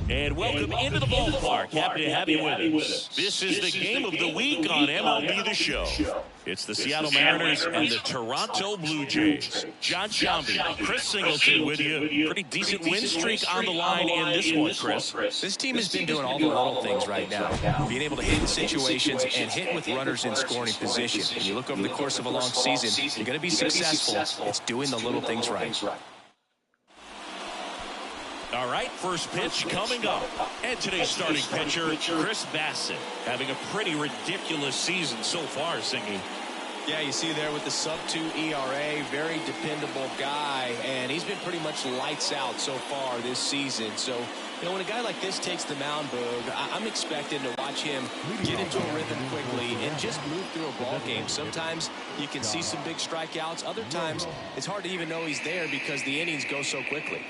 And welcome into the ballpark. Happy to have you with us. This is the game of the week on MLB The Show. It's the Seattle Mariners and the Toronto Blue Jays. John Shambi, Chris Singleton with you. Pretty decent win streak on the line in this one, Chris. This team has been doing all the little things right now. Being able to hit in situations and hit with runners in scoring position. When you look over the course of a long season, you're going to be successful. It's doing the little things right. All right, first pitch coming up. And today's starting pitcher, Chris Bassett, having a pretty ridiculous season so far, Singy. Yeah, you see there with the sub-2 ERA, very dependable guy, and he's been pretty much lights out so far this season. So, you know, when a guy like this takes the mound, Boog, I'm expecting to watch him get into a rhythm quickly and just move through a ball game. Sometimes you can see some big strikeouts. Other times, it's hard to even know he's there because the innings go so quickly.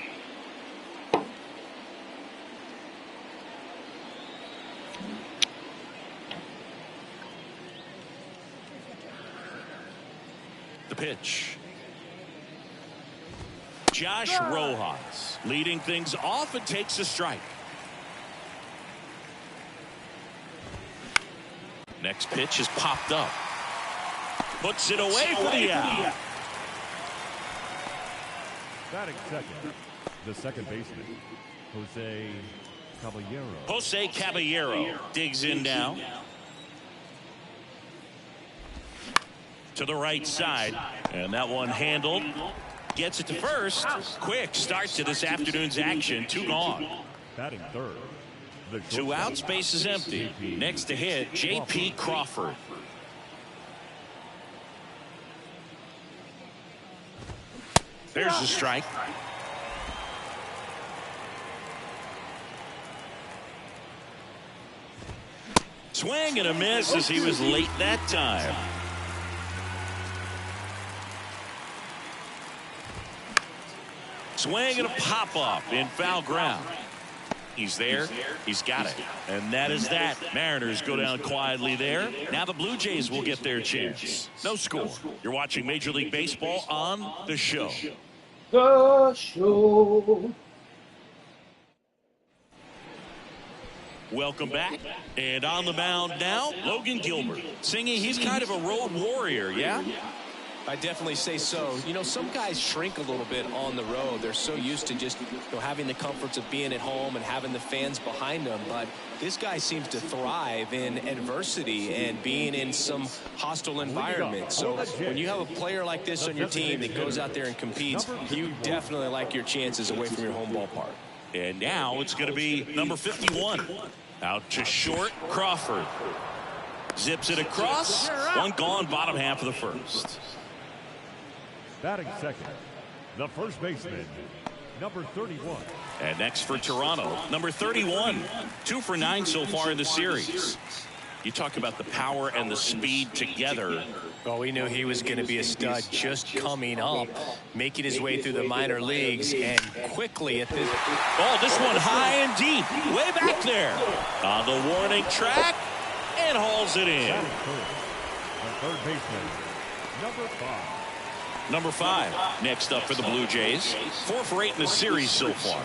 The pitch. Josh Rojas leading things off and takes a strike. Next pitch is popped up. Puts it away for the out. Batting second, the second baseman, Jose Caballero. Jose Caballero digs in now. To the right side, and that one handled. Gets it to first. Quick start to this afternoon's action. Two gone. Batting third. Two outs, base is empty. Next to hit, J.P. Crawford. There's the strike. Swing and a miss as he was late that time. Swing and a pop-up in foul ground. He's there. He's got it. And that is that. Mariners go down quietly there. Now the Blue Jays will get their chance. No score. You're watching Major League Baseball on The Show. The Show. Welcome back. And on the mound now, Logan Gilbert. Singing, he's kind of a road warrior, yeah? I definitely say so. You know, some guys shrink a little bit on the road. They're so used to just, having the comforts of being at home and having the fans behind them. But this guy seems to thrive in adversity and being in some hostile environment. So when you have a player like this on your team that goes out there and competes, you definitely like your chances away from your home ballpark. And now it's going to be number 51. Out to short, Crawford. Zips it across. One gone, bottom half of the first. Batting second, the first baseman, number 31. And next for Toronto, number 31. 2 for 9 so far in the series. You talk about the power and the speed together. Well, we knew he was going to be a stud just coming up, making his way through the minor leagues, and quickly at this. Oh, this one high and deep, way back there. On the warning track, and hauls it in. The third baseman, number 5. Number 5 next up for the Blue Jays. 4 for 8 in the series so far.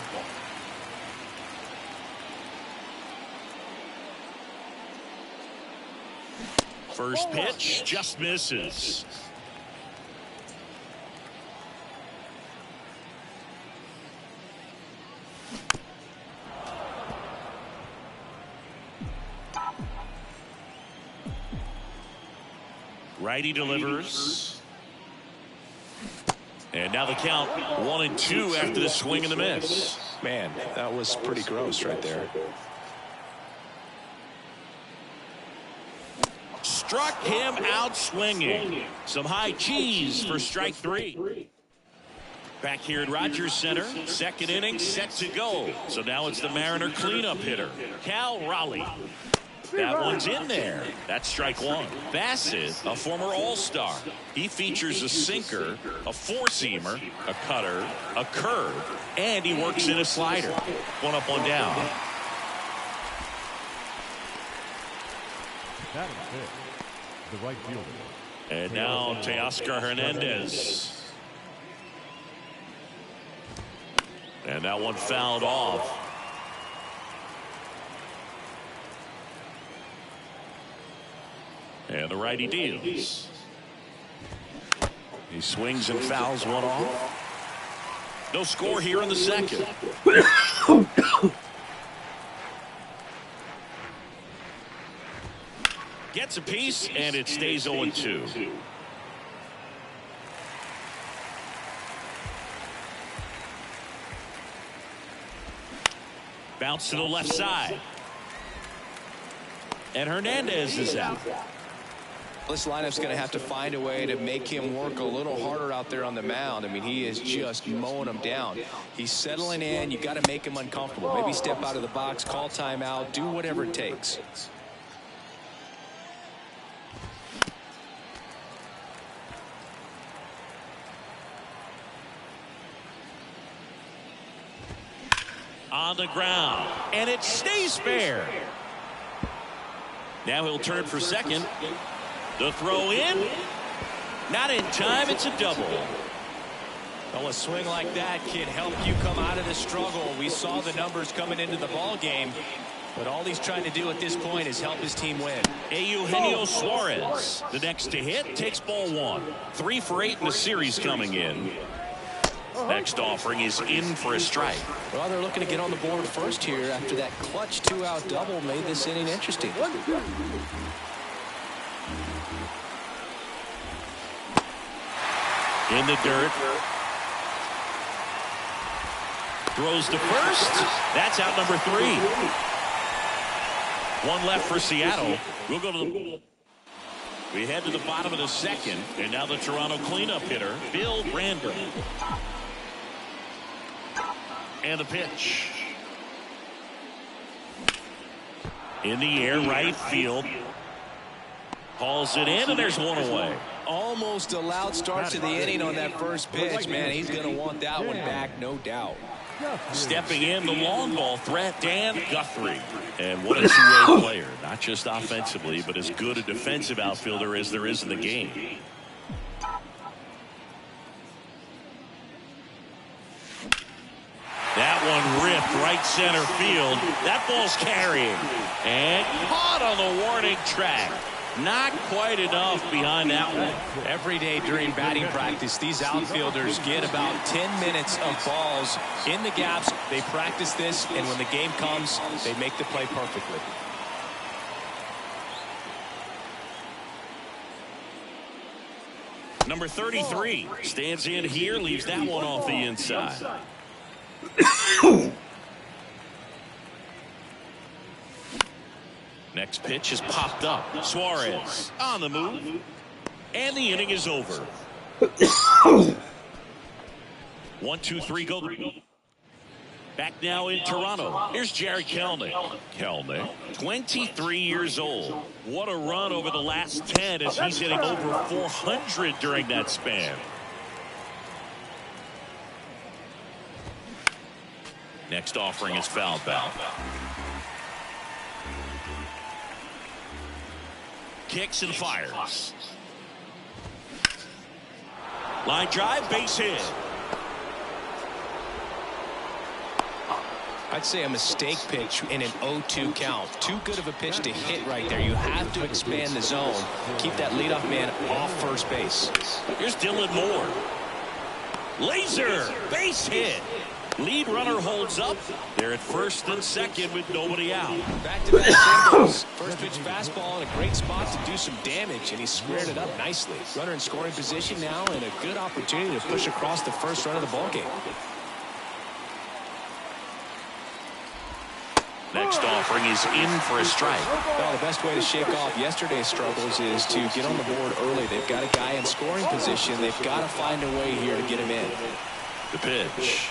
First pitch just misses. Righty delivers. And now the count 1-2 after the swing and the miss. Man, that was pretty gross right there. Struck him out swinging. Some high cheese for strike 3. Back here at Rogers Center, second inning set to go. So now it's the Mariner cleanup hitter, Cal Raleigh. That one's in there. That's strike one. Bassett, a former All-Star. He features a sinker, a four-seamer, a cutter, a curve, and he works in a slider. One up, one down. Batting fifth, the right fielder. And now Teoscar Hernandez. And that one fouled off. And the righty deals. He swings and fouls one off. No score here in the second. Gets a piece, and it stays 0-2. Bounce to the left side. And Hernandez is out. This lineup's going to have to find a way to make him work a little harder out there on the mound. I mean, he is just mowing them down. He's settling in. You got to make him uncomfortable. Maybe step out of the box, call timeout, do whatever it takes. On the ground, and it stays fair. Now he'll turn for second. The throw in, not in time. It's a double. Well, a swing like that can help you come out of the struggle. We saw the numbers coming into the ball game, but all he's trying to do at this point is help his team win. Eugenio Suarez, the next to hit, takes ball one. 3 for 8 in the series coming in. Next offering is in for a strike. Well, they're looking to get on the board first here after that clutch 2-out double made this inning interesting. In the dirt. Throws to first. That's out number 3. One left for Seattle. We'll go to the... We head to the bottom of the second. And now the Toronto cleanup hitter, Bill Brandon. And the pitch. In the air, right field. Hauls it in, and there's one away. Almost a loud start to the inning on that first pitch, man. He's going to want that one back, no doubt. Stepping in, the long ball threat, Dan Guthrie. And what a two-way player, not just offensively, but as good a defensive outfielder as there is in the game. That one ripped right center field. That ball's carrying. And caught on the warning track. Not quite enough behind that one. Every day during batting practice, these outfielders get about 10 minutes of balls in the gaps. They practice this, and when the game comes, they make the play perfectly. Number 33 stands in here, leaves that one off the inside. Next pitch is popped up. Suarez on the move. And the inning is over. 1, 2, 3, go. Back now in Toronto. Here's Jared Kelenic. Kelenic, 23 years old. What a run over the last 10 as he's hitting over 400 during that span. Next offering is foul back. Kicks and fires. Line drive, base hit. I'd say a mistake pitch in an 0-2 count. Too good of a pitch to hit right there. You have to expand the zone. Keep that leadoff man off first base. Here's Dylan Moore. Laser, base hit. Lead runner holds up. They're at first and second with nobody out. Back-to-back singles. First pitch fastball in a great spot to do some damage, and he squared it up nicely. Runner in scoring position now, and a good opportunity to push across the first run of the ballgame. Next offering is in for a strike. Well, the best way to shake off yesterday's struggles is to get on the board early. They've got a guy in scoring position. They've got to find a way here to get him in. The pitch.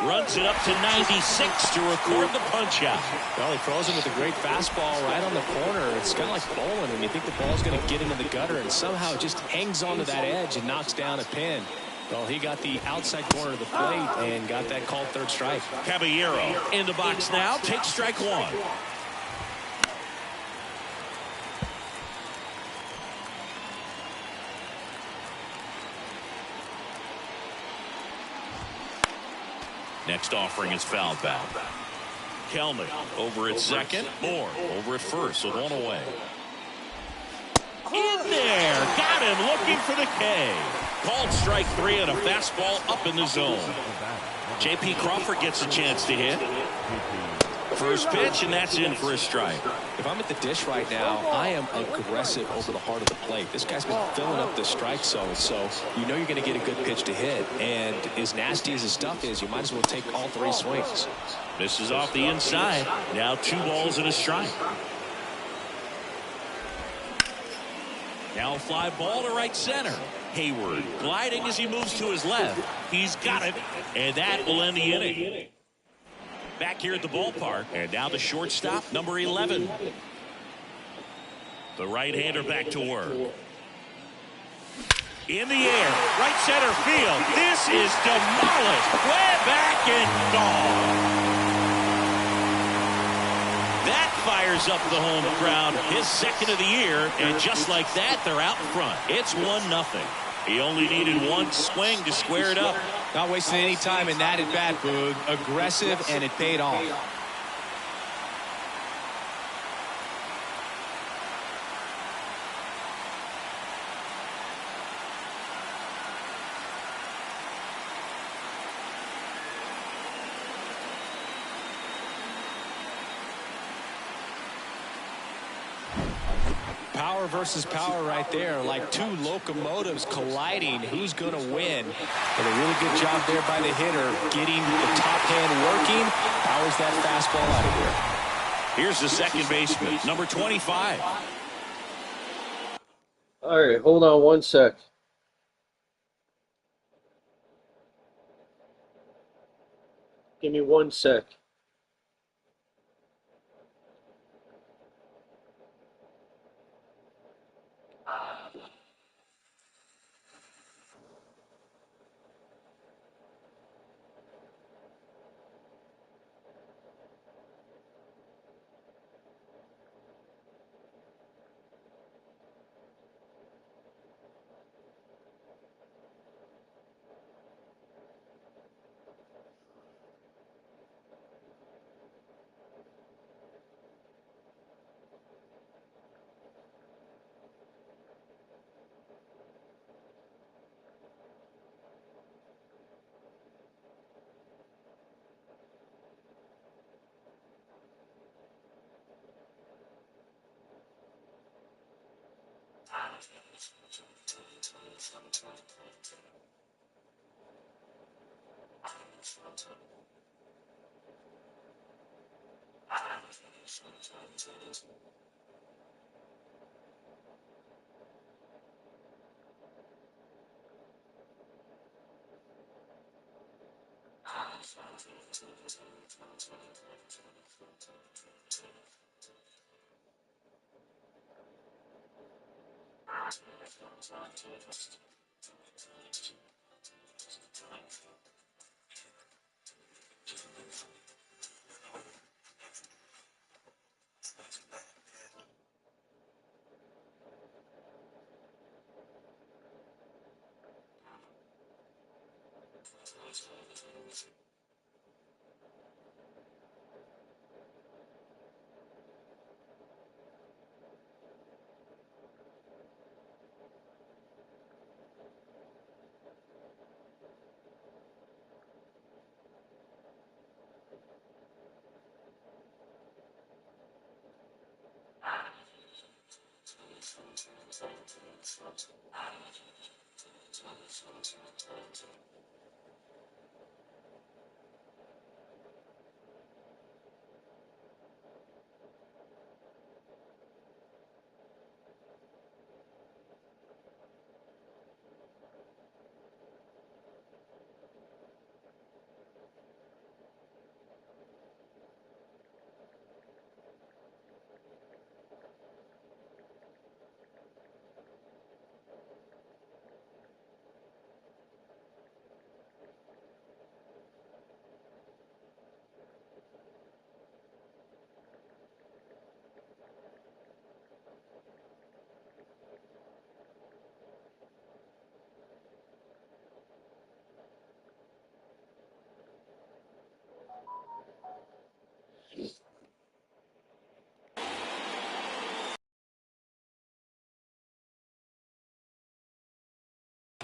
Runs it up to 96 to record the punch out. Well, he throws him with a great fastball right on the corner. It's kind of like bowling when you think the ball's going to get into the gutter, and somehow it just hangs onto that edge and knocks down a pin. Well, he got the outside corner of the plate and got that called third strike. Caballero in the box now. Takes strike one. Next offering is foul back. Kelnick over at second. Moore over at first, so one away. In there. Got him looking for the K. Called strike three on a fastball up in the zone. J.P. Crawford gets a chance to hit. First pitch, and that's in for a strike. If I'm at the dish right now, I am aggressive over the heart of the plate. This guy's been filling up the strike zone, so you know you're going to get a good pitch to hit. And as nasty as his stuff is, you might as well take all three swings. This is off the inside. Now 2 balls and a strike. Now a fly ball to right center. Hayward gliding as he moves to his left. He's got it, and that will end the inning. Back here at the ballpark, and now the shortstop, number 11. The right-hander back to work. In the air, right center field. This is demolished. Way back and gone. That fires up the home crowd. His second of the year, and just like that, they're out in front. It's 1-0. He only needed one swing to square it up. Not wasting any time in that at-bat, Boog. Aggressive, and it paid off. Power versus power right there, like two locomotives colliding. Who's going to win? And a really good job there by the hitter, getting the top hand working. Powers that fastball out of here. Here's the second baseman, number 25. All right, hold on 1 sec. Give me 1 sec.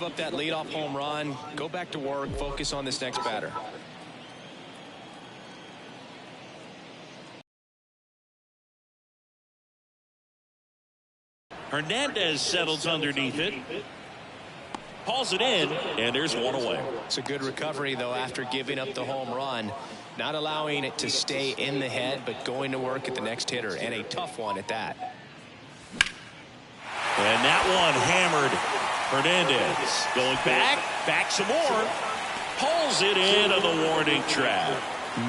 Up that leadoff home run, go back to work, focus on this next batter. Hernandez settles underneath it. Hauls it in, and there's one away. It's a good recovery, though, after giving up the home run. Not allowing it to stay in the head, but going to work at the next hitter, and a tough one at that. And that one hammered. Hernandez going back some more. Pulls it into the warning track.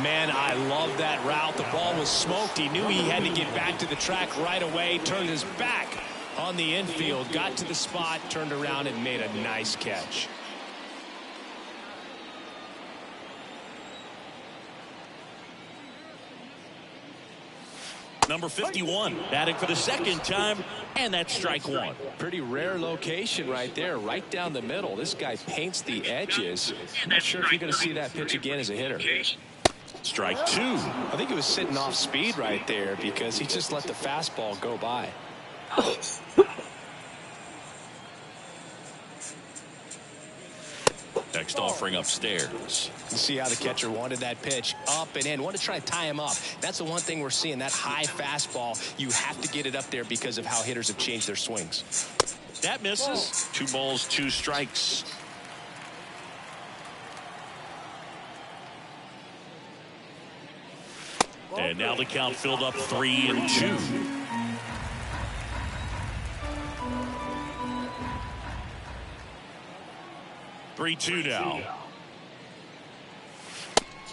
Man, I love that route. The ball was smoked. He knew he had to get back to the track right away. Turned his back on the infield. Got to the spot, turned around, and made a nice catch. Number 51, batting for the second time, and that's strike one. Pretty rare location right there, right down the middle. This guy paints the edges. I'm not sure if you're going to see that pitch again as a hitter. Strike two. I think he was sitting off speed right there because he just let the fastball go by. Next offering upstairs. You see how the catcher wanted that pitch up and in. Want to try to tie him up. That's the one thing we're seeing, that high fastball. You have to get it up there because of how hitters have changed their swings. That misses. 2 balls, 2 strikes. And now the count filled up 3-2. 3-2 now.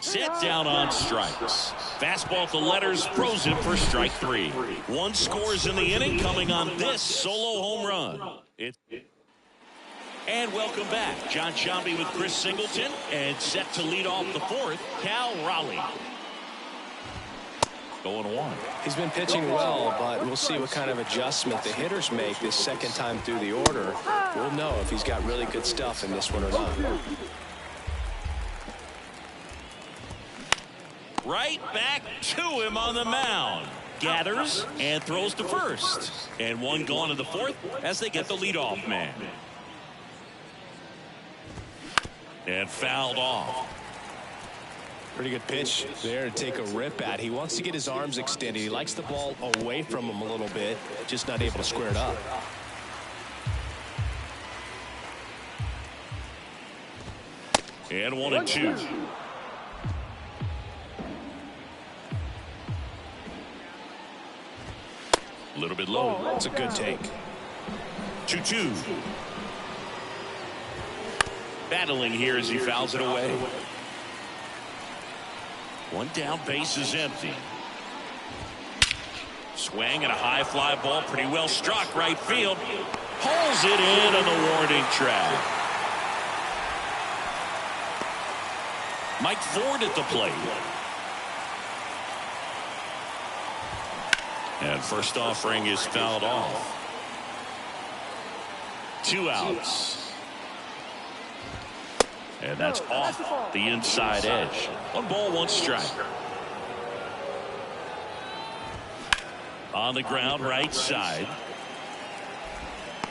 Set down on strikes. Fastball at the letters, frozen for strike 3. 1 scores in the inning, coming on this solo home run. And welcome back. John Shambi with Chris Singleton, and set to lead off the 4th, Cal Raleigh. 0-1. He's been pitching well, but we'll see what kind of adjustment the hitters make this second time through the order. We'll know if he's got really good stuff in this one or not. Right back to him on the mound. Gathers and throws to first. And 1 gone in the 4th as they get the leadoff man. And fouled off. Pretty good pitch there to take a rip at. He wants to get his arms extended. He likes the ball away from him a little bit, just not able to square it up. And 1-2. A little bit low. It's a good take. 2-2. Battling here as he fouls it away. 1 down, base is empty. Swing and a high fly ball, pretty well struck right field. Pulls it in on the warning track. Mike Ford at the plate. And first offering is fouled off. 2 outs. And that's off the inside edge. 1 ball, 1 strike. On the ground, right side.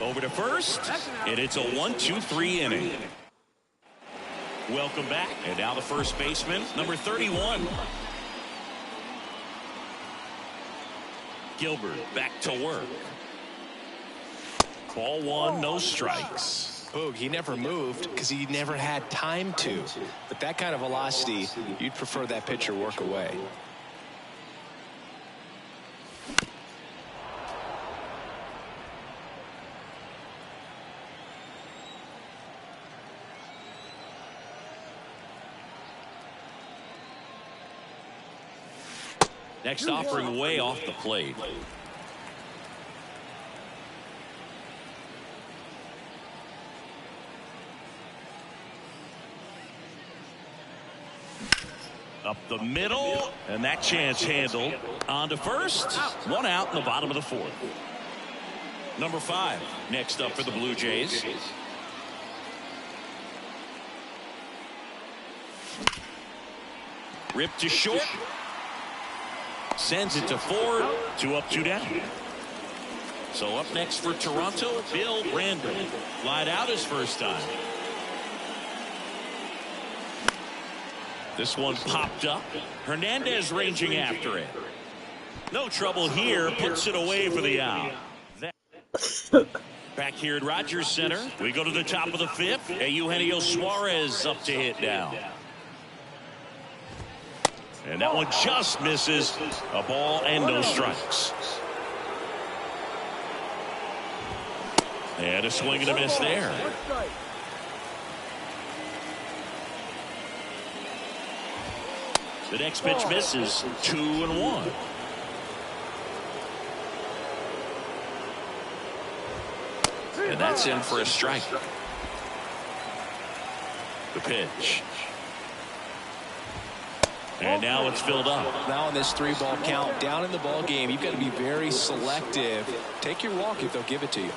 Over to first, and it's a 1-2-3 inning. Welcome back, and now the first baseman, number 31. Gilbert back to work. Ball 1, no strikes. Boog, he never moved because he never had time to. But that kind of velocity, you'd prefer that pitcher work away. Next offering way off the plate. Up the middle, and that chance handled. On to first. 1 out in the bottom of the 4th. Number 5 next up for the Blue Jays. Ripped to short. Sends it to Ford. 2 up, 2 down. So up next for Toronto, Bill Brandon. Flied out his first time. This one popped up. Hernandez ranging after it. No trouble here. Puts it away for the out. Back here at Rogers Center, we go to the top of the fifth. Eugenio Suarez up to hit now. And that one just misses. A ball and no strikes. And a swing and a miss there. The next pitch misses. 2-1. And that's in for a strike. The pitch. And now it's filled up. Now in this 3-ball count, down in the ball game, you've got to be very selective. Take your walk if they'll give it to you.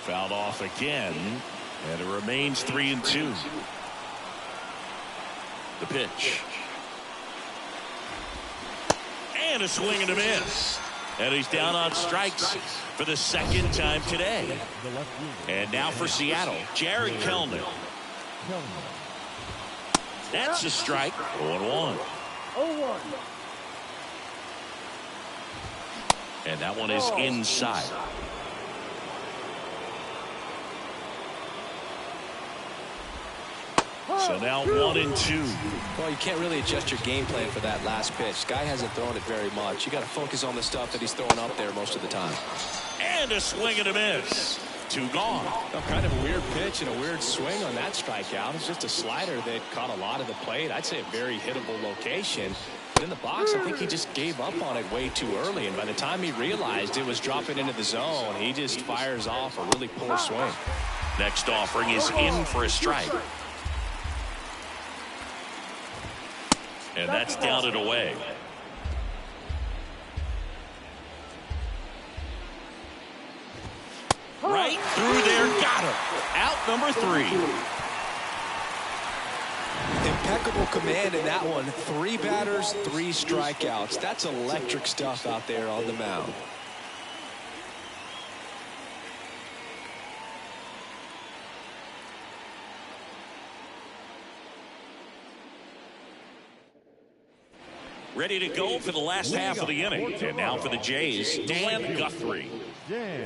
Fouled off again, and it remains 3-2. The pitch. And a swing and a miss. And he's down on strikes for the second time today. And now for Seattle, Jared Kelenic. That's a strike. 0-1. And that one is inside. So now 1-2. Well, you can't really adjust your game plan for that last pitch. Guy hasn't thrown it very much. You got to focus on the stuff that he's throwing up there most of the time. And a swing and a miss. 2 gone. Well, kind of a weird pitch and a weird swing on that strikeout. It's just a slider that caught a lot of the plate. I'd say a very hittable location. But in the box, I think he just gave up on it way too early. And by the time he realized it was dropping into the zone, he just fires off a really poor swing. Next offering is in for a strike. And that's down and away. Right through there, got him. Out number 3. Impeccable command in that one. 3 batters, 3 strikeouts. That's electric stuff out there on the mound. Ready to go for the last half of the inning. And now for the Jays, Dan Guthrie.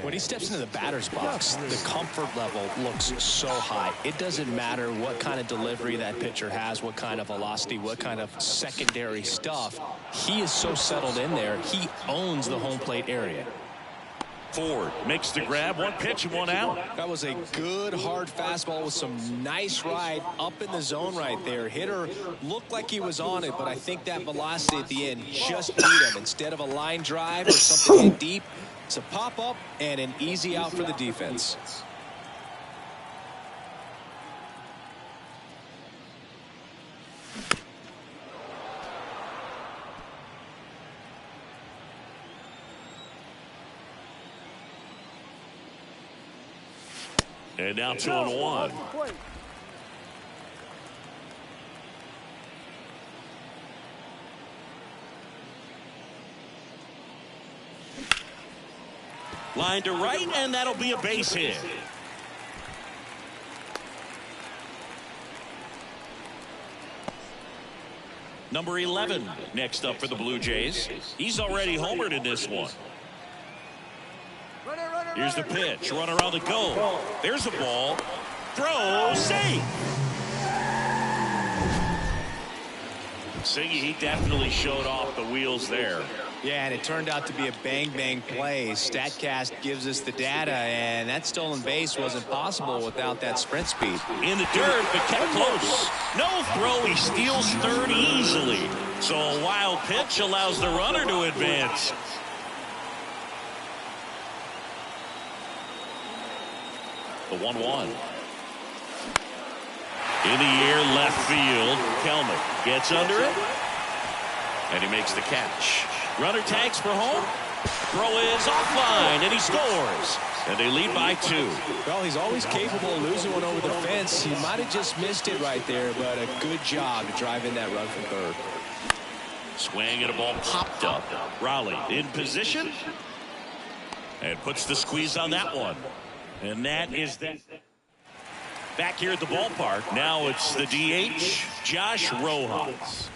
When he steps into the batter's box, the comfort level looks so high. It doesn't matter what kind of delivery that pitcher has, what kind of velocity, what kind of secondary stuff. He is so settled in there, he owns the home plate area. Ford makes the grab, 1 pitch and 1 out. That was a good hard fastball with some nice ride up in the zone right there. Hitter looked like he was on it, but I think that velocity at the end just beat him. Instead of a line drive or something hit deep, it's a pop up and an easy out for the defense. And now 2-1. Line to right, and that'll be a base hit. Number 11 next up for the Blue Jays. He's already homered in this one. Here's the pitch. Runner on the go. There's a ball. Throw. Safe. Siggy, he definitely showed off the wheels there. Yeah, and it turned out to be a bang-bang play. StatCast gives us the data, and that stolen base wasn't possible without that sprint speed. In the dirt, but kept close. No throw. He steals third easily. So a wild pitch allows the runner to advance. The 1-1. In the air, left field. Kelenic gets under it. And he makes the catch. Runner tags for home. Throw is offline, and he scores. And they lead by 2. Well, he's always capable of losing one over the fence. He might have just missed it right there, but a good job to drive in that run from third. Swing and a ball popped up. Raleigh in position. And puts the squeeze on that one. And that is that. Back here at the ballpark. Now it's the DH, Josh Rojas.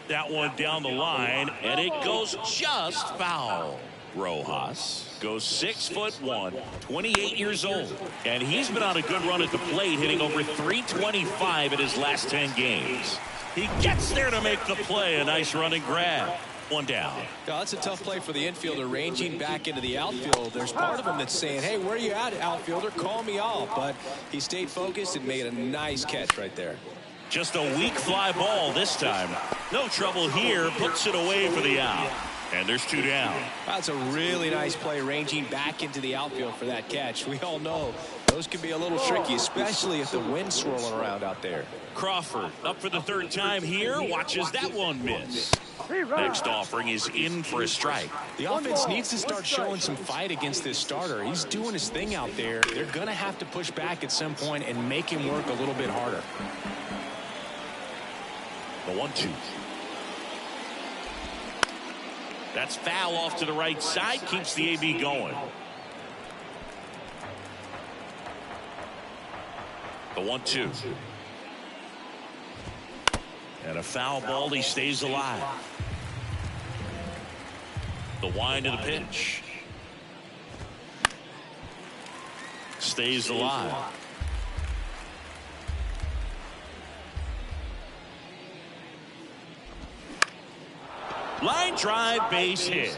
That one down the line, and it goes just foul. Rojas goes 6'1", 28 years old, and he's been on a good run at the plate, hitting over .325 in his last 10 games. He gets there to make the play. A nice running grab. One down. Now, that's a tough play for the infielder, ranging back into the outfield. There's part of him that's saying, hey, where are you at, outfielder? Call me off. But he stayed focused and made a nice catch right there. Just a weak fly ball this time. No trouble here. Puts it away for the out. And there's two down. That's a really nice play, ranging back into the outfield for that catch. We all know those can be a little tricky, especially if the wind's swirling around out there. Crawford up for the third time here. Watches that one miss. Next offering is in for a strike. The offense needs to start showing some fight against this starter. He's doing his thing out there. They're going to have to push back at some point and make him work a little bit harder. The 1-2. That's foul off to the right side. Keeps the AB going. The 1-2. And a foul ball. He stays alive. The wind of the pitch. Stays alive. Line drive, base hit.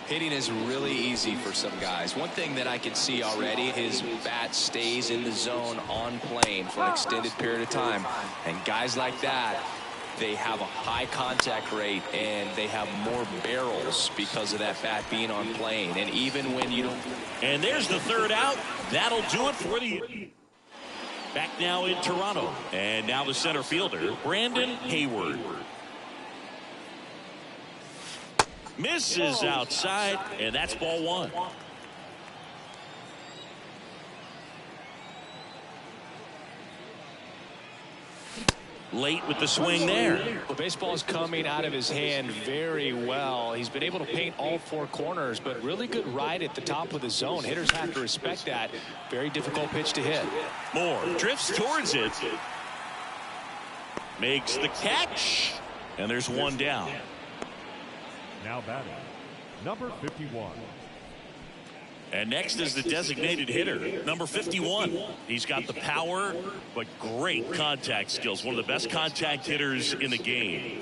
Hitting is really easy for some guys. One thing that I can see already, his bat stays in the zone on plane for an extended period of time. And guys like that, they have a high contact rate and they have more barrels because of that bat being on plane. And even when you don't. And there's the third out. That'll do it for the. Back now in Toronto. And now the center fielder, Brandon Hayward. Misses outside, and that's ball one. Late with the swing there. The baseball is coming out of his hand very well. He's been able to paint all four corners, but really good ride at the top of the zone. Hitters have to respect that. Very difficult pitch to hit. Moore drifts towards it. Makes the catch, and there's one down. Now batting, number 51. And next is the designated hitter, number 51. He's got the power, but great contact skills. One of the best contact hitters in the game.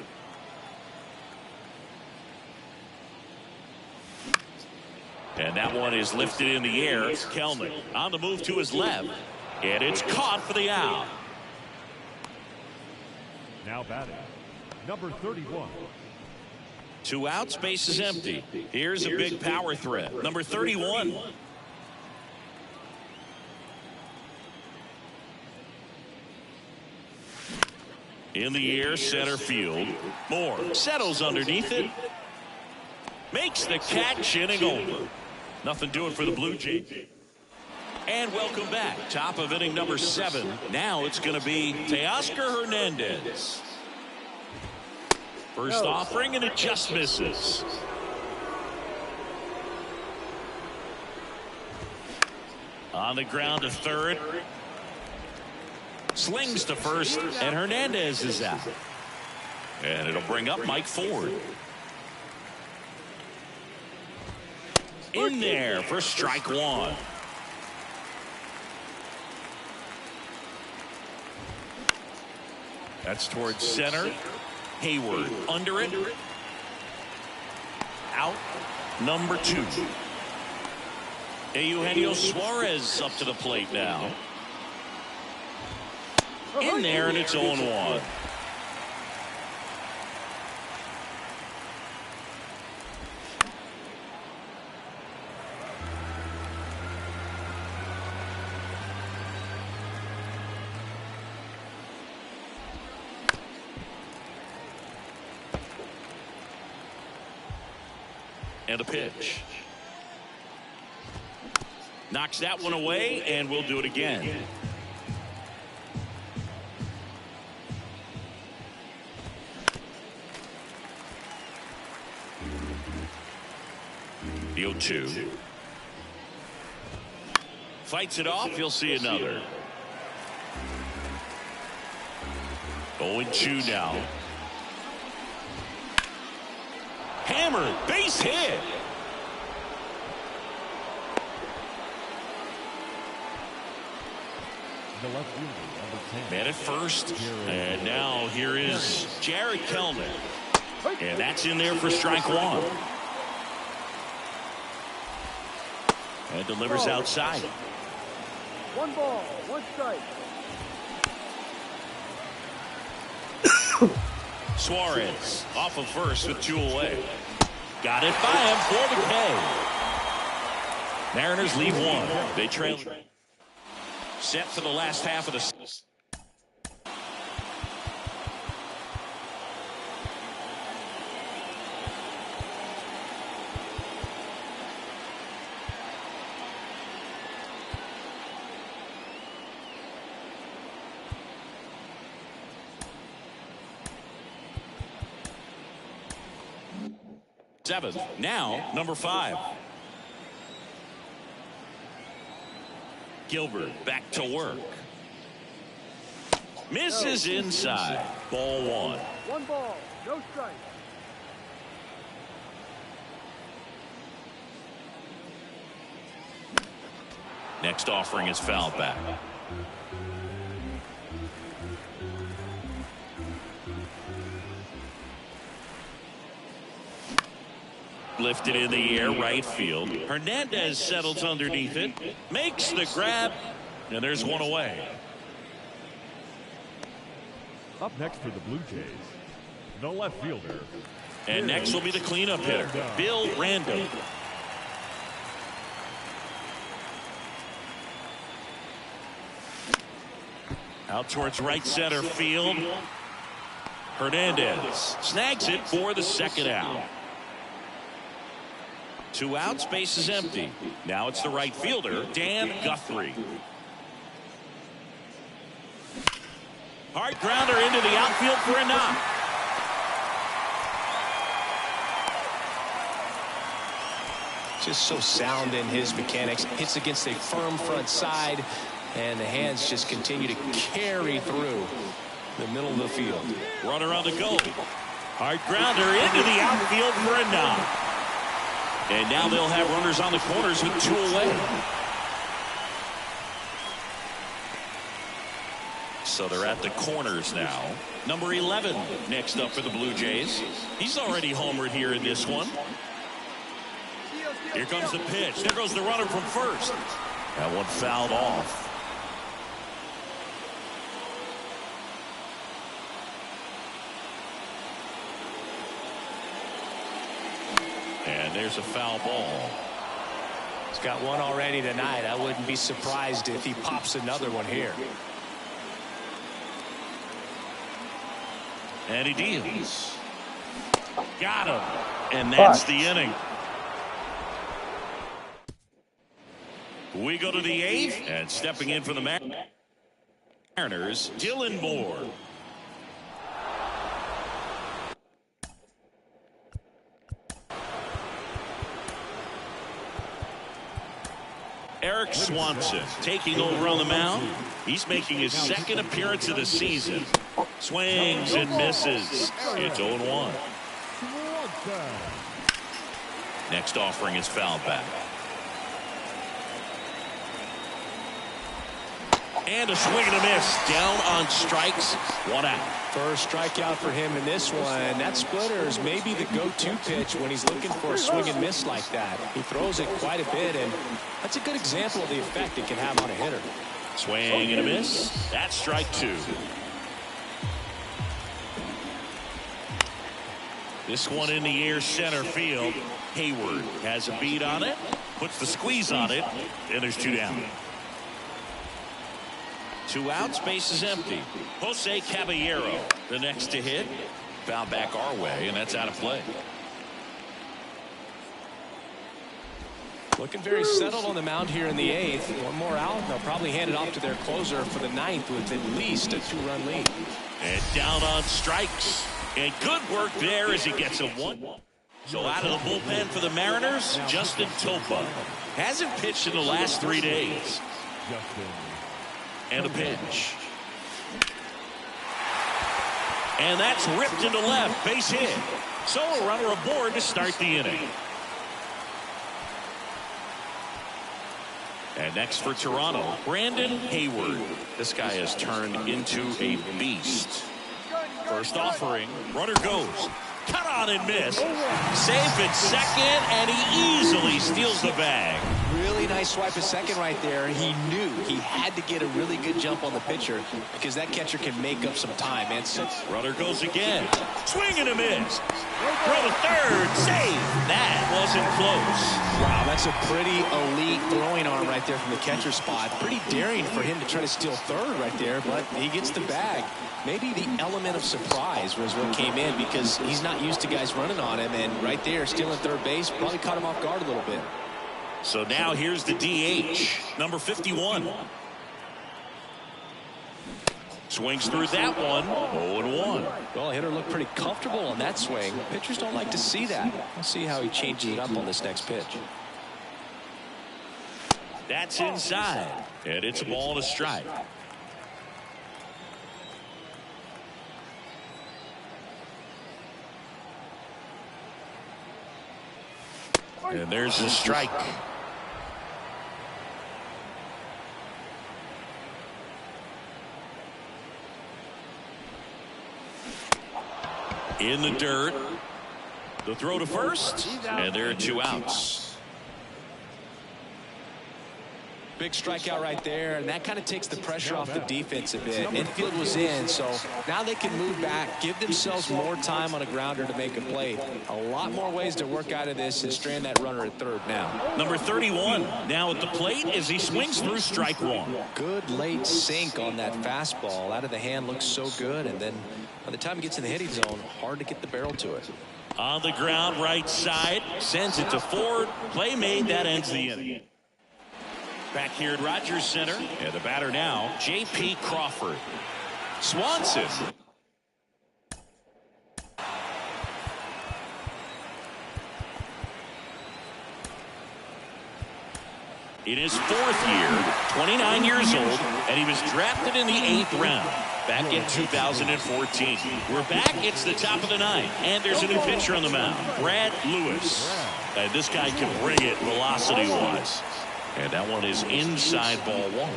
And that one is lifted in the air. Kelnick on the move to his left. And it's caught for the out. Now batting, number 31. Two outs, base is empty. Here's a big power threat. Number 31. In the air, center field. Moore settles underneath it. Makes the catch, inning over. Nothing doing for the Blue Jays. And welcome back. Top of inning number 7. Now it's going to be Teoscar Hernandez. First offering, and it just misses. On the ground to third. Slings to first, and Hernandez is out. And it'll bring up Mike Ford. In there for strike one. That's towards center. Hayward under it. Out. Number 2. Eugenio Suarez up to the plate now. In there, and it's 0-1. And a pitch. Knocks that one away, and we'll do it again. 0-2. Fights it off. You'll see another. 0-2 now. Hammered. Base hit. The left fielder, number 10. Man at first. And now here is Jared Kelnick. And that's in there for strike one. And delivers outside. 1 ball, 1 strike. Suarez off of first with 2 away. Got it by him for the K. Mariners leave 1. They trail. Set for the last half of the. Seventh. Now, number 5. Gilbert back to work. Misses inside. Ball 1. 1 ball, no strike. Next offering is fouled back. Lifted in the air, right field. Hernandez settles underneath it, makes the grab, and there's 1 away. Up next for the Blue Jays, the left fielder. And next will be the cleanup hitter, Bill Random. Out towards right center field. Hernandez snags it for the second out. 2 outs, base is empty. Now it's the right fielder, Dan Guthrie. Hard grounder into the outfield for a knock. Just so sound in his mechanics. Hits against a firm front side, and the hands just continue to carry through the middle of the field. Runner on the go. Hard grounder into the outfield for a knock. And now they'll have runners on the corners with 2 away. So they're at the corners now. Number 11 next up for the Blue Jays. He's already homered here in this one. Here comes the pitch. There goes the runner from first. That one fouled off. And there's a foul ball. He's got 1 already tonight. I wouldn't be surprised if he pops another one here. And he deals. Got him. And that's the inning. We go to the 8th. And stepping in for the Mariners, Dylan Moore. Eric Swanson taking over on the mound. He's making his 2nd appearance of the season. Swings and misses. It's 0-1. Next offering is fouled back. And a swing and a miss. Down on strikes. 1 out. First strikeout for him in this one. That splitter is maybe the go-to pitch when he's looking for a swing and miss like that. He throws it quite a bit, and that's a good example of the effect it can have on a hitter. Swing and a miss. That's strike 2. This one in the air, center field. Hayward has a beat on it, puts the squeeze on it, and there's 2 down. 2 outs, base is empty. Jose Caballero, the next to hit. Foul back our way, and that's out of play. Looking very settled on the mound here in the 8th. 1 more out, and they'll probably hand it off to their closer for the 9th with at least a 2-run lead. And down on strikes. And good work there as he gets a 1. So out of the bullpen for the Mariners, Justin Topa. Hasn't pitched in the last 3 days. And a pitch. And that's ripped into left, base hit. So a runner aboard to start the inning. And next for Toronto, Brandon Hayward. This guy has turned into a beast. First offering, runner goes. Cut on and miss. Safe at second, and he easily steals the bag. Really nice swipe at second right there. He knew he had to get a really good jump on the pitcher because that catcher can make up some time. And runner goes again. Swing and a miss. Throw to third. Save. That wasn't close. Wow, that's a pretty elite throwing arm right there from the catcher spot. Pretty daring for him to try to steal third right there, but he gets the bag. Maybe the element of surprise was what came in because he's not used to guys running on him, and right there stealing third base probably caught him off guard a little bit. So now here's the DH, number 51. Swings through that one, 0-1. Well, hitter looked pretty comfortable on that swing. Pitchers don't like to see that. We'll see how he changes it up on this next pitch. That's inside, and it's a ball and a strike. And there's a strike. In the dirt. The throw to first, and there are 2 outs. Big strikeout right there, and that kind of takes the pressure off the defense a bit. Infield was in, so now they can move back, give themselves more time on a grounder to make a play. A lot more ways to work out of this and strand that runner at third now. Number 31 now at the plate as he swings through strike one. Good late sink on that fastball. Out of the hand looks so good, and then by the time he gets in the hitting zone, hard to get the barrel to it. On the ground, right side, sends it to Ford. Play made, that ends the inning. Back here at Rogers Center, and the batter now, J.P. Crawford. Swanson. In his 4th year, 29 years old, and he was drafted in the 8th round back in 2014. We're back, it's the top of the 9th, and there's a new pitcher on the mound, Brad Lewis. And this guy can bring it velocity-wise. And that one is inside ball 1.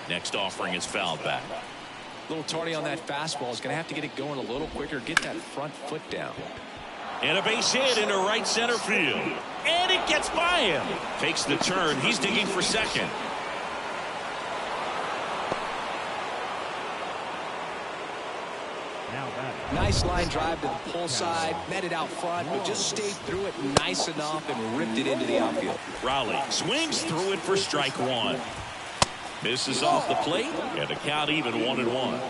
Next offering is fouled back. A little tardy on that fastball. Is going to have to get it going a little quicker. Get that front foot down. And a base hit into right center field. And it gets by him. Takes the turn. He's digging for second. Nice line drive to the pull side, met it out front, but just stayed through it nice enough and ripped it into the outfield. Raleigh swings through it for strike 1. Misses off the plate, and the count even 1-1.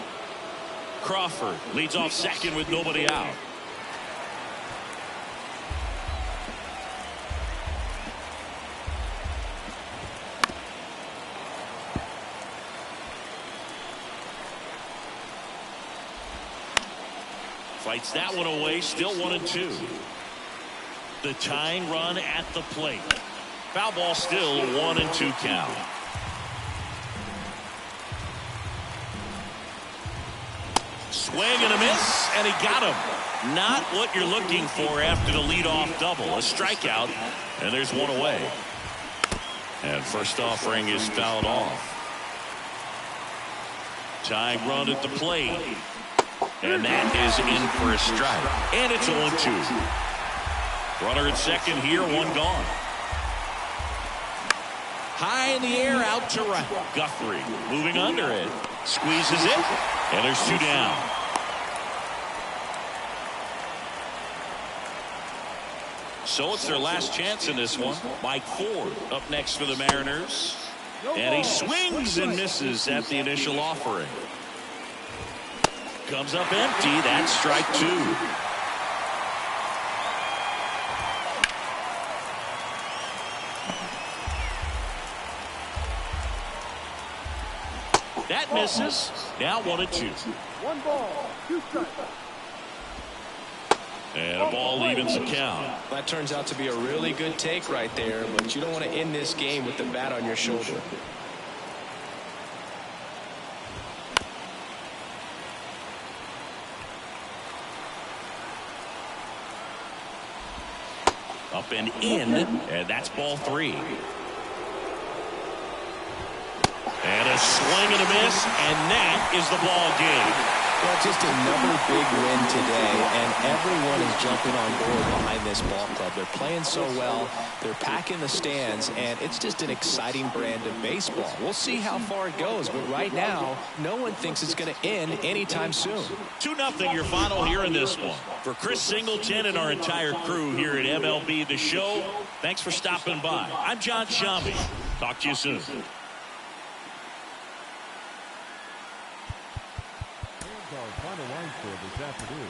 Crawford leads off second with nobody out. Fights that one away, still 1-2. The tying run at the plate. Foul ball still 1-2 count. Swing and a miss, and he got him. Not what you're looking for after the leadoff double. A strikeout, and there's one away. And first offering is fouled off. Tying run at the plate. And that is in for a strike. And it's 0-2. Runner at second here, one gone. High in the air, out to right. Guthrie moving under it. Squeezes it. And there's 2 down. So it's their last chance in this one. Mike Ford up next for the Mariners. And he swings and misses at the initial offering. Comes up empty. That's strike 2. That That misses. Now 1-2. 1 ball, 2 strikes. And a ball evens the count. That turns out to be a really good take right there, but you don't want to end this game with the bat on your shoulder. Up and in, and that's ball 3. And a swing and a miss, and that is the ball game. Well, just another big win today, and everyone is jumping on board behind this ball club. They're playing so well, they're packing the stands, and it's just an exciting brand of baseball. We'll see how far it goes, but right now, no one thinks it's going to end anytime soon. 2-0 your final here in this one. For Chris Singleton and our entire crew here at MLB The Show, thanks for stopping by. I'm John Shambi. Talk to you soon. Our final line score this afternoon.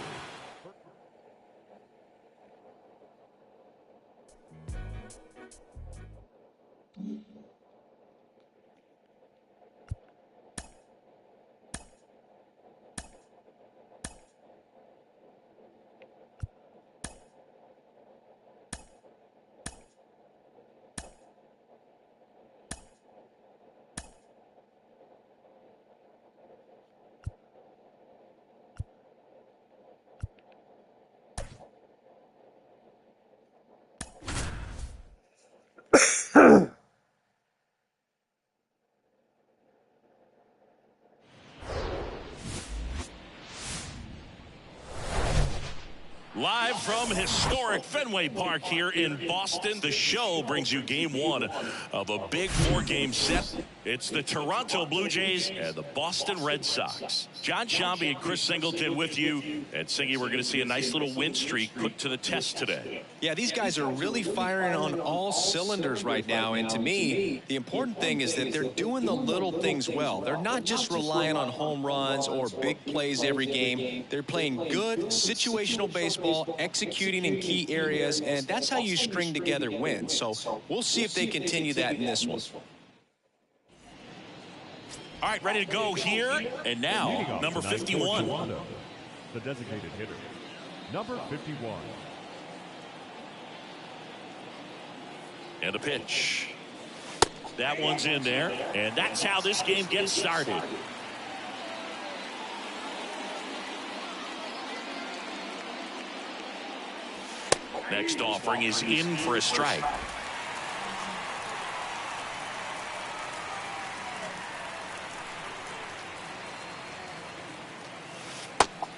Live from historic Fenway Park here in Boston, the show brings you game 1 of a big 4-game set. It's the Toronto Blue Jays and the Boston Red Sox. John Shambi and Chris Singleton with you. And Singy, we're going to see a nice little win streak put to the test today. Yeah, these guys are really firing on all cylinders right now, and to me, the important thing is that they're doing the little things well. They're not just relying on home runs or big plays every game. They're playing good situational baseball, executing in key areas, and that's how you string together wins. So we'll see if they continue that in this one. All right, ready to go here. And now, number 51. The designated hitter, number 51. And a pitch. That one's in there. And that's how this game gets started. Next offering is in for a strike.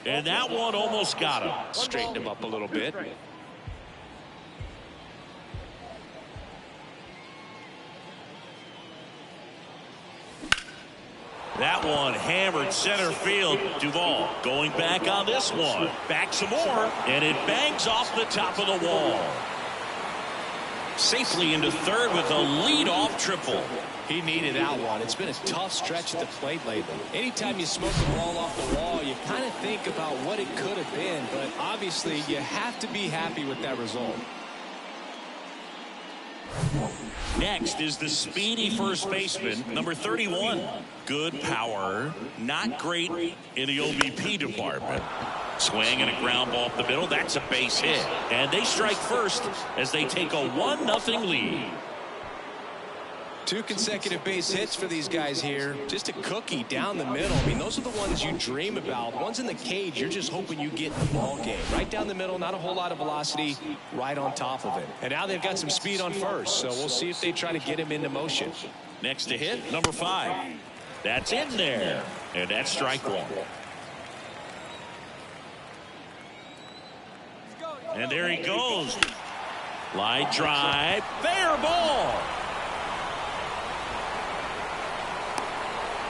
And that one almost got him. Straighten him up a little bit. That one hammered center field. Duvall going back on this one. Back some more, and it bangs off the top of the wall. Safely into third with a leadoff triple. He needed that one. It's been a tough stretch at the plate lately. Anytime you smoke the ball off the wall, you kind of think about what it could have been, but obviously you have to be happy with that result. Next is the speedy first baseman, number 31. Good power, not great in the OBP department. Swing and a ground ball up the middle. That's a base hit. And they strike first as they take a 1-0 lead. 2 consecutive base hits for these guys here. Just a cookie down the middle. I mean, those are the ones you dream about. Ones in the cage, you're just hoping you get in the ball game. Right down the middle, not a whole lot of velocity, right on top of it. And now they've got some speed on first, so we'll see if they try to get him into motion. Next to hit, number 5. That's in there. And that's strike 1. And there he goes. Line drive. Fair ball.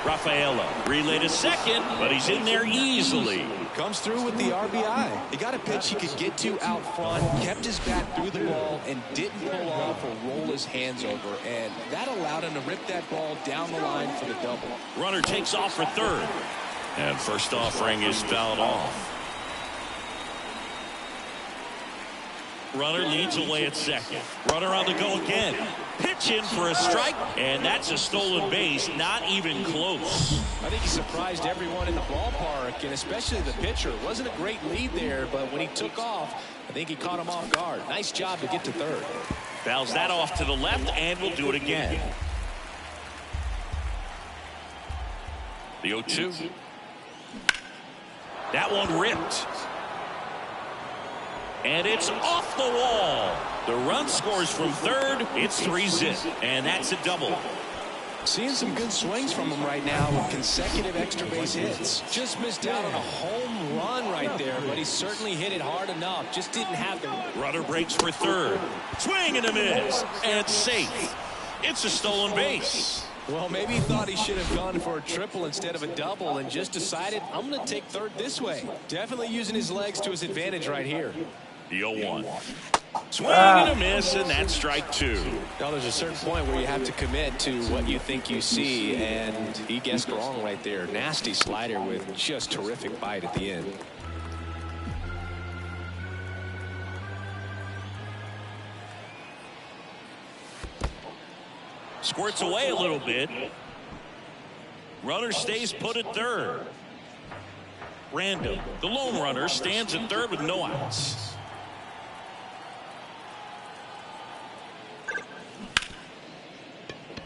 Rafaela relay to second, but he's in there easily. Comes through with the RBI. He got a pitch he could get to out front, kept his bat through the ball, and didn't pull off or roll his hands over. And that allowed him to rip that ball down the line for the double. Runner takes off for third. And first offering is fouled off. Runner leads away at second. Runner on the go again. Pitch in for a strike, and that's a stolen base. Not even close. I think he surprised everyone in the ballpark, and especially the pitcher. It wasn't a great lead there, but when he took off, I think he caught him off guard. Nice job to get to third. Fouls that off to the left, and we'll do it again. The 0-2. That one ripped. And it's off the wall. The run scores from third. It's 3-zip, and that's a double. Seeing some good swings from him right now with consecutive extra base hits. Just missed out on a home run right there, but he certainly hit it hard enough. Just didn't have the... Runner breaks for third. Swing and a miss, and it's safe. It's a stolen base. Well, maybe he thought he should have gone for a triple instead of a double and just decided, I'm going to take third this way. Definitely using his legs to his advantage right here. The 0-1. Swing and a miss, and that's strike two. Now, there's a certain point where you have to commit to what you think you see, and he guessed wrong right there. Nasty slider with just terrific bite at the end. Squirts away a little bit. Runner stays put at third. Random, the lone runner, stands at third with no outs.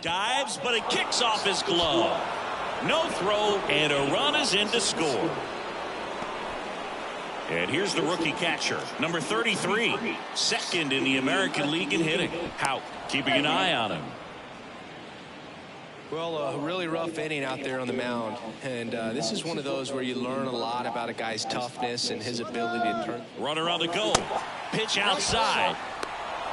Dives, but it kicks off his glove. No throw, and a run is in to score. And here's the rookie catcher, number 33, second in the American League in hitting. Hout keeping an eye on him. Well, a really rough inning out there on the mound, and this is one of those where you learn a lot about a guy's toughness and his ability to turn. Runner on the go. Pitch outside.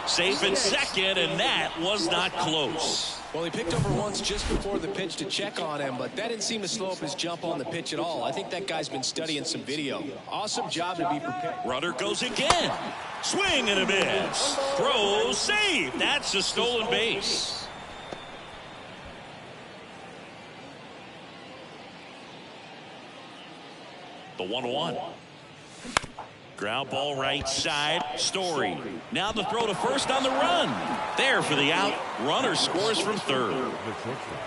Safe at second, and that was not close. Well, he picked over once just before the pitch to check on him, but that didn't seem to slow up his jump on the pitch at all. I think that guy's been studying some video. Awesome job to be prepared. Runner goes again. Swing and a miss. Throw, save. That's a stolen base. The 1-1. Ground ball right side. Story. Now the throw to first on the run. There for the out. Runner scores from third.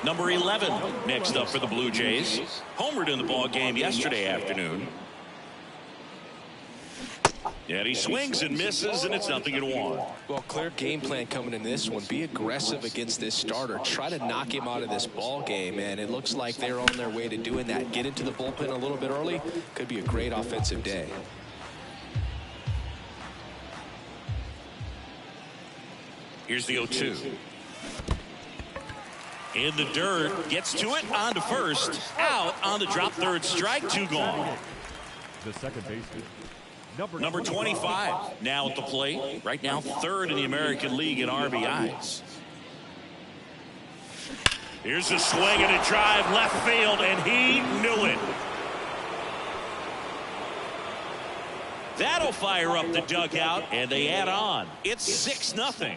Number 11 next up for the Blue Jays. Homered in the ball game yesterday afternoon. And he swings and misses, and it's 0-1. Well, clear game plan coming in this one. Be aggressive against this starter. Try to knock him out of this ball game, and it looks like they're on their way to doing that. Get into the bullpen a little bit early. Could be a great offensive day. Here's the 0-2. In the dirt, gets to it, on to first, out on the drop third strike, 2 gone. The second baseman, Number 25 now at the plate. Right now third in the American League in RBIs. Here's a swing and a drive left field, and he knew it. That'll fire up the dugout, and they add on. It's 6-0.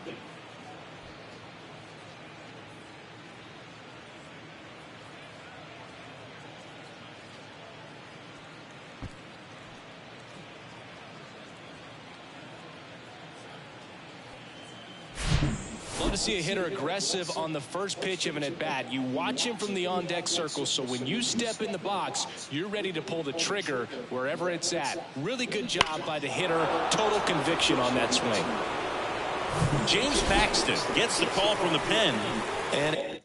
Love to see a hitter aggressive on the first pitch of an at-bat. You watch him from the on-deck circle, so when you step in the box, you're ready to pull the trigger wherever it's at. Really good job by the hitter. Total conviction on that swing. James Paxton gets the call from the pen. And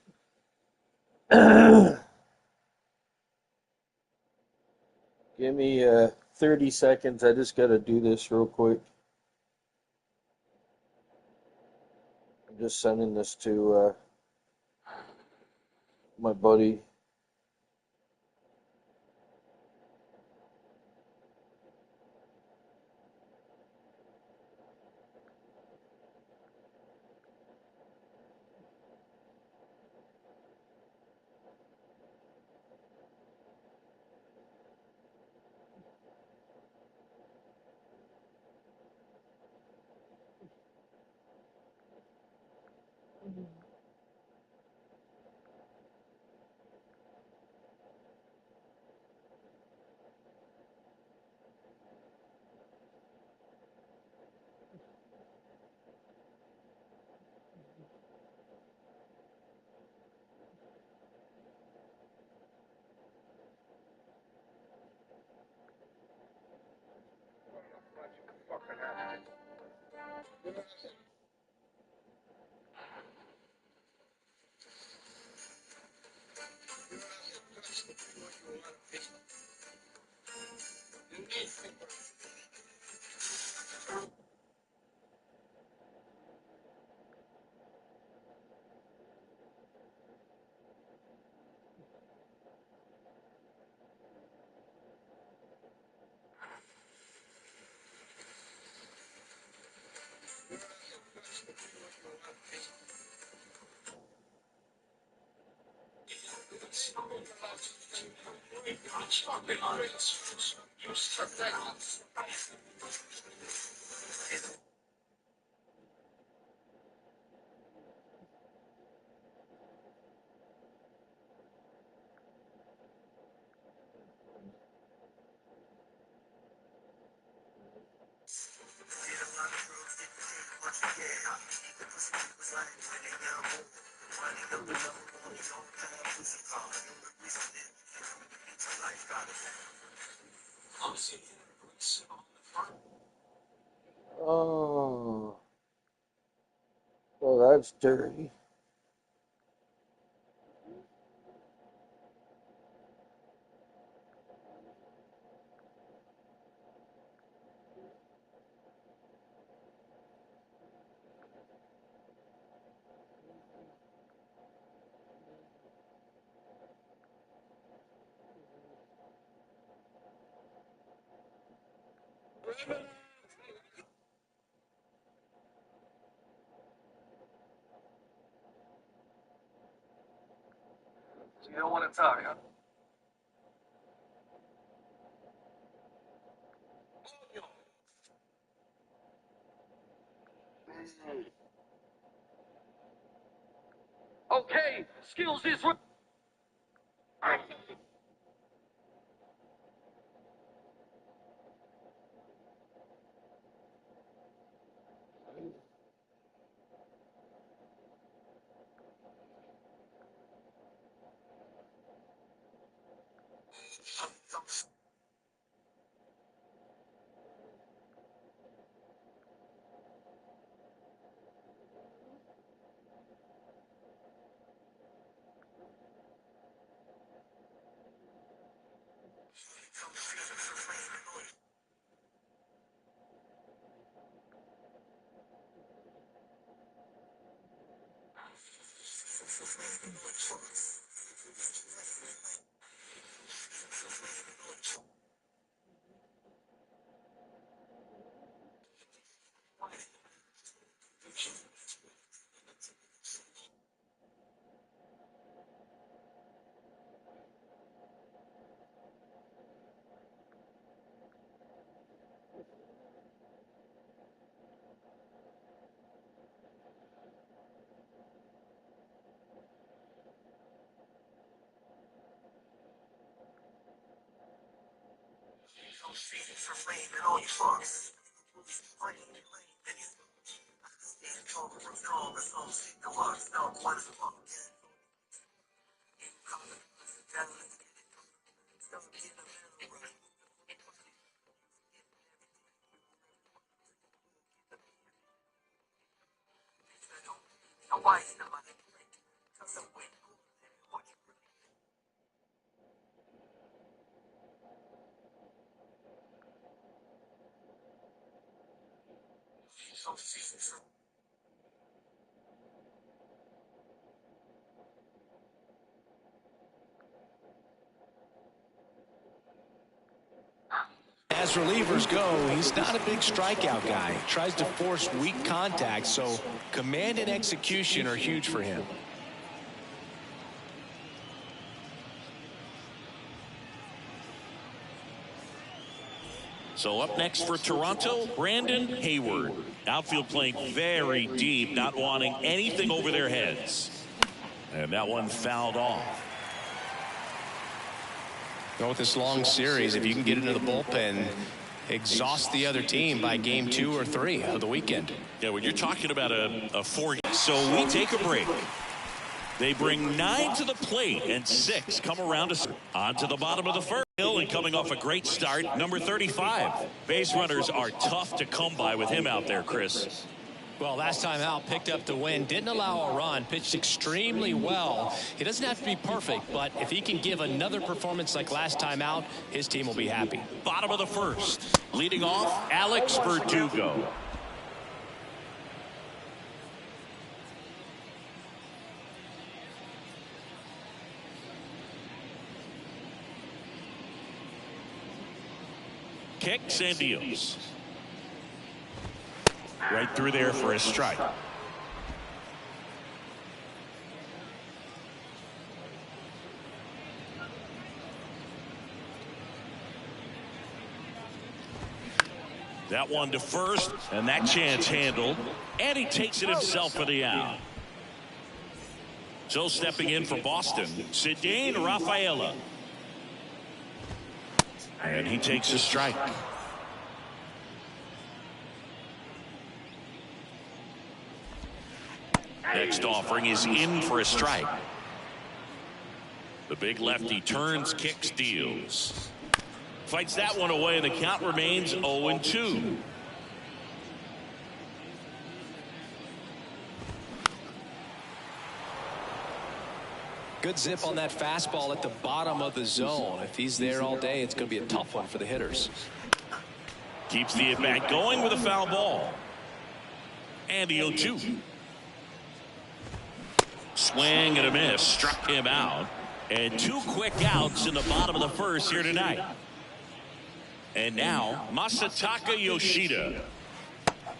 Give me 30 seconds. I just got to do this real quick. I'm just sending this to my buddy. Oh, well, that's dirty. You don't want to talk, huh? Okay, skills is right. As relievers go, he's not a big strikeout guy. He tries to force weak contact, so command and execution are huge for him. So up next for Toronto, Brandon Hayward. Outfield playing very deep, not wanting anything over their heads. And that one fouled off. With this long series, if you can get into the bullpen, exhaust the other team by game 2 or 3 of the weekend. Yeah, when you're talking about a 4. So we take a break. They bring 9 to the plate and 6 come around us on to the bottom of the first. And coming off a great start, number 35. Base runners are tough to come by with him out there, Chris. Well, last time out, picked up the win, didn't allow a run, pitched extremely well. He doesn't have to be perfect, but if he can give another performance like last time out, his team will be happy. Bottom of the first. Leading off, Alex Verdugo. Kicks and deals. Right through there for a strike. That one to first, and that chance handled. And he takes it himself for the out. So stepping in for Boston, Cedane Rafaela. And he takes a strike. Next offering is in for a strike. The big lefty turns, kicks, deals. Fights that one away, and the count remains 0-2. Good zip on that fastball at the bottom of the zone. If he's there all day, it's going to be a tough one for the hitters. Keeps the at-bat going with a foul ball. And the 0-2. Swing and a miss. Struck him out. And 2 quick outs in the bottom of the first here tonight. And now, Masataka Yoshida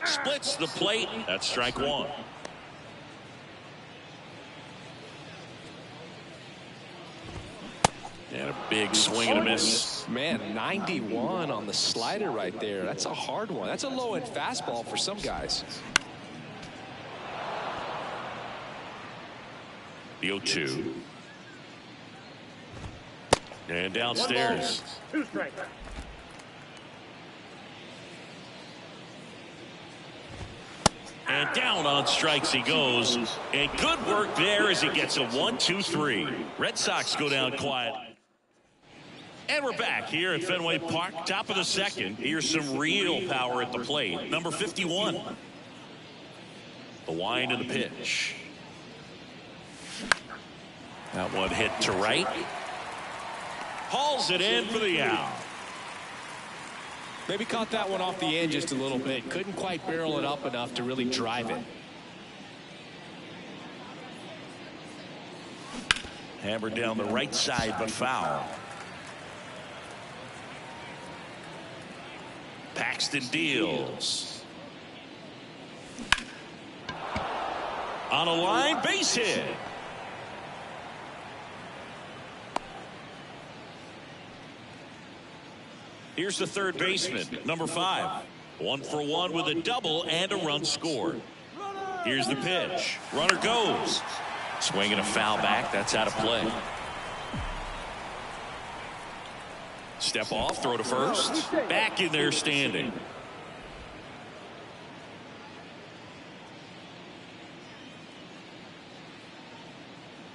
splits the plate. That's strike 1. And a big swing and a miss. Man, 91 on the slider right there. That's a hard one. That's a low-end fastball for some guys. The 0-2. And downstairs. 2 strikes. And down on strikes he goes. And good work there as he gets a 1-2-3. Red Sox go down quiet. And we're back here at Fenway Park, top of the second. Here's some real power at the plate. Number 51. The wind of the pitch. That one hit to right. Hauls it in for the out. Maybe caught that one off the end just a little bit. Couldn't quite barrel it up enough to really drive it. Hammered down the right side, but foul. Paxton deals. On a line, base hit. Here's the third baseman, number 5. 1 for 1 with a double and a run scored. Here's the pitch. Runner goes. Swinging a foul back. That's out of play. Step off, throw to first. Back in there standing.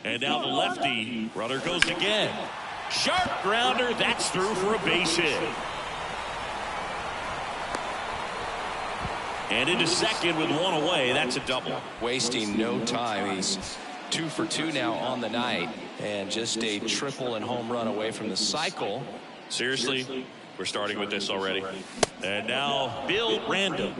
And now the lefty. Runner goes again. Sharp grounder. That's through for a base hit. And into second with 1 away. That's a double. Wasting no time. He's 2 for 2 now on the night. And just a triple and home run away from the cycle. Seriously, we're starting with this already. And now Bill Random.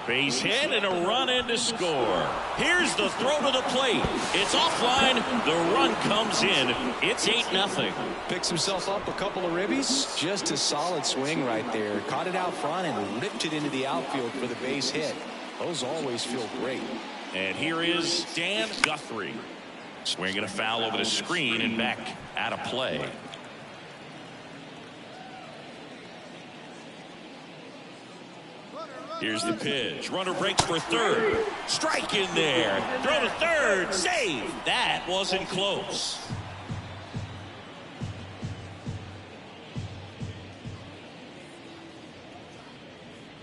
Base hit and a run in to score. Here's the throw to the plate. It's offline. The run comes in. It's 8-0. Picks himself up a couple of ribbies. Just a solid swing right there. Caught it out front and ripped it into the outfield for the base hit. Those always feel great. And here is Dan Guthrie. Swinging a foul over the screen and back out of play. Here's the pitch. Runner breaks for third. Strike in there. Throw to third. Save. That wasn't close.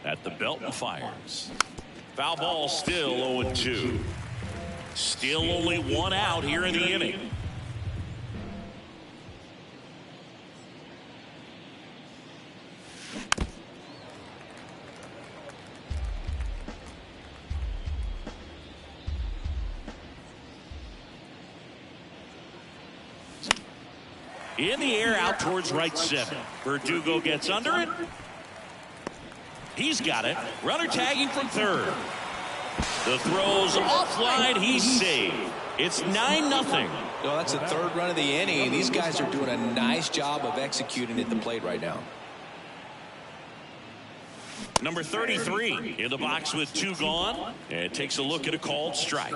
At the belt and fires. Foul ball still 0-2. Still only 1 out here in the inning. In the air out towards right center. Verdugo gets under it. He's got it. Runner tagging from third. The throw's offline. He's saved. It's 9-0. Well, that's the third run of the inning. These guys are doing a nice job of executing at the plate right now. Number 33 in the box with 2 gone. And takes a look at a called strike.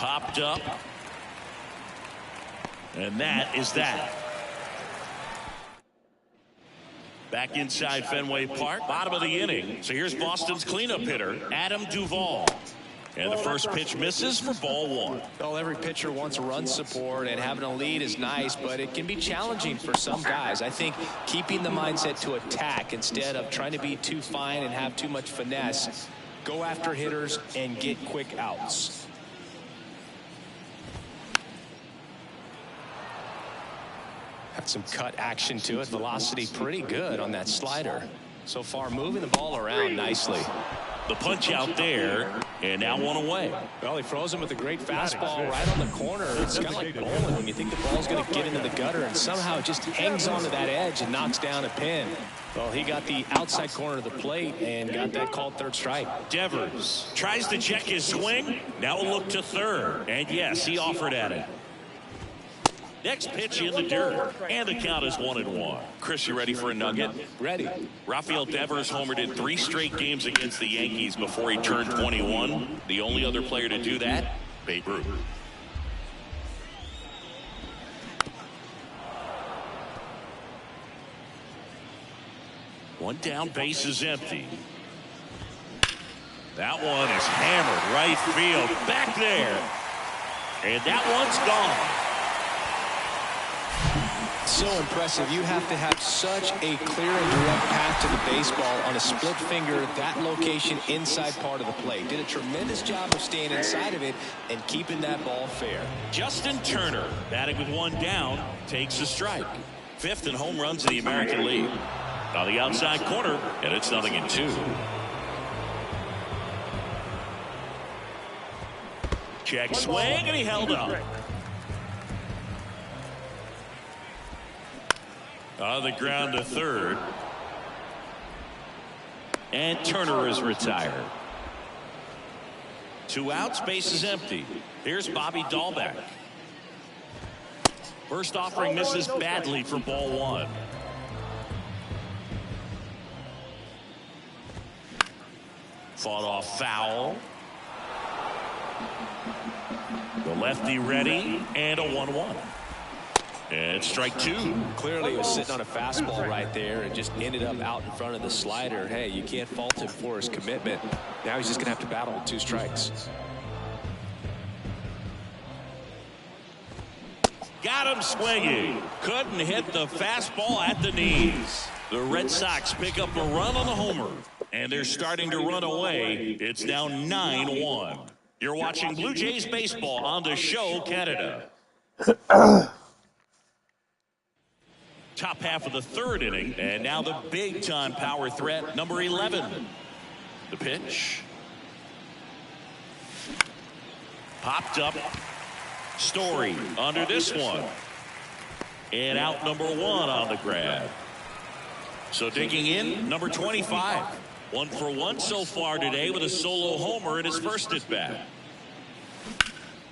Popped up. And that is that. Back inside Fenway Park, bottom of the inning. So here's Boston's cleanup hitter, Adam Duvall. And the first pitch misses for ball one. Well, every pitcher wants run support, and having a lead is nice, but it can be challenging for some guys. I think keeping the mindset to attack instead of trying to be too fine and have too much finesse, go after hitters and get quick outs. Had some cut action to it. Velocity pretty good on that slider. So far moving the ball around nicely. The punch out there, and now one away. Well, he froze him with a great fastball right on the corner. It's kind of like bowling when you think the ball's going to get into the gutter, and somehow it just hangs onto that edge and knocks down a pin. Well, he got the outside corner of the plate and got that called third strike. Devers tries to check his swing. Now a look to third. And yes, he offered at it. Next pitch in the dirt, and the count is 1-1. Chris, you ready for a nugget? Ready. Rafael Devers homered in 3 straight games against the Yankees before he turned 21. The only other player to do that, Babe Ruth. One down, base is empty. That one is hammered right field, back there. And that one's gone. So impressive. You have to have such a clear and direct path to the baseball on a split finger, that location inside part of the plate. Did a tremendous job of staying inside of it and keeping that ball fair. Justin Turner, batting with one down, takes a strike. 5th in home runs in the American League. On the outside corner, and it's 0-2. Check swing, and he held up. On the ground to third. And Turner is retired. 2 outs, base is empty. Here's Bobby Dahlbeck. First offering misses badly for ball one. Fought off foul. The lefty ready, and a 1-1. And strike 2. Clearly he was sitting on a fastball right there and just ended up out in front of the slider. Hey, you can't fault him for his commitment. Now he's just going to have to battle with 2 strikes. Got him swinging. Couldn't hit the fastball at the knees. The Red Sox pick up a run on the homer, and they're starting to run away. It's now 9-1. You're watching Blue Jays baseball on the show, Canada. Top half of the 3rd inning, and now the big-time power threat, number 11. The pitch. Popped up. Story under this one. And out number 1 on the grab. So digging in, number 25. 1 for 1 so far today with a solo homer in his first at-bat.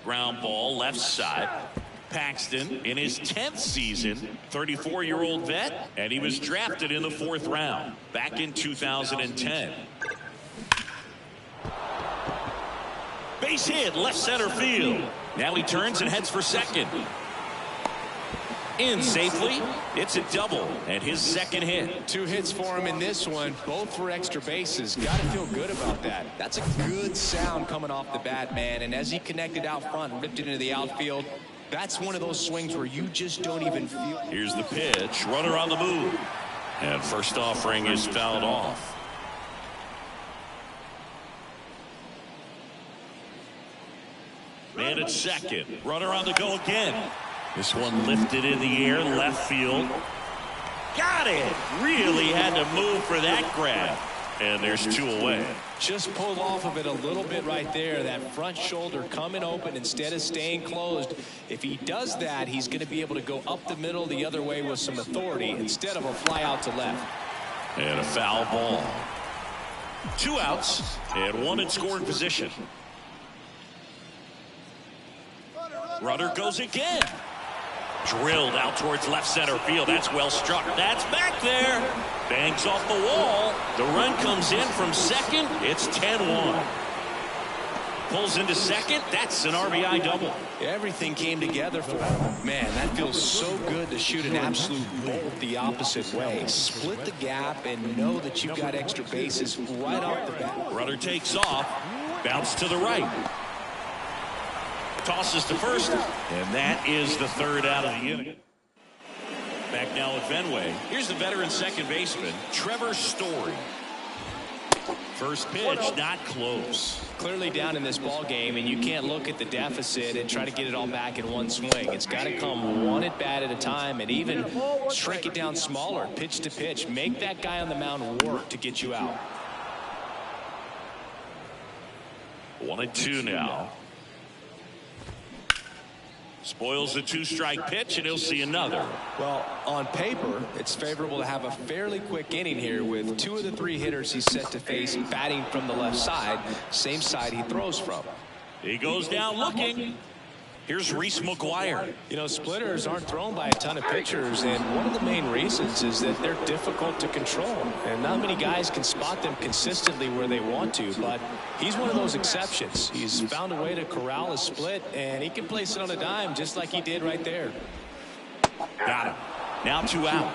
Ground ball left side. Paxton in his 10th season, 34-year-old vet, and he was drafted in the 4th round back in 2010. Base hit, left center field. Now he turns and heads for second. In safely, it's a double and his second hit. 2 hits for him in this one, both for extra bases. Got to feel good about that. That's a good sound coming off the bat, man. And as he connected out front and ripped it into the outfield, that's one of those swings where you just don't even feel. Here's the pitch, runner on the move. And first offering is fouled off. Man at second, runner on the go again. This one lifted in the air, left field. Got it! Really had to move for that grab. And there's 2 away. Just pulled off of it a little bit right there. That front shoulder coming open instead of staying closed. If he does that, he's going to be able to go up the middle the other way with some authority instead of a fly out to left. And a foul ball. 2 outs and 1 in scoring position. Runner goes again. Drilled out towards left center field. That's well struck. That's back there. Bangs off the wall. The run comes in from second. It's 10-1. pulls into second. That's an RBI double. Everything came together for him. Man, that feels so good to shoot an absolute bolt the opposite way. Split the gap and know that you've got extra bases right off the bat. Runner takes off. Bounce to the right. Tosses to first. And that is the third out of the inning. Back now at Fenway. Here's the veteran second baseman, Trevor Story. First pitch, not close. Clearly down in this ball game, and you can't look at the deficit and try to get it all back in one swing. It's got to come one at bat at a time, and even shrink it down smaller, pitch to pitch. Make that guy on the mound work to get you out. 1-2 now. Spoils the two-strike pitch, and he'll see another. Well, on paper, it's favorable to have a fairly quick inning here with 2 of the 3 hitters he's set to face batting from the left side, same side he throws from. He goes down looking. Here's Reese McGuire. You know, splitters aren't thrown by a ton of pitchers, and one of the main reasons is that they're difficult to control. And not many guys can spot them consistently where they want to, but he's one of those exceptions. He's found a way to corral a split, and he can place it on a dime just like he did right there. Got him. Now 2 out.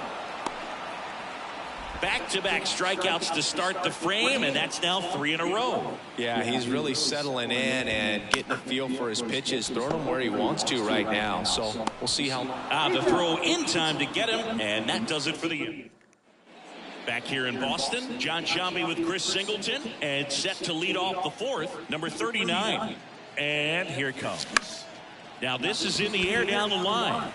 Back-to-back strikeouts to start the frame, and that's now 3 in a row. Yeah, he's really settling in and getting a feel for his pitches, throwing them where he wants to right now. So we'll see how. The throw in time to get him, and that does it for the inning. Back here in Boston, John Sciambi with Chris Singleton, and set to lead off the 4th, number 39. And here it comes. Now this is in the air down the line.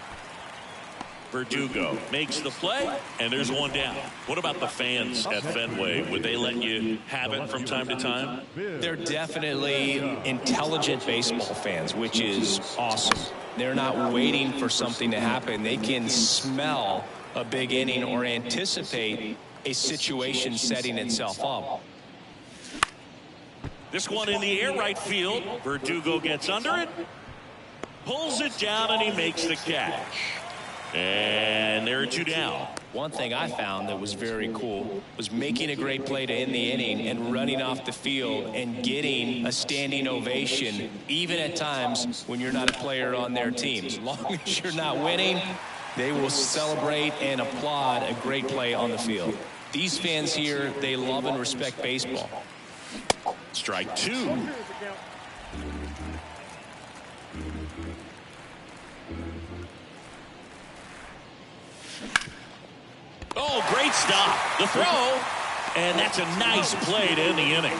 Verdugo makes the play, and there's 1 down. What about the fans at Fenway? Would they let you have it from time to time? They're definitely intelligent baseball fans, which is awesome. They're not waiting for something to happen. They can smell a big inning or anticipate a situation setting itself up. This one in the air right field. Verdugo gets under it, pulls it down, and he makes the catch. And there are 2 down. One thing I found that was very cool was making a great play to end the inning and running off the field and getting a standing ovation, even at times when you're not a player on their team. As long as you're not winning, they will celebrate and applaud a great play on the field. These fans here, they love and respect baseball. Strike 2. Oh, great stop. The throw, and that's a nice play to end the inning.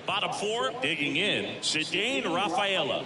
Bottom 4, digging in, Cedane Rafaela.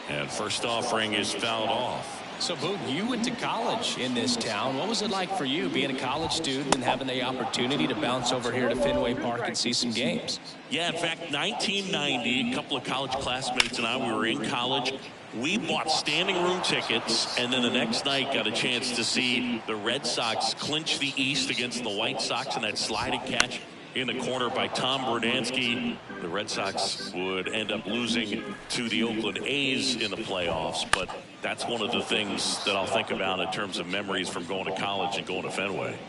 And first offering is fouled off. So, Boog, you went to college in this town. What was it like for you being a college student and having the opportunity to bounce over here to Fenway Park and see some games? Yeah, in fact, 1990, a couple of college classmates and I, we were in college. We bought standing room tickets, and then the next night got a chance to see the Red Sox clinch the East against the White Sox in that sliding catch in the corner by Tom Berdansky. The Red Sox would end up losing to the Oakland A's in the playoffs, but that's one of the things that I'll think about in terms of memories from going to college and going to Fenway.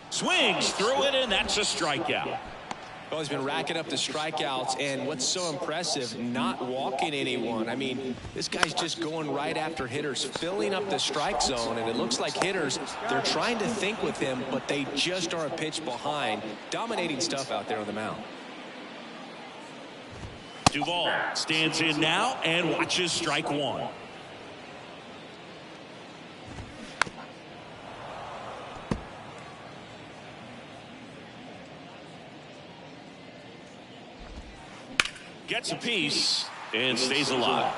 Swings through it, and that's a strikeout. Well, he's been racking up the strikeouts, and what's so impressive, not walking anyone. I mean, this guy's just going right after hitters, filling up the strike zone, and it looks like hitters, they're trying to think with him, but they just are a pitch behind. Dominating stuff out there on the mound. Duvall stands in now and watches strike 1. Gets a piece and stays alive.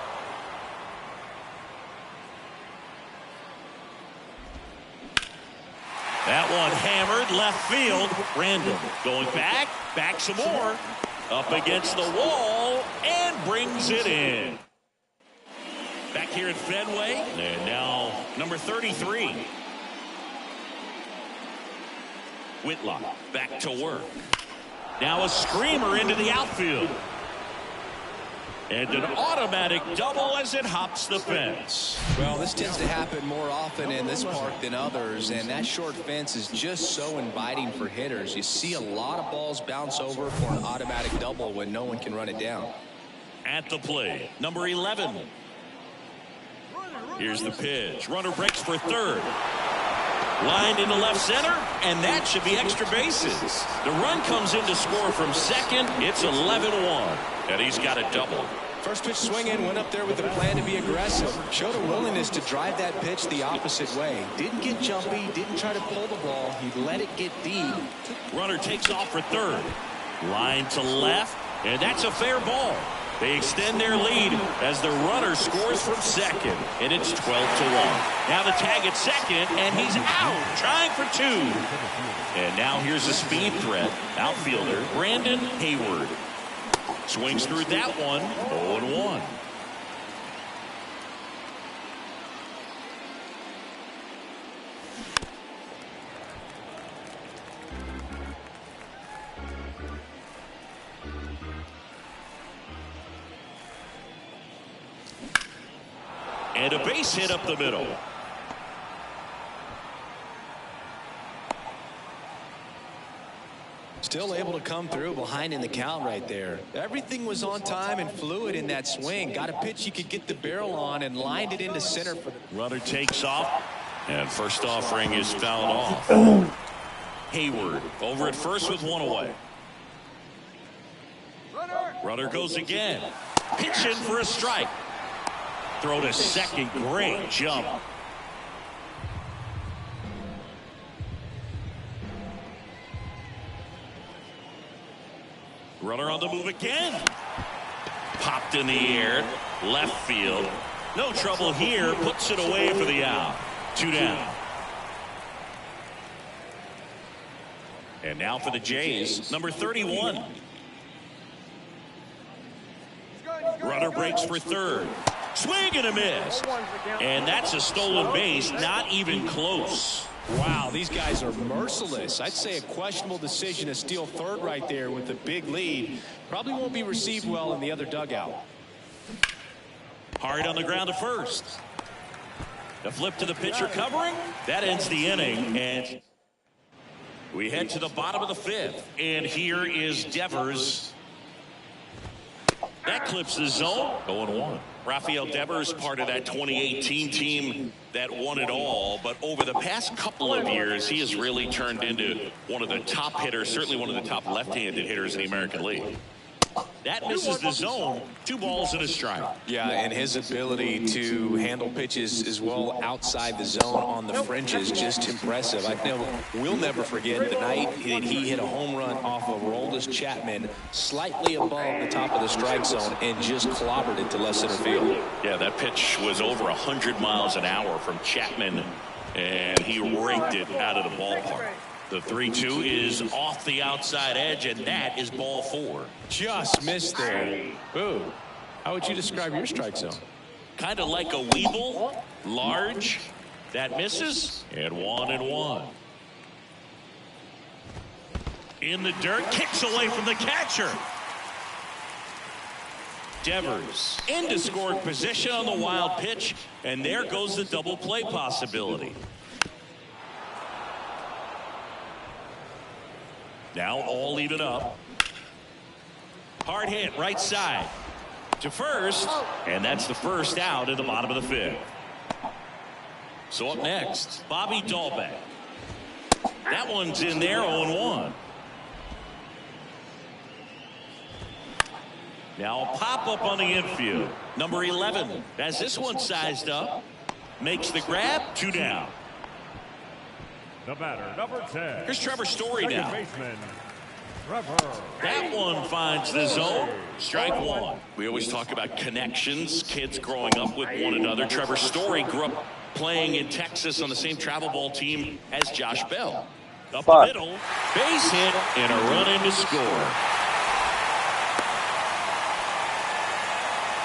That one hammered left field. Random going back some more. Up against the wall and brings it in. Back here at Fenway, and now number 33. Whitlock back to work. Now a screamer into the outfield. And an automatic double as it hops the fence. Well, this tends to happen more often in this park than others, and that short fence is just so inviting for hitters. You see a lot of balls bounce over for an automatic double when no one can run it down. At the plate, number 11. Here's the pitch. Runner breaks for third. Lined into left center, and that should be extra bases. The run comes in to score from second. It's 11-1, and he's got a double. First pitch swing in, went up there with a plan to be aggressive. Showed a willingness to drive that pitch the opposite way. Didn't get jumpy, didn't try to pull the ball. He let it get deep. Runner takes off for third. Line to left, and that's a fair ball. They extend their lead as the runner scores from second, and it's 12-1. Now the tag at second, and he's out, trying for two. And now here's a speed threat, outfielder Brandon Hayward. Swings through that one, 0-1. And a base hit up the middle. Still able to come through behind in the count right there. Everything was on time and fluid in that swing. Got a pitch he could get the barrel on and lined it into center. For the runner takes off, and first offering is fouled off. Hayward over at first with one away. Runner goes again. Pitch in for a strike. Throw to second. Great jump. Runner on the move again. Popped in the air. Left field. No trouble here. Puts it away for the out. 2 down. And now for the Jays, number 31. Runner breaks for third. Swing and a miss. And that's a stolen base. Not even close. Wow, these guys are merciless. I'd say a questionable decision to steal third right there with a big lead. Probably won't be received well in the other dugout. Hard on the ground to first. The flip to the pitcher covering. That ends the inning. And we head to the bottom of the fifth. And here is Devers. That clips the zone. 0-1. Rafael Devers, part of that 2018 team that won it all. But over the past couple of years, he has really turned into one of the top hitters, certainly one of the top left-handed hitters in the American League. That misses the zone. 2 balls and a strike. Yeah, and his ability to handle pitches as well outside the zone on the fringes, just impressive. I know we'll never forget the night that he hit a home run off of Aroldis Chapman slightly above the top of the strike zone and just clobbered it to left center field. Yeah, that pitch was over 100 miles an hour from Chapman, and he raked it out of the ballpark. The 3-2 is off the outside edge, and that is ball 4. Just missed there. Boo. How would you describe your strike zone? Kind of like a weevil, large. That misses, and 1-1. In the dirt, kicks away from the catcher. Devers into scoring position on the wild pitch, and there goes the double play possibility. Now all even up. Hard hit right side to first, and that's the first out in the bottom of the fifth. So up next, Bobby Dahlbeck. That one's in there, 0-1. Now a pop-up on the infield. Number 11 has this one sized up. Makes the grab, 2 down. The batter, number 10. Here's Trevor Story now. Baseman, Trevor. That one finds the zone. Strike 1. We always talk about connections, kids growing up with one another. Trevor Story grew up playing in Texas on the same travel ball team as Josh Bell. Up the middle, base hit, and a run in to score.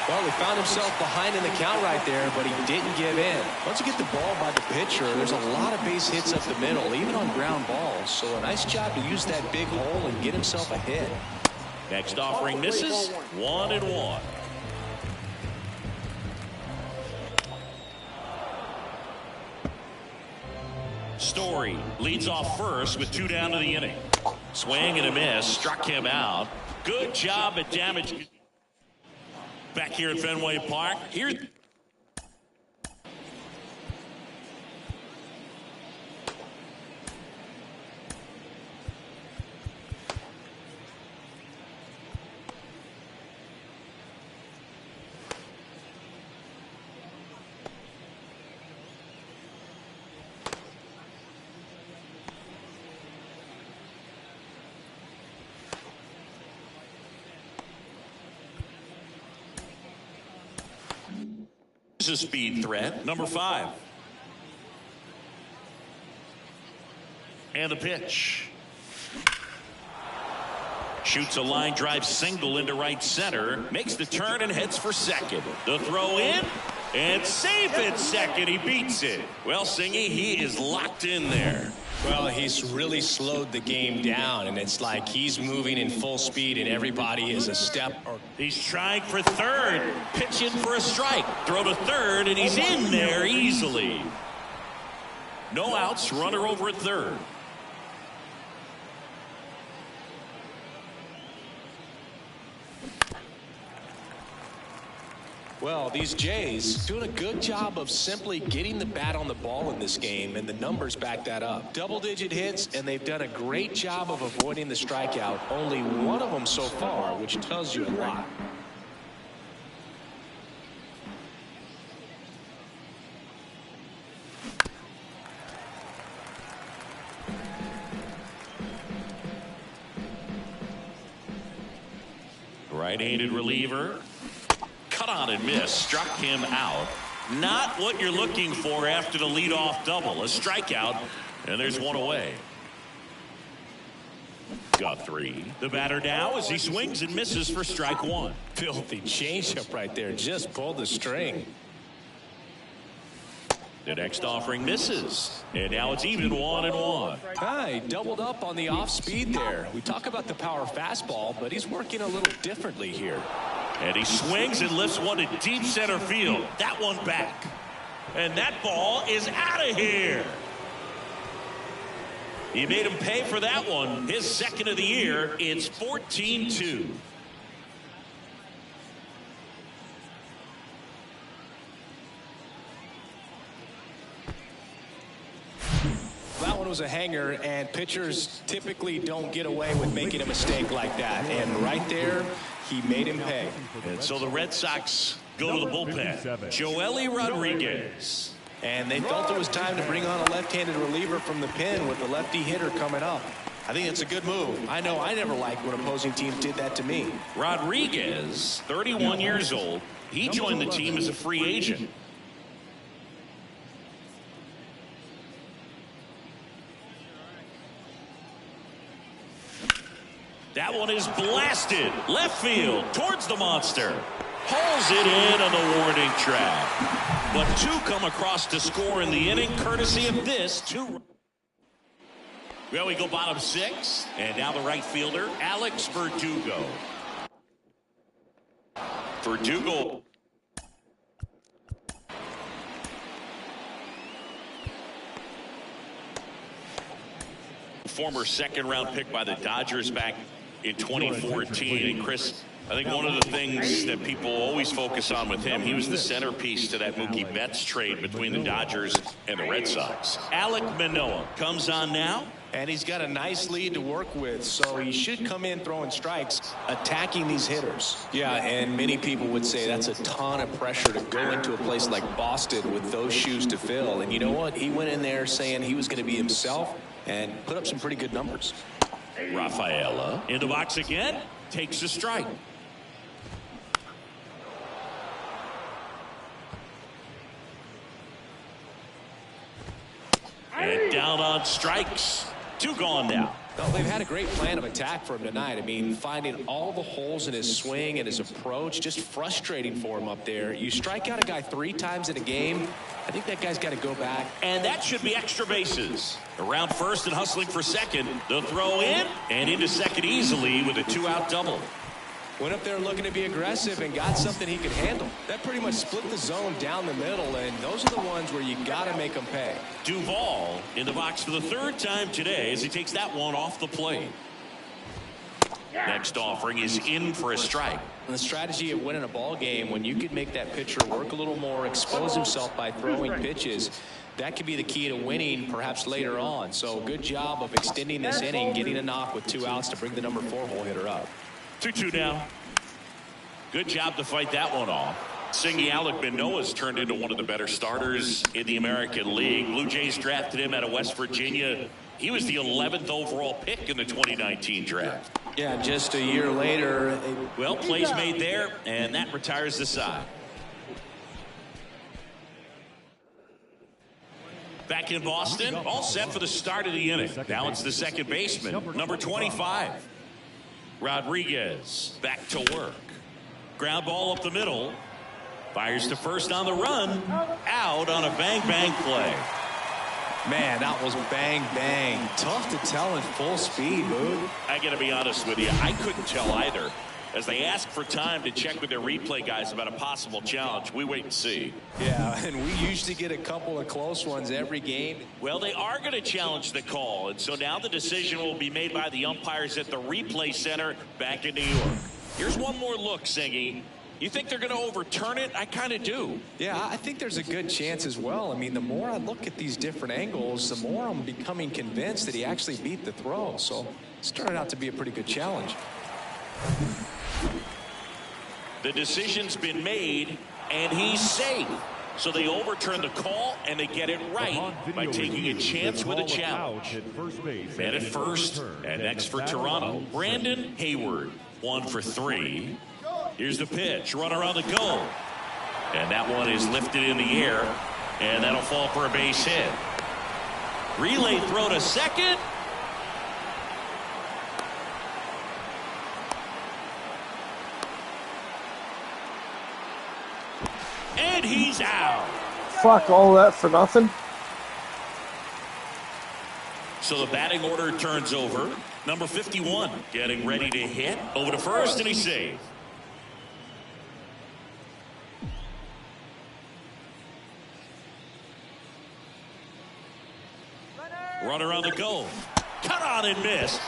Well, he found himself behind in the count right there, but he didn't give in. Once you get the ball by the pitcher, there's a lot of base hits up the middle, even on ground balls. So a nice job to use that big hole and get himself a hit. Next offering misses, 1-1. Story leads off first with 2 down to the inning. Swing and a miss. Struck him out. Good job at damage. Back here at Fenway Park. Here's a speed threat, number 5. And the pitch. Shoots a line drive single into right center. Makes the turn and heads for second. The throw in. And safe at second. He beats it. Well, Singy, he is locked in there. Well, he's really slowed the game down, and it's like he's moving in full speed, and everybody is a step. He's trying for third. Pitch in for a strike. Throw to third, and he's in there easily. No outs. Runner over at third. Well, these Jays doing a good job of simply getting the bat on the ball in this game, and the numbers back that up. Double-digit hits, and they've done a great job of avoiding the strikeout. Only one of them so far, which tells you a lot. Right-handed reliever. Cut on and miss. Struck him out. Not what you're looking for after the leadoff double. A strikeout, and there's one away. Got 3. The batter now as he swings and misses for strike 1. Filthy changeup right there. Just pulled the string. The next offering misses. And now it's even 1-1. He doubled up on the off speed there. We talk about the power fastball, but he's working a little differently here. And he swings and lifts one to deep center field. That one back. And that ball is out of here. He made him pay for that one. His second of the year. It's 14-2. That one was a hanger, and pitchers typically don't get away with making a mistake like that. And right there, he made him pay. And so the Red Sox go to the bullpen. Joely Rodriguez. And they felt it was time to bring on a left-handed reliever from the pen with the lefty hitter coming up. I think it's a good move. I know I never liked when opposing teams did that to me. Rodriguez, 31 years old. He joined the team as a free agent. That one is blasted. Left field towards the monster. Hauls it in on the warning track. But 2 come across to score in the inning, courtesy of this 2. Well, we go bottom 6. And now the right fielder, Alex Verdugo. Verdugo. Former second-round pick by the Dodgers back in 2014. And Chris, I think one of the things that people always focus on with him, he was the centerpiece to that Mookie Betts trade between the Dodgers and the Red Sox. Alek Manoah comes on now. And he's got a nice lead to work with, so he should come in throwing strikes, attacking these hitters. Yeah, and many people would say that's a ton of pressure to go into a place like Boston with those shoes to fill. And you know what? He went in there saying he was going to be himself and put up some pretty good numbers. Rafaela in the box again, takes a strike. And down on strikes. 2 gone now. Well, they've had a great plan of attack for him tonight. I mean, finding all the holes in his swing and his approach, just frustrating for him up there. You strike out a guy 3 times in a game, I think that guy's got to go back. And that should be extra bases. Around first and hustling for second. The throw in and into second easily with a 2-out double. Went up there looking to be aggressive and got something he could handle. That pretty much split the zone down the middle, and those are the ones where you got to make them pay. Duvall in the box for the third time today as he takes that one off the plate. Next offering is in for a strike. And the strategy of winning a ball game, when you could make that pitcher work a little more, expose himself by throwing pitches, that could be the key to winning perhaps later on. So good job of extending this inning, getting a knock with 2 outs to bring the number 4 hole hitter up. 2-2 now. Good job to fight that one off. Singy Alec Manoah's turned into one of the better starters in the American League. Blue Jays drafted him out of West Virginia. He was the 11th overall pick in the 2019 draft. Yeah, just a year later. Well, plays made there, and that retires the side. Back in Boston, all set for the start of the inning. Now it's the second baseman, number 25. Rodriguez back to work. Ground ball up the middle. Fires to first on the run. Out on a bang-bang play. Man, that was bang, bang. Tough to tell in full speed, Boog. I got to be honest with you. I couldn't tell either. As they ask for time to check with their replay guys about a possible challenge, we wait and see. Yeah, and we usually get a couple of close ones every game. Well, they are going to challenge the call, and so now the decision will be made by the umpires at the replay center back in New York. Here's one more look, Singy. You think they're going to overturn it? I kind of do. Yeah, I think there's a good chance as well. I mean, the more I look at these different angles, the more I'm becoming convinced that he actually beat the throw. So it started out to be a pretty good challenge. The decision's been made, and he's safe. So they overturn the call, and they get it right by taking a chance with a challenge. Man at first, and next for Toronto, Brandon Hayward, 1 for 3. Here's the pitch, runner on the go. And that one is lifted in the air, and that'll fall for a base hit. Relay throw to second. And he's out. Fuck all that for nothing. So the batting order turns over. Number 51 getting ready to hit. Over to first, and he's safe. Runner on the go. Cut on and missed.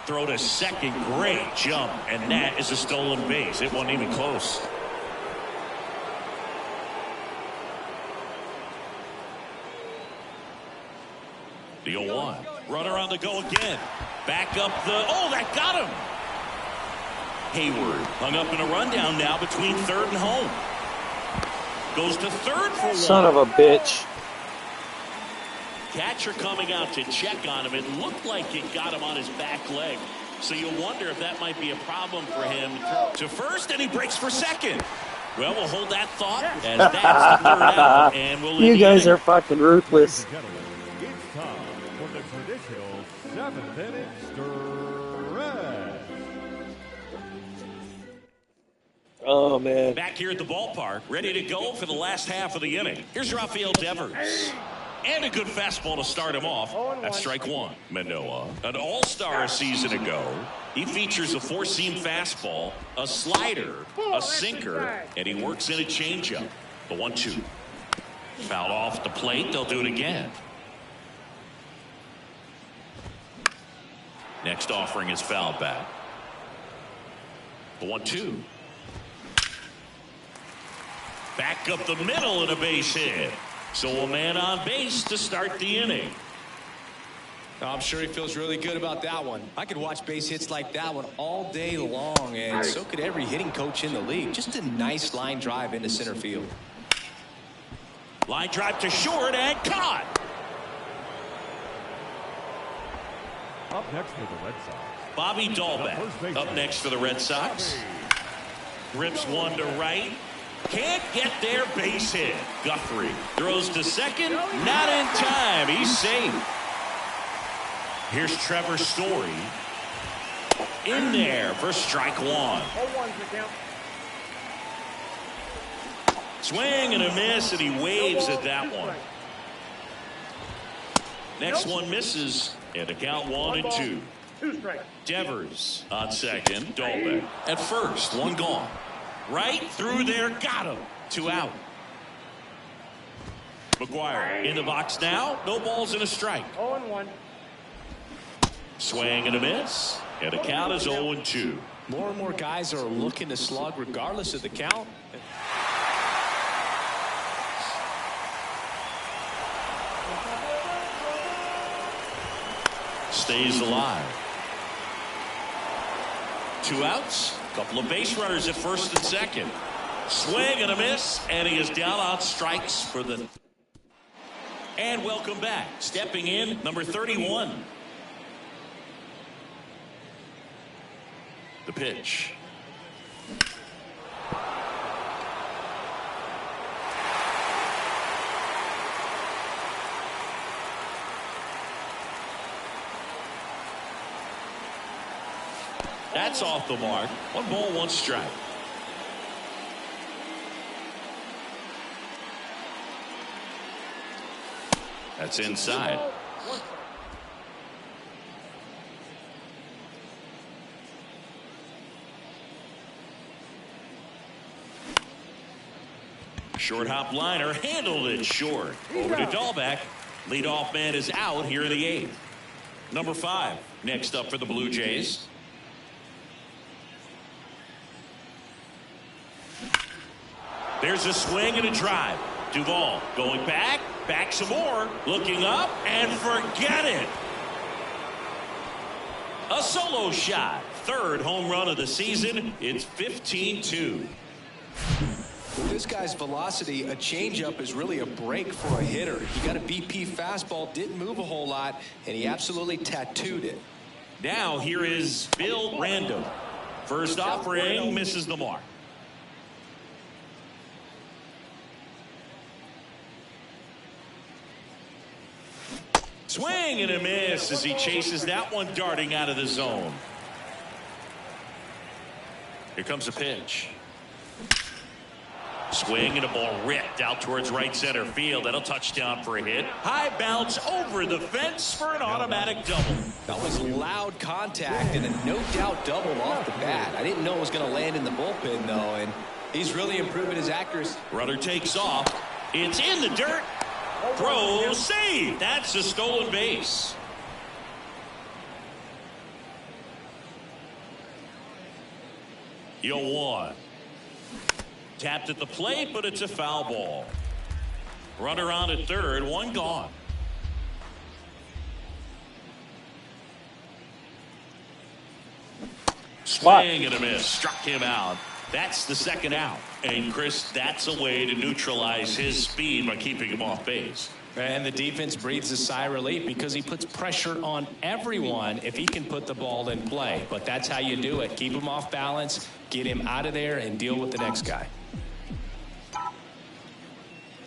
Throw to second. Great jump. And that is a stolen base. It wasn't even close. The 0-1. Runner on the go again. Back up the... Oh, that got him. Hayward hung up in a rundown now between third and home. Goes to third for one. Son of a bitch. Catcher coming out to check on him. It looked like it got him on his back leg. So you wonder if that might be a problem for him. To first, and he breaks for second. Well, we'll hold that thought as that's the third out. And we'll You guys are fucking ruthless. It's time for the traditional 7th inning stretch. Oh, man. Back here at the ballpark, ready to go for the last half of the inning. Here's Rafael Devers. And a good fastball to start him off. That's strike one. Manoah, an all-star a season ago. He features a four-seam fastball, a slider, a sinker, and he works in a changeup. The 1-2. Fouled off the plate. They'll do it again. Next offering is fouled back. The 1-2. Back up the middle and a base hit. So a man on base to start the inning. I'm sure he feels really good about that one. I could watch base hits like that one all day long, and so could every hitting coach in the league. Just a nice line drive into center field. Line drive to short and caught. Up next for the Red Sox, Bobby Dahlbeck up next for the Red Sox. Rips one to right. Can't get there, base hit. Guthrie throws to second, not in time. He's safe. Here's Trevor Story in there for strike one. Swing and a miss, and he waves at that one. Next one misses, and the count 1-2. Devers on second. Dolbeck at first. One gone. Right through there. Got him. 2 out. McGuire in the box now. No balls and a strike. 0-1. Swing and a miss. And the count is 0-2. More and more guys are looking to slug regardless of the count. Stays alive. 2 outs. Couple of base runners at first and second. Swing and a miss. And he is down on strikes for the... And welcome back. Stepping in, number 31. The pitch. That's off the mark. 1 ball, 1 strike. That's inside. Short hop liner handled it short. Over to Dalbec. Leadoff man is out here in the 8th. Number 5 next up for the Blue Jays. There's a swing and a drive. Duvall going back some more, looking up, and forget it. A solo shot. 3rd home run of the season. It's 15-2. With this guy's velocity, a changeup is really a break for a hitter. He got a BP fastball, didn't move a whole lot, and he absolutely tattooed it. Now here is Bill Random. First offering misses the mark. Swing and a miss as he chases that one darting out of the zone. Here comes a pitch. Swing and a ball ripped out towards right center field. That'll touchdown for a hit. High bounce over the fence for an automatic double. That was loud contact and a no doubt double off the bat. I didn't know it was going to land in the bullpen though, and he's really improving his accuracy. Runner takes off. It's in the dirt. Throw save. That's a stolen base. You'll one. Tapped at the plate, but it's a foul ball. Runner on at 3rd, 1 gone. Swing and a miss. Struck him out. That's the 2nd out. And Chris, that's a way to neutralize his speed by keeping him off base. And the defense breathes a sigh of relief because he puts pressure on everyone if he can put the ball in play. But that's how you do it. Keep him off balance, get him out of there, and deal with the next guy.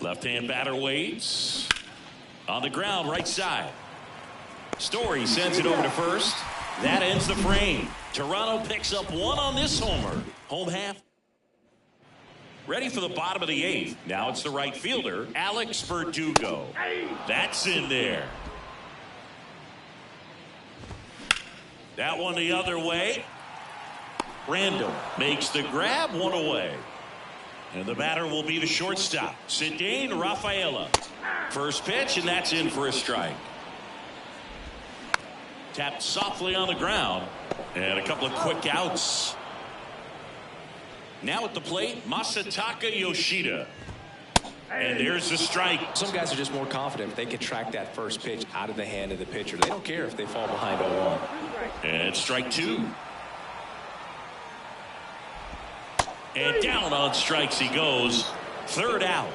Left-hand batter waits. On the ground, right side. Story sends it over to first. That ends the frame. Toronto picks up 1 on this homer. Home half. Ready for the bottom of the 8th. Now it's the right fielder, Alex Verdugo. That's in there. That one the other way. Randall makes the grab, 1 away. And the batter will be the shortstop, Cedane Rafaela. First pitch, and that's in for a strike. Tapped softly on the ground. And a couple of quick outs. Now at the plate, Masataka Yoshida. And there's a strike. Some guys are just more confident if they can track that first pitch out of the hand of the pitcher. They don't care if they fall behind 0-1. And strike 2. And down on strikes he goes. 3rd out.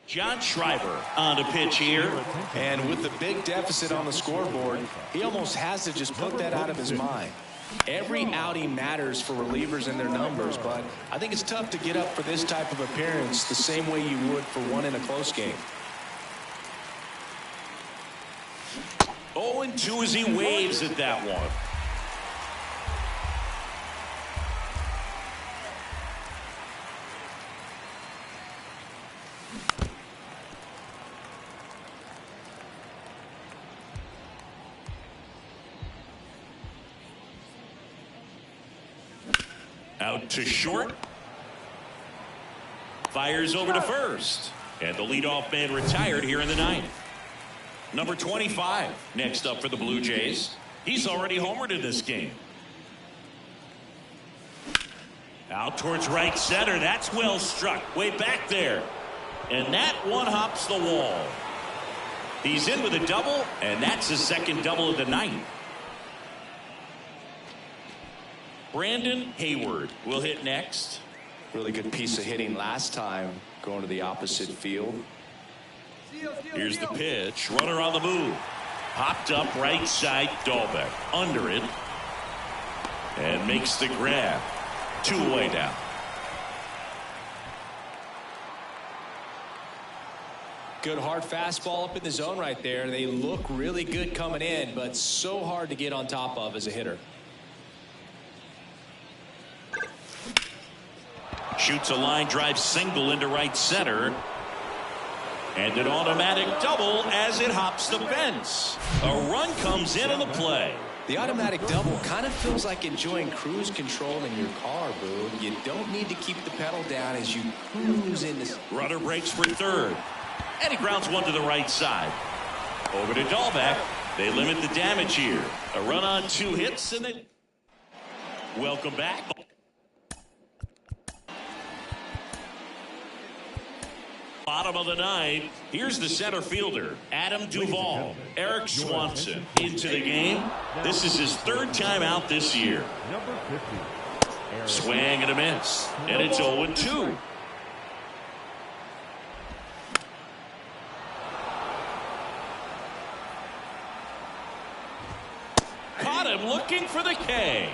John Schreiber on the pitch here. And with the big deficit on the scoreboard, he almost has to just put that out of his mind. Every outing matters for relievers and their numbers, but I think it's tough to get up for this type of appearance the same way you would for one in a close game. 0-2 as he waves at that one. Out to short. Fires over to first. And the leadoff man retired here in the ninth. Number 25 next up for the Blue Jays. He's already homered in this game. Out towards right center. That's well struck. Way back there. And that one hops the wall. He's in with a double, and that's his second double of the night. Brandon Hayward will hit next. Really good piece of hitting last time, going to the opposite field. Here's the pitch. Runner on the move. Popped up right side. Dahlbeck under it. And makes the grab. 2 away now. Good hard fastball up in the zone right there. They look really good coming in, but so hard to get on top of as a hitter. Shoots a line drive single into right center. And an automatic double as it hops the fence. A run comes in on the play. The automatic double kind of feels like enjoying cruise control in your car, Boo. You don't need to keep the pedal down as you cruise in this. Runner breaks for third. And he grounds one to the right side. Over to Dahlbeck. They limit the damage here. A run on 2 hits, and then welcome back. Bottom of the ninth. Here's the center fielder, Adam Duvall. Eric Swanson into the game. This is his 3rd time out this year. Number 50. Swing and a miss. And it's 0-2. Caught him looking for the K.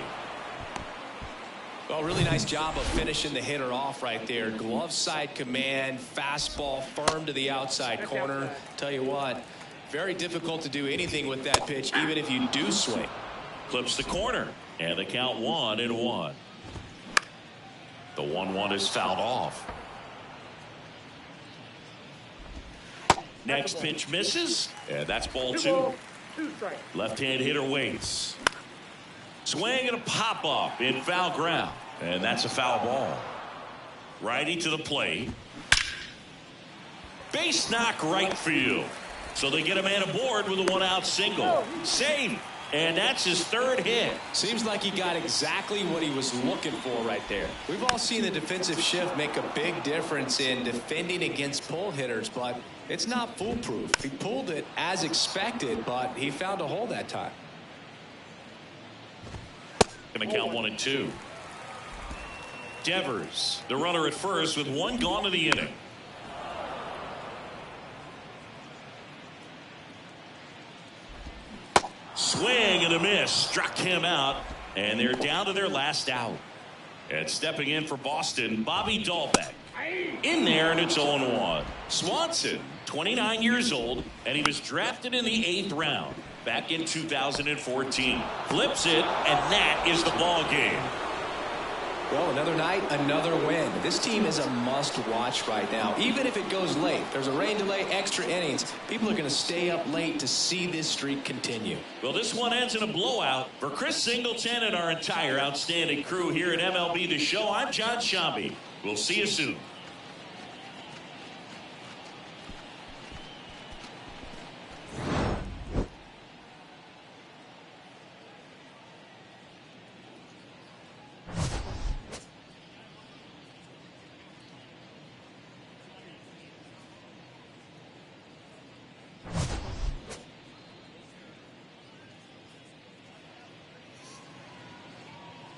Well, really nice job of finishing the hitter off right there. Glove side command, fastball firm to the outside corner. Tell you what, very difficult to do anything with that pitch, even if you do swing. Clips the corner, and the count 1-1. The 1-1 is fouled off. Next pitch misses, and that's ball 2. Left-hand hitter waits. Swing and a pop-up in foul ground. And that's a foul ball. Righty to the plate. Base knock right field. So they get a man aboard with a 1-out single. Safe. And that's his 3rd hit. Seems like he got exactly what he was looking for right there. We've all seen the defensive shift make a big difference in defending against pull hitters, but it's not foolproof. He pulled it as expected, but he found a hole that time. Going to count 1-2. Devers, the runner at first with 1 gone to the inning. Swing and a miss. Struck him out. And they're down to their last out. And stepping in for Boston, Bobby Dahlbeck. In there, and it's 0-1. Swanson, 29 years old, and he was drafted in the 8th round back in 2014. Flips it, and that is the ball game. Well, another night, another win. This team is a must-watch right now. Even if it goes late, there's a rain delay, extra innings. People are going to stay up late to see this streak continue. Well, this one ends in a blowout. For Chris Singleton and our entire outstanding crew here at MLB The Show, I'm John Shambi. We'll see you soon.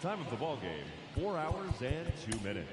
Time of the ball game, 4 hours and 2 minutes.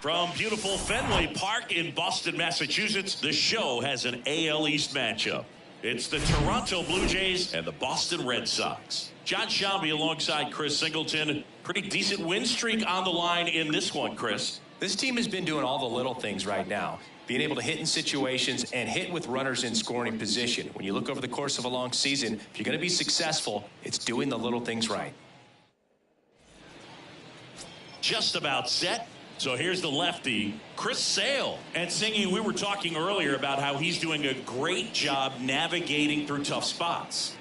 From beautiful Fenway Park in Boston, Massachusetts, the show has an AL East matchup. It's the Toronto Blue Jays and the Boston Red Sox. John Shambi alongside Chris Singleton. Pretty decent win streak on the line in this one, Chris. This team has been doing all the little things right now. Being able to hit in situations and hit with runners in scoring position. When you look over the course of a long season, if you're going to be successful, it's doing the little things right. Just about set. So here's the lefty, Chris Sale. And Singy, we were talking earlier about how he's doing a great job navigating through tough spots.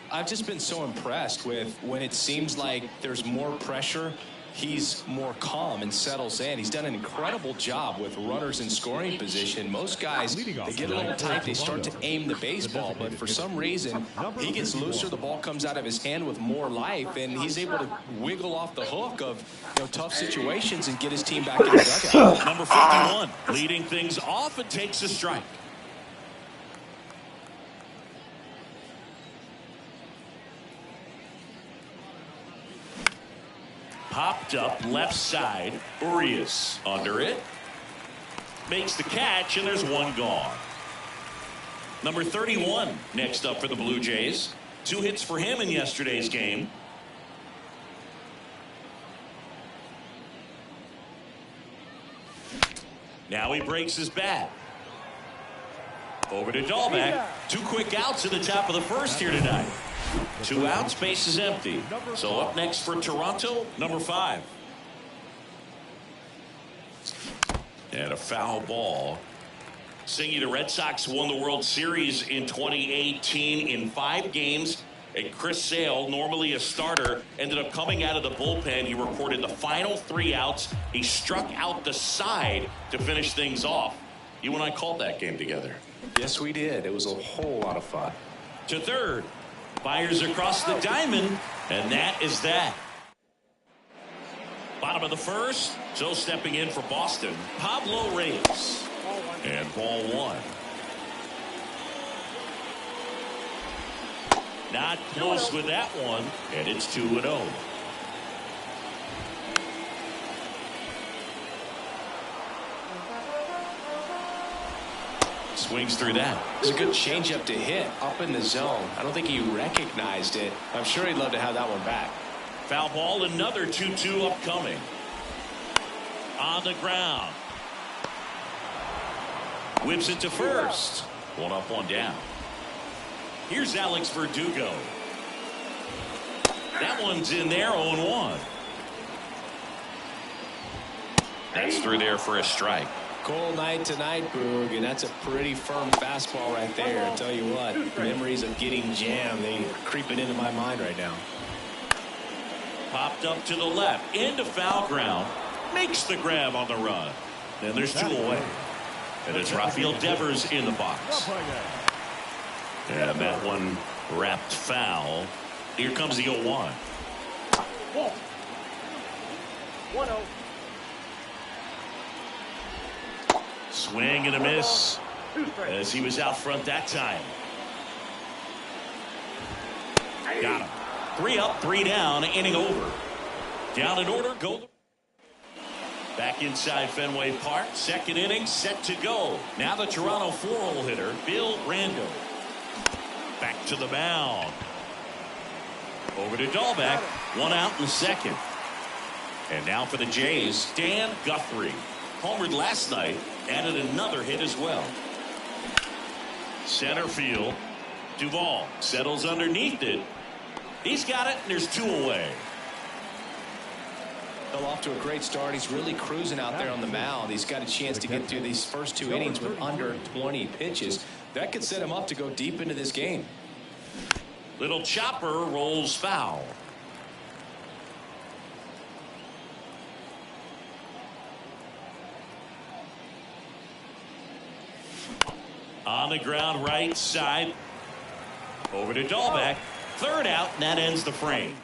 I've just been so impressed with when it seems like there's more pressure, he's more calm and settles in. He's done an incredible job with runners in scoring position. Most guys, they get a little tight, they start to aim the baseball, but for some reason, he gets looser, the ball comes out of his hand with more life, and he's able to wiggle off the hook of tough situations and get his team back in the dugout. Number 51, leading things off and takes a strike. Popped up left side. Urias under it. Makes the catch, and there's one gone. Number 31 next up for the Blue Jays. 2 hits for him in yesterday's game. Now he breaks his bat. Over to Dahlbeck. 2 quick outs at the top of the first here tonight. 2 outs, base is empty. So up next for Toronto, number 5. And a foul ball. Singy, the Red Sox won the World Series in 2018 in 5 games. And Chris Sale, normally a starter, ended up coming out of the bullpen. He reported the final 3 outs. He struck out the side to finish things off. You and I called that game together. Yes, we did. It was a whole lot of fun. To third. Fires across the diamond, and that is that. Bottom of the first, so stepping in for Boston, Pablo Reyes. And ball 1. Not close with that one, and it's 2-0. Swings through that. It's a good changeup to hit up in the zone. I don't think he recognized it. I'm sure he'd love to have that one back. Foul ball, another 2-2 upcoming. On the ground. Whips it to first. 1 up, 1 down. Here's Alex Verdugo. That one's in there, 0-1. That's through there for a strike. Cold night tonight, Boog, and that's a pretty firm fastball right there. I tell you what, memories of getting jammed, they creeping into my mind right now. Popped up to the left, into foul ground, makes the grab on the run. Then there's 2 away. And it's Rafael Devers in the box. And that one wrapped foul. Here comes the 0-1. 1-0. Swing and a miss as he was out front that time. Got him. 3 up, 3 down, inning over. Down in order, go. Back inside Fenway Park, second inning set to go. Now the Toronto 4-hole hitter, Bill Rando. Back to the mound. Over to Dahlbeck, 1 out in the second. And now for the Jays, Dan Guthrie. Homered last night, added another hit as well. Center field. Duvall settles underneath it. He's got it, and there's 2 away. Well, off to a great start. He's really cruising out there on the mound. He's got a chance to get through these first 2 innings with under 20 pitches. That could set him up to go deep into this game. Little chopper rolls foul. On the ground right side. Over to Dahlbeck. 3rd out, and that ends the frame.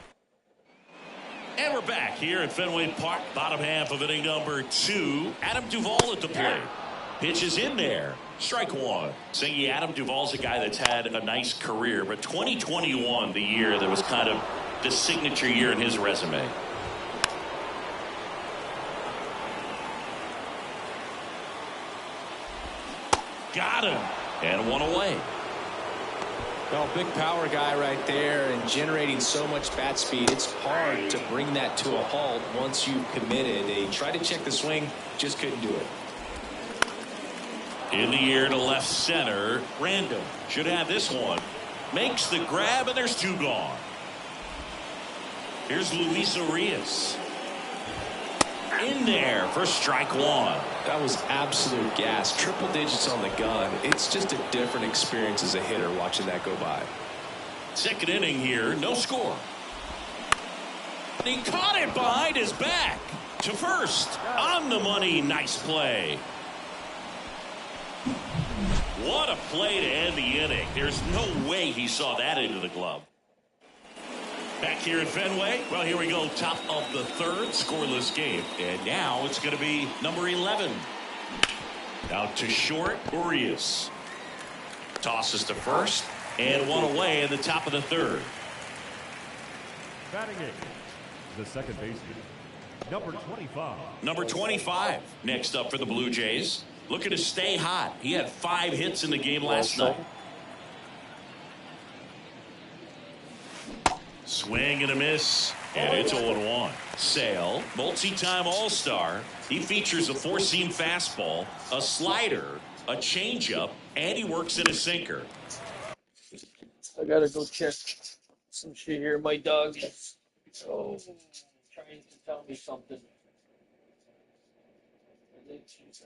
And we're back here at Fenway Park. Bottom half of inning number 2. Adam Duvall at the plate. Pitch is in there. Strike 1. Singy, Adam Duvall's a guy that's had a nice career, but 2021, the year that was kind of the signature year in his resume. Got him. And one away. Well, big power guy right there and generating so much bat speed. It's hard to bring that to a halt once you've committed. They tried to check the swing, just couldn't do it. In the air to left center. Random should have this one. Makes the grab, and there's 2 gone. Here's Luis Urias. In there for strike 1. That was absolute gas. Triple digits on the gun. It's just a different experience as a hitter watching that go by. Second inning here, no score. He caught it behind his back. To first. On the money. Nice play. What a play to end the inning. There's no way he saw that into the glove. Back here at Fenway. Well, here we go. Top of the third. Scoreless game. And now it's going to be number 11. Out to short. Urias. Tosses to first. And one away in the top of the third. Batting eighth, the second baseman, number 25. Number 25 next up for the Blue Jays. Looking to stay hot. He had 5 hits in the game last night. Swing and a miss. And it's 0-1. Sale, multi-time All-Star. He features a 4-seam fastball, a slider, a changeup, and he works in a sinker. I gotta go check some shit here. My dog is trying to tell me something. I think she's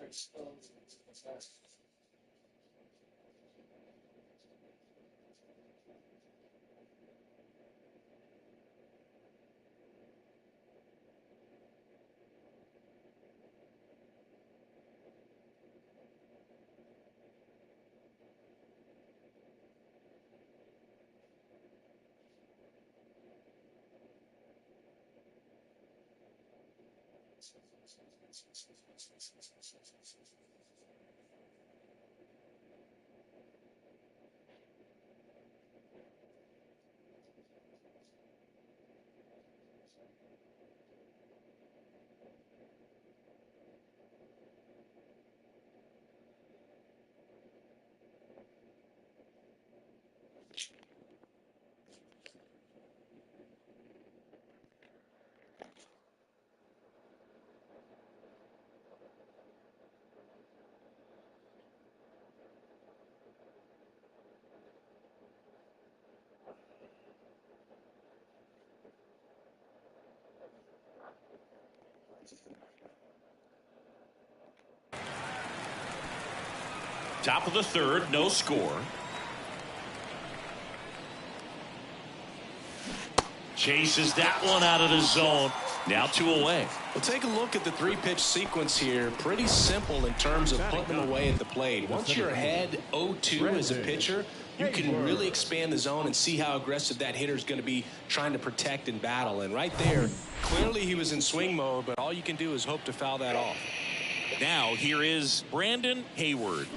Top of the third, no score. Chases that one out of the zone. Now 2 away. Well, take a look at the 3-pitch sequence here. Pretty simple in terms of putting them away at the plate. Once you're ahead 0-2 as a pitcher, you can really expand the zone and see how aggressive that hitter is going to be trying to protect and battle. And right there, clearly he was in swing mode, but all you can do is hope to foul that off. Now here is Brandon Hayward.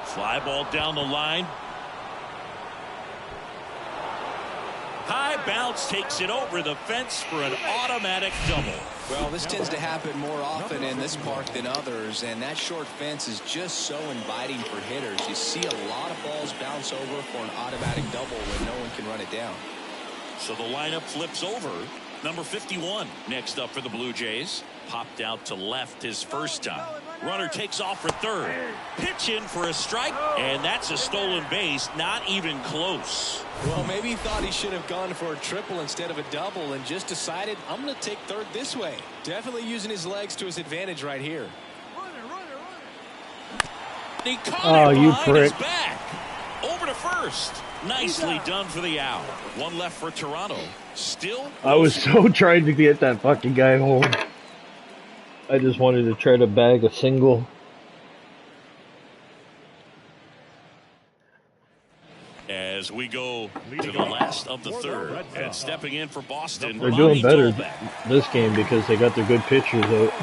Fly ball down the line. High bounce takes it over the fence for an automatic double. Well, this tends to happen more often in this park than others, and that short fence is just so inviting for hitters. You see a lot of balls bounce over for an automatic double when no one can run it down. So the lineup flips over. Number 51 next up for the Blue Jays. Popped out to left his first time. Runner takes off for third. Pitch in for a strike, and that's a stolen base. Not even close. Well, maybe he thought he should have gone for a triple instead of a double and just decided, I'm going to take third this way. Definitely using his legs to his advantage right here. He caught it behind his back. Over to first. Nicely done for the out. One left for Toronto. Still. I was so trying to get that fucking guy home. I just wanted to try to bag a single. As we go to the last of the third, and stepping in for Boston, they're doing better this game because they got their good pitchers out.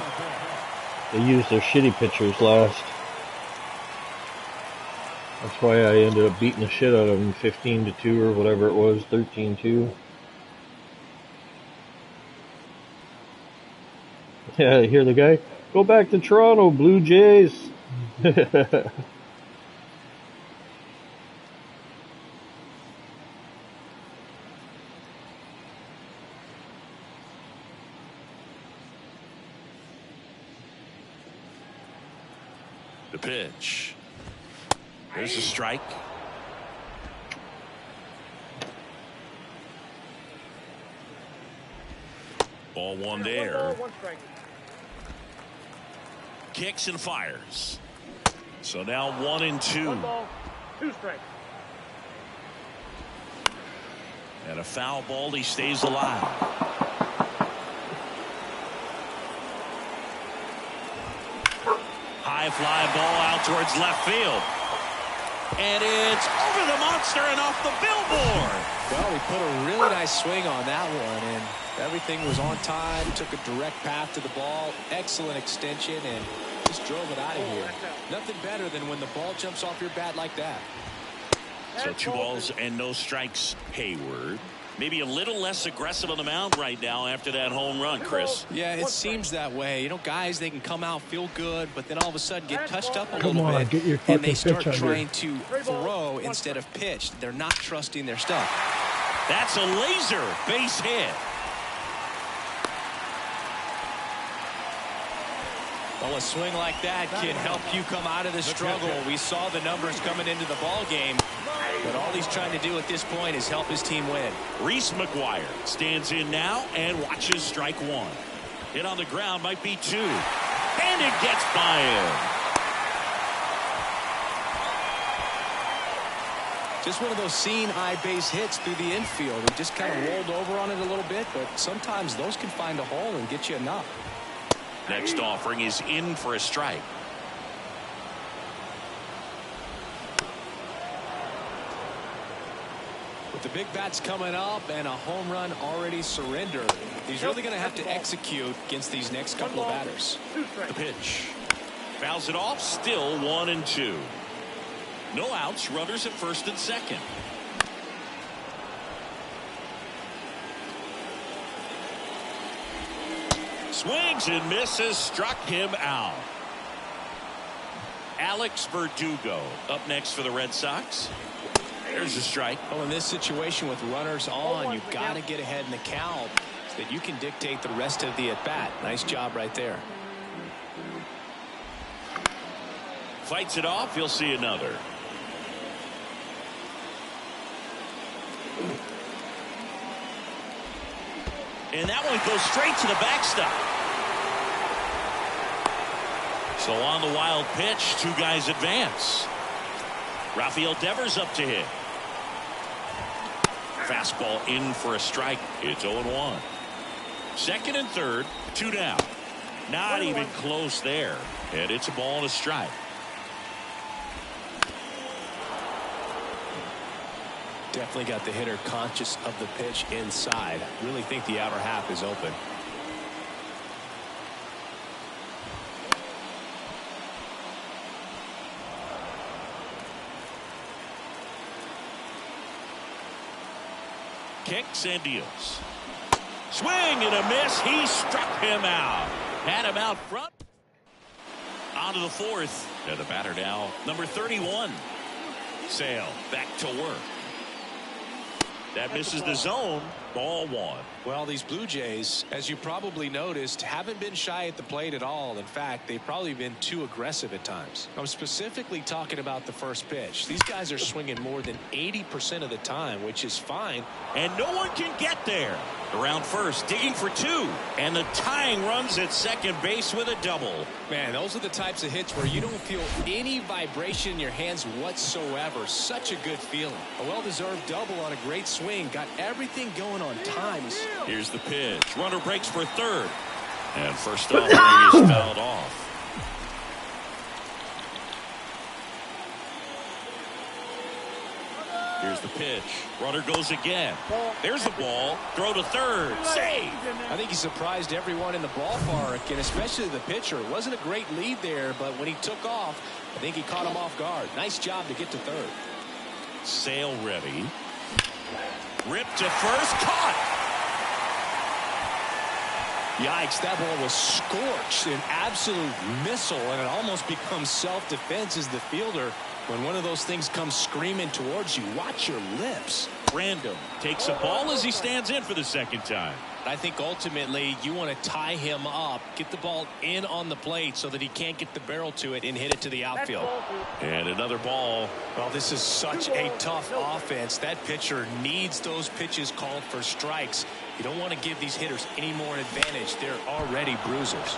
They used their shitty pitchers last. That's why I ended up beating the shit out of them 15-2 or whatever it was, 13-2. Yeah, I hear the guy, go back to Toronto, Blue Jays. pitch. There's a strike. Ball one there. 1 strike. Kicks and fires. So now 1-2. 1 ball, 2 strikes. And a foul ball. He stays alive. High fly ball out towards left field. And it's over the monster and off the billboard. Well, he put a really nice swing on that one, and everything was on time. Took a direct path to the ball. Excellent extension, and just drove it out of here. Nothing better than when the ball jumps off your bat like that. So 2 balls and no strikes. Hayward maybe a little less aggressive on the mound right now after that home run, Chris. Yeah, it seems that way. You know, guys, they can come out, feel good, but then all of a sudden get touched up a Come little on, bit, get your and they fucking start pitch on trying to throw instead of pitch. They're not trusting their stuff. That's a laser base hit. Well, a swing like that can help you come out of the struggle. We saw the numbers coming into the ball game, but all he's trying to do at this point is help his team win. Reese McGuire stands in now and watches strike 1. Hit on the ground might be 2. And it gets by him. Just one of those seeing eye base hits through the infield. He just kind of rolled over on it a little bit, but sometimes those can find a hole and get you enough. Next offering is in for a strike. With the big bats coming up and a home run already surrendered, he's really going to have to execute against these next couple of batters. The pitch. Fouls it off. Still 1-2. No outs. Runners at first and second. Swings and misses. Struck him out. Alex Verdugo up next for the Red Sox. There's a strike. Well, in this situation with runners on, you've got to get ahead in the count so that you can dictate the rest of the at-bat. Nice job right there. Fights it off. You'll see another. And that one goes straight to the backstop. So on the wild pitch, 2 guys advance. Rafael Devers up to hit. Fastball in for a strike. It's 0-1. Second and third, 2 down. Not even close there. And it's a ball and a strike. Definitely got the hitter conscious of the pitch inside. Really think the outer half is open. Kicks and deals. Swing and a miss. He struck him out. Had him out front. On to the 4th. And the batter now, number 31. Sale back to work. That misses the zone. Ball 1. Well, these Blue Jays, as you probably noticed, haven't been shy at the plate at all. In fact, they've probably been too aggressive at times. I'm specifically talking about the first pitch. These guys are swinging more than 80% of the time, which is fine. And no one can get there. Around first, digging for 2. And the tying runs at second base with a double. Man, those are the types of hits where you don't feel any vibration in your hands whatsoever. Such a good feeling. A well-deserved double on a great swing. Got everything going on time. Here's the pitch. Runner breaks for third. And first offering is fouled off. Here's the pitch. Runner goes again. There's the ball. Throw to third. Save. I think he surprised everyone in the ballpark, and especially the pitcher. It wasn't a great lead there, but when he took off, I think he caught him off guard. Nice job to get to third. Sale ready. Ripped to first. Caught. Yikes, that ball was scorched, an absolute missile, and it almost becomes self-defense as the fielder. When one of those things comes screaming towards you, watch your lips. random. Takes a ball as he stands in for the second time. I think ultimately you want to tie him up, get the ball in on the plate so that he can't get the barrel to it and hit it to the outfield. And another ball. Well, this is such a tough offense. That pitcher needs those pitches called for strikes. You don't want to give these hitters any more advantage. They're already bruisers.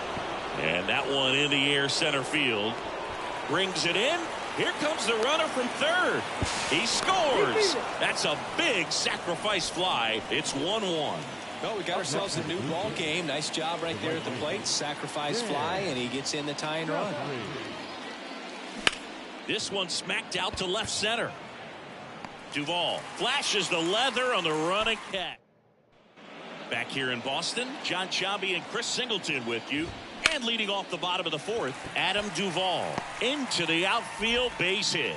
And that one in the air center field. Brings it in. Here comes the runner from third. He scores. That's a big sacrifice fly. It's 1-1. Well, we got ourselves a new ball game. Nice job right there at the plate. Sacrifice fly, and he gets in the tying run. This one smacked out to left center. Duvall flashes the leather on the running cat. Back here in Boston, John Chabi and Chris Singleton with you. And leading off the bottom of the fourth, Adam Duvall into the outfield, base hit.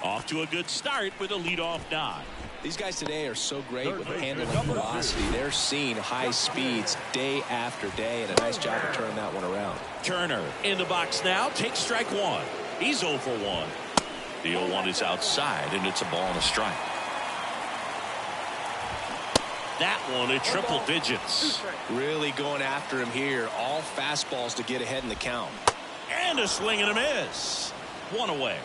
Off to a good start with a leadoff nod. These guys today are so great with handling velocity. They're seeing high speeds day after day, and a nice job of turning that one around. Turner in the box now, takes strike one. He's 0 for 1. The 0-1 is outside, and it's a ball and a strike. That one at triple digits. Really going after him here. All fastballs to get ahead in the count. And a swing and a miss. One away.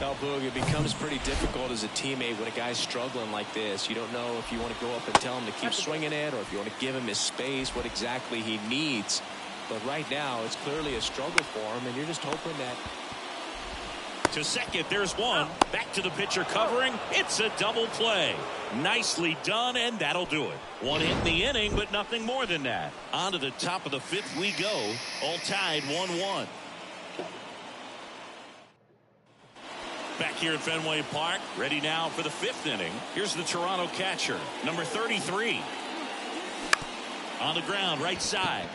Now, Boog, it becomes pretty difficult as a teammate when a guy's struggling like this. You don't know if you want to go up and tell him to keep swinging it or if you want to give him his space, what exactly he needs. But right now, it's clearly a struggle for him, and you're just hoping that. To second, there's one. Back to the pitcher covering. It's a double play. Nicely done, and that'll do it. One hit in the inning, but nothing more than that. On to the top of the fifth we go. All tied 1-1. Back here at Fenway Park, ready now for the fifth inning. Here's the Toronto catcher, number 33. On the ground, right side.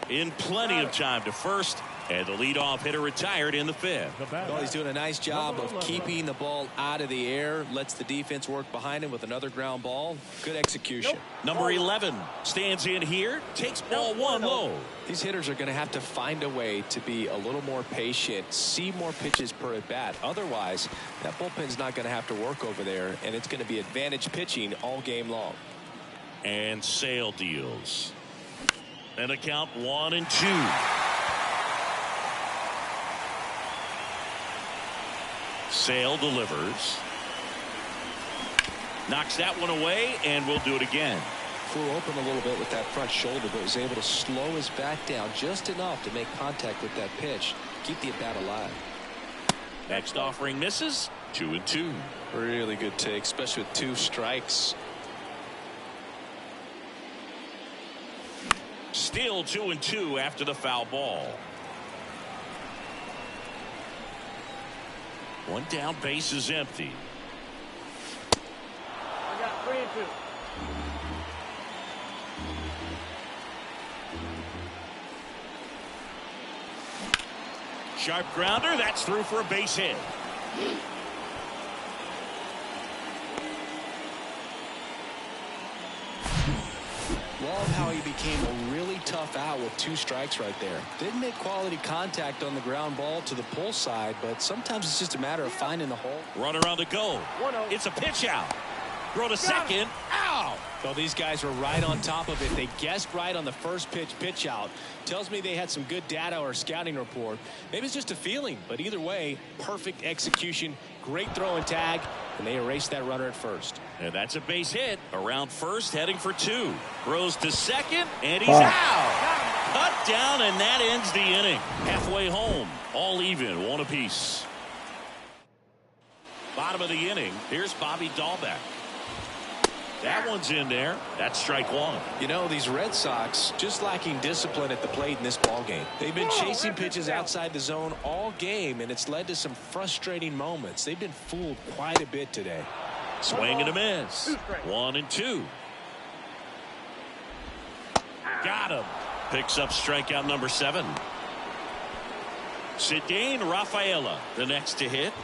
In plenty of time to first. And the leadoff hitter retired in the fifth. Well, he's doing a nice job of keeping the ball out of the air. Lets the defense work behind him with another ground ball. Good execution. Number 11 stands in here. Takes ball one low. These hitters are going to have to find a way to be a little more patient. See more pitches per at bat. Otherwise, that bullpen's not going to have to work over there. And it's going to be advantage pitching all game long. And Sale deals. And a count 1-2. Sale delivers. Knocks that one away, and we'll do it again. Flew open a little bit with that front shoulder, but was able to slow his back down just enough to make contact with that pitch. Keep the at-bat alive. Next offering misses. 2-2. Really good take, especially with 2 strikes. Still 2-2 after the foul ball. One down, base is empty. I got 3-2. Sharp grounder, that's through for a base hit. Love how he became a really tough out with 2 strikes right there. Didn't make quality contact on the ground ball to the pull side, but sometimes it's just a matter of finding the hole. Runner on the go. It's a pitch out. Throw to second. Ow! Well, these guys were right on top of it. They guessed right on the first pitch out. Tells me they had some good data or scouting report. Maybe it's just a feeling, but either way, perfect execution, great throw and tag, and they erased that runner at first. And that's a base hit. Around first, heading for 2. Throws to second, and he's out. Cut down, and that ends the inning. Halfway home, all even, 1 apiece. Bottom of the inning, here's Bobby Dahlbeck. That one's in there. That's strike 1. You know, these Red Sox just lacking discipline at the plate in this ballgame. They've been chasing pitches outside the zone all game, and it's led to some frustrating moments. They've been fooled quite a bit today. Swing and a miss. 1-2. Got him. Picks up strikeout number 7. Cedane Rafaela, the next to hit.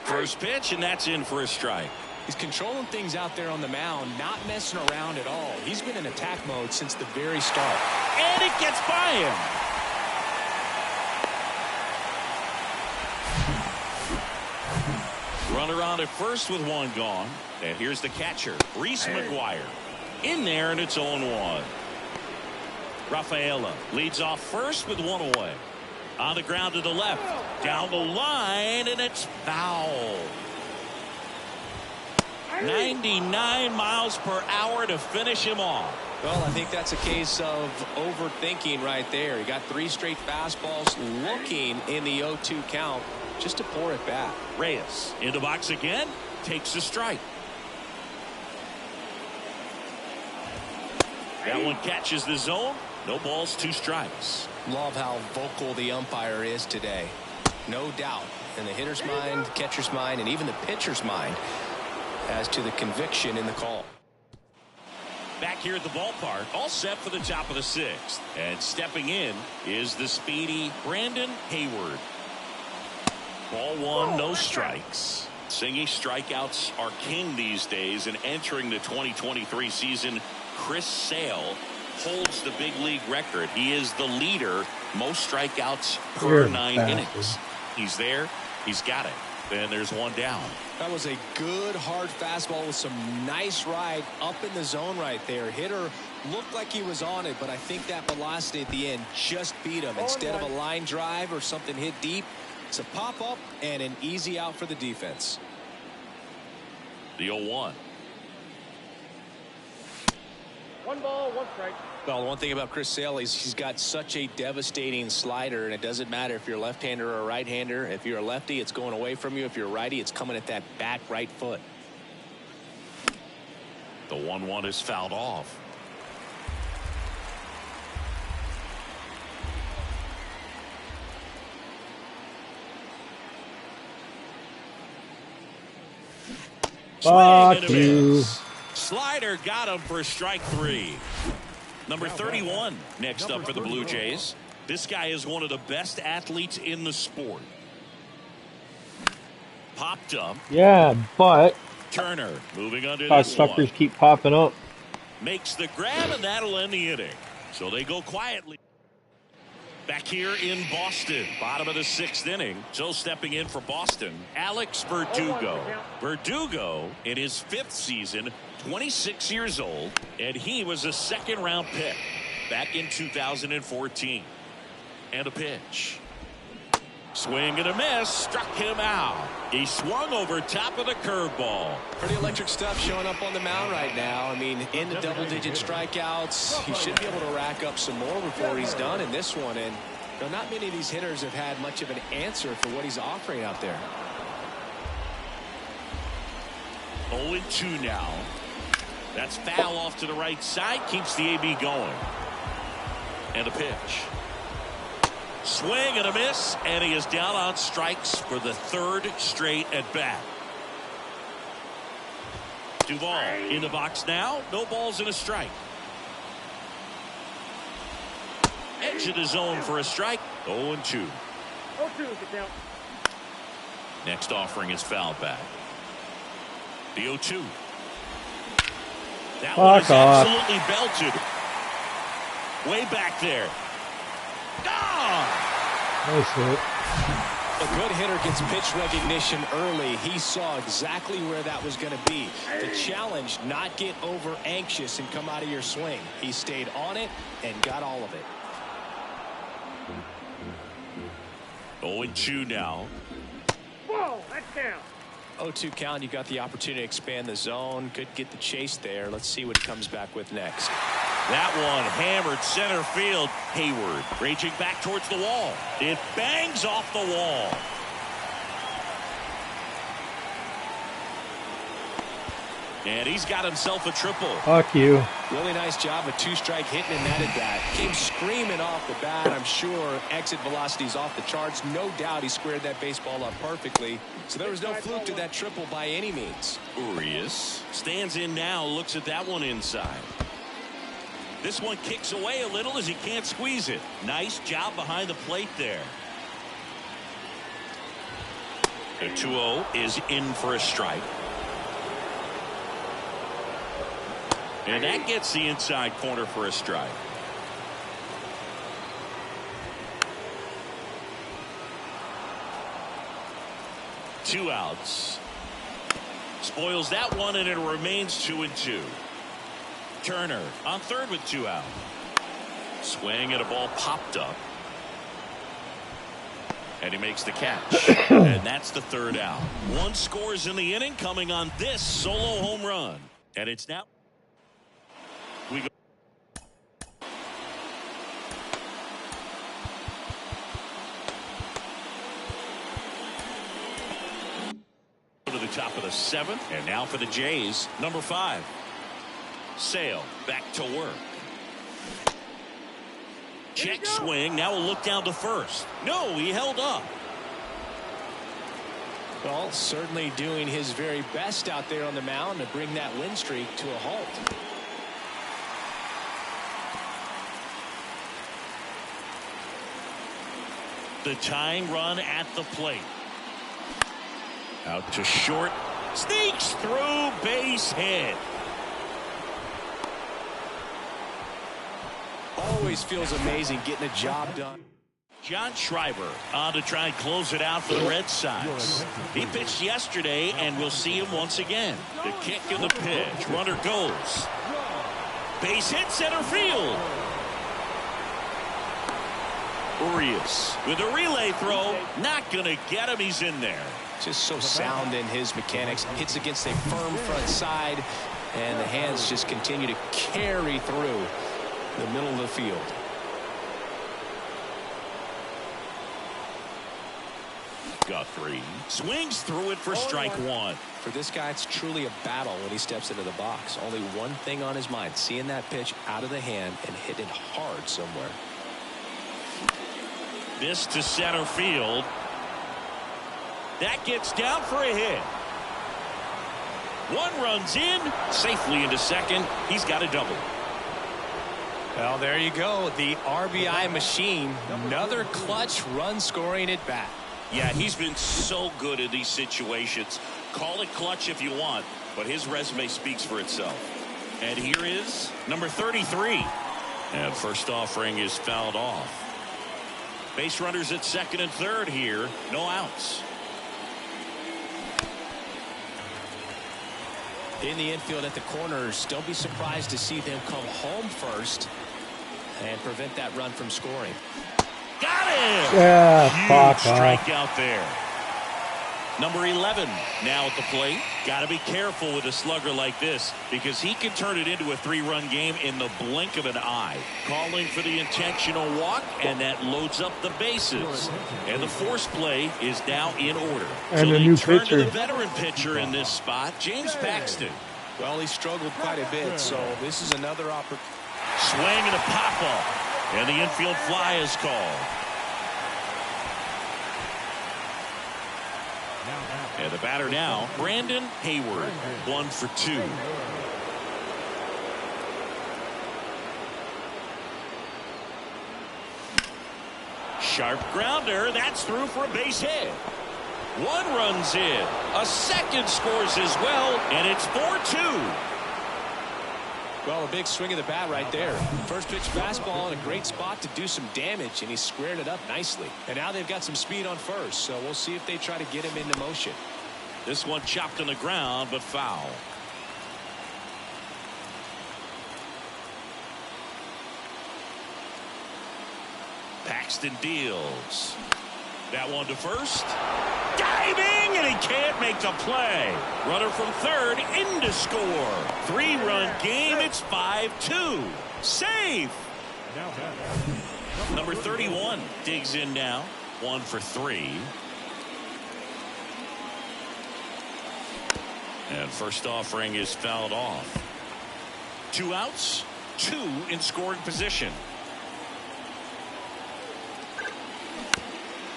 First pitch, and that's in for a strike. He's controlling things out there on the mound, not messing around at all. He's been in attack mode since the very start. And it gets by him. Runner on at first with one gone. And here's the catcher, Reese McGuire. In there, and it's 0-1. Rafaela leads off first with one away. On the ground to the left. Down the line, and it's foul. 99 miles per hour to finish him off. Well, I think that's a case of overthinking right there. He got 3 straight fastballs looking in the 0-2 count just to pour it back. Reyes in the box again, takes a strike. That one catches the zone. No balls, 2 strikes. Love how vocal the umpire is today. No doubt in the hitter's mind, catcher's mind, and even the pitcher's mind as to the conviction in the call. Back here at the ballpark, all set for the top of the 6th. And stepping in is the speedy Brandon Hayward. Ball 1, no strikes. Singing strikeouts are king these days, and entering the 2023 season, Chris Sale holds the big league record. He is the leader, most strikeouts per 9 innings. He's there. He's got it. Then there's one down. That was a good hard fastball with some nice ride up in the zone right there. Hitter looked like he was on it, but I think that velocity at the end just beat him. Instead of a line drive or something hit deep, it's a pop up and an easy out for the defense. The 0-1. 1 ball, 1 strike. Well, one thing about Chris Sale is he's got such a devastating slider, and it doesn't matter if you're a left-hander or a right-hander. If you're a lefty, it's going away from you. If you're a righty, it's coming at that back right foot. The 1-1 is fouled off. Fuck you. Slider got him for strike 3. Number 31 next up for the Blue Jays. This guy is one of the best athletes in the sport. Popped up. Yeah, but Turner moving under this suckers one. keep popping up. Makes the grab, and that'll end the inning. So they go quietly. Back here in Boston, bottom of the 6th inning. So stepping in for Boston, Alex Verdugo. Verdugo in his 5th season, 26 years old, and he was a 2nd-round pick back in 2014. And a pitch. Swing and a miss, struck him out. He swung over top of the curveball. Pretty electric stuff showing up on the mound right now. I mean, in the double-digit strikeouts, he should be able to rack up some more before he's done in this one. And you know, not many of these hitters have had much of an answer for what he's offering out there. 0-2 now. That's foul off to the right side, keeps the AB going. And a pitch. Swing and a miss, and he is down on strikes for the 3rd straight at bat. Duvall in the box now. No balls and a strike. Edge of the zone for a strike. 0-2. 0-2, get down. Next offering is fouled back. The 0-2. That one is absolutely belted. Way back there. Nice hit. A good hitter gets pitch recognition early. He saw exactly where that was going to be. The challenge, not get over anxious and come out of your swing. He stayed on it and got all of it. 0-2 now. Whoa, that's down. 0-2 count. You got the opportunity to expand the zone. Could get the chase there. Let's see what he comes back with next. That one hammered center field. Hayward raging back towards the wall. It bangs off the wall. And he's got himself a triple. Fuck you. Really nice job of 2-strike hitting in that at bat. Came screaming off the bat. I'm sure exit velocity's off the charts. No doubt he squared that baseball up perfectly. So there was no fluke to that triple by any means. Urias stands in now, looks at that one inside. This one kicks away a little as he can't squeeze it. Nice job behind the plate there. The 2-0 is in for a strike. And that gets the inside corner for a strike. Two outs. Spoils that one, and it remains 2-2. Turner on third with 2 out. Swing, and a ball popped up. And he makes the catch. And that's the 3rd out. 1 scores in the inning, coming on this solo home run. And it's now. We go to the top of the 7th. And now for the Jays, number 5. Sale back to work. Check swing. Now a look down to first. No, he held up. Well, certainly doing his very best out there on the mound to bring that win streak to a halt. The tying run at the plate. Out to short. Sneaks through, base hit. Always feels amazing getting a job done. John Schreiber on to try and close it out for the Red Sox. He pitched yesterday, and we'll see him once again. The kick and the pitch. Runner goes. Base hit, center field. Urias with a relay throw. Not going to get him. He's in there. Just so sound in his mechanics. Hits against a firm front side, and the hands just continue to carry through the middle of the field. Guthrie swings through it for strike 1. For this guy, it's truly a battle when he steps into the box. Only one thing on his mind, seeing that pitch out of the hand and hitting it hard somewhere. This to center field. That gets down for a hit. 1 runs in, safely into second. He's got a double. Well, there you go. The RBI machine. Another clutch run scoring at bat. Yeah, he's been so good in these situations. Call it clutch if you want, but his resume speaks for itself. And here is number 33. And first offering is fouled off. Base runners at second and third here. No outs. In the infield at the corners, don't be surprised to see them come home first and prevent that run from scoring. Got it! Yeah, Huge fuck strikeout there. Number 11 now at the plate. Got to be careful with a slugger like this because he can turn it into a 3-run game in the blink of an eye. Calling for the intentional walk, and that loads up the bases. And the force play is now in order. And so a they new turn pitcher. to the veteran pitcher in this spot, James Paxton. Well, he struggled quite a bit, so this is another opportunity. Swing and a pop-up. And the infield fly is called. And the batter now, Brandon Hayward, 1 for 2. Sharp grounder, that's through for a base hit. 1 runs in, a second scores as well, and it's 4-2. Well, a big swing of the bat right there. First pitch fastball in a great spot to do some damage, and he squared it up nicely. And now they've got some speed on first, so we'll see if they try to get him into motion. This one chopped on the ground, but foul. Paxton deals. That one to first. Diving, and he can't make the play. Runner from third in to score. 3-run game. It's 5-2. Safe. Number 31 digs in now. 1 for 3. And first offering is fouled off. 2 outs, 2 in scoring position.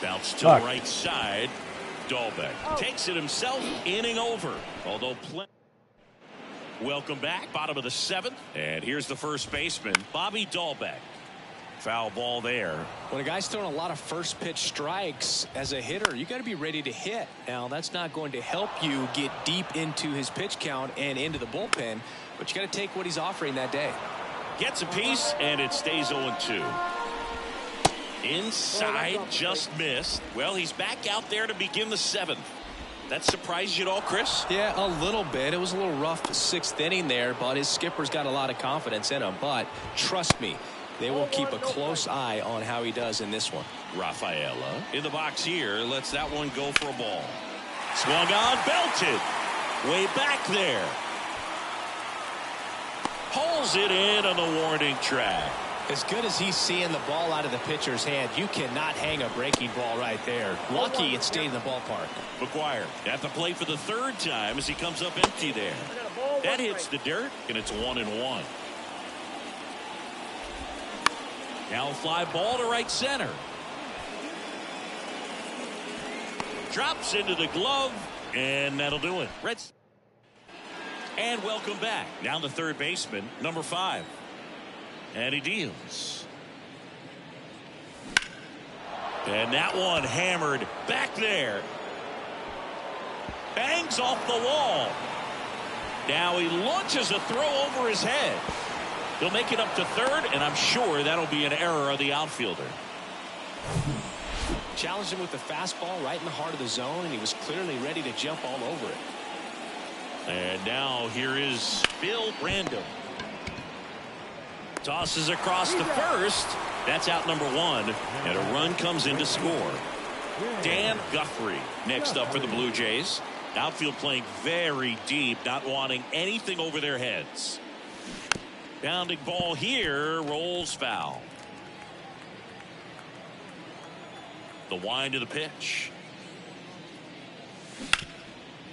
Bounce to the right side. Dahlbeck takes it himself. Inning over. Although welcome back. Bottom of the 7th. And here's the first baseman, Bobby Dahlbeck. Foul ball there. When a guy's throwing a lot of first pitch strikes as a hitter, you got to be ready to hit. Now, that's not going to help you get deep into his pitch count and into the bullpen, but you got to take what he's offering that day. Gets a piece, and it stays 0-2. Inside, just missed. Well, he's back out there to begin the 7th. That surprised you at all, Chris? Yeah, a little bit. It was a little rough 6th inning there, but his skipper's got a lot of confidence in him. But trust me, they will keep a close eye on how he does in this one. Rafaela in the box here. Lets that one go for a ball. Swung on, belted. Way back there. Pulls it in on the warning track. As good as he's seeing the ball out of the pitcher's hand, you cannot hang a breaking ball right there. Lucky it stayed in the ballpark. McGuire at the plate for the 3rd time as he comes up empty there. That hits the dirt, and it's 1-1. Now a fly ball to right center. Drops into the glove, and that'll do it. Reds. And welcome back. Down the 3rd baseman, number 5. And he deals. And that one hammered back there. Bangs off the wall. Now he launches a throw over his head. He'll make it up to 3rd, and I'm sure that'll be an error of the outfielder. Challenged him with the fastball right in the heart of the zone, and he was clearly ready to jump all over it. And now here is Bill Random. Tosses across to 1st. That's out number 1. And a run comes in to score. Dan Guthrie next up for the Blue Jays. Outfield playing very deep, not wanting anything over their heads. Bounding ball here, rolls foul. The wind of the pitch.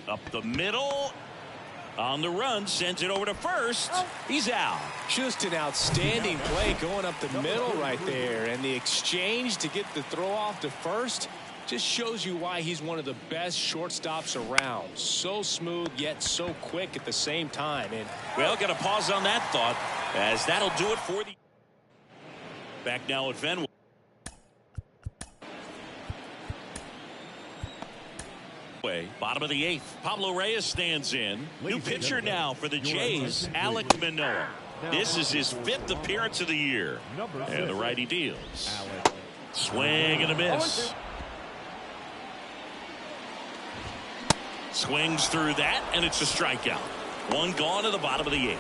Up the middle. On the run, sends it over to 1st. He's out. Just an outstanding play going up the middle right there. And the exchange to get the throw off to 1st just shows you why he's one of the best shortstops around. So smooth, yet so quick at the same time. And well, got to pause on that thought, as that'll do it for the. Back now at Fenway. Bottom of the 8th. Pablo Reyes stands in. New pitcher now for the Jays, Alek Manoah. This is his 5th appearance of the year. And the righty deals. Swing and a miss. Swings through that, and it's a strikeout. One gone to the bottom of the 8th.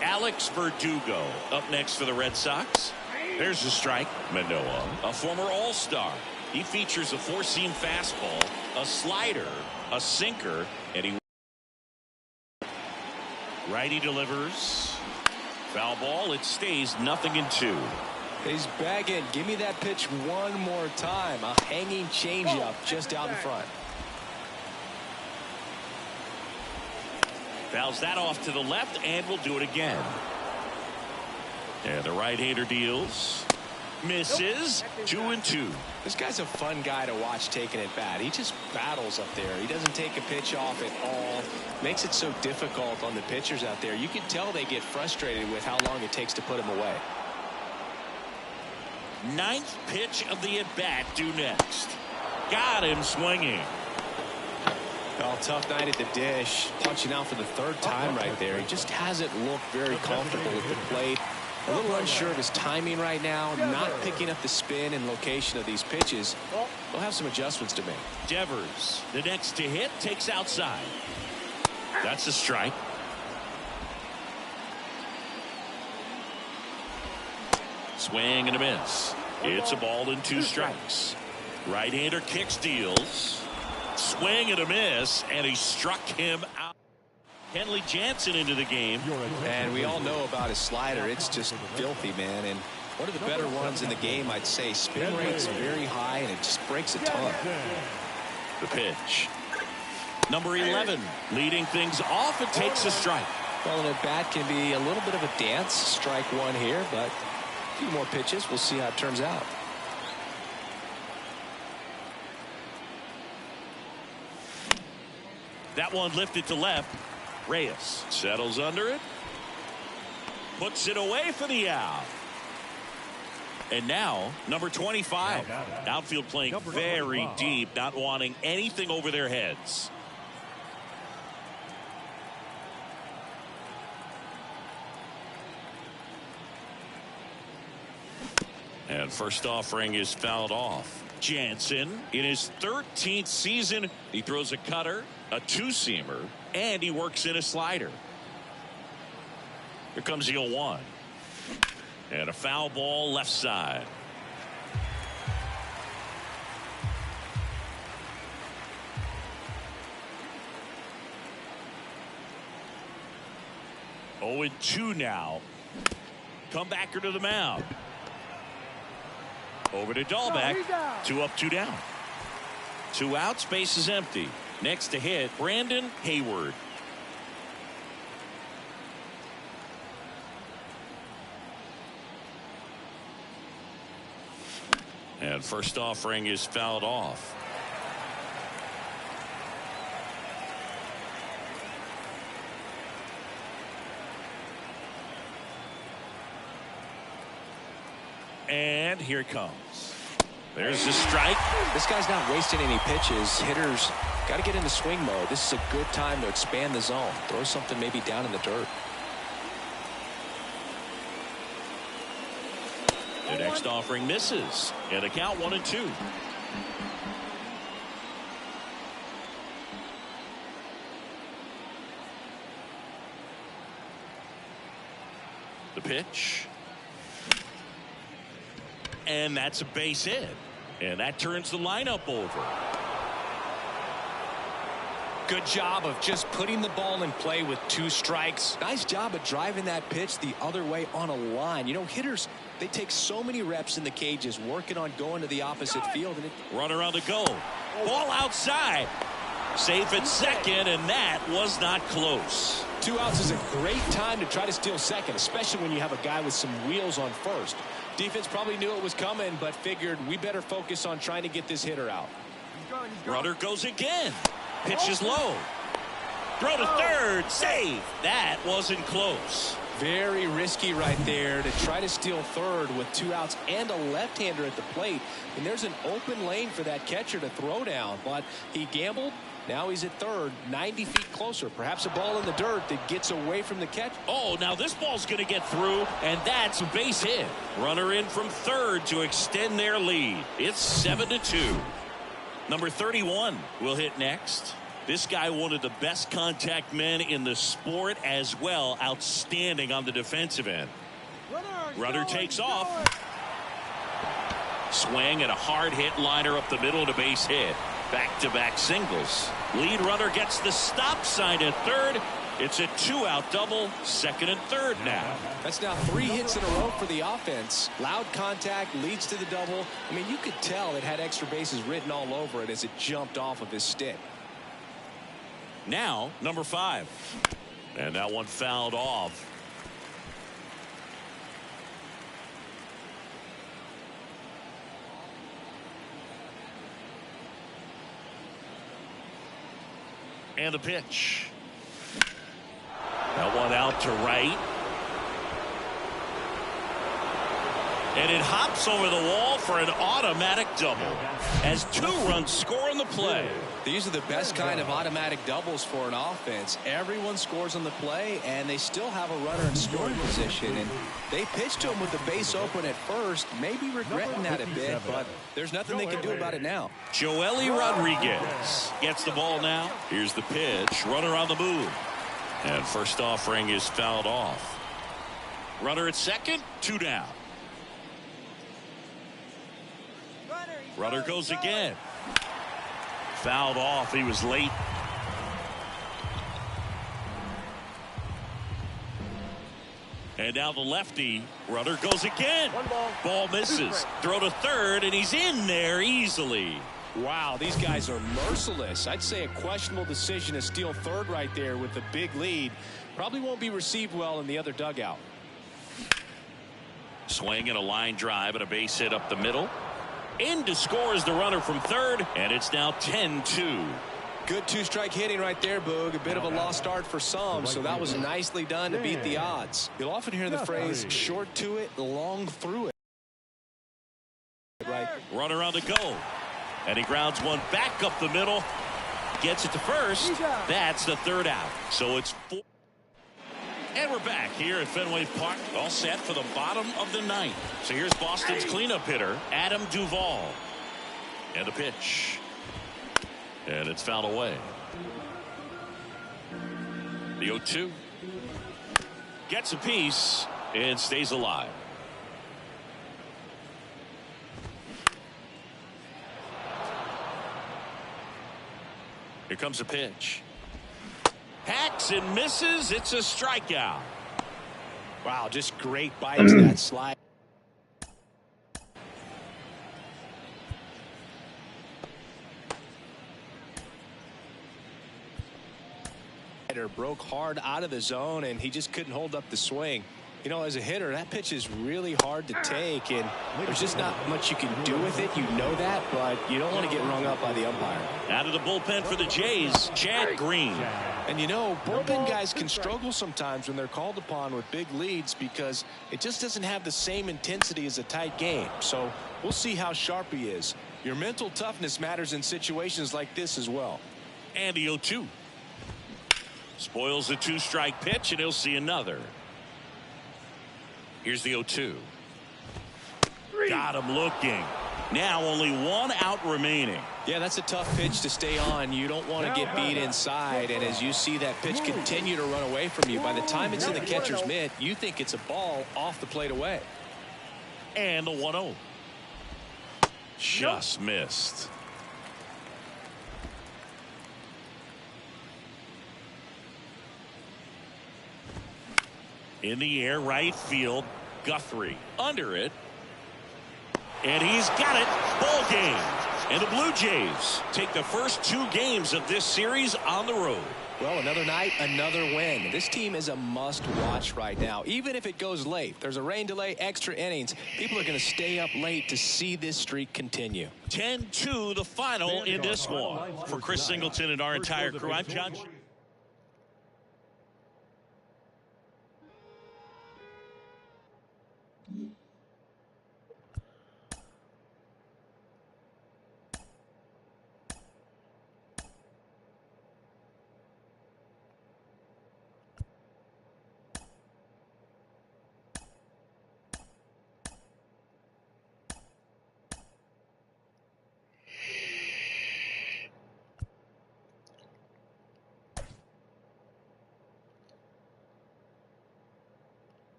Alex Verdugo up next for the Red Sox. There's the strike. Manoah, a former All-Star. He features a 4-seam fastball, a slider, a sinker, and he. Righty delivers. Foul ball. It stays 0-2. He's back in. Give me that pitch one more time. A hanging changeup just out in front. Fouls that off to the left, and will do it again. And the right-hander deals. Misses. 2-2. This guy's a fun guy to watch taking at bat. He just battles up there. He doesn't take a pitch off at all. Makes it so difficult on the pitchers out there. You can tell they get frustrated with how long it takes to put him away. 9th pitch of the at-bat due next. Got him swinging. Well, tough night at the dish. Punching out for the 3rd time right there. He just hasn't looked very comfortable with the plate. A little unsure of his timing right now. Not picking up the spin and location of these pitches. They'll have some adjustments to make. Devers, the next to hit, takes outside. That's a strike. Swing and a miss. It's a ball and 2 strikes. Right-hander kicks, deals. Swing and a miss, and he struck him out. Kenley Jansen into the game. And we all know about his slider. It's just filthy, man. And one of the better ones in the game, I'd say. Spin rate's very high, and it just breaks a ton. The pitch. Number 11, leading things off, and takes a strike. Well, an at-bat can be a little bit of a dance. Strike one here, but a few more pitches. We'll see how it turns out. That one lifted to left. Reyes settles under it. Puts it away for the out. And now, number 25. Outfield playing very deep, not wanting anything over their heads. And first offering is fouled off. Jansen, in his 13th season, he throws a cutter, a two-seamer, and he works in a slider. Here comes the 0-1. And a foul ball left side. Oh, 0-2 now. Comebacker to the mound. Over to Dahlbeck. 2 up, 2 down. 2 outs, base is empty. Next to hit, Brandon Hayward. And first offering is fouled off. And here it comes. There's the strike. This guy's not wasting any pitches. Hitters got to get into swing mode. This is a good time to expand the zone. Throw something maybe down in the dirt. The next offering misses. And a count 1-2. The pitch. And that's a base hit. And that turns the lineup over. Good job of just putting the ball in play with 2 strikes. Nice job of driving that pitch the other way on a line. You know, hitters, they take so many reps in the cages working on going to the opposite field. And Runner on the go. Ball outside. Safe at second, and that was not close. 2 outs is a great time to try to steal second, especially when you have a guy with some wheels on first. Defense probably knew it was coming, but figured we better focus on trying to get this hitter out. Runner goes again. Pitch is low. Throw to third. Save. That wasn't close. Very risky right there to try to steal third with 2 outs and a left-hander at the plate. And there's an open lane for that catcher to throw down, but he gambled. Now he's at third, 90 feet closer. Perhaps a ball in the dirt that gets away from the catch. Oh, now this ball's going to get through, and that's a base hit. Runner in from third to extend their lead. It's 7-2. Number 31 will hit next. This guy, one of the best contact men in the sport as well. Outstanding on the defensive end. Runner takes off. Swing and a hard hit liner up the middle to base hit. Back-to-back singles. Lead runner gets the stop sign at third. It's a 2-out double, second and third now. That's now 3 hits in a row for the offense. Loud contact leads to the double. I mean, you could tell it had extra bases written all over it as it jumped off of his stick. Now, number 5. And that one fouled off. And the pitch. That one out to right. And it hops over the wall for an automatic double as 2 runs score on the play. These are the best kind of automatic doubles for an offense. Everyone scores on the play, and they still have a runner in scoring position. And they pitched to him with the base open at first, maybe regretting that a bit, but there's nothing they can do about it now. Joely Rodriguez gets the ball now. Here's the pitch. Runner on the move. And first offering is fouled off. Runner at second, 2 down. Runner goes again. Fouled off. He was late. And now the lefty. Runner goes again. Ball misses. Throw to third, and he's in there easily. Wow, these guys are merciless. I'd say a questionable decision to steal third right there with the big lead. Probably won't be received well in the other dugout. Swing and a line drive and a base hit up the middle. In to score is the runner from third, and it's now 10-2. Good 2-strike hitting right there, Boog. A bit of a lost start for some, so that was nicely done to beat the odds. You'll often hear the phrase, short to it, long through it. Right. Runner on the go. And he grounds one back up the middle. Gets it to first. That's the 3rd out. So it's 4. And we're back here at Fenway Park, all set for the bottom of the 9th. So here's Boston's cleanup hitter, Adam Duvall. And the pitch. And it's fouled away. The 0-2. Gets a piece and stays alive. Here comes a pitch. Hacks and misses. It's a strikeout. Wow, just great bite to that slide. Broke hard out of the zone, and he just couldn't hold up the swing. You know, as a hitter, that pitch is really hard to take, and there's just not much you can do with it. You know that, but you don't want to get rung up by the umpire. Out of the bullpen for the Jays, Chad Green. And you know, bullpen guys can struggle sometimes when they're called upon with big leads because it just doesn't have the same intensity as a tight game. So we'll see how sharp he is. Your mental toughness matters in situations like this as well. And the 0-2. Spoils the 2-strike pitch, and he'll see another. Here's the 0-2. Got him looking. Now only 1 out remaining. Yeah, that's a tough pitch to stay on. You don't want to get beat inside, and as you see that pitch continue to run away from you, by the time it's in the catcher's mitt, you think it's a ball off the plate away. And the 1-0. Just missed. In the air, right field. Guthrie under it. And he's got it. Ball game. And the Blue Jays take the first 2 games of this series on the road. Well, another night, another win. This team is a must-watch right now. Even if it goes late, there's a rain delay, extra innings. People are going to stay up late to see this streak continue. 10-2 the final in this one. For Chris Singleton and our entire crew, I'm John.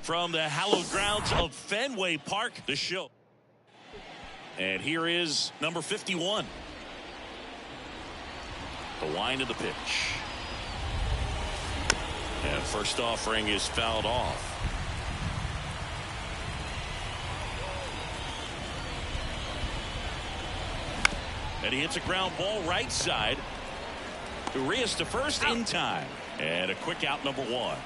From the hallowed grounds of Fenway Park, the show. And here is number 51. The wind of the pitch. And first offering is fouled off. And he hits a ground ball right side. Urias to first in time. And a quick out, number 1.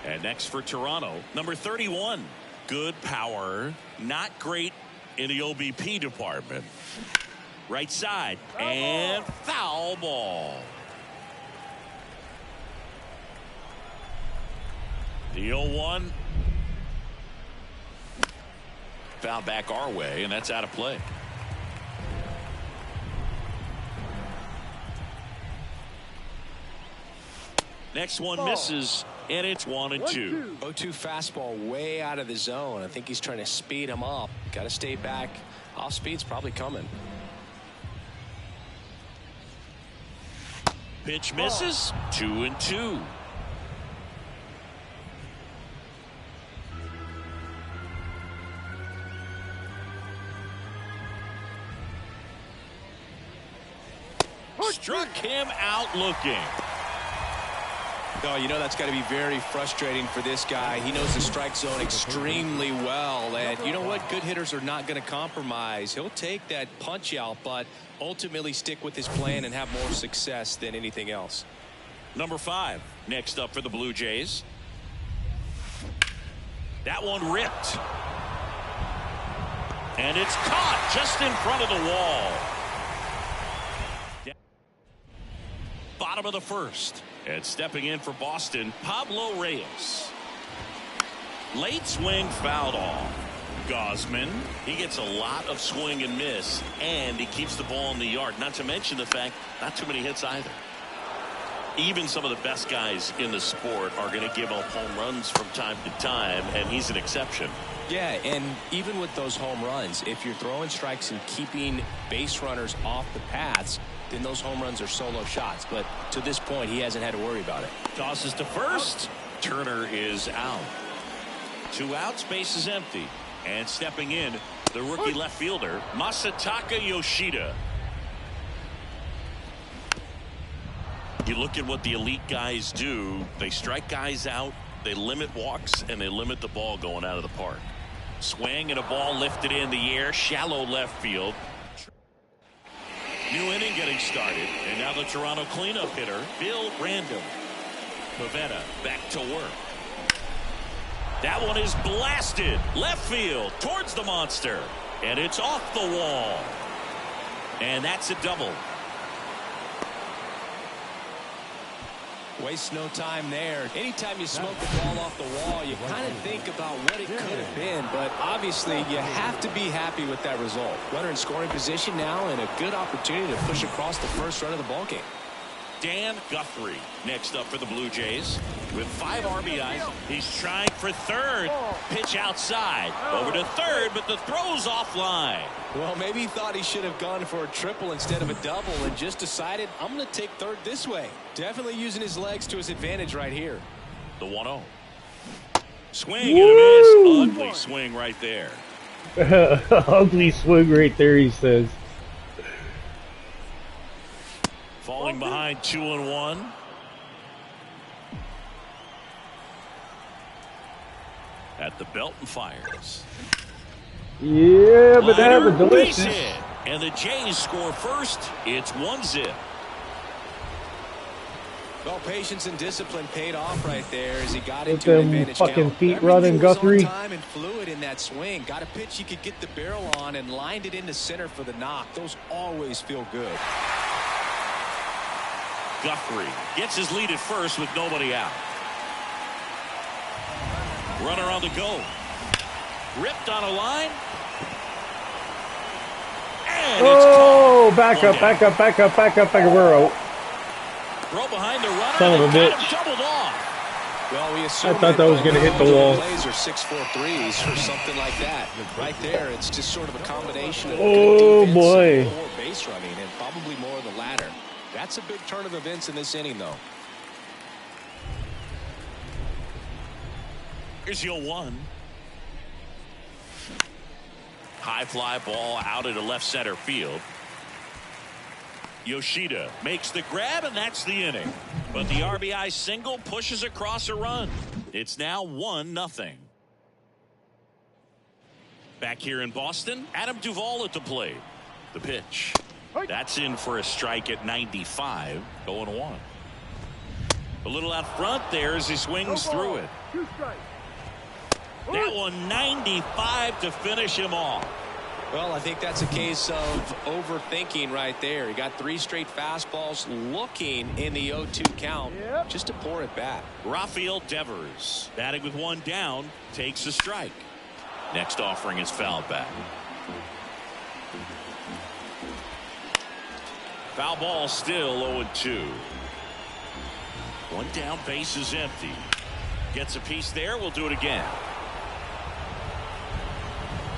And next for Toronto, number 31. Good power, not great in the OBP department. Right side, and foul ball. The 0-1. Foul back our way, and that's out of play. Next one misses, and it's 1-2. 0-2 fastball way out of the zone. I think he's trying to speed him up. Got to stay back. Off speed's probably coming. Pitch misses. 2-2. Struck him out looking. Oh, you know that's got to be very frustrating for this guy. He knows the strike zone extremely well. And you know what? Good hitters are not going to compromise. He'll take that punch out, but ultimately stick with his plan and have more success than anything else. Number 5 next up for the Blue Jays. That one ripped. And it's caught just in front of the wall. Bottom of the first. And stepping in for Boston, Pablo Reyes. Late swing fouled off. Gosman, he gets a lot of swing and miss, and he keeps the ball in the yard. Not to mention the fact, not too many hits either. Even some of the best guys in the sport are going to give up home runs from time to time, and he's an exception. Yeah, and even with those home runs, if you're throwing strikes and keeping base runners off the paths, then those home runs are solo shots. But to this point, he hasn't had to worry about it. Tosses to first. Turner is out. 2 outs, base is empty. And stepping in, the rookie left fielder, Masataka Yoshida. You look at what the elite guys do. They strike guys out, they limit walks, and they limit the ball going out of the park. Swing and a ball lifted in the air, shallow left field. New inning getting started, and now the Toronto cleanup hitter, Bill Random. Pivetta back to work. That one is blasted left field towards the monster, and it's off the wall. And that's a double. Waste no time there. Anytime you smoke the ball off the wall, you kind of think about what it could have been, but obviously you have to be happy with that result. Runner in scoring position now, and a good opportunity to push across the first run of the ballgame. Dan Guthrie next up for the Blue Jays with 5 RBIs. He's trying for third. Pitch outside. Over to third, but the throw's offline. Well, maybe he thought he should have gone for a triple instead of a double and just decided, I'm going to take third this way. Definitely using his legs to his advantage right here. The 1-0. Swing and a miss. Ugly swing right there. Ugly swing right there, he says. Falling behind 2-1. At the belt and fires. Yeah, but that was delicious. Hit. And the Jays score first. It's 1-0. Well, patience and discipline paid off right there as he got With into an them advantage fucking count. feet running, Guthrie. Was on time and fluid in that swing. Got a pitch he could get the barrel on and lined it into center for the knock. Those always feel good. Guthrie gets his lead at first with nobody out. Runner on the go. Ripped on a line. And it's caught. Back up. We're out. Throw behind the runner. Son of a bitch. Got him doubled off. Well, we assume I thought that was going to hit the wall. Plays are 6-4 threes or something like that. Right there, it's just sort of a combination of Oh boy. or base running, and probably more of the latter. That's a big turn of events in this inning, though. Here's your 1. High fly ball out into left center field. Yoshida makes the grab, and that's the inning. But the RBI single pushes across a run. It's now 1-0. Back here in Boston, Adam Duvall at the plate. The pitch. That's in for a strike at 95. 0-1. A little out front there as he swings through it. 2 strikes. That one 95 to finish him off. Well, I think that's a case of overthinking right there. He got 3 straight fastballs looking in the 0-2 count just to pour it back. Rafael Devers batting with 1 down takes a strike. Next offering is fouled back. Foul ball still 0-2. 1 down, base is empty. Gets a piece there. We'll do it again.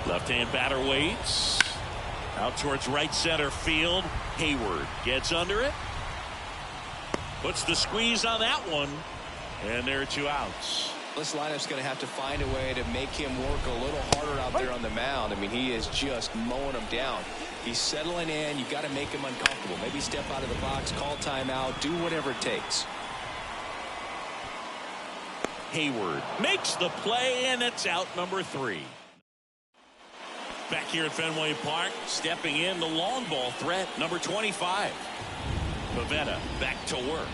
Left-hand batter waits. Out towards right center field. Hayward gets under it. Puts the squeeze on that one. And there are 2 outs. This lineup's going to have to find a way to make him work a little harder out there on the mound. I mean, he is just mowing them down. He's settling in. You've got to make him uncomfortable. Maybe step out of the box, call timeout, do whatever it takes. Hayward makes the play, and it's out number 3. Back here at Fenway Park, stepping in the long ball threat, number 25. Pivetta back to work.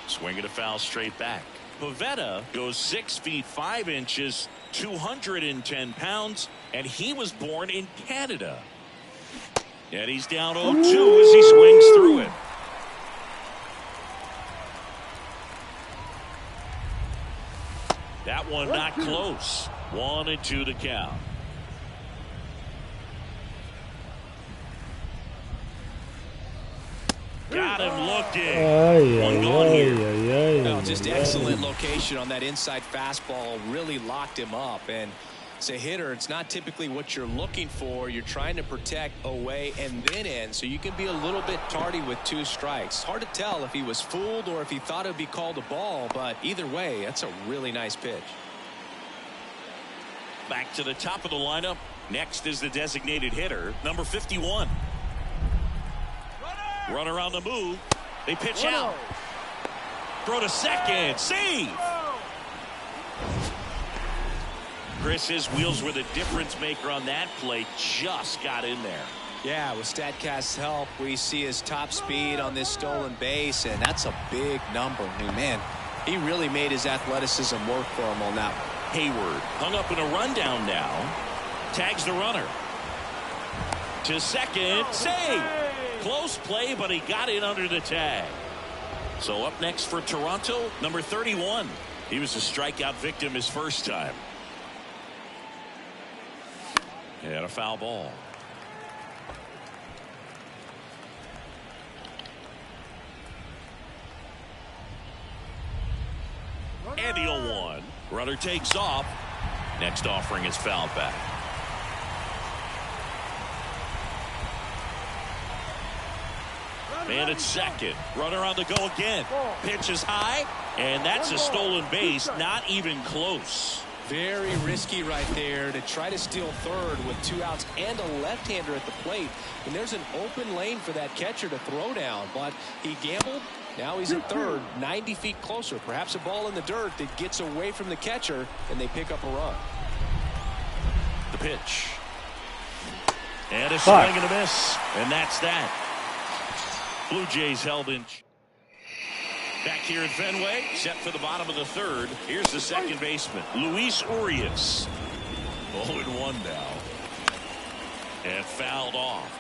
Swinging a foul straight back. Pivetta goes 6 feet 5 inches, 210 pounds, and he was born in Canada. And he's down 0-2 as he swings through it. That one not close. 1-2 to count. Got him looking. One gone here. No, just excellent location on that inside fastball. Really locked him up. And as a hitter, it's not typically what you're looking for. You're trying to protect away and then in, so you can be a little bit tardy with 2 strikes. Hard to tell if he was fooled or if he thought it would be called a ball, but either way, that's a really nice pitch. Back to the top of the lineup. Next is the designated hitter, number 51. Runner on the move. They pitch out. Throw to second. Save. Chris, his wheels were the difference maker on that play. Just got in there. Yeah, with StatCast's help, we see his top speed on this stolen base, and that's a big number. I mean, man, he really made his athleticism work for him on that one. Hayward hung up in a rundown now. Tags the runner. To second. Save. Close play, but he got in under the tag. So up next for Toronto, number 31. He was a strikeout victim his first time. And a foul ball. And the 0-1. Runner takes off. Next offering is fouled back. Man at second. Runner on the go again. Pitch is high, and that's a stolen base. Not even close. Very risky right there to try to steal third with 2 outs and a left-hander at the plate. And there's an open lane for that catcher to throw down, but he gambled. Now he's at third, 90 feet closer. Perhaps a ball in the dirt that gets away from the catcher, and they pick up a run. The pitch. And a swing and a miss. And that's that. Blue Jays held in. Back here at Fenway, set for the bottom of the third. Here's the second baseman, Luis Urias. 0-1 now. And fouled off.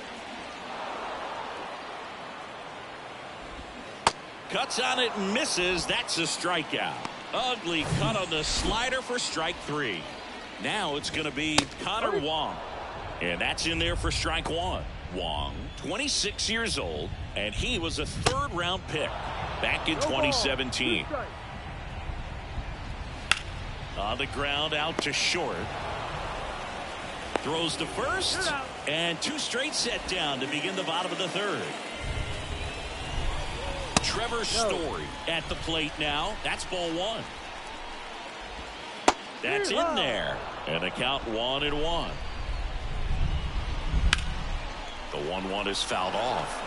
Cuts on it and misses. That's a strikeout. Ugly cut on the slider for strike 3. Now it's going to be Connor Wong. And that's in there for strike 1. Wong, 26 years old, and he was a 3rd-round pick back in 2017. On the ground, out to short. Throws to first, and 2 straight set down to begin the bottom of the third. Trevor Story at the plate now. That's ball 1. That's in there, and the count 1-1. The 1-1 is fouled off.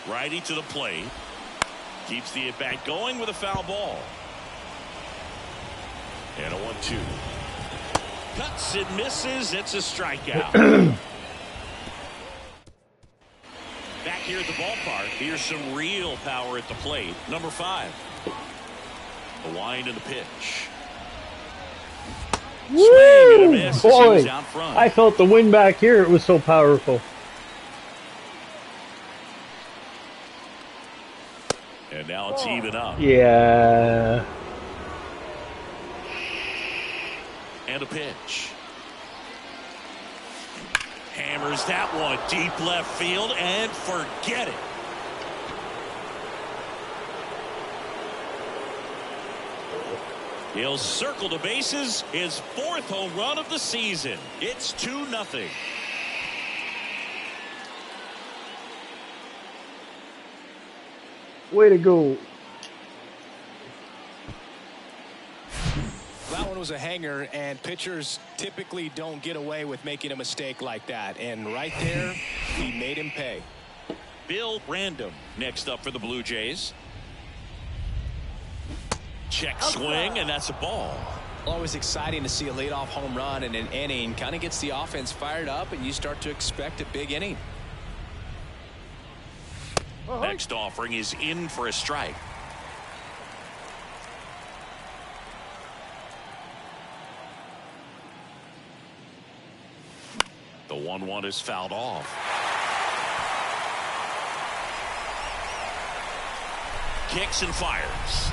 Righty to the plate. Keeps the at-bat going with a foul ball. And a 1-2. Cuts and misses. It's a strikeout. Back here at the ballpark, here's some real power at the plate. Number 5. The wind and the pitch. Woo! Boy, I felt the wind back here. It was so powerful. And now it's even up. Yeah. And a pitch. Hammers that one deep left field and forget it. He'll circle the bases. His 4th home run of the season. It's 2-0. Way to go. That one was a hanger, and pitchers typically don't get away with making a mistake like that. And right there, he made him pay. Bill Random next up for the Blue Jays. Check swing, and that's a ball. Always exciting to see a leadoff home run in an inning. Kind of gets the offense fired up, and you start to expect a big inning. Next offering is in for a strike. The 1-1 is fouled off. Kicks and fires.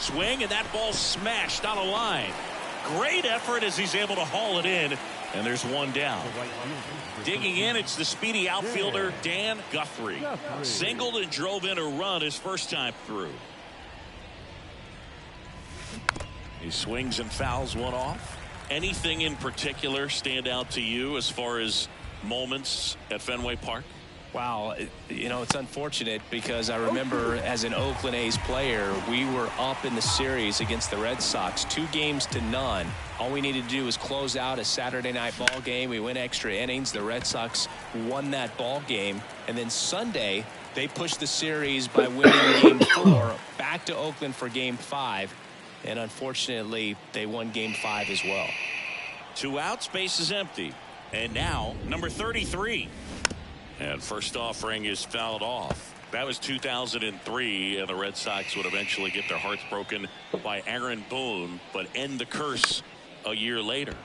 Swing, and that ball smashed on a line. Great effort as he's able to haul it in, and there's one down. Digging in, it's the speedy outfielder Dan Guthrie. Singled and drove in a run his first time through. He swings and fouls one off. Anything in particular stand out to you as far as moments at Fenway Park? Wow, you know, it's unfortunate because I remember as an Oakland A's player, we were up in the series against the Red Sox 2-0. All we needed to do was close out a Saturday night ball game. We went extra innings. The Red Sox won that ball game. And then Sunday, they pushed the series by winning Game 4 back to Oakland for Game 5. And unfortunately, they won Game 5 as well. 2 outs, base is empty. And now, number 33. And first offering is fouled off. That was 2003, and the Red Sox would eventually get their hearts broken by Aaron Boone, but end the curse a year later.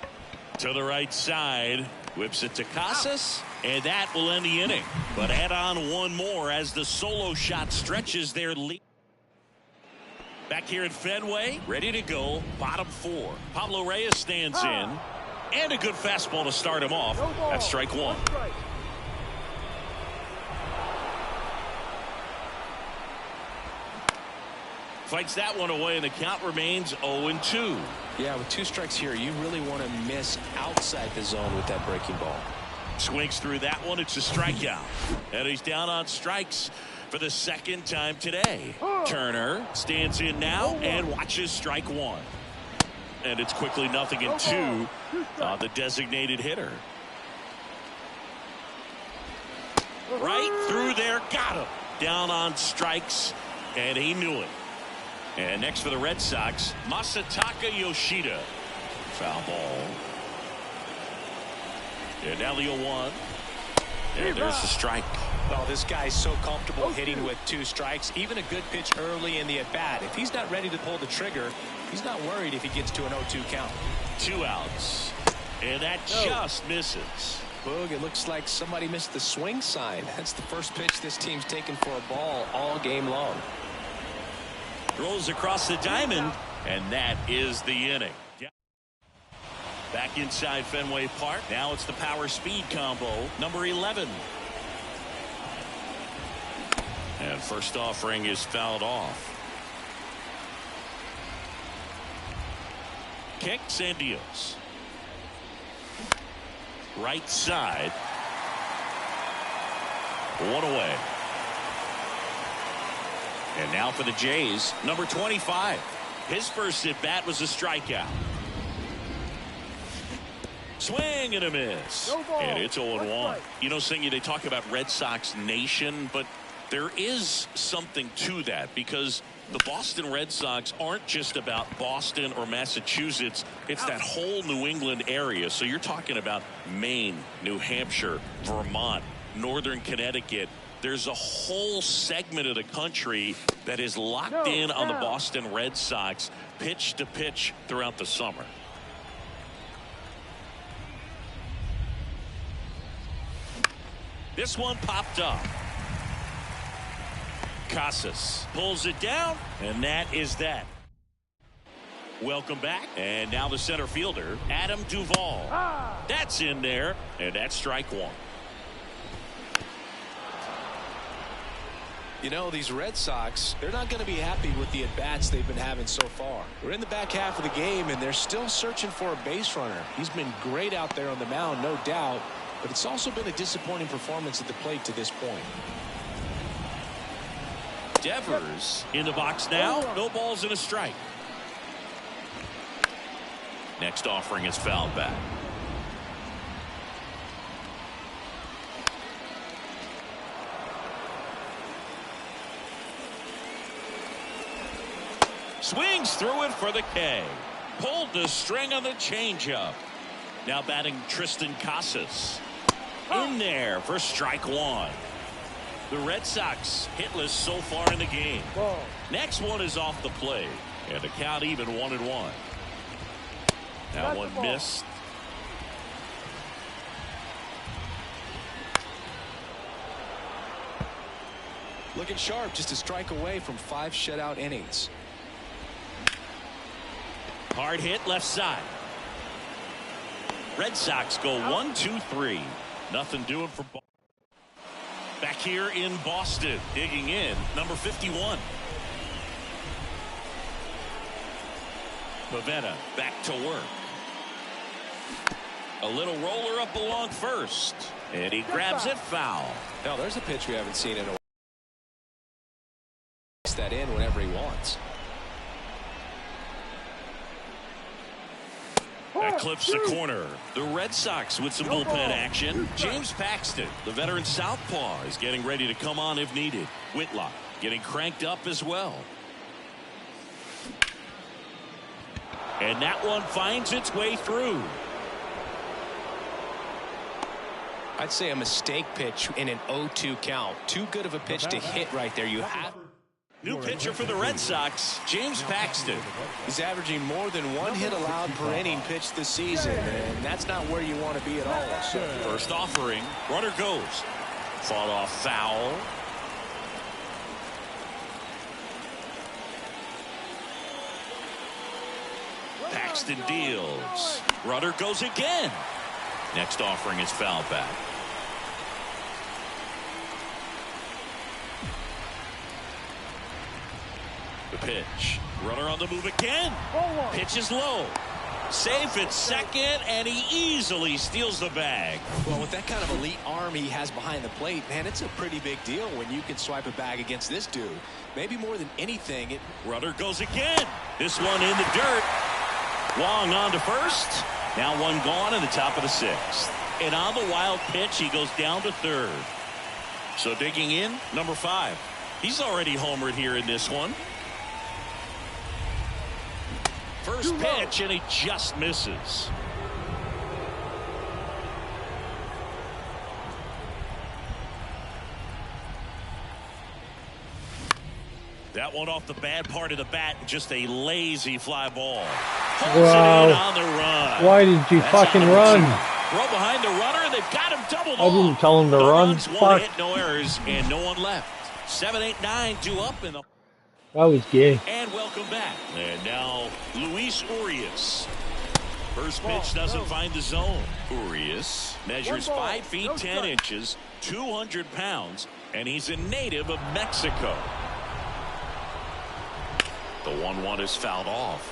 To the right side, whips it to Casas, and that will end the inning. But add on one more as the solo shot stretches their lead. Back here at Fenway, ready to go, bottom 4. Pablo Reyes stands in, and a good fastball to start him off. That's strike 1. Fights that one away, and the count remains 0-2. Yeah, with 2 strikes here, you really want to miss outside the zone with that breaking ball. Swings through that one. It's a strikeout. And he's down on strikes for the second time today. Turner stands in now and watches strike 1. And it's quickly 0-2 on the designated hitter. Right through there. Got him. Down on strikes, and he knew it. And next for the Red Sox, Masataka Yoshida. Foul ball. And now the 0-1. And there's the strike. Well, this guy's so comfortable hitting with 2 strikes. Even a good pitch early in the at-bat. If he's not ready to pull the trigger, he's not worried if he gets to an 0-2 count. 2 outs. And that just misses. Boog, it looks like somebody missed the swing sign. That's the first pitch this team's taken for a ball all game long. Throws across the diamond, and that is the inning. Back inside Fenway Park. Now it's the power speed combo, number 11. And first offering is fouled off. Kicks and deals. Right side. 1 away. And now for the Jays, number 25. His first at bat was a strikeout. Swing and a miss. And it's 0-1. You know, Singy, they talk about Red Sox Nation, but there is something to that because the Boston Red Sox aren't just about Boston or Massachusetts. It's that whole New England area. So you're talking about Maine, New Hampshire, Vermont, Northern Connecticut. There's a whole segment of the country that is locked in on the Boston Red Sox pitch to pitch throughout the summer. This one popped up. Casas pulls it down, and that is that. Welcome back, and now the center fielder, Adam Duvall. That's in there, and that's strike 1. You know, these Red Sox, they're not going to be happy with the at-bats they've been having so far. We're in the back half of the game, and they're still searching for a base runner. He's been great out there on the mound, no doubt, but it's also been a disappointing performance at the plate to this point. Devers in the box now. No balls and a strike. Next offering is fouled back. Swings through it for the K. Pulled the string on the changeup. Now batting Tristan Casas. In there for strike 1. The Red Sox hitless so far in the game. Next one is off the plate. And the count even 1-1. That one missed. Looking sharp, just a strike away from 5 shutout innings. Hard hit left side. Red Sox go 1-2-3. Nothing doing for Boston. Back here in Boston, digging in, number 51. Pavetta back to work. A little roller up along first. And he grabs it foul. Now there's a pitch we haven't seen in a while. That in whenever he wants. That clips the corner. The Red Sox with some bullpen action. James Paxton, the veteran southpaw, is getting ready to come on if needed. Whitlock getting cranked up as well. And that one finds its way through. I'd say a mistake pitch in an 0-2 count. Too good of a pitch to hit right there. You have. New pitcher for the Red Sox, James Paxton. He's averaging more than one hit allowed per inning pitched this season, and that's not where you want to be at all. So first offering, runner goes. Fought off foul. Paxton deals. Runner goes again. Next offering is foul back. The pitch. Runner on the move again. Pitch is low. Safe at second, and he easily steals the bag. Well, with that kind of elite arm he has behind the plate, man, it's a pretty big deal when you can swipe a bag against this dude. Maybe more than anything. Runner goes again. This one in the dirt. Wong on to first. Now one gone in the top of the sixth. And on the wild pitch, he goes down to third. So digging in, number 5. He's already homered here in this one. First pitch, and he just misses. That one off the bad part of the bat, just a lazy fly ball. Wow. On the run. Why did you fucking run? Throw behind the runner, and they've got him doubled I didn't off. tell him to No run. runs, Fuck. one hit, no errors, and no one left. 7, 8, 9, 2 up in the. That was gay. And welcome back. And now Luis Urias. First pitch doesn't find the zone. Urias measures 5 feet 10 inches, 200 pounds, and he's a native of Mexico. The 1-1 is fouled off.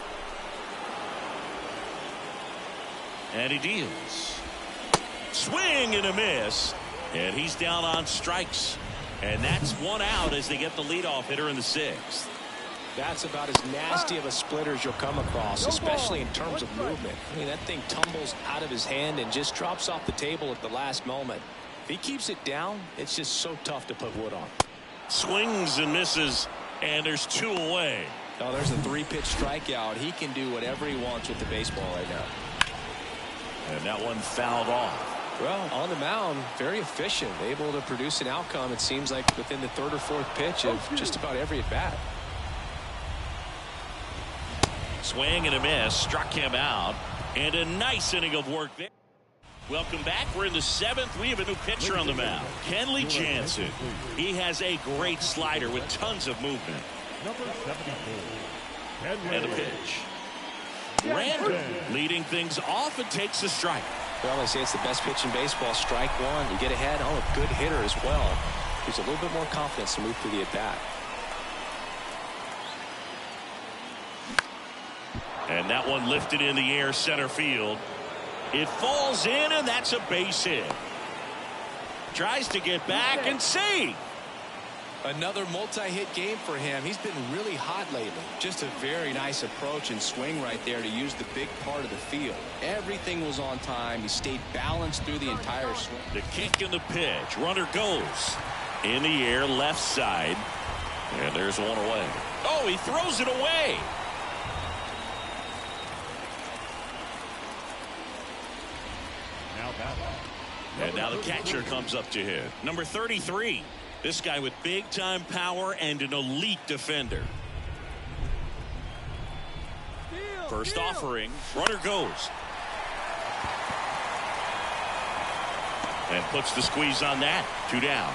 And he deals. Swing and a miss. And he's down on strikes. And that's one out as they get the leadoff hitter in the 6th. That's about as nasty of a splitter as you'll come across, especially in terms of movement. I mean, that thing tumbles out of his hand and just drops off the table at the last moment. If he keeps it down, it's just so tough to put wood on. Swings and misses, and there's 2 away. Oh, there's a 3-pitch strikeout. He can do whatever he wants with the baseball right now. And that one fouled off. Well, on the mound, very efficient, able to produce an outcome, it seems like, within the 3rd or 4th pitch of just about every at-bat. Swing and a miss, struck him out, and a nice inning of work there. Welcome back. We're in the 7th. We have a new pitcher on the mound, Kenley Jansen. He has a great slider with tons of movement. Number 74. And a pitch. Randall leading things off and takes a strike. Well, they say it's the best pitch in baseball. Strike one. You get ahead. Oh, a good hitter as well. Gives a little bit more confidence to move through the at-bat. And that one lifted in the air center field. It falls in, and that's a base hit. Tries to get back and see. Another multi-hit game for him. He's been really hot lately. Just a very nice approach and swing right there to use the big part of the field. Everything was on time. He stayed balanced through the entire swing. The kick and the pitch. Runner goes in the air left side. And there's one away. Oh, he throws it away. And now the catcher comes up to hit. Number 33. This guy with big-time power and an elite defender. First offering. Runner goes. And puts the squeeze on that. 2 down.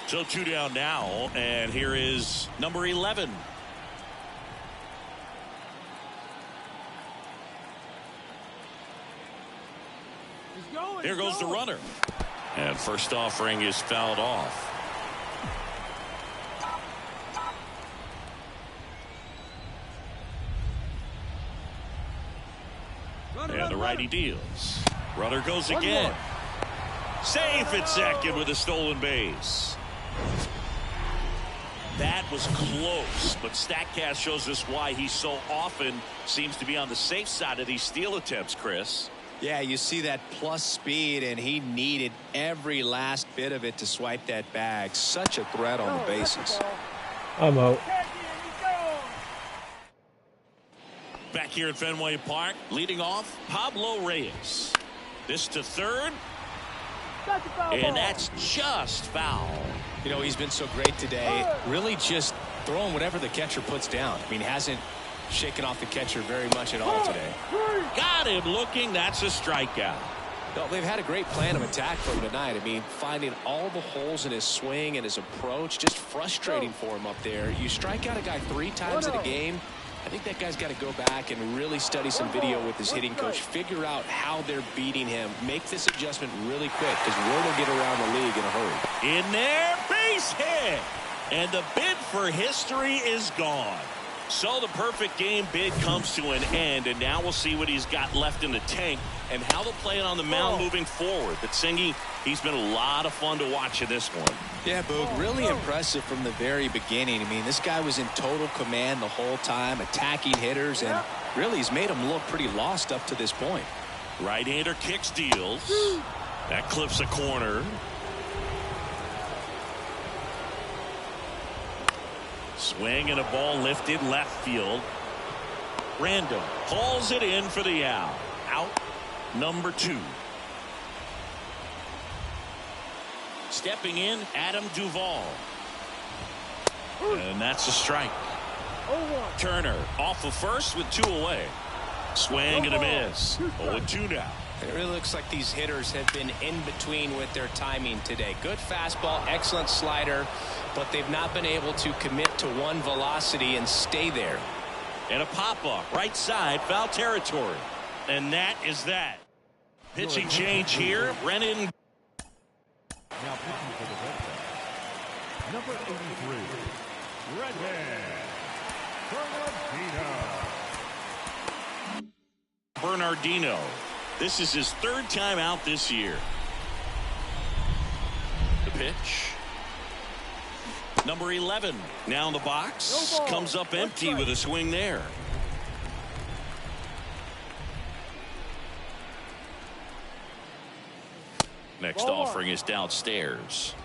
So 2 down now. And here is number 11. Here goes the runner. And first offering is fouled off. And the righty deals. Runner goes again. Safe at second with a stolen base. That was close, but StatCast shows us why he so often seems to be on the safe side of these steal attempts, Chris. Yeah, you see that plus speed, and he needed every last bit of it to swipe that bag. Such a threat on the bases. I'm out. Back here at Fenway Park, leading off, Pablo Reyes. This to third. And that's just foul. You know, he's been so great today. Really just throwing whatever the catcher puts down. I mean, hasn't shaken off the catcher very much at all today. Got him looking. That's a strikeout. Well, they've had a great plan of attack for him tonight. I mean, finding all the holes in his swing and his approach, just frustrating for him up there. You strike out a guy 3 times in a game. I think that guy's got to go back and really study some video with his hitting coach. Figure out how they're beating him. Make this adjustment really quick, because word will get around the league in a hurry. In there, base hit. And the bid for history is gone. So the perfect game bid comes to an end, and now we'll see what he's got left in the tank and how they'll play it on the mound moving forward. But Singy, he's been a lot of fun to watch in this one. Yeah, Boog, really impressive from the very beginning. I mean, this guy was in total command the whole time, attacking hitters, and really he's made them look pretty lost up to this point. Right-hander kicks, deals. That clips a corner. Swing and a ball lifted left field. Random hauls it in for the out. Out number 2. Stepping in, Adam Duvall. And that's a strike. Turner off of first with 2 away. Swing and a miss. 0-2 now. It really looks like these hitters have been in between with their timing today. Good fastball, excellent slider, but they've not been able to commit to one velocity and stay there. And a pop-up, right side, foul territory. And that is that. Pitching change here, Brennan. Now pitching for the Red Sox, number 83, Redhead Bernardino. This is his 3rd time out this year. The pitch. Number 11 now in the box. Comes up empty with a swing there. Next offering is downstairs.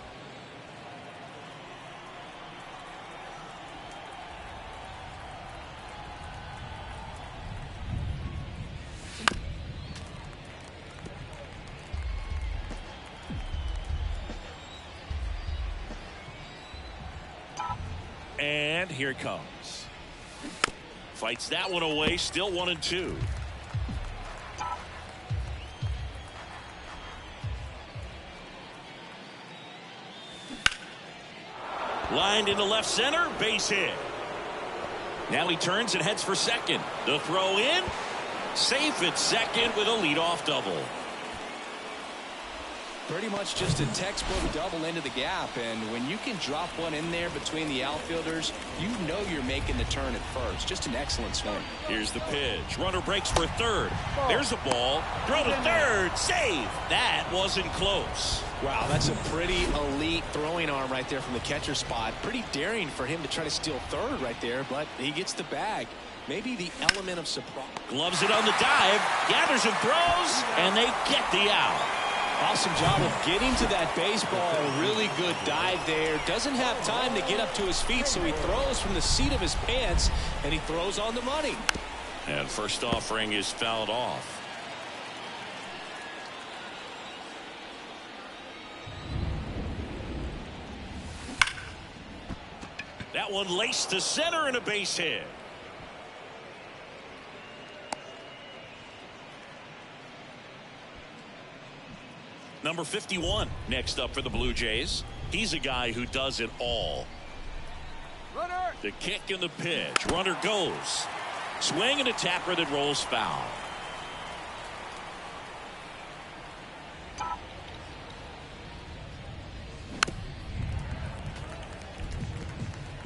And here it comes. Fights that one away. Still 1-2. Lined into left center. Base hit. Now he turns and heads for second. The throw in. Safe at second with a leadoff double. Pretty much just a textbook double into the gap, and when you can drop one in there between the outfielders, you know you're making the turn at first. Just an excellent swing. Here's the pitch. Runner breaks for third. There's a ball. Throw to third. Save. That wasn't close. Wow, that's a pretty elite throwing arm right there from the catcher spot. Pretty daring for him to try to steal third right there, but he gets the bag. Maybe the element of surprise. Gloves it on the dive. Gathers and throws, and they get the out. Awesome job of getting to that baseball. Really good dive there. Doesn't have time to get up to his feet, so he throws from the seat of his pants, and he throws on the money. And first offering is fouled off. That one laced to center and a base hit. Number 51 next up for the Blue Jays. He's a guy who does it all. Runner. The kick and the pitch. Runner goes. Swing and a tapper that rolls foul.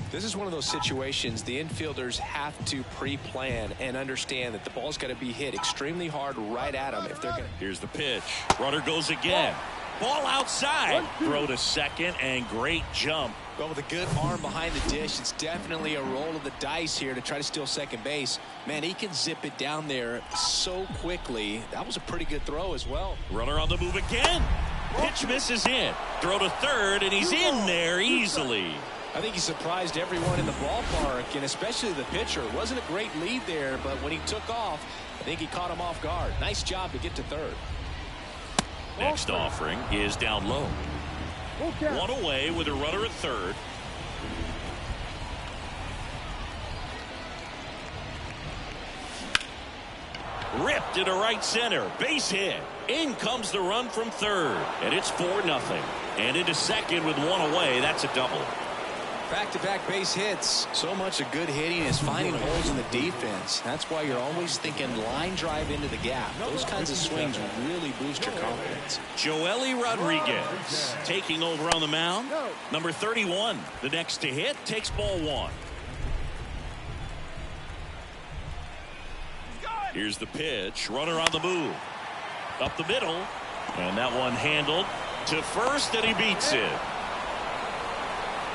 This is one of those situations the infielders have to pre-plan and understand that the ball's got to be hit extremely hard right at them if they're going to. Here's the pitch. Runner goes again. Ball outside. Throw to second, and great jump. Well, with a good arm behind the dish, it's definitely a roll of the dice here to try to steal second base. Man, he can zip it down there so quickly. That was a pretty good throw as well. Runner on the move again. Pitch misses in. Throw to third, and he's in there easily. I think he surprised everyone in the ballpark, and especially the pitcher. It wasn't a great lead there, but when he took off, I think he caught him off guard. Nice job to get to third. Next offering is down low. One away with a runner at third. Ripped into right center. Base hit. In comes the run from third. And it's 4-0. And into second with one away. That's a double. Back-to-back base hits. So much of good hitting is finding holes in the defense. That's why you're always thinking line drive into the gap. Those kinds of swings really boost your confidence. Joely Rodriguez taking over on the mound. Number 31. The next to hit takes ball one. Here's the pitch. Runner on the move. Up the middle. And that one handled to first, and he beats it.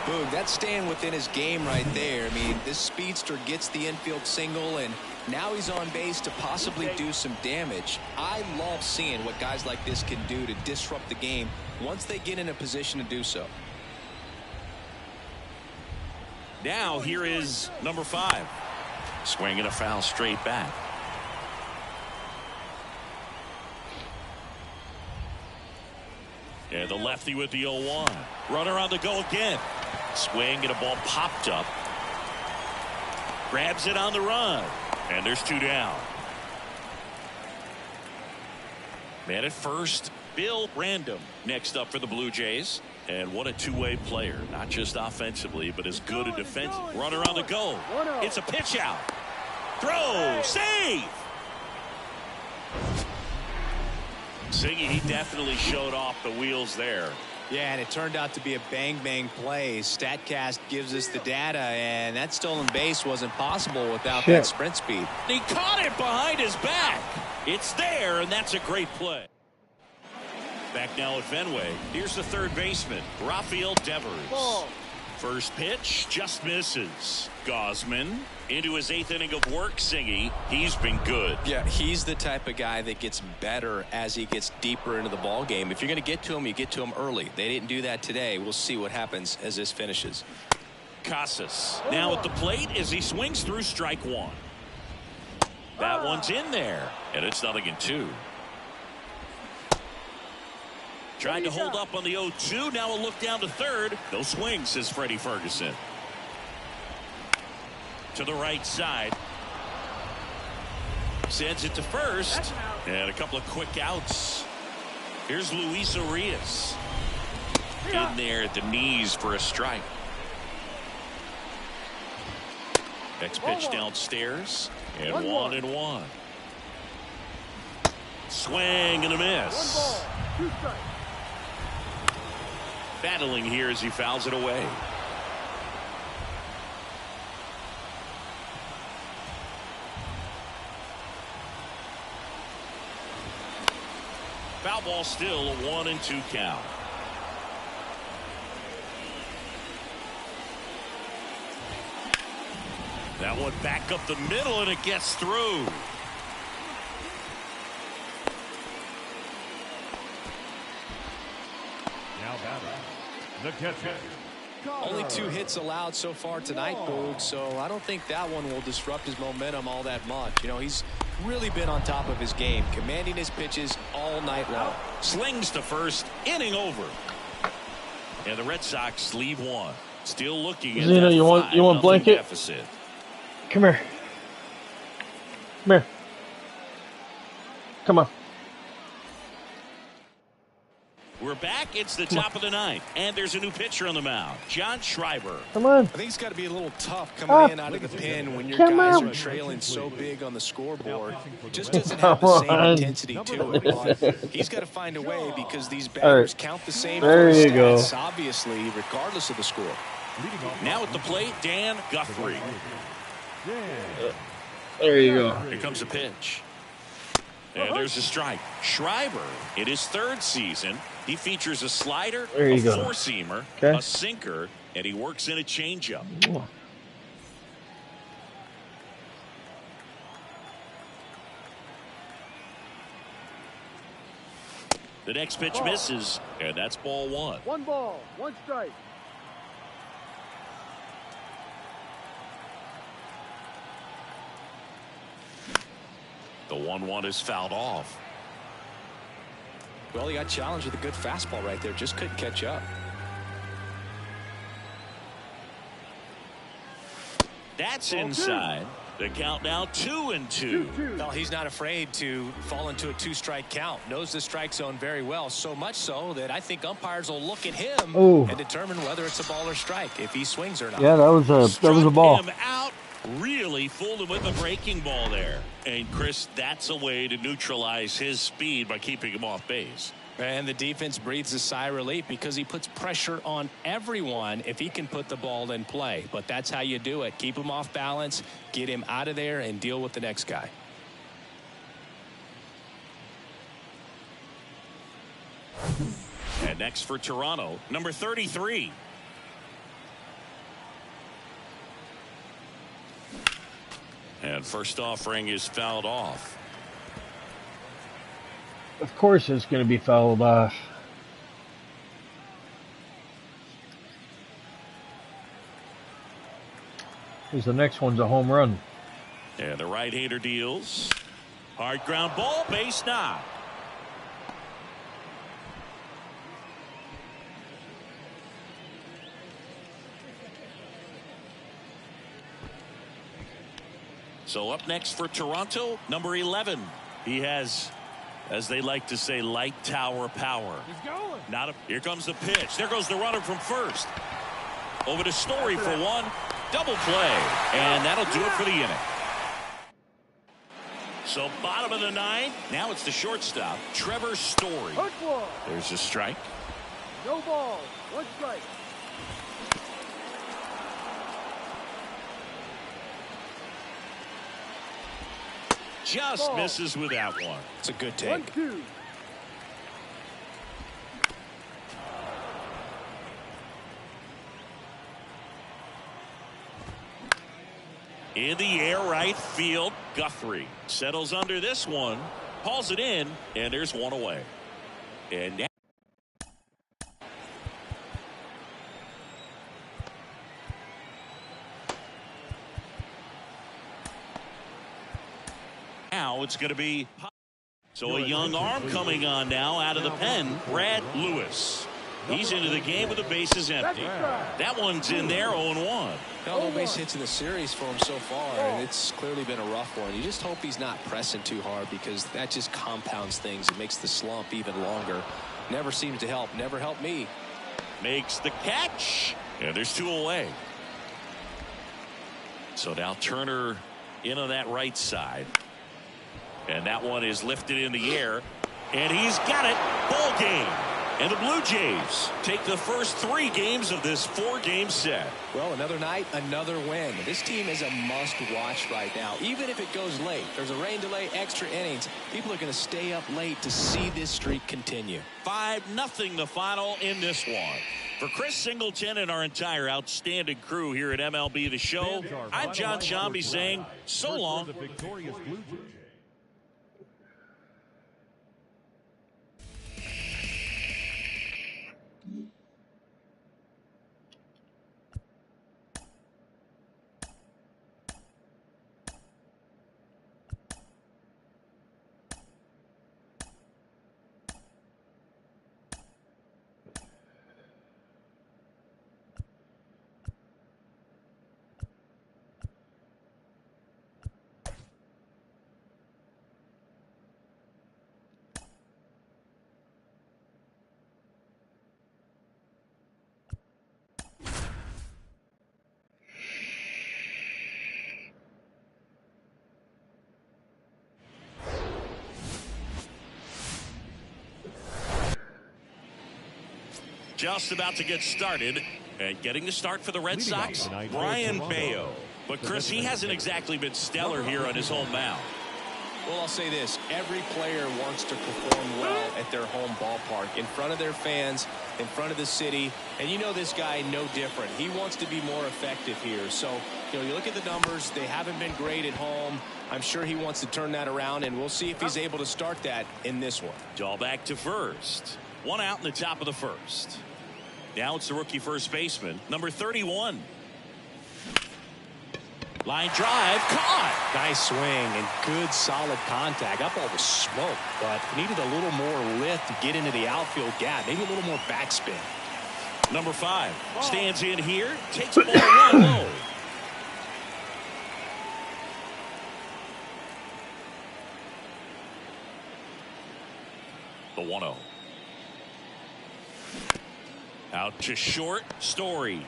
Boog, that's staying within his game right there. I mean, this speedster gets the infield single, and now he's on base to possibly do some damage. I love seeing what guys like this can do to disrupt the game once they get in a position to do so. Now here is number 5. Swinging a foul straight back. And the lefty with the 0-1. Runner on the go again. Swing and a ball popped up. Grabs it on the run. And there's 2 down. Man at first, Bill Random next up for the Blue Jays. And what a two-way player. Not just offensively, but as good a defense. Runner on the go. It's a pitch out. Throw. Save. Singy, he definitely showed off the wheels there. Yeah, and it turned out to be a bang-bang play. StatCast gives us the data, and that stolen base wasn't possible without that sprint speed. He caught it behind his back. It's there, and that's a great play. Back now at Fenway. Here's the third baseman, Rafael Devers. First pitch just misses. Gosman into his 8th inning of work. Singy, he's been good. Yeah, he's the type of guy that gets better as he gets deeper into the ball game. If you're going to get to him, you get to him early. They didn't do that today. We'll see what happens as this finishes. Casas now at the plate as he swings through strike one. That one's in there, and it's 0-2. Trying to hold up on the 0-2. Now a look down to third. No swing, says Freddie Ferguson. To the right side. Sends it to first. And a couple of quick outs. Here's Luis Arias. In there at the knees for a strike. Next pitch downstairs. And 1-1. Swing and a miss. Battling here as he fouls it away. Foul ball still, a 1-2 count. That one back up the middle, and it gets through. Now batting, the catcher. Only 2 hits allowed so far tonight, Boog, so I don't think that one will disrupt his momentum all that much. You know, he's really been on top of his game, commanding his pitches all night long. Slings to first, inning over. And the Red Sox leave one. Still looking at Zena, that you want blanket? deficit. Come here. Come here. Come on. We're back. It's the top of the 9th, and there's a new pitcher on the mound, John Schreiber. Come on. I think it's got to be a little tough coming in out of the pen when your guys are trailing so big on the scoreboard. Just doesn't have the same intensity to it. But he's got to find a way because these batters count the same. There you go. Obviously, regardless of the score. Now at the plate, Dan Guthrie. There you go. Here comes a pitch. And there's a strike. Schreiber, in his third season, he features a slider, a four-seamer, a sinker, and he works in a changeup. The next pitch misses, and that's ball one. 1 ball, 1 strike. The 1-1 is fouled off. Well, he got challenged with a good fastball right there. Just couldn't catch up. That's inside. The count now 2-2. Well, he's not afraid to fall into a 2-strike count. Knows the strike zone very well. So much so that I think umpires will look at him and determine whether it's a ball or strike if he swings or not. Yeah, that was a ball. Him out. Really fooled him with the breaking ball there. And Chris, that's a way to neutralize his speed by keeping him off base. And the defense breathes a sigh of relief because he puts pressure on everyone if he can put the ball in play. But that's how you do it. Keep him off balance, get him out of there, and deal with the next guy. And next for Toronto, number 33. And first offering is fouled off. Of course it's going to be fouled off. Because the next one's a home run. And the right-hander deals. Hard ground ball, base knock. So up next for Toronto, number 11. He has, as they like to say, light tower power. He's going. Here comes the pitch. There goes the runner from first. Over to Story for one. Double play. And that'll do it for the inning. So bottom of the ninth. Now it's the shortstop, Trevor Story. There's a strike. No ball, 1 strike. Just misses with that one. It's a good take. 1-2. In the air, right field, Guthrie settles under this one, hauls it in, and there's one away. And now it's going to be so a young arm coming on now out of the pen, Brad Lewis. He's into the game with the bases empty. That one's in there, 0-1. No base hits in the series for him so far, and it's clearly been a rough one. You just hope he's not pressing too hard because that just compounds things. It makes the slump even longer. Never seems to help. Never helped me. Makes the catch. And there's 2 away. So now Turner in on that right side. And that one is lifted in the air. And he's got it. Ball game. And the Blue Jays take the first 3 games of this 4-game set. Well, another night, another win. This team is a must-watch right now. Even if it goes late, there's a rain delay, extra innings. People are going to stay up late to see this streak continue. 5-0 the final in this one. For Chris Singleton and our entire outstanding crew here at MLB The Show, I'm John Shambi saying so long. The victorious Blue Jays. Just about to get started. And getting the start for the Red Leading off Sox, tonight for Brian Toronto, Bayo. But Chris, he hasn't exactly been stellar here on his home mound. Well, I'll say this. Every player wants to perform well at their home ballpark, in front of their fans, in front of the city. And you know this guy no different. He wants to be more effective here. So, you know, you look at the numbers. They haven't been great at home. I'm sure he wants to turn that around, and we'll see if he's able to start that in this one. All back to first. One out in the top of the first. Now it's the rookie first baseman, number 31. Line drive, caught. Nice swing and good solid contact. That ball was smoked, but needed a little more lift to get into the outfield gap. Maybe a little more backspin. Number 5 stands in here, takes ball one low. The 1-0. Out to short, Story.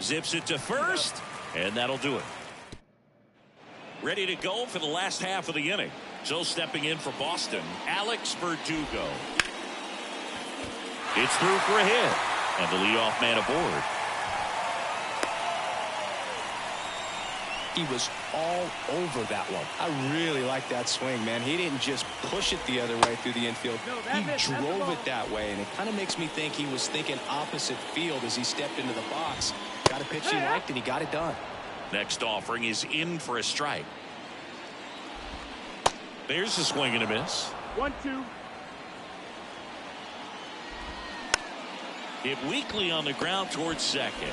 Zips it to first, and that'll do it. Ready to go for the last half of the inning. So stepping in for Boston, Alex Verdugo. It's through for a hit, and the leadoff man aboard. He was all over that one. I really like that swing, man. He didn't just push it the other way through the infield. He drove it that way, and it kind of makes me think he was thinking opposite field as he stepped into the box. Got a pitch he liked, and he got it done. Next offering is in for a strike. There's a swing and a miss. 1-2. Hit weakly on the ground towards second.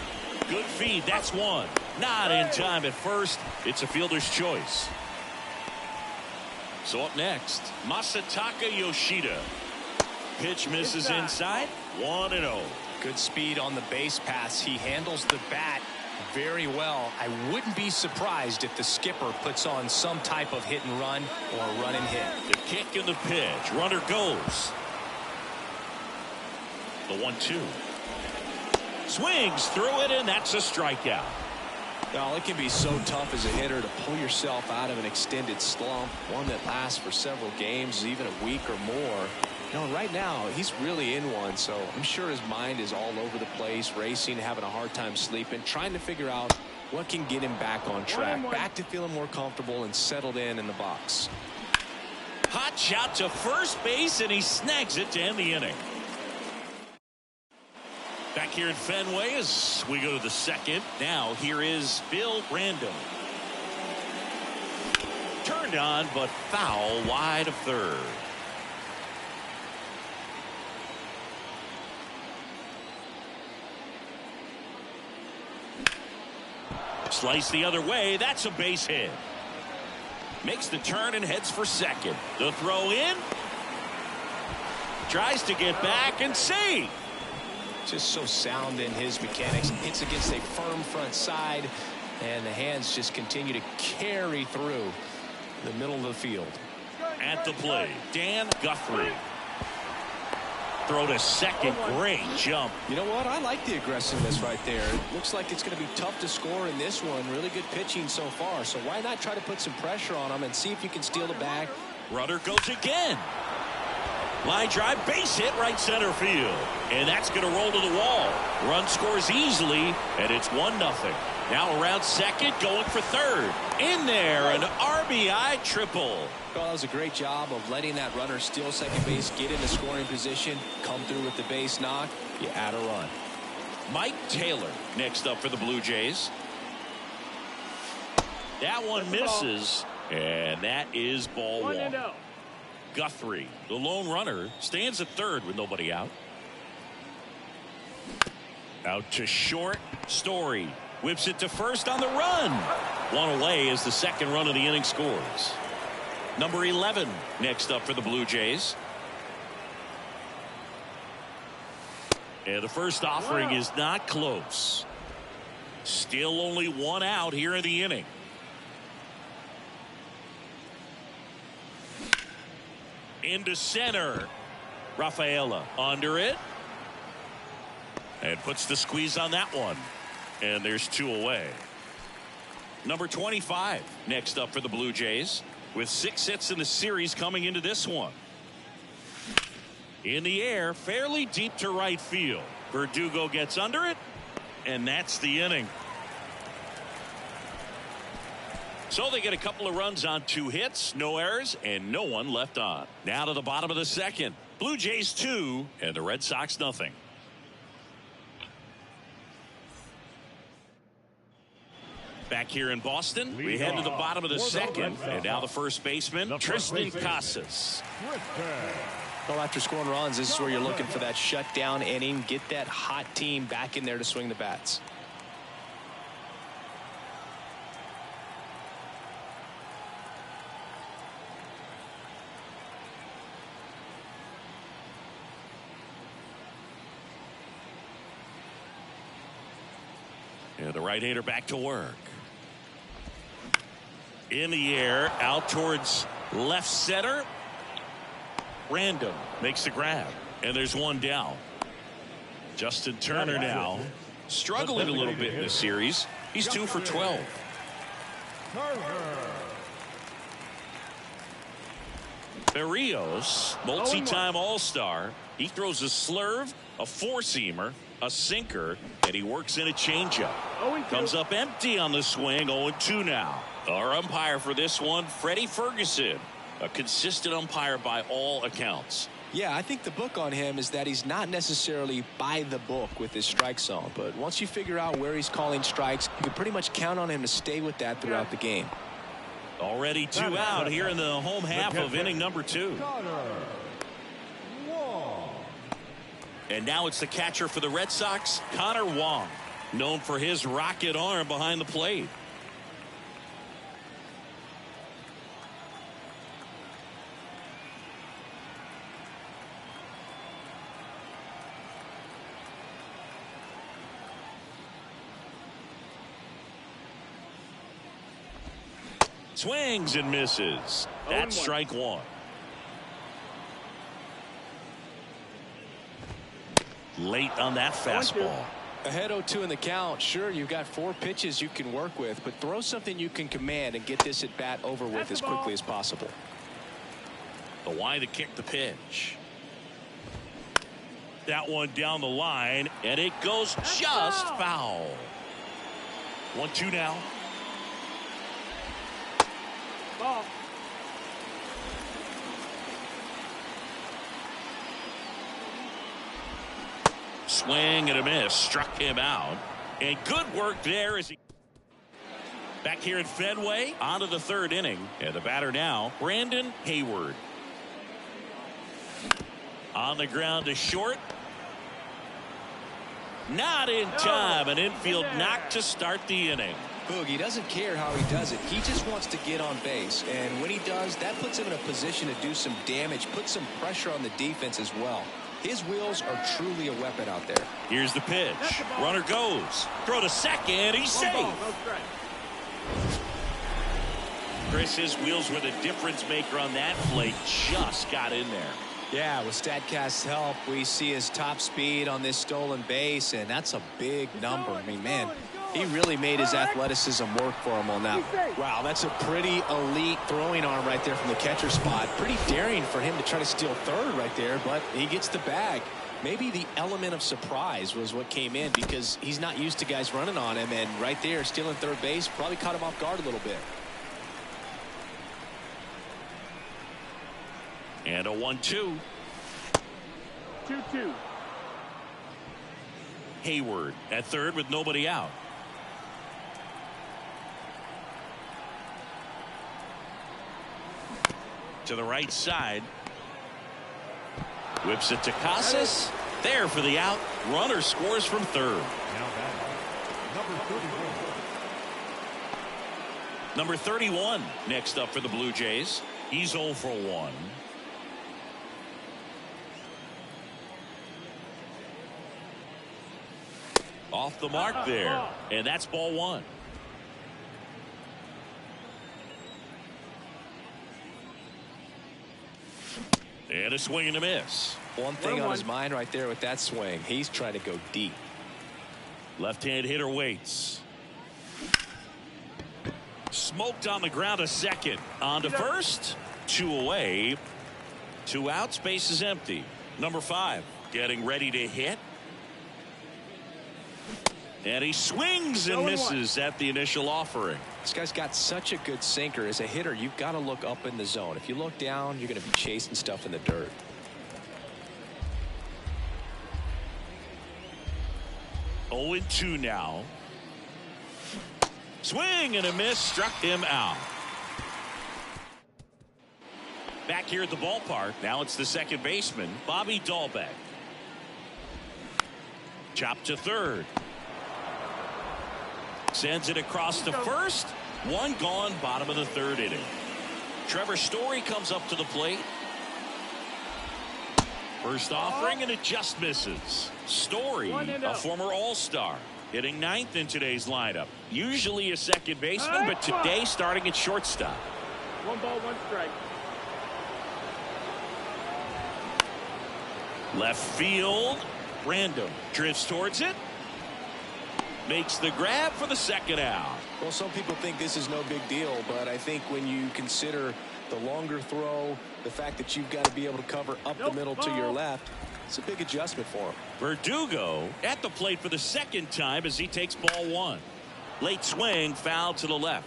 Good feed. That's one. Not in time at first. It's a fielder's choice. So up next, Masataka Yoshida. Pitch misses inside. 1-0. Good speed on the base pass. He handles the bat very well. I wouldn't be surprised if the skipper puts on some type of hit and run or a run and hit. The kick and the pitch. Runner goes. The 1-2. Swings through it, and that's a strikeout. Well, it can be so tough as a hitter to pull yourself out of an extended slump, one that lasts for several games, even a week or more. You know, right now, he's really in one, so I'm sure his mind is all over the place, racing, having a hard time sleeping, trying to figure out what can get him back on track, back to feeling more comfortable and settled in the box. Hot shot to first base, and he snags it to end the inning. Back here at Fenway as we go to the second. Now here is Bill Random. Turned on, but foul wide of third. Slice the other way. That's a base hit. Makes the turn and heads for second. The throw in. Tries to get back and save. Just so sound in his mechanics. Hits against a firm front side, and the hands just continue to carry through the middle of the field. At the plate, Dan Guthrie. Throw to second. Great jump. You know what? I like the aggressiveness right there. It looks like it's going to be tough to score in this one. Really good pitching so far. So why not try to put some pressure on him and see if you can steal the bag? Runner goes again. Line drive, base hit, right center field. And that's going to roll to the wall. Run scores easily, and it's 1-0. Now around second, going for third. In there, an RBI triple. Well, that was a great job of letting that runner steal second base, get into scoring position, come through with the base knock. You add a run. Mike Taylor next up for the Blue Jays. That one misses, and that is ball one. Guthrie, the lone runner, stands at third with nobody out. Out to short, Story. Whips it to first on the run. One away as the second run of the inning scores. Number 11 next up for the Blue Jays. And the first offering is not close. Still only one out here in the inning. Into center. Rafaela under it. And puts the squeeze on that one. And there's two away. Number 25 next up for the Blue Jays, with 6 hits in the series coming into this one. In the air, fairly deep to right field. Verdugo gets under it, and that's the inning. So they get a couple of runs on 2 hits, no errors, and no one left on. Now to the bottom of the second. Blue Jays 2 and the Red Sox nothing. Back here in Boston, we head to the bottom of the second, and now the first baseman, Tristan Casas. Well, after scoring runs, this is where you're looking for that shutdown inning. Get that hot team back in there to swing the bats. And the right-hander back to work. In the air, out towards left center. Random makes the grab, and there's one down. Justin Turner now struggling a little bit in this series. He's 2 for 12. Berrios, multi-time All-Star. He throws a slurve, a four-seamer, a sinker, and he works in a changeup. Comes up empty on the swing. 0-2 now. Our umpire for this one, Freddie Ferguson, a consistent umpire by all accounts. Yeah, I think the book on him is that he's not necessarily by the book with his strike zone, but once you figure out where he's calling strikes, you can pretty much count on him to stay with that throughout the game. Already 2 out here in the home half of inning number 2. And now it's the catcher for the Red Sox, Connor Wong, known for his rocket arm behind the plate. Swings and misses. That's strike 1. Late on that fastball. Ahead 0-2 in the count. Sure, you've got 4 pitches you can work with, but throw something you can command and get this at bat over with as quickly as possible. The wide to kick the pitch. That one down the line, and it goes just foul. 1-2 now. Ball. Swing and a miss. Struck him out. And good work there as he back here at Fenway. On to the 3rd inning. And the batter now, Brandon Hayward. On the ground to short. Not in time. An infield knock to start the inning. He doesn't care how he does it. He just wants to get on base. And when he does, that puts him in a position to do some damage, put some pressure on the defense as well. His wheels are truly a weapon out there. Here's the pitch. Runner goes. Throw to second. He's safe. Chris, his wheels were the difference maker on that play. Just got in there. Yeah, with StatCast's help, we see his top speed on this stolen base, and that's a big number. I mean, man, he really made his athleticism work for him on that. Wow, that's a pretty elite throwing arm right there from the catcher spot. Pretty daring for him to try to steal 3rd right there, but he gets the bag. Maybe the element of surprise was what came in because he's not used to guys running on him, and right there, stealing 3rd base probably caught him off guard a little bit. And a 1-2. 2-2. Hayward at 3rd with nobody out. To the right side. Whips it to Casas. There for the out. Runner scores from 3rd. Now batting, number 31. Number 31 next up for the Blue Jays. He's 0 for 1. Off the mark there. And that's ball 1. And a swing and a miss. One thing on his mind right there with that swing. He's trying to go deep. Left-hand hitter waits. Smoked on the ground to second. On to first. 2 away. 2 outs. Base is empty. Number 5 getting ready to hit. And he swings and misses at the initial offering. This guy's got such a good sinker. As a hitter, you've got to look up in the zone. If you look down, you're going to be chasing stuff in the dirt. Oh, 2 now. Swing and a miss, struck him out. Back here at the ballpark, now it's the second baseman, Bobby Dahlbeck. Chop to third. Sends it across to first. 1 gone, bottom of the 3rd inning. Trevor Story comes up to the plate. First offering, and it just misses. Story, a former All-Star, hitting 9th in today's lineup. Usually a second baseman, but today starting at shortstop. 1 ball, 1 strike. Left field, Random drifts towards it. Makes the grab for the second out. Well, some people think this is no big deal, but I think when you consider the longer throw, the fact that you've got to be able to cover up the middle to your left, it's a big adjustment for him. Verdugo at the plate for the second time as he takes ball 1. Late swing, foul to the left.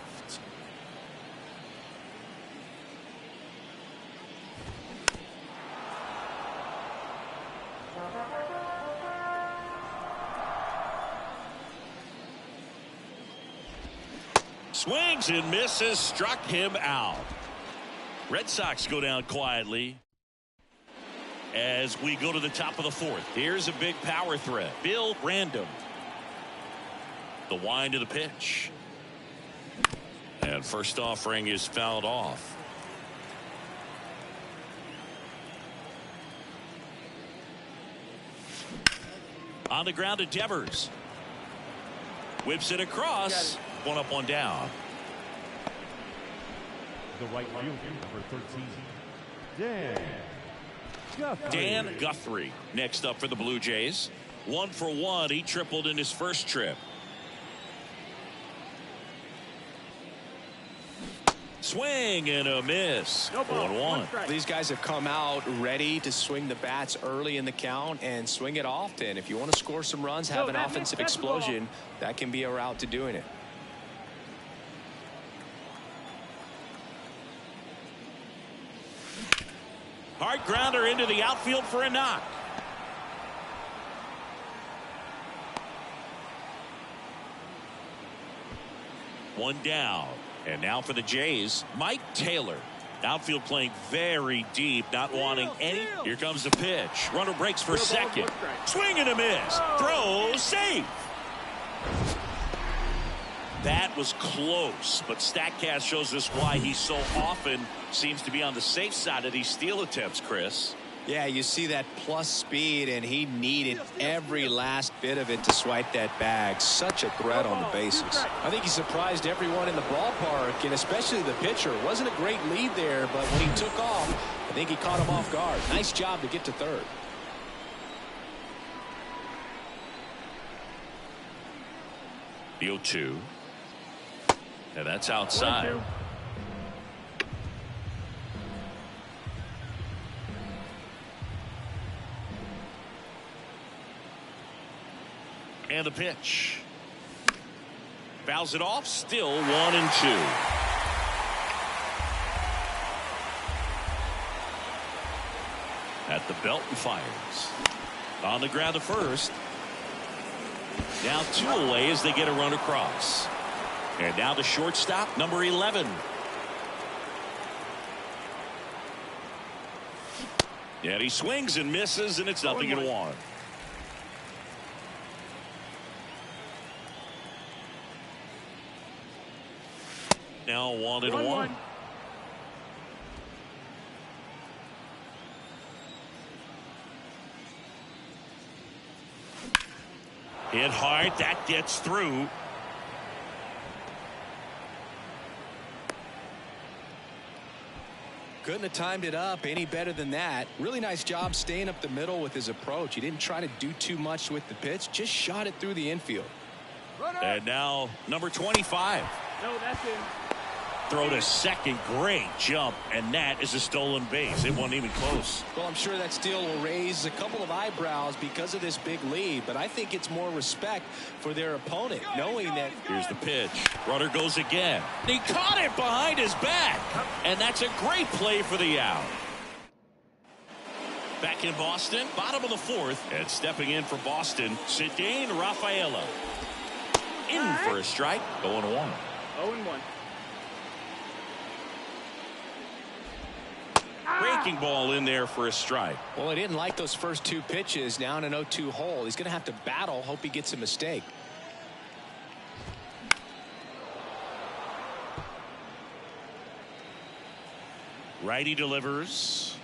Swings and misses, struck him out. Red Sox go down quietly as we go to the top of the 4th. Here's a big power threat. Bill Random. The wind of the pitch. And first offering is fouled off. On the ground to Devers. Whips it across. 1 up, 1 down. The right fielder, number 13, Dan Guthrie next up for the Blue Jays. 1 for 1. He tripled in his first trip. Swing and a miss. 1-1. These guys have come out ready to swing the bats early in the count and swing it often. If you want to score some runs, have an offensive explosion, that can be a route to doing it. Hard grounder into the outfield for a knock. One down. And now for the Jays, Mike Taylor. Outfield playing very deep, not wanting any. Here comes the pitch. Runner breaks for second. Swing and a miss. Throw safe. That was close, but StatCast shows us why he so often seems to be on the safe side of these steal attempts, Chris. Yeah, you see that plus speed, and he needed every last bit of it to swipe that bag. Such a threat on the bases. I think he surprised everyone in the ballpark, and especially the pitcher. Wasn't a great lead there, but when he took off, I think he caught him off guard. Nice job to get to third. The 0-2. And that's outside. And the pitch. Fouls it off. Still 1-2. At the belt and fires. On the ground to first. Now 2 away as they get a run across. And now the shortstop, number 11. And he swings and misses, and it's 0-1. Now 1-1. Hit hard, that gets through. Couldn't have timed it up any better than that. Really nice job staying up the middle with his approach. He didn't try to do too much with the pitch, just shot it through the infield. And now number 25. No, that's in. throw to second. Great jump, and that is a stolen base. It wasn't even close. Well, I'm sure that steal will raise a couple of eyebrows because of this big lead, but I think it's more respect for their opponent, knowing that. Here's the pitch. Runner goes again. He caught it behind his back, and that's a great play for the out. Back in Boston, bottom of the fourth, and stepping in for Boston, Cedane Rafaela. In for a strike, 0-1. 0-1. Breaking ball in there for a strike. Well, he didn't like those first two pitches. Now in an 0-2 hole, he's going to have to battle. Hope he gets a mistake. Righty delivers.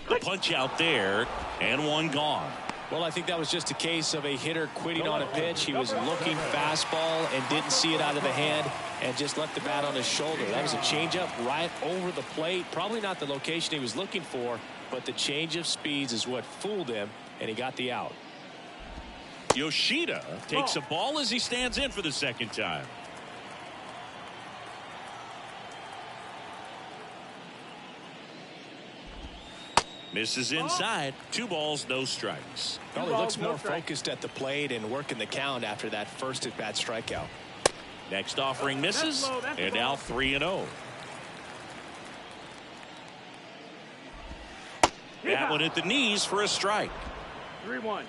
The punch out there, and one gone. Well, I think that was just a case of a hitter quitting on a pitch. He was looking fastball and didn't see it out of the hand and just left the bat on his shoulder. That was a changeup right over the plate. Probably not the location he was looking for, but the change of speeds is what fooled him, and he got the out. Yoshida takes a ball as he stands in for the second time. Misses inside. 2 balls, no strikes. Well, he looks more focused at the plate and working the count after that first at-bat strikeout. Next offering misses, and now 3-0. That one at the knees for a strike. 3-1.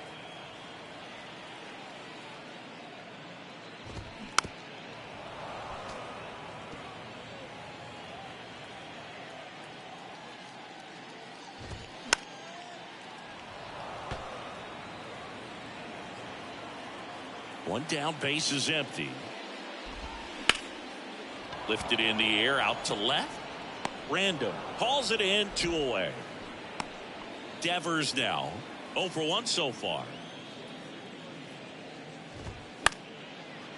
One down, base is empty. Lifted in the air, out to left. Random hauls it in, 2 away. Devers now 0 for 1 so far.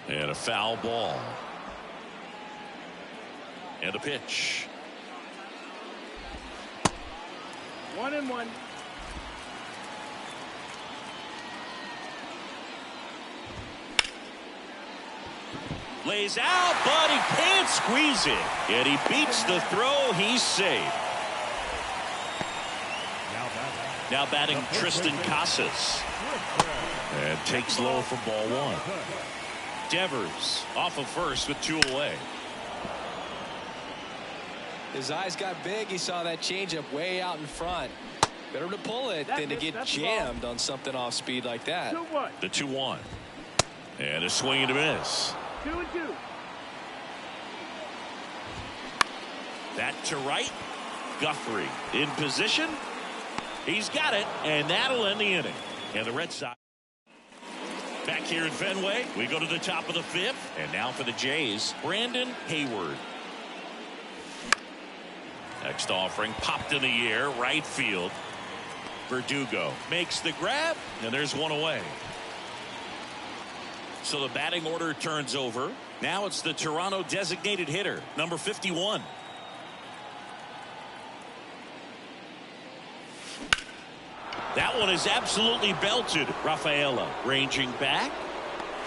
And a foul ball. And a pitch. 1-1. Lays out, but he can't squeeze it. Yet he beats the throw. He's safe. Now batting Tristan Casas. And takes low for ball 1. Devers off of first with 2 away. His eyes got big. He saw that changeup way out in front. Better to pull it than to get jammed on something off speed like that. 2-1. The 2-1. And a swing and a miss. 2-2. That to right. Guthrie in position. He's got it, and that'll end the inning. And the Red Sox back here at Fenway. We go to the top of the 5th, and now for the Jays, Brandon Hayward. Next offering popped in the air, right field. Verdugo makes the grab, and there's 1 away. So the batting order turns over. Now it's the Toronto designated hitter, number 51. That one is absolutely belted. Rafaela ranging back.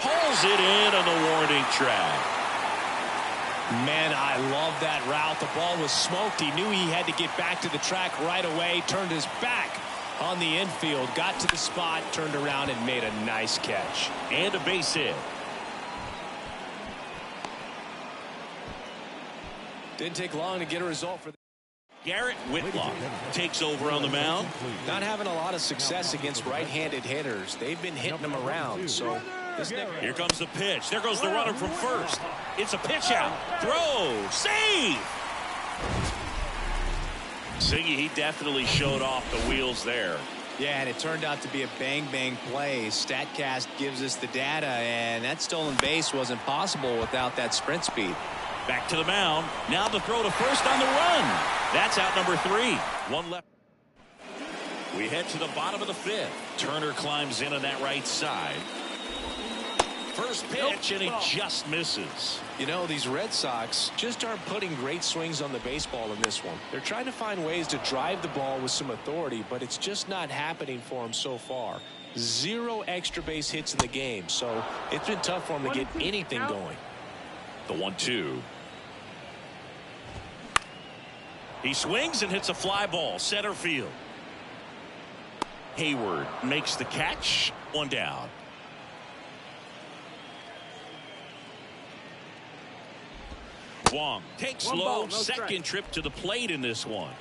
Hauls it in on the warning track. Man, I love that route. The ball was smoked. He knew he had to get back to the track right away. Turned his back on the infield. Got to the spot. Turned around and made a nice catch. And a base hit. Didn't take long to get a result for. Garrett Whitlock takes over on the mound. Not having a lot of success against right-handed hitters. They've been hitting them around. So here comes the pitch. There goes the runner from first. It's a pitch out. Throw. Save. Siggy, he definitely showed off the wheels there. Yeah, and it turned out to be a bang-bang play. StatCast gives us the data, and that stolen base wasn't possible without that sprint speed. Back to the mound. Now the throw to first on the run. That's out number 3. 1 left. We head to the bottom of the 5th. Turner climbs in on that right side. First pitch, and he just misses. You know, these Red Sox just aren't putting great swings on the baseball in this one. They're trying to find ways to drive the ball with some authority, but it's just not happening for them so far. 0 extra base hits in the game, so it's been tough for them to get anything going. The 1-2. He swings and hits a fly ball center field. Hayward makes the catch. One down. Wong takes One low. ball, no Second strike. trip to the plate in this one.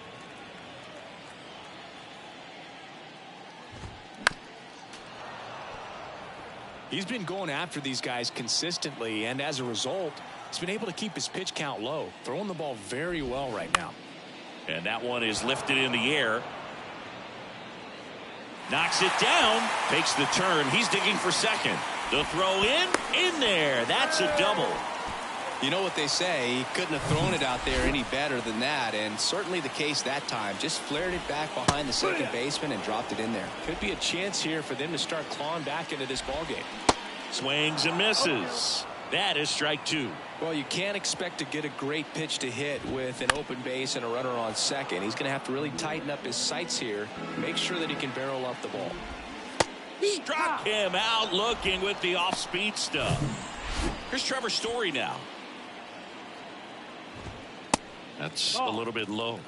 He's been going after these guys consistently, and as a result, he's been able to keep his pitch count low, throwing the ball very well right now. And that one is lifted in the air. Knocks it down. Takes the turn. He's digging for second. The throw in there. That's a double. You know what they say, he couldn't have thrown it out there any better than that, and certainly the case that time. Just flared it back behind the second baseman and dropped it in there. Could be a chance here for them to start clawing back into this ball game. Swings and misses. That is strike two. Well, you can't expect to get a great pitch to hit with an open base and a runner on second. He's going to have to really tighten up his sights here, make sure that he can barrel up the ball. Struck him out looking with the off-speed stuff. Here's Trevor Story now. That's a little bit low.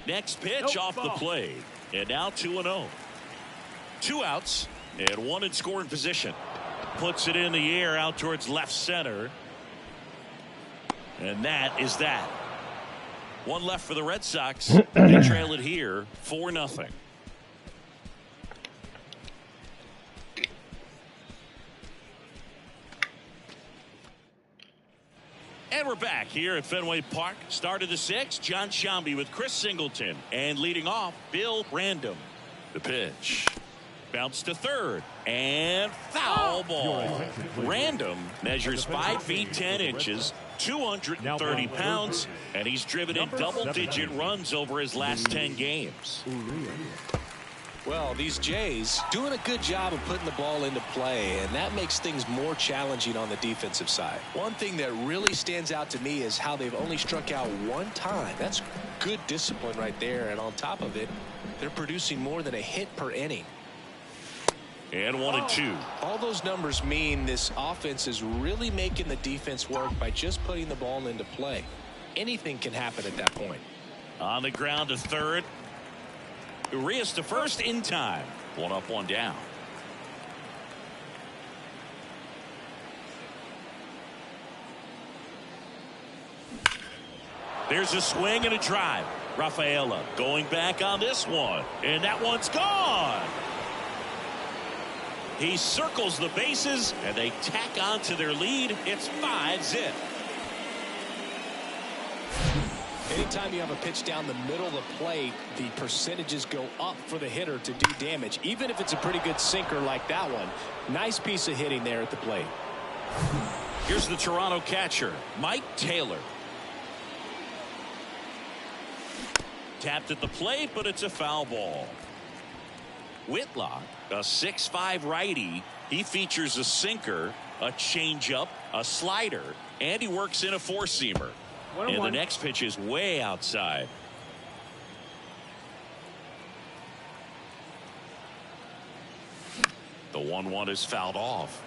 Next pitch off the plate. And now 2-0. 2 outs and 1 in scoring position. Puts it in the air out towards left center. And that is that. 1 left for the Red Sox. They trail it here 4-0. And we're back here at Fenway Park. Start of the 6th. John Sciambi with Chris Singleton. And leading off, Bill Random. The pitch. Bounce to third. And foul ball. Random measures 5 feet 10 inches, 230 pounds, and he's driven in double-digit runs over his last 10 games. Well, these Jays doing a good job of putting the ball into play, and that makes things more challenging on the defensive side. One thing that really stands out to me is how they've only struck out 1 time. That's good discipline right there, and on top of it, they're producing more than a hit per inning. And 1-2. All those numbers mean this offense is really making the defense work by just putting the ball into play. Anything can happen at that point. On the ground to third. Urias to first in time. 1 up, 1 down. There's a swing and a drive. Rafaela going back on this one. And that one's gone. He circles the bases, and they tack on to their lead. It's 5-zip. Anytime you have a pitch down the middle of the plate, the percentages go up for the hitter to do damage, even if it's a pretty good sinker like that one. Nice piece of hitting there at the plate. Here's the Toronto catcher, Mike Taylor. Tapped at the plate, but it's a foul ball. Whitlock, a 6'5" righty. He features a sinker, a changeup, a slider, and he works in a four-seamer. And the next pitch is way outside. The 1-1 is fouled off.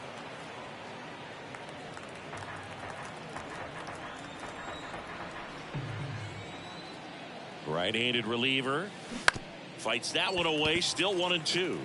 Right-handed reliever. Fights that one away. Still 1-2.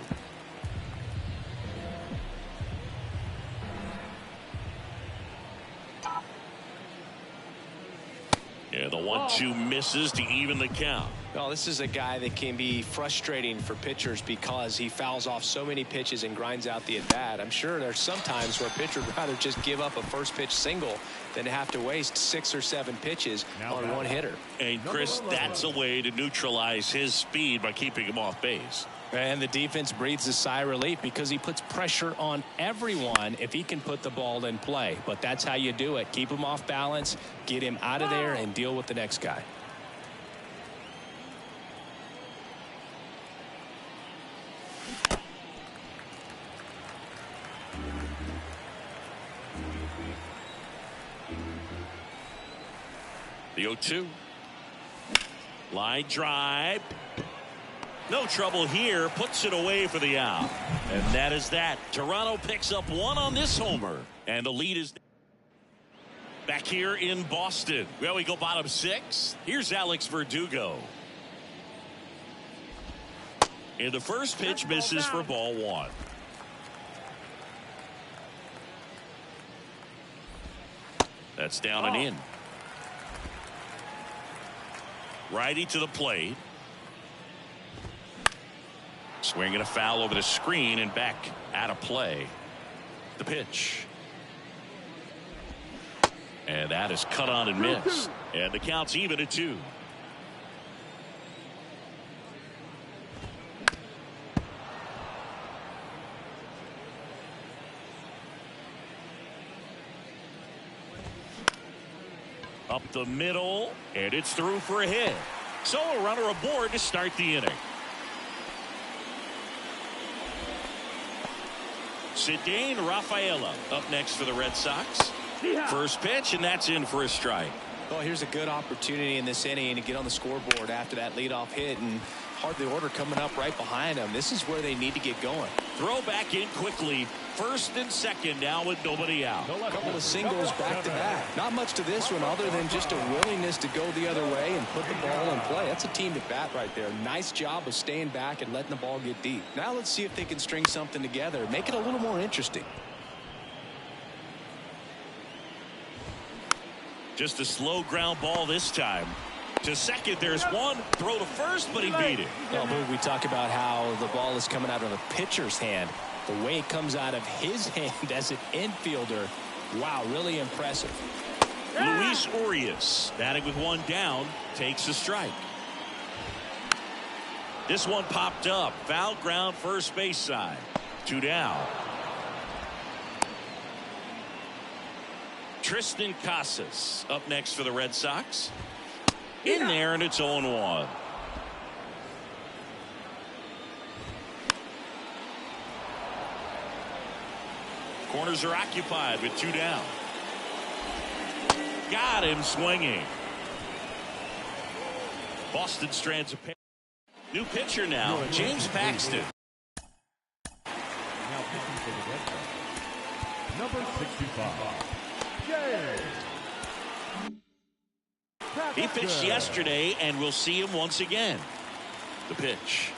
Yeah, the 1-2 misses to even the count. Well, this is a guy that can be frustrating for pitchers because he fouls off so many pitches and grinds out the at-bat. I'm sure there's some times where a pitcher would rather just give up a first pitch single than to have to waste 6 or 7 pitches on one hitter. And Chris, that's a way to neutralize his speed by keeping him off base. And the defense breathes a sigh of relief because he puts pressure on everyone if he can put the ball in play. But that's how you do it. Keep him off balance, get him out of there, and deal with the next guy. The 0-2. Line drive. No trouble here. Puts it away for the out. And that is that. Toronto picks up 1 on this homer. And the lead is... Back here in Boston. Well, we go bottom 6. Here's Alex Verdugo. And the first pitch misses for ball 1. That's down and in. Righty to the plate. Swinging a foul over the screen and back out of play. The pitch. And that is cut on and missed. And the count's even at 2. Up the middle, and it's through for a hit. So a runner aboard to start the inning. Cedane Rafaela up next for the Red Sox. First pitch, and that's in for a strike. Well, here's a good opportunity in this inning to get on the scoreboard after that leadoff hit, and hardly order coming up right behind them. This is where they need to get going. Throw back in quickly. First and second now with nobody out. A couple of singles back to back. Not much to this one other than just a willingness to go the other way and put the ball in play. That's a team at bat right there. Nice job of staying back and letting the ball get deep. Now let's see if they can string something together. Make it a little more interesting. Just a slow ground ball this time. To second, there's one. Throw to first, but he beat it. Well, we talk about how the ball is coming out of a pitcher's hand. The way it comes out of his hand as an infielder, wow, really impressive. Luis Urias, batting with one down, takes a strike. This one popped up. Foul ground, first base side. 2 down. Tristan Casas up next for the Red Sox. In there, and it's 0-1. Corners are occupied with 2 down. Got him swinging. Boston strands a pair. New pitcher now, James Paxton. Now pitching for the Red Sox, number 65. He pitched yesterday, and we'll see him once again. The pitch.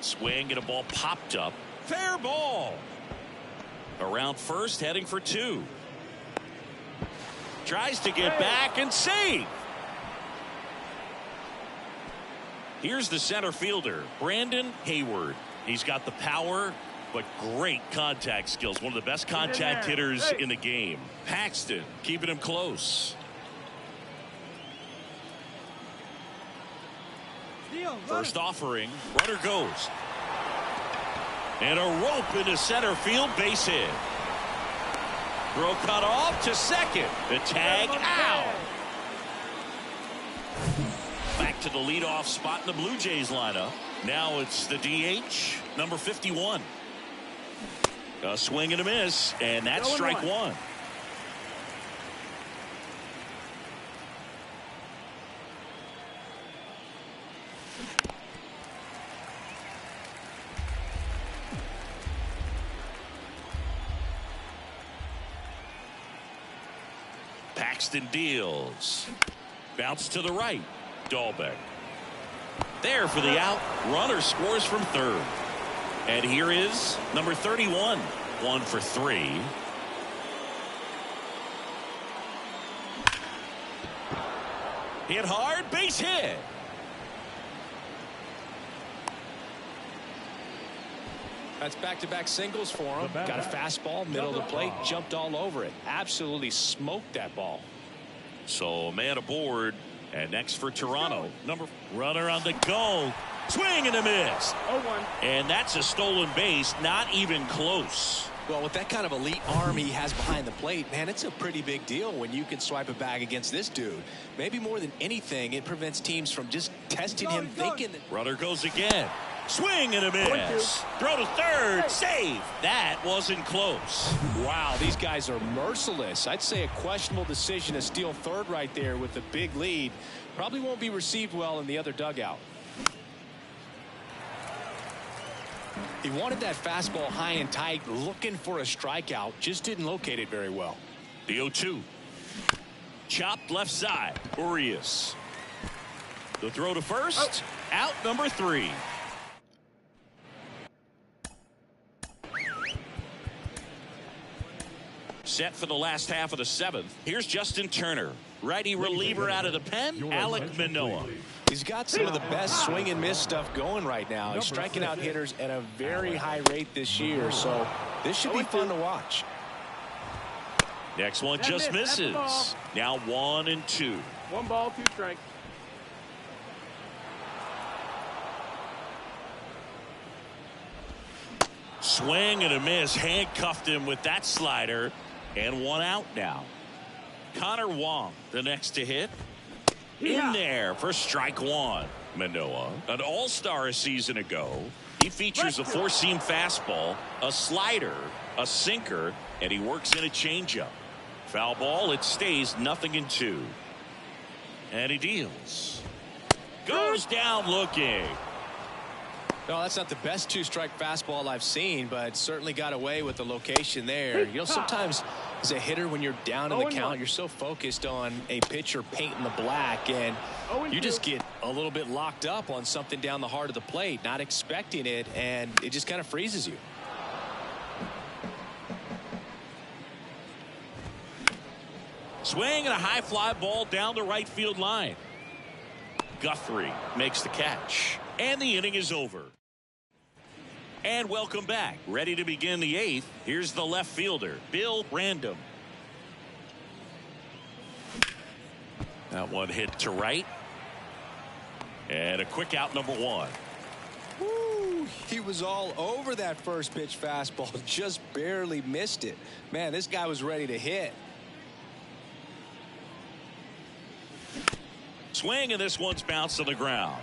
Swing, and a ball popped up. Fair ball. Around first, heading for 2. Tries to get back and save. Here's the center fielder, Brandon Hayward. He's got the power, but great contact skills. One of the best contact hitters in the game. Paxton keeping him close. First offering, runner goes. And a rope into center field, base hit. Throw cut off to second. The tag out. Back to the leadoff spot in the Blue Jays lineup. Now it's the DH, number 51. A swing and a miss, and that's strike 1. Paxton deals. Bounce to the right. Dahlbeck. There for the out. Runner scores from third. And here is number 31. 1 for 3. Hit hard. Base hit. That's back-to-back singles for him. Got a fastball, middle of the plate, jumped all over it. Absolutely smoked that ball. So a man aboard. And next for Toronto, runner on the go. Swing and a miss. 0-1. And that's a stolen base, not even close. Well, with that kind of elite arm he has behind the plate, man, it's a pretty big deal when you can swipe a bag against this dude. Maybe more than anything, it prevents teams from just testing him, thinking that... Runner goes again. Swing and a miss. Throw to third. Save. That wasn't close. Wow, these guys are merciless. I'd say a questionable decision to steal third right there with a big lead. Probably won't be received well in the other dugout. He wanted that fastball high and tight, looking for a strikeout, just didn't locate it very well. The 0-2. Chopped left side. Urias. The throw to first. Out number 3. Set for the last half of the 7th. Here's Justin Turner. Righty reliever out of the pen, Alek Manoah. He's got some of the best swing and miss stuff going right now. He's striking out hitters at a very high rate this year, so this should be fun to watch. Next one just misses. Now 1-2. 1 ball, 2 strikes. Swing and a miss. Handcuffed him with that slider. And 1 out now. Connor Wong, the next to hit. In there for strike 1. Manoah, an all-star a season ago. He features a 4-seam fastball, a slider, a sinker, and he works in a changeup. Foul ball, it stays 0-2. And he deals. Goes down looking. No, that's not the best 2-strike fastball I've seen, but certainly got away with the location there. You know, sometimes as a hitter, when you're down in the count, you're so focused on a pitcher painting the black, and you just get a little bit locked up on something down the heart of the plate, not expecting it, and it just kind of freezes you. Swing and a high fly ball down the right field line. Guthrie makes the catch. And the inning is over. And welcome back. Ready to begin the 8th. Here's the left fielder, Bill Random. That one hit to right. And a quick out, number 1. Woo, he was all over that first pitch fastball. Just barely missed it. Man, this guy was ready to hit. Swing, and this one's bounced on the ground.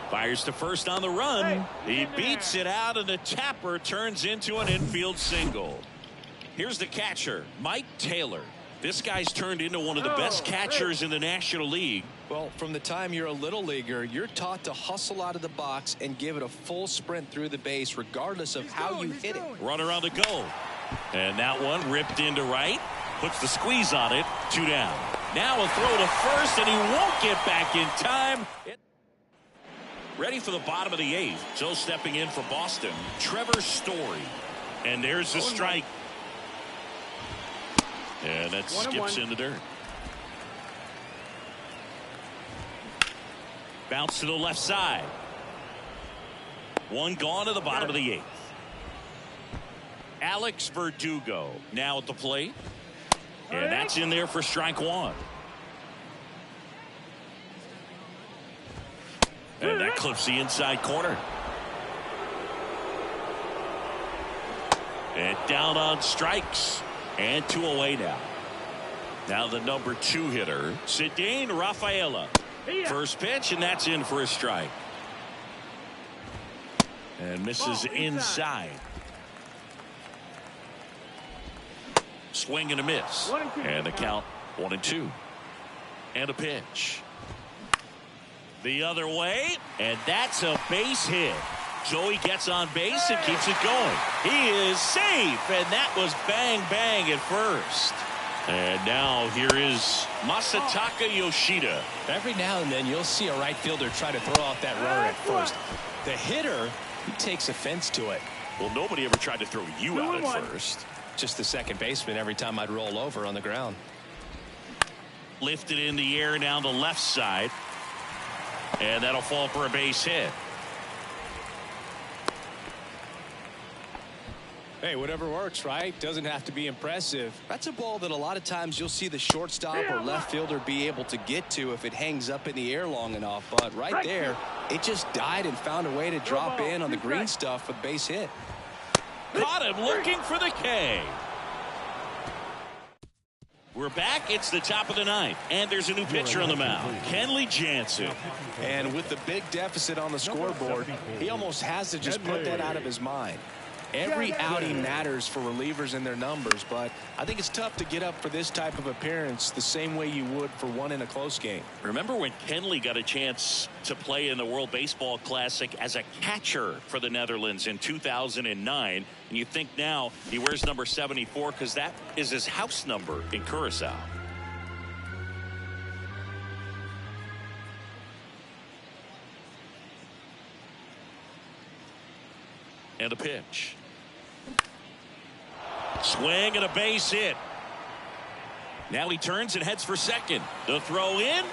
Fires to first on the run. He beats it out, and the tapper turns into an infield single. Here's the catcher, Mike Taylor. This guy's turned into one of the best catchers in the National League. Well, from the time you're a little leaguer, you're taught to hustle out of the box and give it a full sprint through the base, regardless of how you hit it. Runner on the go. And that one ripped into right. Puts the squeeze on it. 2 down. Now a throw to first, and he won't get back in time. Ready for the bottom of the 8th. So stepping in for Boston, Trevor Story. And there's the strike. And that skips in the dirt. Bounce to the left side. One gone to the bottom of the 8th. Alex Verdugo now at the plate. And that's in there for strike 1. And that clips the inside corner. And down on strikes. And 2 away now. Now the number 2 hitter, Cedane Rafaela. First pitch, and that's in for a strike. And misses inside. Swing and a miss. And the count 1-2. And a pitch. The other way, and that's a base hit. Joey gets on base and keeps it going. He is safe, and that was bang bang at first. And now here is Masataka Yoshida. Every now and then you'll see a right fielder try to throw out that runner at first. The hitter, he takes offense to it. Well, nobody ever tried to throw you out at first. Just the second baseman every time I'd roll over on the ground. Lifted in the air down the left side. And that'll fall for a base hit. Hey, whatever works, right? Doesn't have to be impressive. That's a ball that a lot of times you'll see the shortstop or left fielder be able to get to if it hangs up in the air long enough. But right there, it just died and found a way to drop in on the green stuff with base hit. Caught him looking for the K. We're back. It's the top of the 9th, and there's a new pitcher on the mound, Kenley Jansen. And with the big deficit on the scoreboard, he almost has to just put that out of his mind. Every outing matters for relievers and their numbers, but I think it's tough to get up for this type of appearance the same way you would for one in a close game. Remember when Kenley got a chance to play in the World Baseball Classic as a catcher for the Netherlands in 2009, and you think now he wears number 74 because that is his house number in Curacao. And the pitch. Swing and a base hit. Now he turns and heads for second. The throw in,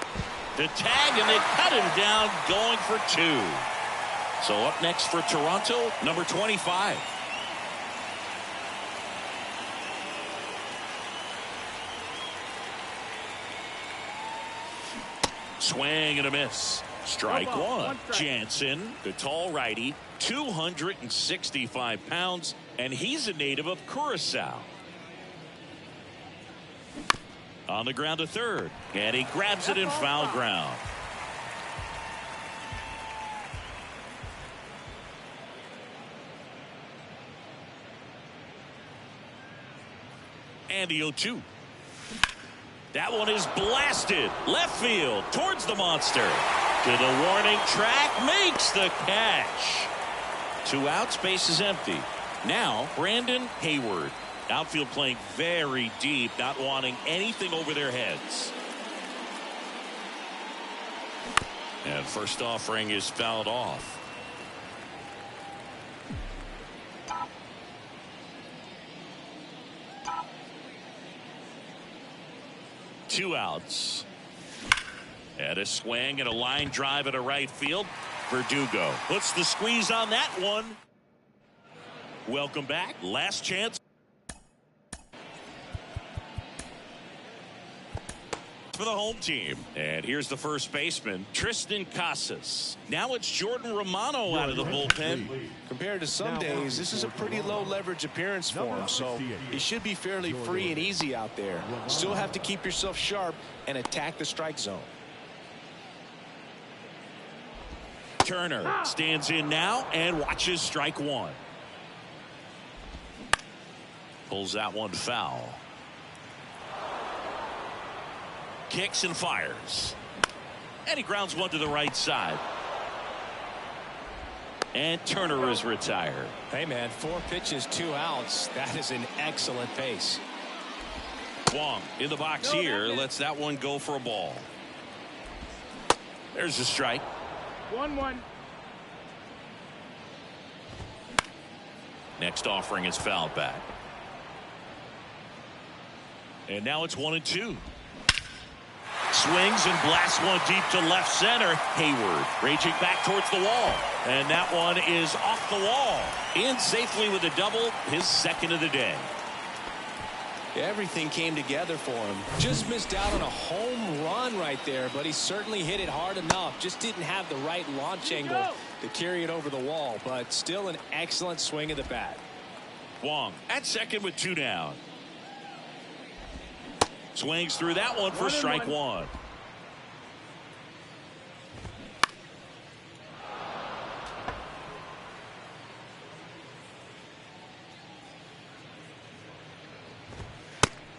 the tag, and they cut him down going for 2. So up next for Toronto, number 25. Swing and a miss. Strike one. Jansen, the tall righty, 265 pounds, and he's a native of Curacao. On the ground to third, and he grabs it in foul ground. And the 0-2. That one is blasted left field towards the monster. To the warning track, makes the catch. 2 outs, base is empty. Now Brandon Hayward. Outfield playing very deep, not wanting anything over their heads. And first offering is fouled off. Two outs. And a swing and a line drive at a right field. Verdugo puts the squeeze on that one. Welcome back. Last chance for the home team. And here's the first baseman, Tristan Casas. Now it's Jordan Romano out of the bullpen. Compared to some days, this is a pretty low leverage appearance for him, so it should be fairly free and easy out there. Still have to keep yourself sharp and attack the strike zone. Turner stands in now and watches strike one. Pulls that one foul. Kicks and fires. And he grounds one to the right side. And Turner is retired. Hey, man, 4 pitches, 2 outs. That is an excellent pace. Wong in the box here. Lets that one go for a ball. There's the strike. 1-1. Next offering is fouled back. And now it's 1-2. Swings and blasts one deep to left center. Hayward raging back towards the wall. And that one is off the wall. In safely with a double, his second of the day. Everything came together for him. Just missed out on a home run right there, but he certainly hit it hard enough. Just didn't have the right launch angle to carry it over the wall, but still an excellent swing of the bat. Wong at second with 2 down. Swings through that one for strike one.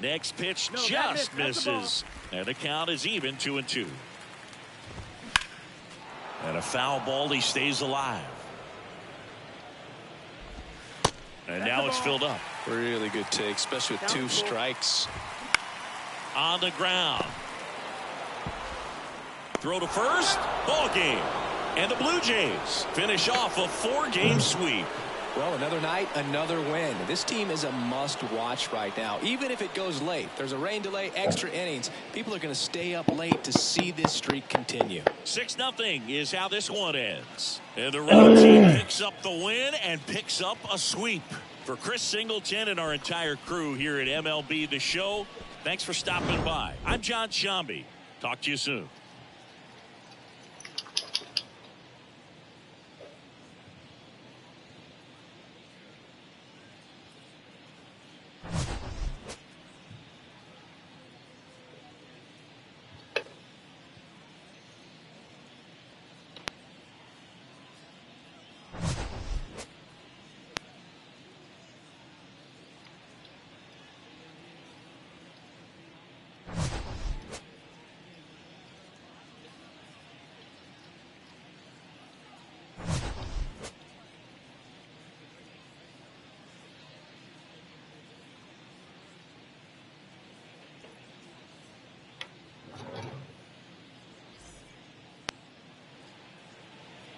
Next pitch just misses. And the count is even 2-2. And a foul ball. He stays alive. And now it's filled up. Really good take, especially with 2 strikes. On the ground. Throw to first. Ball game. And the Blue Jays finish off a 4-game sweep. Well, another night, another win. This team is a must-watch right now. Even if it goes late, there's a rain delay, extra innings. People are going to stay up late to see this streak continue. 6-0 is how this one ends. And the road team picks up the win and picks up a sweep. For Chris Singleton and our entire crew here at MLB The Show, thanks for stopping by. I'm John Shambi. Talk to you soon.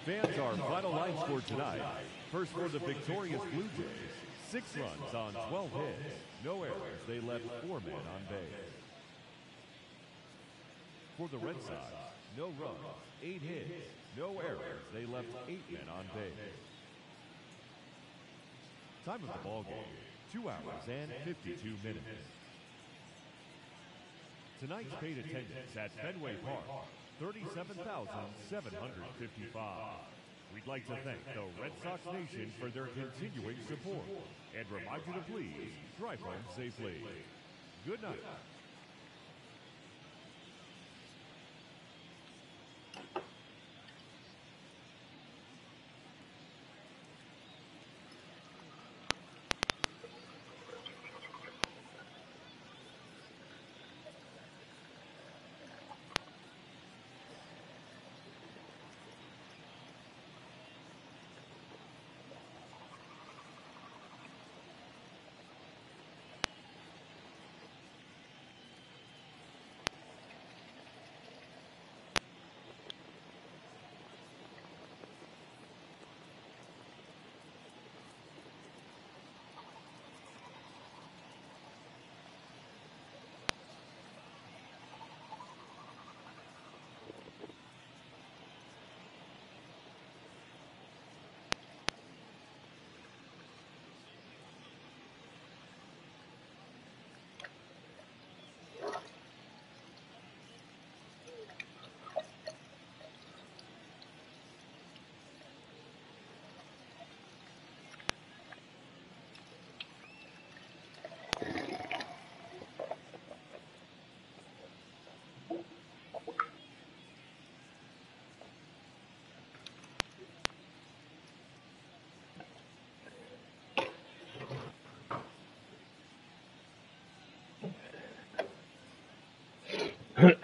Fans, our final line score tonight. First for the victorious Blue Jays, 6 runs on 12 hits. No errors. They left 4 men on base. For the Red Sox, no runs, 8 hits. No errors. They left 8 men on base. Time of the ball game, 2 hours and 52 minutes. Tonight's paid attendance at Fenway Park, 37,755. We'd like to thank the Red Sox Nation for their continuing support and remind you to please drive home safely. Good night.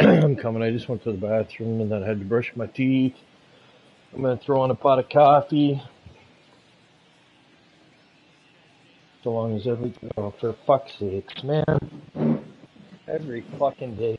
I'm coming. I just went to the bathroom and then I had to brush my teeth. I'm going to throw in a pot of coffee. So long as oh, for fuck's sake, man. Every fucking day.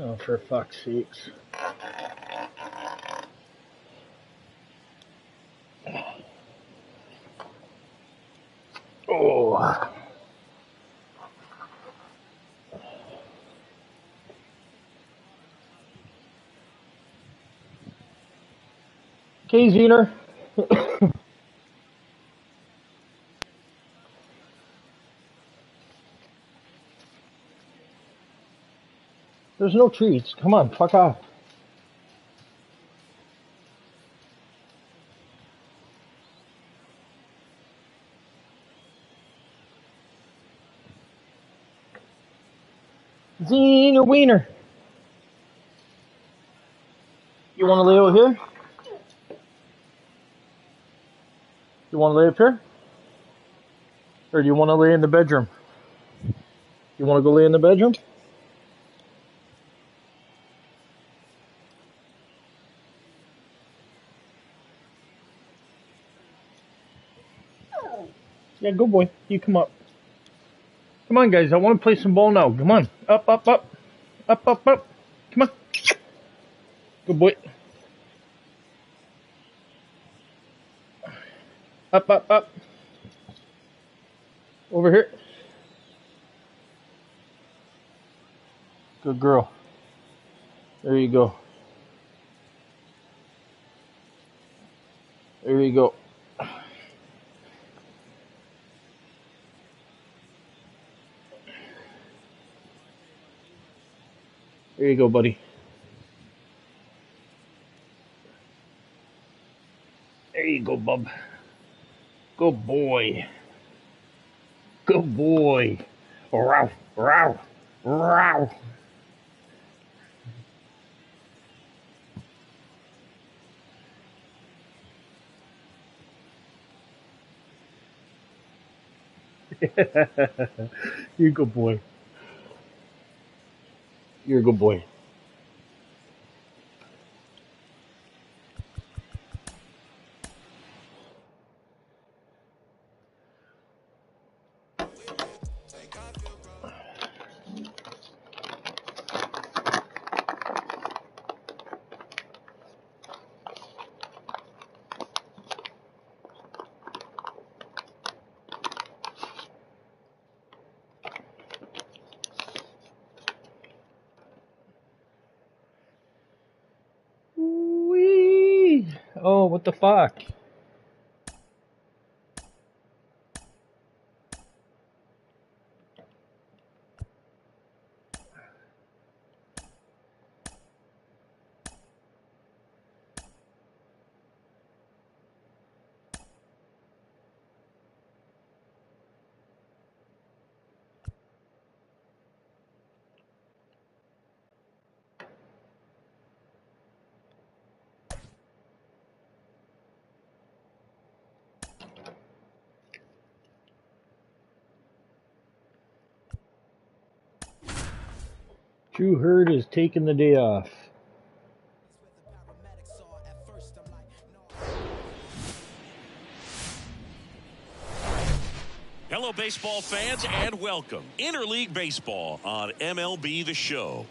Oh, for fuck's sakes. Oh. Okay, Zener. There's no treats. Come on, fuck off. Zener Wiener. You want to lay out here? You want to lay up here? Or do you want to lay in the bedroom? You want to go lay in the bedroom? Yeah, good boy. You come up. Come on, guys. I want to play some ball now. Come on. Up, up, up. Up, up, up. Come on. Good boy. Up, up, up. Over here. Good girl. There you go. There you go. There you go, buddy. There you go, bub. Good boy. Good boy. Row, row, row. You're a good boy. You're a good boy. Wee. Oh, what the fuck? Drew Hurd is taking the day off. Hello, baseball fans, and welcome. Interleague Baseball on MLB The Show.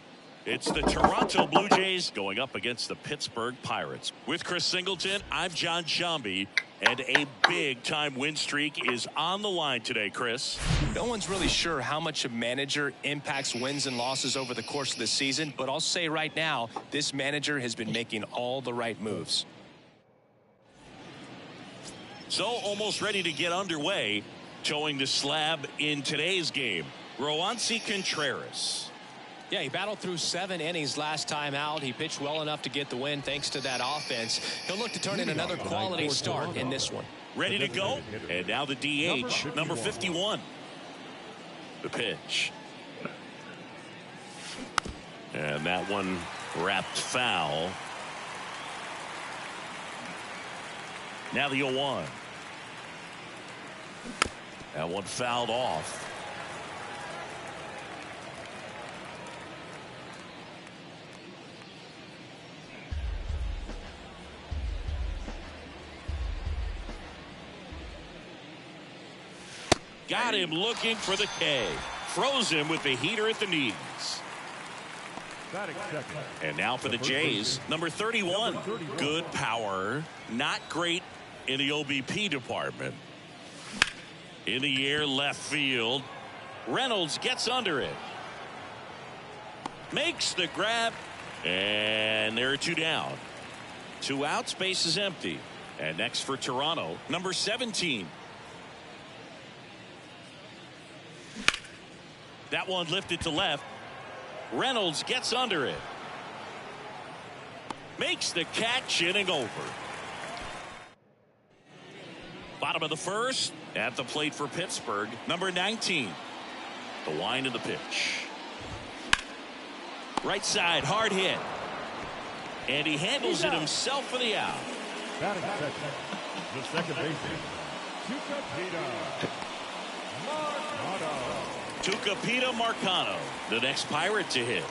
It's the Toronto Blue Jays going up against the Pittsburgh Pirates. With Chris Singleton, I'm John Shambi, and a big-time win streak is on the line today, Chris. No one's really sure how much a manager impacts wins and losses over the course of the season, but I'll say right now, this manager has been making all the right moves. So, almost ready to get underway. Towing the slab in today's game, Roansy Contreras. Yeah, he battled through 7 innings last time out. He pitched well enough to get the win thanks to that offense. He'll look to turn in another quality start in this one. Ready to go? And now the DH, number 51. The pitch. And that one wrapped foul. Now the 0-1. That one fouled off. Got him looking for the K. Froze him with the heater at the knees. Batting second. And now for the Jays, number 31. Good power, not great in the OBP department. In the air, left field. Reynolds gets under it. Makes the grab. And there are 2 down. 2 outs, base is empty. And next for Toronto, number 17. That one lifted to left. Reynolds gets under it. Makes the catch, inning over. Bottom of the first. At the plate for Pittsburgh, number 19. The wind of the pitch. Right side, hard hit. And he handles it himself for the out. Batting second. The second baseman, Tucupita Marcano, the next Pirate to hit.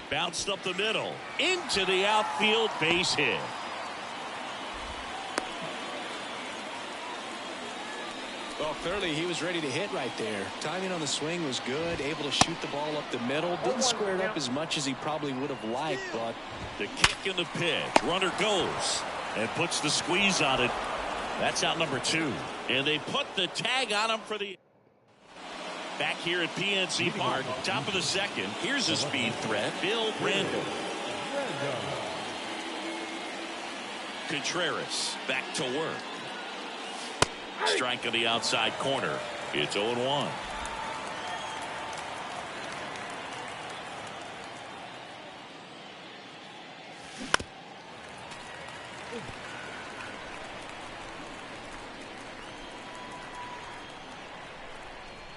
Bounced up the middle, into the outfield, base hit. Well, clearly he was ready to hit right there. Timing on the swing was good, able to shoot the ball up the middle. Didn't square it up as much as he probably would have liked, but the kick and the pitch. Runner goes and puts the squeeze on it. That's out number 2. And they put the tag on him for the... Back here at PNC Park, top of the second. Here's a speed threat. Bill Brandon. Contreras back to work. Strike on the outside corner. It's 0-1.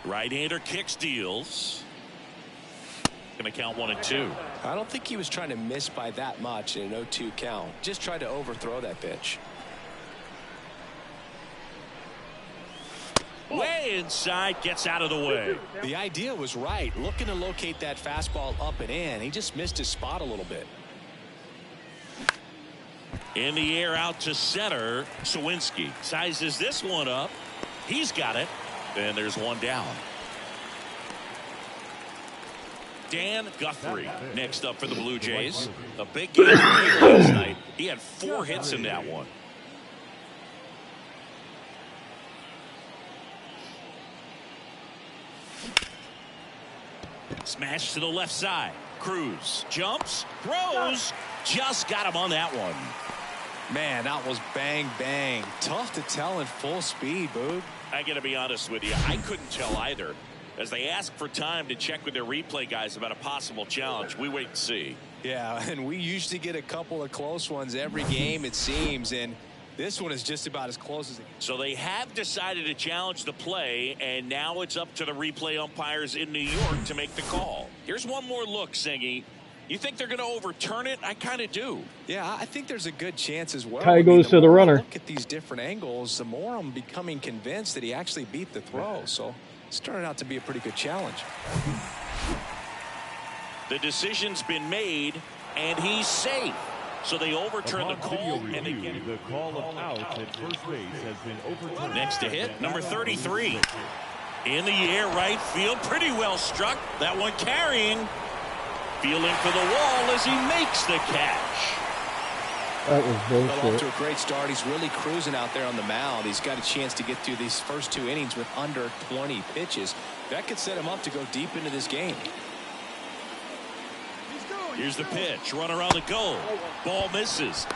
Right-hander kicks, deals. Going to count 1-2. I don't think he was trying to miss by that much in an 0-2 count. Just tried to overthrow that pitch. Way inside, gets out of the way. The idea was right, looking to locate that fastball up and in. He just missed his spot a little bit. In the air, out to center. Sawinski sizes this one up. He's got it. And there's 1 down. Dan Guthrie next up for the Blue Jays. A big game last night. He had 4 hits in that one. Smash to the left side. Cruz jumps, throws, just got him on that one. Man, that was bang, bang. Tough to tell in full speed, Boog. I got to be honest with you, I couldn't tell either. As they ask for time to check with their replay guys about a possible challenge, we wait and see. Yeah, and we usually get a couple of close ones every game, it seems, and this one is just about as close as it gets. So they have decided to challenge the play, and now it's up to the replay umpires in New York to make the call. Here's one more look, Singy. You think they're going to overturn it? I kind of do. Yeah, I think there's a good chance as well. Tie goes to the runner. Look at these different angles, the more I'm becoming convinced that he actually beat the throw. So it's turning out to be a pretty good challenge. The decision's been made, and he's safe. So they overturn the call, and they get it. The call of out at first base has been overturned. Next to hit, number 33. In the air, right field, pretty well struck. That one carrying. Feeling for the wall as he makes the catch. That was Well, off to bullshit. a great start. He's really cruising out there on the mound. He's got a chance to get through these first 2 innings with under 20 pitches. That could set him up to go deep into this game. Here's the pitch. Runner on the go. Ball misses.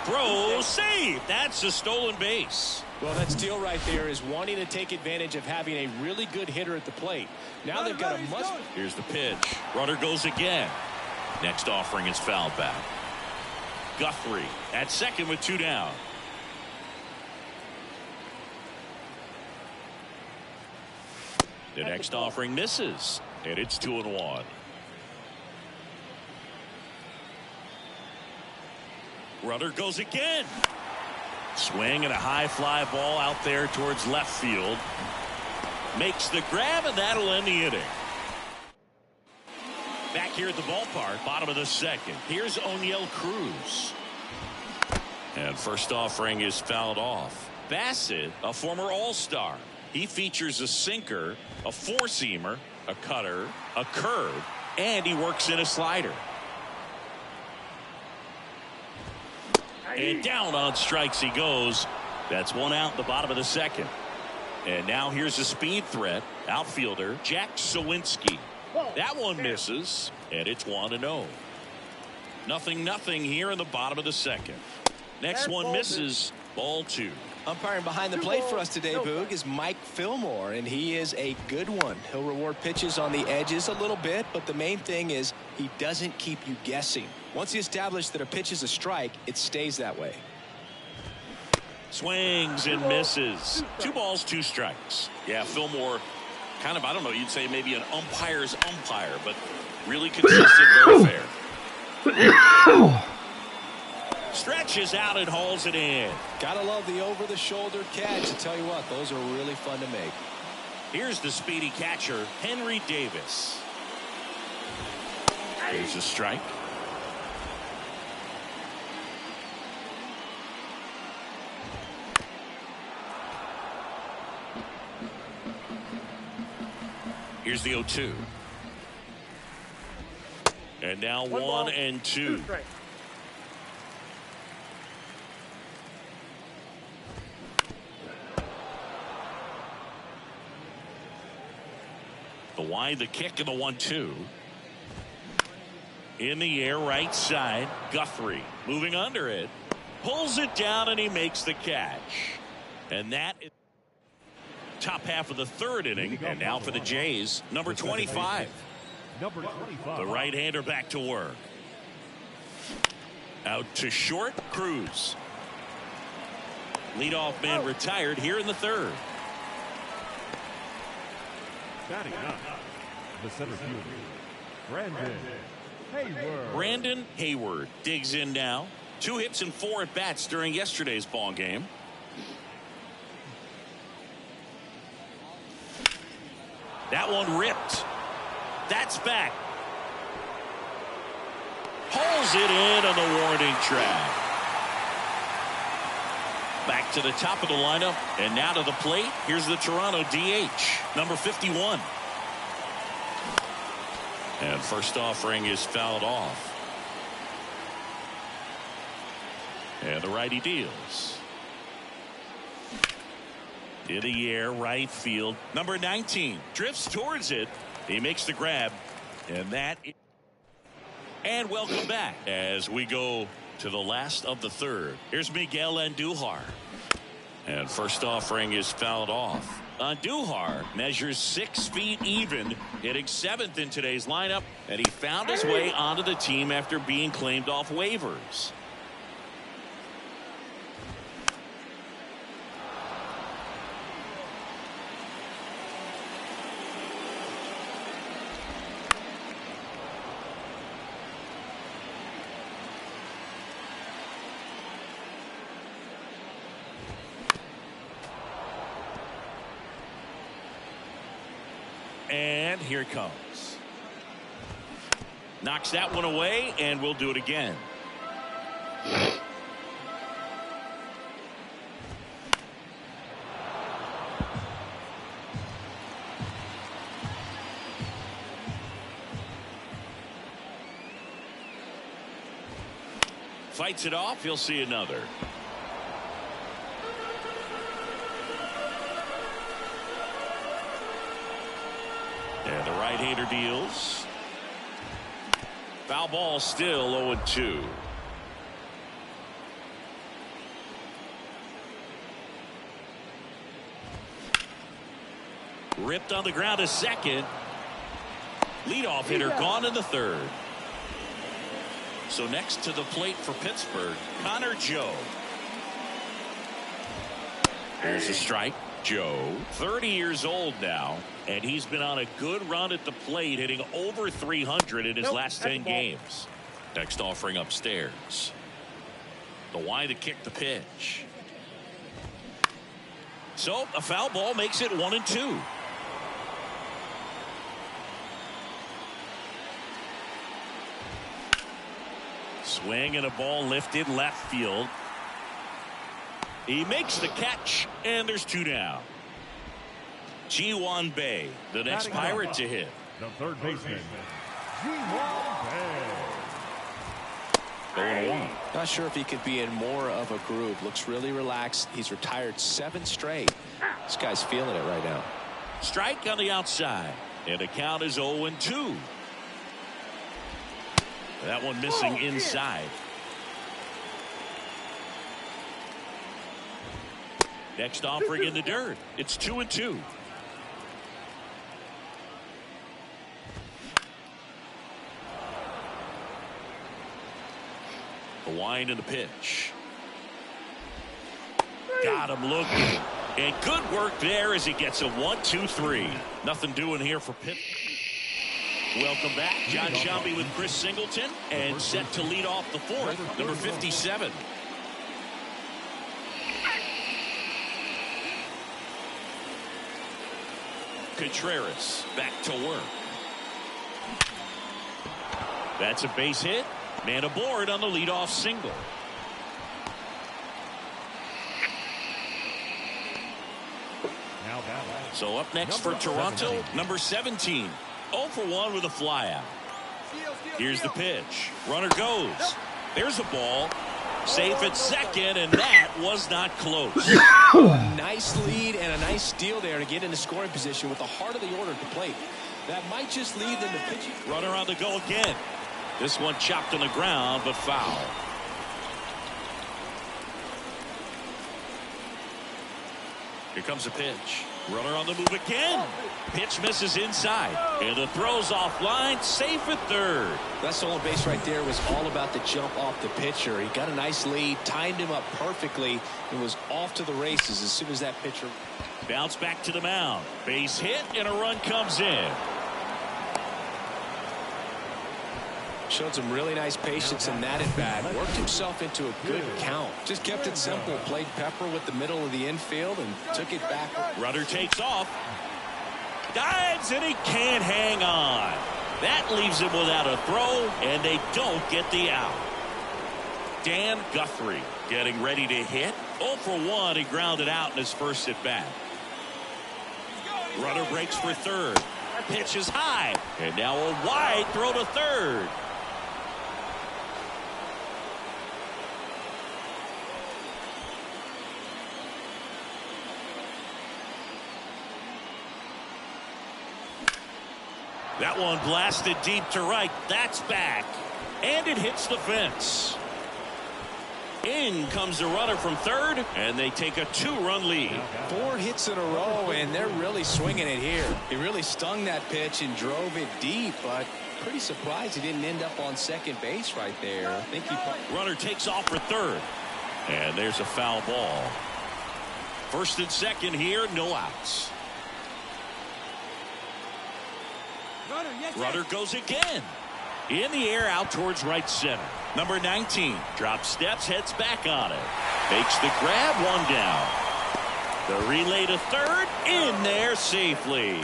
Throw, save. That's a stolen base. Well, that steal right there is wanting to take advantage of having a really good hitter at the plate. Now they've got a must. Here's the pitch. Runner goes again. Next offering is fouled back. Guthrie at second with 2 down. The next offering misses, and it's 2-1. Runner goes again. Swing and a high fly ball out there towards left field. Makes the grab, and that'll end the inning. Back here at the ballpark, bottom of the second. Here's O'Neill Cruz. And first offering is fouled off. Bassett, a former All-Star, He features a sinker, a four-seamer, a cutter, a curve, and he works in a slider. And down on strikes he goes. That's one out in the bottom of the second. And now here's a speed threat. Outfielder Jack Sawinski. That one misses, and it's 1-0. 0-0 here in the bottom of the second. Next one misses. Ball 2. Umpiring behind the plate for us today, Boog, is Mike Fillmore, and he is a good one. He'll reward pitches on the edges a little bit, but the main thing is he doesn't keep you guessing. Once he establishes that a pitch is a strike, it stays that way. Swings and misses. 2 balls, 2 strikes. Yeah, Fillmore, kind of, I don't know, you'd say maybe an umpire's umpire, but really consistent, very fair. Stretches out and hauls it in. Gotta love the over-the-shoulder catch. I tell you what, those are really fun to make. Here's the speedy catcher, Henry Davis. Here's a strike. Here's the 0-2. And now 1-2. The wide, the kick, and the 1-2. In the air, right side. Guthrie moving under it. Pulls it down, and he makes the catch. And that is top half of the third inning. And now for the Jays, number 25. The right-hander back to work. Out to short, Cruz. Leadoff man retired here in the third. Batting up, the center fielder, Brandon Hayward. Brandon Hayward digs in now. 2 hits and 4 at bats during yesterday's ball game. That one ripped. That's back. Pulls it in on the warning track. Back to the top of the lineup, and now to the plate. Here's the Toronto DH, number 51. And first offering is fouled off. And the righty deals. In the air, right field. Number 19 drifts towards it. He makes the grab, and that. And welcome back as we go to the last of the third. Here's Miguel Andujar. And first offering is fouled off. Andujar measures 6 feet even, hitting 7th in today's lineup, and he found his way onto the team after being claimed off waivers. And here it comes. Knocks that one away, and we'll do it again. Fights it off. He'll see another. And the right-hander deals. Foul ball, still 0-2. Ripped on the ground to second. Leadoff hitter gone in the third. So next to the plate for Pittsburgh, Connor Joe. There's a strike. Joe, 30 years old now, and he's been on a good run at the plate, hitting over 300 in his last 10 games. Next offering upstairs. The wide to kick the pitch. So a foul ball makes it 1-2. Swing and a ball lifted left field. He makes the catch, and there's 2 down. Ji-Hwan Bae, the next Pirate to hit. The third baseman, Ji-Hwan Bae. 0-1. Not sure if he could be in more of a groove. Looks really relaxed. He's retired 7 straight. This guy's feeling it right now. Strike on the outside. And the count is 0-2. That one missing inside. Next offering in the dirt. It's 2-2. The wind and the pitch. Got him looking. And good work there as he gets a 1-2-3. Nothing doing here for Pitt. Welcome back. John Shambi with Chris Singleton. And set to lead off the fourth, number 57. Contreras back to work. That's a base hit. Man aboard on the leadoff single. So up next for Toronto, number 17. 0 for 1 with a flyout. Here's the pitch. Runner goes. There's a ball. Safe at second, and that was not close. Nice lead and a nice steal there to get into scoring position with the heart of the order at the plate. That might just lead them to pitching. Runner on the go again. This one chopped on the ground, but foul. Here comes a pitch. Runner on the move again. Pitch misses inside. And the throw's offline. Safe at third. That stolen base right there was all about the jump off the pitcher. He got a nice lead, timed him up perfectly, and was off to the races as soon as that pitcher. Bounce back to the mound. Base hit, and a run comes in. Showed some really nice patience in that at bat. Worked himself into a good count. Just kept it simple. Played pepper with the middle of the infield and took it back. Runner takes off. Dives, and he can't hang on. That leaves him without a throw, and they don't get the out. Dan Guthrie getting ready to hit. 0 for 1. He grounded out in his first at bat. Runner breaks for third. Pitch is high, and now a wide throw to third. That one blasted deep to right. That's back. And it hits the fence. In comes the runner from third, and they take a 2-run lead. 4 hits in a row, and they're really swinging it here. He really stung that pitch and drove it deep, but pretty surprised he didn't end up on second base right there. I think he. Runner takes off for third, and there's a foul ball. First and second here, no outs. Runner goes again. In the air out towards right center. Number 19 drops steps, heads back on it. Makes the grab, one down. The relay to third, in there safely.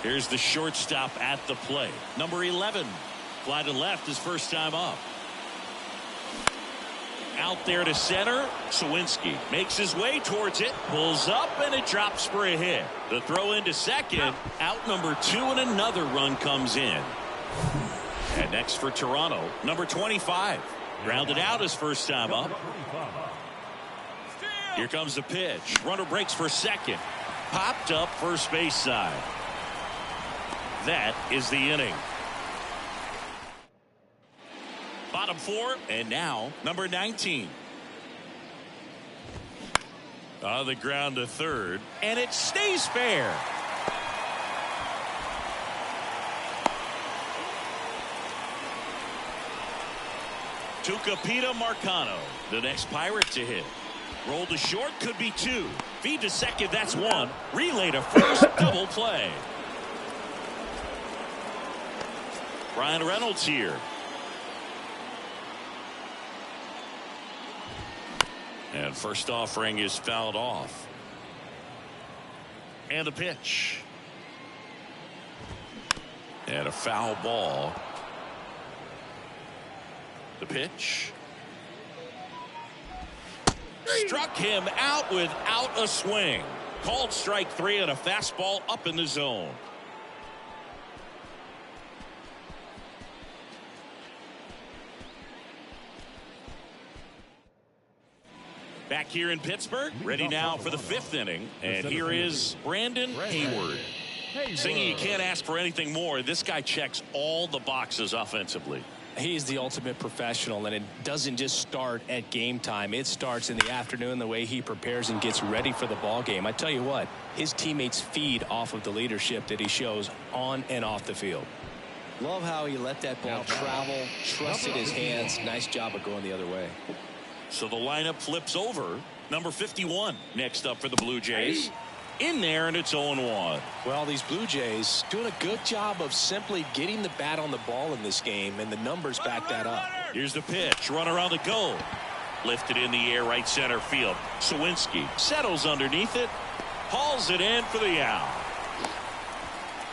Here's the shortstop at the plate. Number 11. Fly to left his first time up. Out there to center. Sawinski makes his way towards it. Pulls up, and it drops for a hit. The throw into second. Out number 2, and another run comes in. And next for Toronto, number 25. Grounded out his first time up. Here comes the pitch. Runner breaks for second. Popped up first base side. That is the inning. Bottom 4, and now number 19. On the ground to third, and it stays fair. Tucupita Marcano, the next Pirate to hit. Roll to short, could be 2. Feed to second, that's 1. Relay to first, double play. Brian Reynolds here. And first offering is fouled off. And a pitch. And a foul ball. The pitch. Struck him out without a swing. Called strike 3 on a fastball up in the zone. Back here in Pittsburgh, ready now for the 5th inning. And here is Brandon Hayward. Singy, you can't ask for anything more. This guy checks all the boxes offensively. He's the ultimate professional, and it doesn't just start at game time. It starts in the afternoon, the way he prepares and gets ready for the ball game. I tell you what, his teammates feed off of the leadership that he shows on and off the field. Love how he let that ball travel, trusted his hands. Nice job of going the other way. So the lineup flips over. Number 51 next up for the Blue Jays. In there, and it's 0-1. Well, these Blue Jays doing a good job of simply getting the bat on the ball in this game, and the numbers back that up. Here's the pitch. Runner on the go. Lifted in the air, right center field. Sawinski settles underneath it. Hauls it in for the out.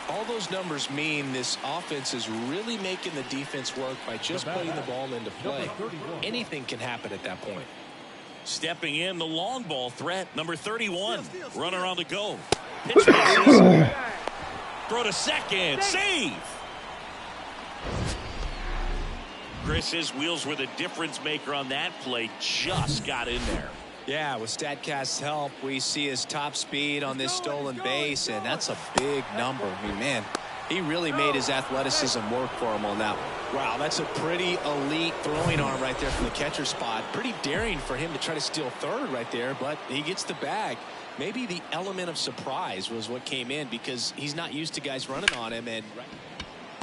All those numbers mean this offense is really making the defense work by just putting the ball into play. Anything can happen at that point. Stepping in, the long ball threat, number 31. Runner on the go. Pitch misses. Throw to second. Save. Chris, his wheels were the difference maker on that play. Just got in there. Yeah, with StatCast's help, we see his top speed on this stolen base, and that's a big number. I mean, man, he really made his athleticism work for him on that one. Wow, that's a pretty elite throwing arm right there from the catcher spot. Pretty daring for him to try to steal third right there, but he gets the bag. Maybe the element of surprise was what came in because he's not used to guys running on him. And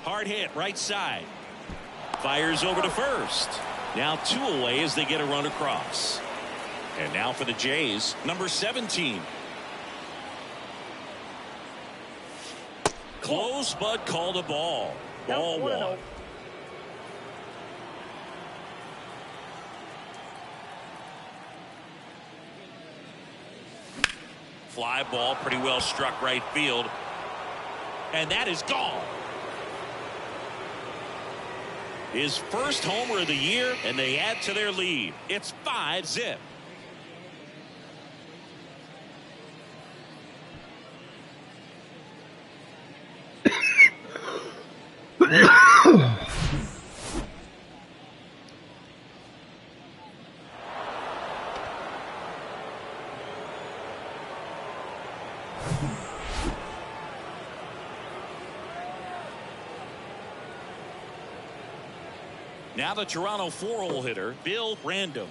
hard hit, right side. Fires over to first. Now 2 away as they get a run across. And now for the Jays, number 17. Close, but called a ball. Ball 1. Fly ball, pretty well struck right field. And that is gone. His first homer of the year, and they add to their lead. It's 5-zip. Now the Toronto 4-hole hitter, Bill Random.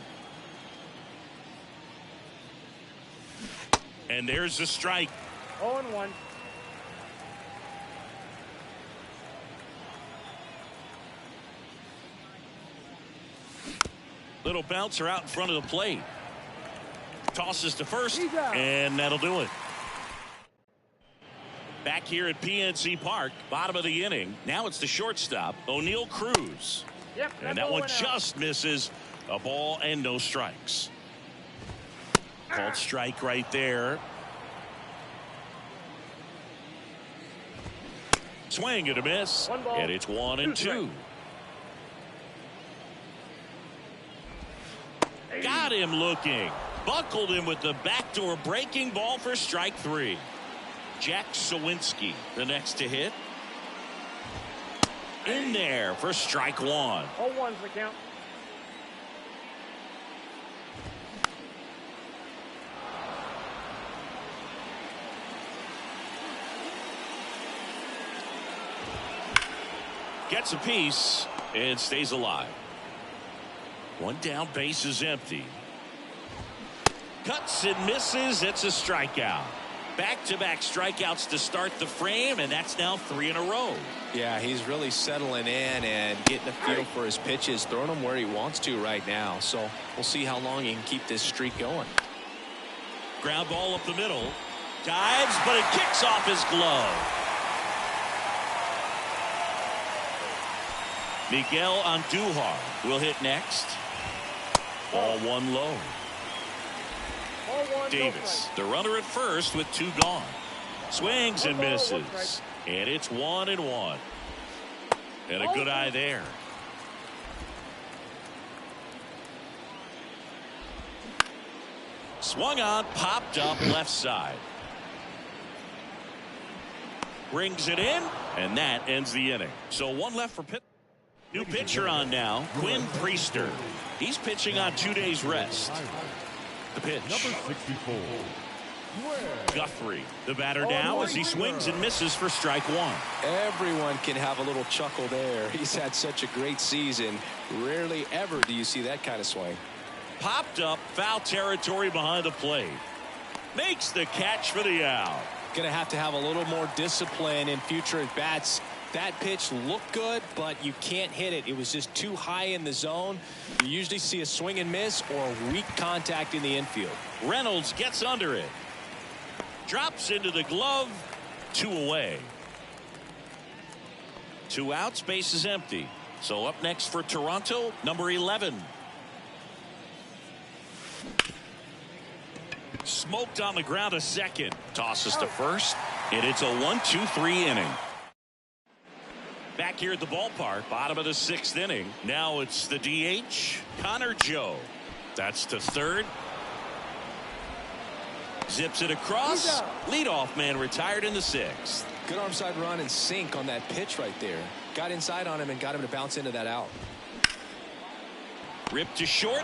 And there's the strike. 0-1. Little bouncer out in front of the plate. Tosses to first, and that'll do it. Back here at PNC Park, bottom of the inning. Now it's the shortstop, O'Neal Cruz. And that one just misses. A ball and no strikes. Called strike right there. Swing and a miss. And it's 1-2. Got him looking. Buckled him with the backdoor breaking ball for strike 3. Jack Sawinski, the next to hit. In there for strike 1. 0-1's the count. Gets a piece and stays alive. One down, base is empty. Cuts and misses. It's a strikeout. Back-to-back strikeouts to start the frame, and that's now 3 in a row. Yeah, he's really settling in and getting a feel for his pitches, throwing them where he wants to right now. So we'll see how long he can keep this streak going. Ground ball up the middle. Dives, but it kicks off his glove. Miguel Andujar will hit next. Ball 1 low. Davis, the runner at first with 2 gone. Swings and misses. And it's 1-1. And a good eye there. Swung on, popped up left side. Brings it in, and that ends the inning. So one left for Pitt. New pitcher on now, Quinn Priester. He's pitching on 2 days rest. The pitch. Number 64. Guthrie, the batter now as he swings and misses for strike one. Everyone can have a little chuckle there. He's had such a great season. Rarely ever do you see that kind of swing. Popped up, foul territory behind the plate. Makes the catch for the out. Going to have a little more discipline in future at bats. That pitch looked good, but you can't hit it. It was just too high in the zone. You usually see a swing and miss or weak contact in the infield. Reynolds gets under it. Drops into the glove. 2 away. 2 outs, base is empty. So up next for Toronto, number 11. Smoked on the ground a second. Tosses to first. And it's a 1-2-3 inning. Back here at the ballpark, bottom of the 6th inning. Now it's the DH, Connor Joe. That's to third. Zips it across. Leadoff man retired in the 6th. Good arm side run and sink on that pitch right there. Got inside on him and got him to bounce into that out. Ripped to short,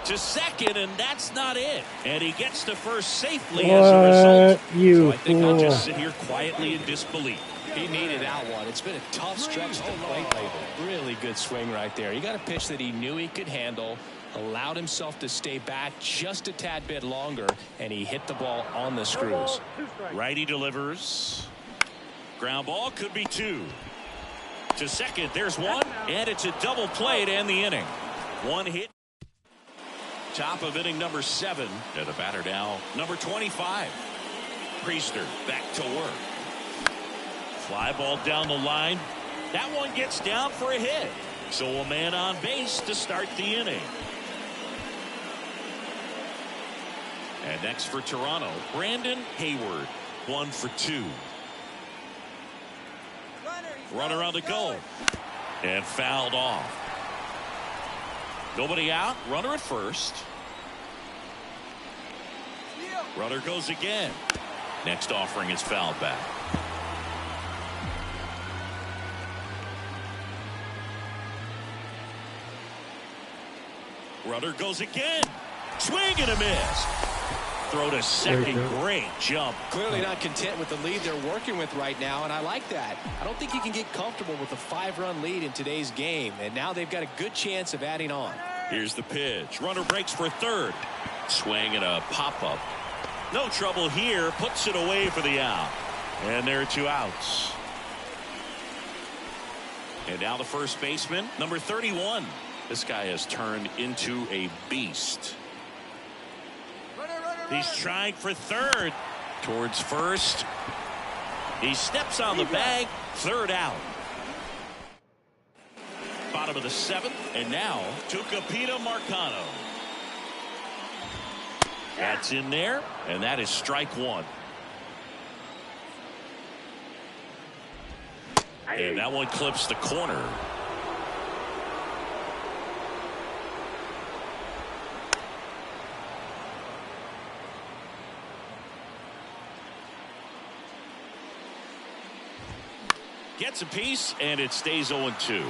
to second, and that's not it. And he gets to first safely as a result. So I think I'll just sit here quietly in disbelief. He needed that one. It's been a tough stretch to plate lately. Really good swing right there. He got a pitch that he knew he could handle, allowed himself to stay back just a tad bit longer, and he hit the ball on the screws. Righty delivers. Ground ball, could be 2. To second, there's 1, and it's a double play to end the inning. 1 hit. Top of inning number 7. And the batter now, number 25. Priester back to work. Fly ball down the line. That one gets down for a hit. So a man on base to start the inning. And next for Toronto, Brandon Hayward. 1 for 2. Runner on the goal. And fouled off. Nobody out. Runner at first. Runner goes again. Next offering is fouled back. Runner goes again. Swing and a miss. Throw to second. Great jump. Clearly not content with the lead they're working with right now, and I like that. I don't think you can get comfortable with a 5-run lead in today's game, and now they've got a good chance of adding on. Here's the pitch. Runner breaks for third. Swing and a pop-up. No trouble here. Puts it away for the out. And there are 2 outs. And now the first baseman, number 31. This guy has turned into a beast. He's trying for third. Towards first. He steps on the bag. Third out. Bottom of the 7th. And now Tucupita Marcano. That's in there. And that is strike 1. And that one clips the corner. Gets a piece, and it stays 0-2.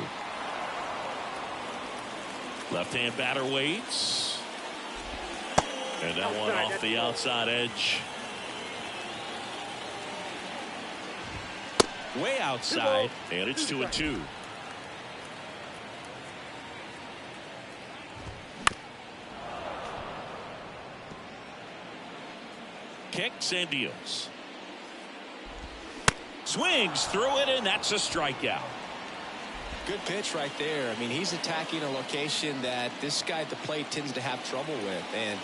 Left-hand batter waits. And that one off the outside edge. Way outside, and it's 2-2. Kicks and deals. Swings through it, and that's a strikeout. Good pitch right there. I mean, he's attacking a location that this guy at the plate tends to have trouble with, and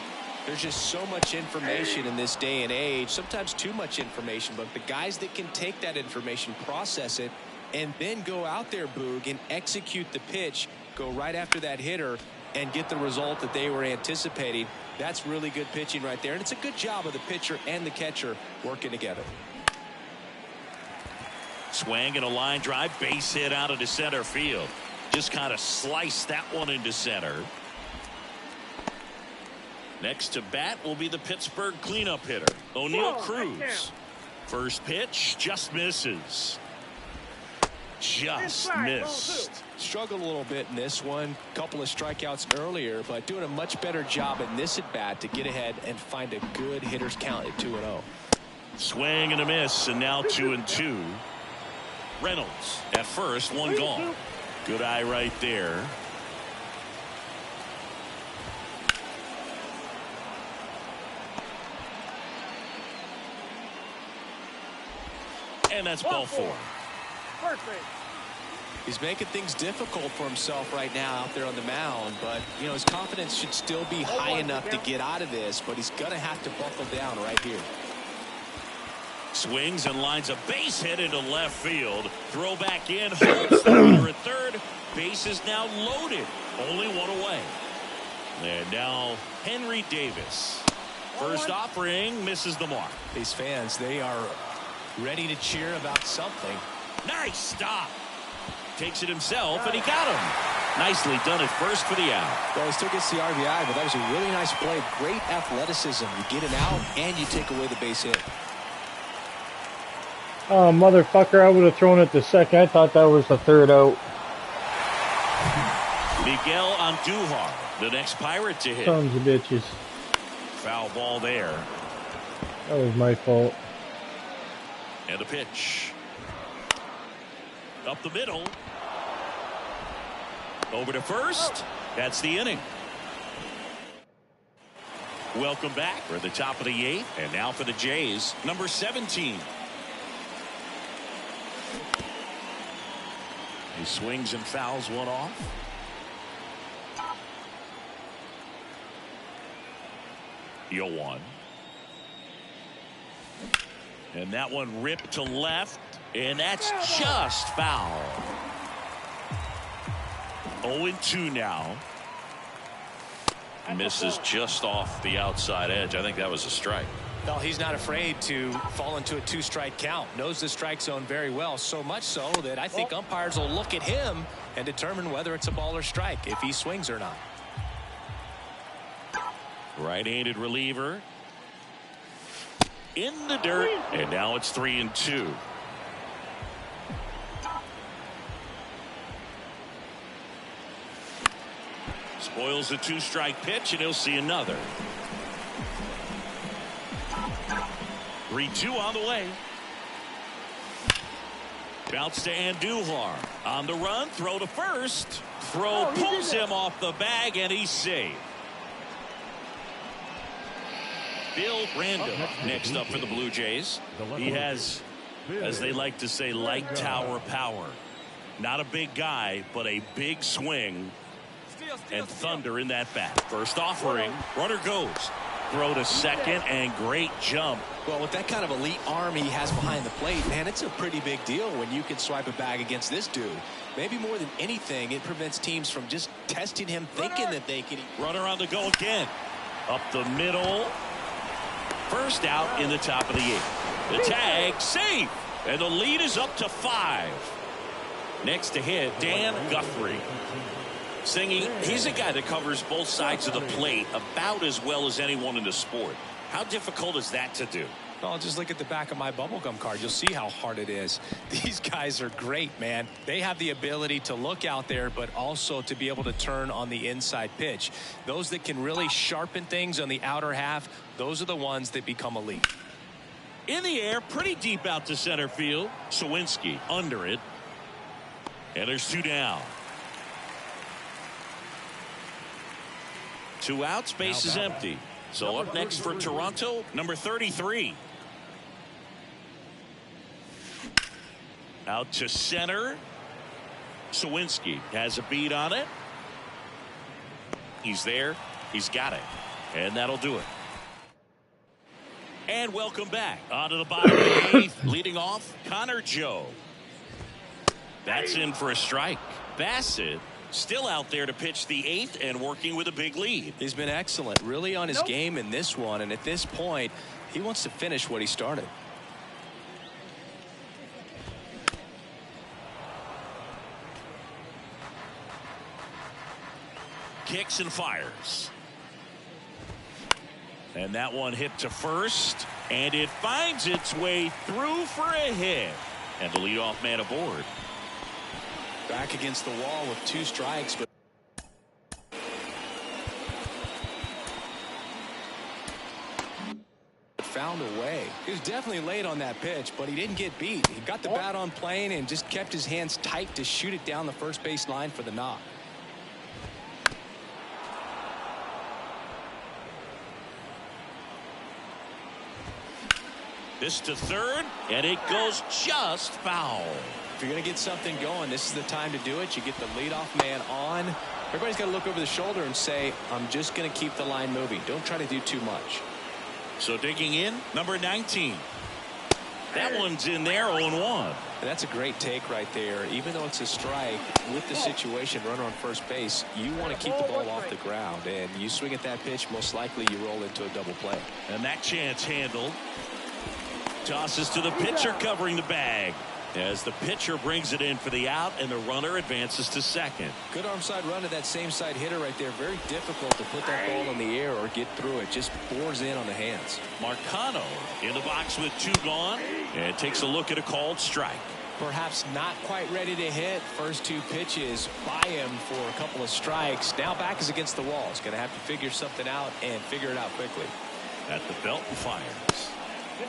there's just so much information in this day and age, sometimes too much information, but the guys that can take that information, process it, and then go out there, Boog, and execute the pitch, go right after that hitter, and get the result that they were anticipating. That's really good pitching right there, and it's a good job of the pitcher and the catcher working together. Swing and a line drive, base hit out into center field. Just kind of sliced that one into center. Next to bat will be the Pittsburgh cleanup hitter, O'Neal Cruz. First pitch just misses. Just missed. Struggled a little bit in this one. Couple of strikeouts earlier, but doing a much better job in this at bat to get ahead and find a good hitter's count at 2-0. Swing and a miss, and now 2-2. Reynolds at first, one gone. Good eye right there. And that's ball 4. First base. He's making things difficult for himself right now out there on the mound, but you know his confidence should still be high enough to get out of this, but he's gonna have to buckle down right here. Swings and lines a base hit into left field. Throw back in, holds the runner at third. Base is now loaded, only one away. And now Henry Davis. First offering misses the mark. These fans, they are ready to cheer about something. Nice stop. Takes it himself, and he got him. Nicely done at first for the out. Well, he still gets the RBI, but that was a really nice play. Great athleticism. You get him out, and you take away the base hit. Oh, motherfucker, I would have thrown it to second. I thought that was the third out. Miguel Andujar, the next Pirate to hit. Sons of bitches. Foul ball there. That was my fault. And the pitch. Up the middle. Over to first. That's the inning. Welcome back. We're at the top of the 8th. And now for the Jays, number 17. He swings and fouls one off. Yo one. And that one ripped to left. And that's just foul. 0-2 now. Misses just off the outside edge. I think that was a strike. Well, he's not afraid to fall into a 2-strike count. Knows the strike zone very well. So much so that I think umpires will look at him and determine whether it's a ball or strike, if he swings or not. Right-handed reliever. In the dirt. And now it's 3-2. Spoils a 2-strike pitch, and he'll see another. 3-2 on the way. Bounce to Andujar. On the run, throw to first. Throw pulls him off the bag, and he's safe. Bill Random next up for the Blue Jays. He has, as they like to say, light tower power. Not a big guy, but a big swing and thunder in that bat. First offering, runner goes. Throw to second, and great jump. Well, with that kind of elite arm he has behind the plate, man, it's a pretty big deal when you can swipe a bag against this dude. Maybe more than anything, it prevents teams from just testing him, thinking that they can. Runner on the go again. Up the middle. First out in the top of the 8th. The tag, safe. And the lead is up to 5. Next to hit, Dan Guthrie. Singing, he's a guy that covers both sides of the plate about as well as anyone in the sport. How difficult is that to do? Well, just look at the back of my bubblegum card. You'll see how hard it is. These guys are great, man. They have the ability to look out there, but also to be able to turn on the inside pitch. Those that can really sharpen things on the outer half, those are the ones that become elite. In the air, pretty deep out to center field. Sawinski under it. And there's 2 down. 2 outs, base is empty. So up next for Toronto, number 33. Out to center. Sawinski has a beat on it. He's there. He's got it. And that'll do it. And welcome back. Onto the bottom of the 8th. Leading off, Connor Joe. That's in for a strike. Bassett still out there to pitch the 8th and working with a big lead. He's been excellent, really on his game in this one, and at this point he wants to finish what he started. Kicks and fires. And that one hit to first, And it finds its way through for a hit. And the leadoff man aboard. Back against the wall with 2 strikes, but found a way. He was definitely late on that pitch, but he didn't get beat. He got the bat on plane and just kept his hands tight to shoot it down the first base line for the knock. This to third, and it goes just foul. If you're going to get something going, this is the time to do it. You get the leadoff man on. Everybody's got to look over the shoulder and say, I'm just going to keep the line moving. Don't try to do too much. So digging in, number 19. That one's in there, 0-1. And that's a great take right there. Even though it's a strike, with the situation, runner on first base, you want to keep the ball off the ground. And you swing at that pitch, most likely you roll into a double play. And that chance handled. Tosses to the pitcher covering the bag. As the pitcher brings it in for the out, and the runner advances to second. Good arm side run to that same side hitter right there. Very difficult to put that ball in the air or get through it. Just bores in on the hands. Marcano in the box with 2 gone, and takes a look at a called strike. Perhaps not quite ready to hit. First 2 pitches by him for a couple of strikes. Now back is against the wall. He's going to have to figure something out and figure it out quickly. At the belt and fires.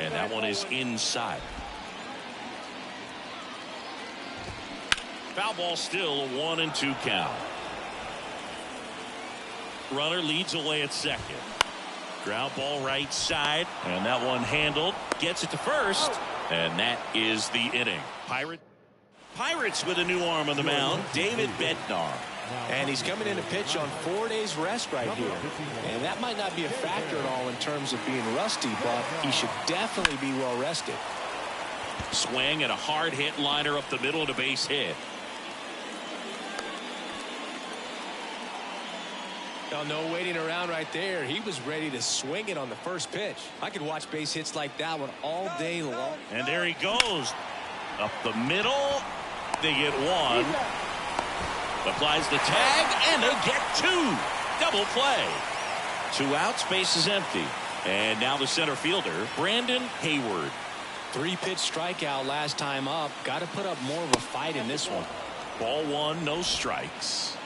And that one is inside. Foul ball still, a 1-2 count. Runner leads away at second. Ground ball right side, and that one handled. Gets it to first, and that is the inning. Pirates with a new arm on the mound, David Bednar. And he's coming in to pitch on 4 days rest right here. And that might not be a factor at all in terms of being rusty, but he should definitely be well rested. Swing and a hard hit liner up the middle and a base hit. Now, no waiting around right there. He was ready to swing it on the first pitch. I could watch base hits like that one all day long. And there he goes. Up the middle. They get 1. Applies the tag, and they get 2. Double play. 2 outs, base is empty. And now the center fielder, Brandon Hayward. 3-pitch strikeout last time up. Got to put up more of a fight in this one. Ball 1, no strikes.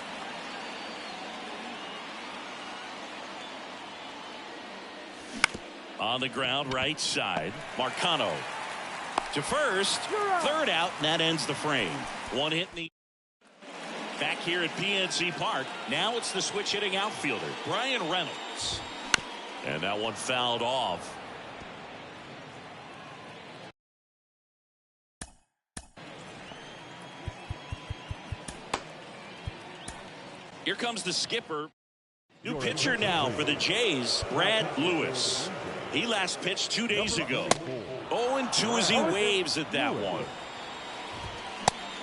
On the ground, right side. Marcano to first. Third out, and that ends the frame. 1 hit in the... Back here at PNC Park, now it's the switch hitting outfielder, Brian Reynolds. And that one fouled off. Here comes the skipper. New pitcher now for the Jays, Brad Lewis. He last pitched 2 days ago. 0-2 as he waves at that one.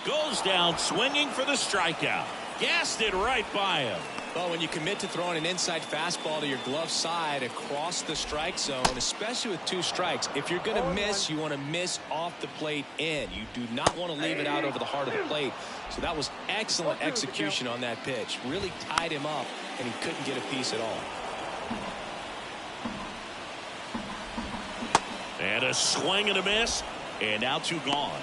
Goes down swinging for the strikeout. Gassed it right by him. Well, when you commit to throwing an inside fastball to your glove side across the strike zone, especially with 2 strikes, if you're going to miss, you want to miss off the plate in. You do not want to leave it out over the heart of the plate. So that was excellent execution on that pitch. Really tied him up, and he couldn't get a piece at all. And a swing and a miss, and now 2 gone.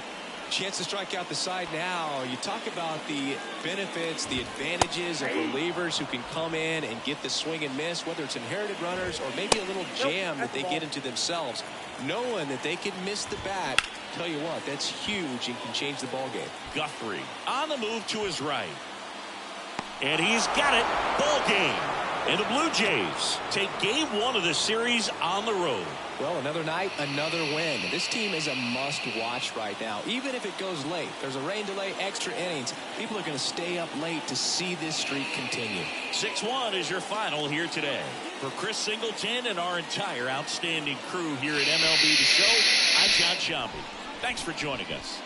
Chance to strike out the side now. You talk about the benefits, the advantages of relievers who can come in and get the swing and miss, whether it's inherited runners or maybe a little jam that they get into themselves. Knowing that they can miss the bat, tell you what, that's huge and can change the ball game. Guthrie on the move to his right. And he's got it. Ball game. And the Blue Jays take game 1 of the series on the road. Well, another night, another win. This team is a must-watch right now. Even if it goes late, there's a rain delay, extra innings. People are going to stay up late to see this streak continue. 6-1 is your final here today. For Chris Singleton and our entire outstanding crew here at MLB The Show, I'm John Shambi. Thanks for joining us.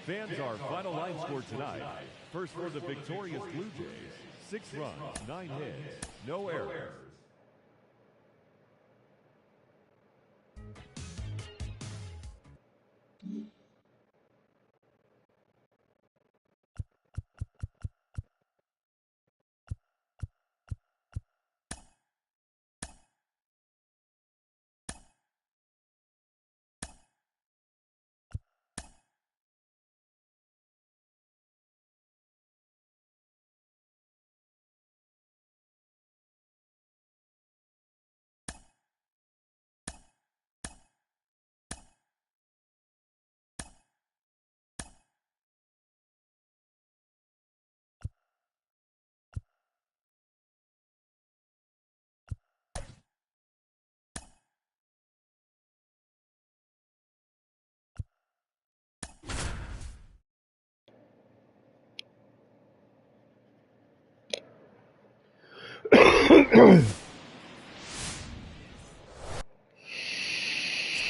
Fans, our final line score tonight. First for the victorious Blue Jays, 6 runs, 9 hits, no errors.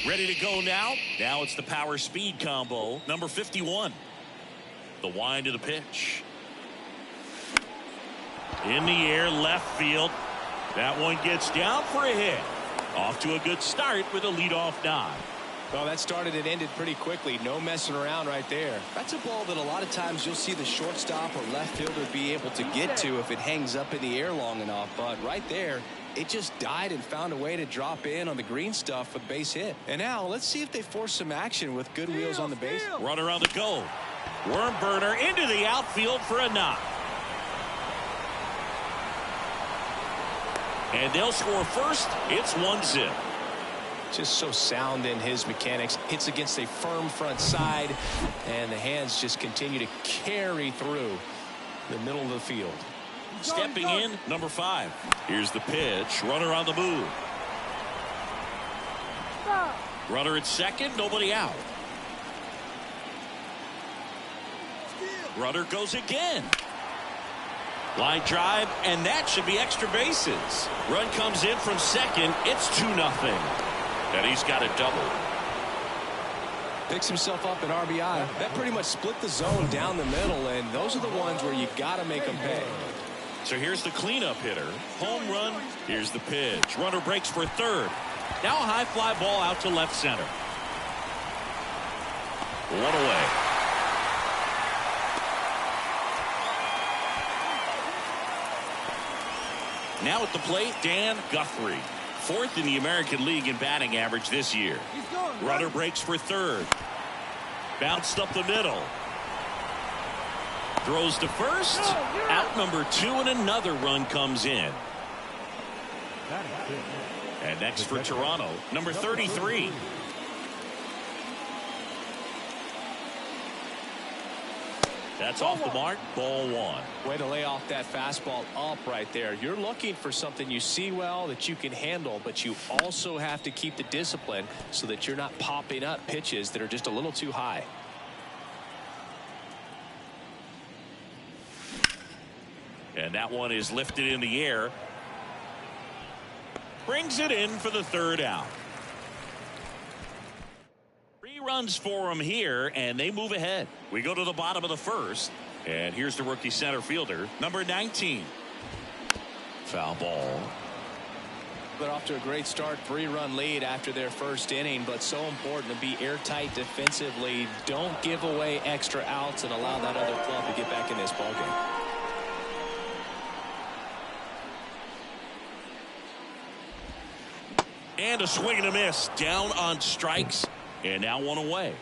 Ready to go now. Now it's the power speed combo. Number 51. The wind to the pitch. In the air, left field. That one gets down for a hit. Off to a good start with a leadoff nod. Well, that started and ended pretty quickly. No messing around right there. That's a ball that a lot of times you'll see the shortstop or left fielder be able to get to if it hangs up in the air long enough. But right there, it just died and found a way to drop in on the green stuff for the base hit. And now let's see if they force some action with good wheels on the base. Runner on the go. Worm burner into the outfield for a knock. And they'll score first. It's 1-0. Just so sound in his mechanics. Hits against a firm front side, and the hands just continue to carry through the middle of the field. Stepping in, number 5. Here's the pitch. Runner on the move. Runner at second, nobody out. Runner goes again. Line drive, and that should be extra bases. Run comes in from second. It's 2-0. And he's got a double. Picks himself up an RBI. That pretty much split the zone down the middle, and those are the ones where you got to make them pay. So here's the cleanup hitter. Home run. Here's the pitch. Runner breaks for third. Now a high fly ball out to left center. One away. Now at the plate, Dan Guthrie. 4th in the American League in batting average this year. Runner breaks for third. Bounced up the middle. Throws to first. Out number 2, and another run comes in. And next for Toronto, number 33. That's off the mark. Ball 1. Way to lay off that fastball up right there. You're looking for something you see well that you can handle, but you also have to keep the discipline so that you're not popping up pitches that are just a little too high. And that one is lifted in the air. Brings it in for the third out. 3 runs for him here, and they move ahead. We go to the bottom of the first, and here's the rookie center fielder, number 19. Foul ball. They're off to a great start. 3-run lead after their first inning, but so important to be airtight defensively. Don't give away extra outs and allow that other club to get back in this ballgame. And a swing and a miss. Down on strikes. And now one away.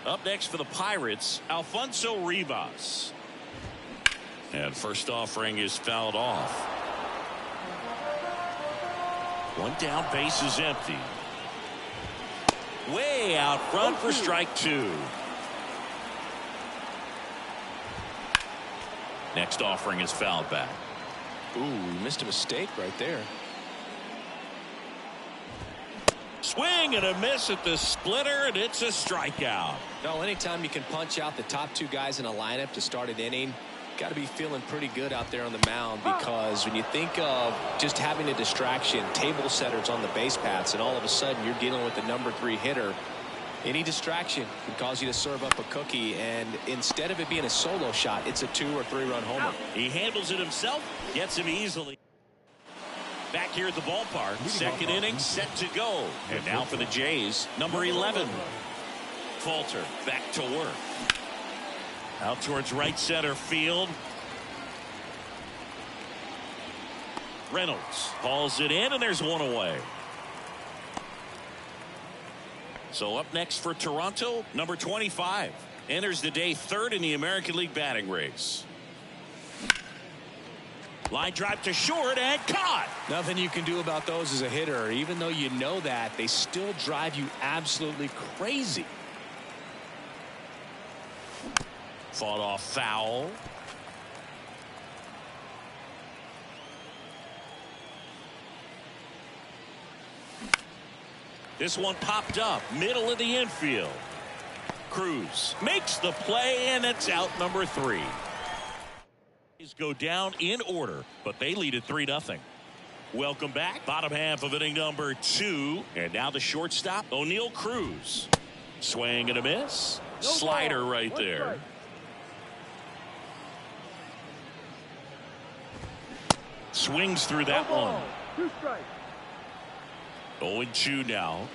Up next for the Pirates, Alfonso Rivas. And first offering is fouled off. One down, base is empty. Way out front for strike 2. Next offering is fouled back. Ooh, missed a mistake right there. Swing and a miss at the splitter, and it's a strikeout. No, anytime you can punch out the top 2 guys in a lineup to start an inning, got to be feeling pretty good out there on the mound, because when you think of just having a distraction, table setters on the base paths, and all of a sudden you're dealing with the number 3 hitter, any distraction can cause you to serve up a cookie, and instead of it being a solo shot, it's a 2 or 3-run homer. He handles it himself, gets him easily. Back here at the ballpark, second inning set to go. And now for the Jays, number 11. Falter back to work. Out towards right center field. Reynolds hauls it in, and there's one away. So up next for Toronto, number 25. Enters the day 3rd in the American League batting race. Line drive to short and caught. Nothing you can do about those as a hitter. Even though you know that, they still drive you absolutely crazy. Fought off foul. This one popped up middle of the infield. Cruz makes the play, and it's out number 3. Go down in order, but they lead at 3-0. Welcome back. Bottom half of inning number 2. And now the shortstop, O'Neal Cruz. Swing and a miss. Slider right there. Swings through that one. 2 strikes. 0-2 now.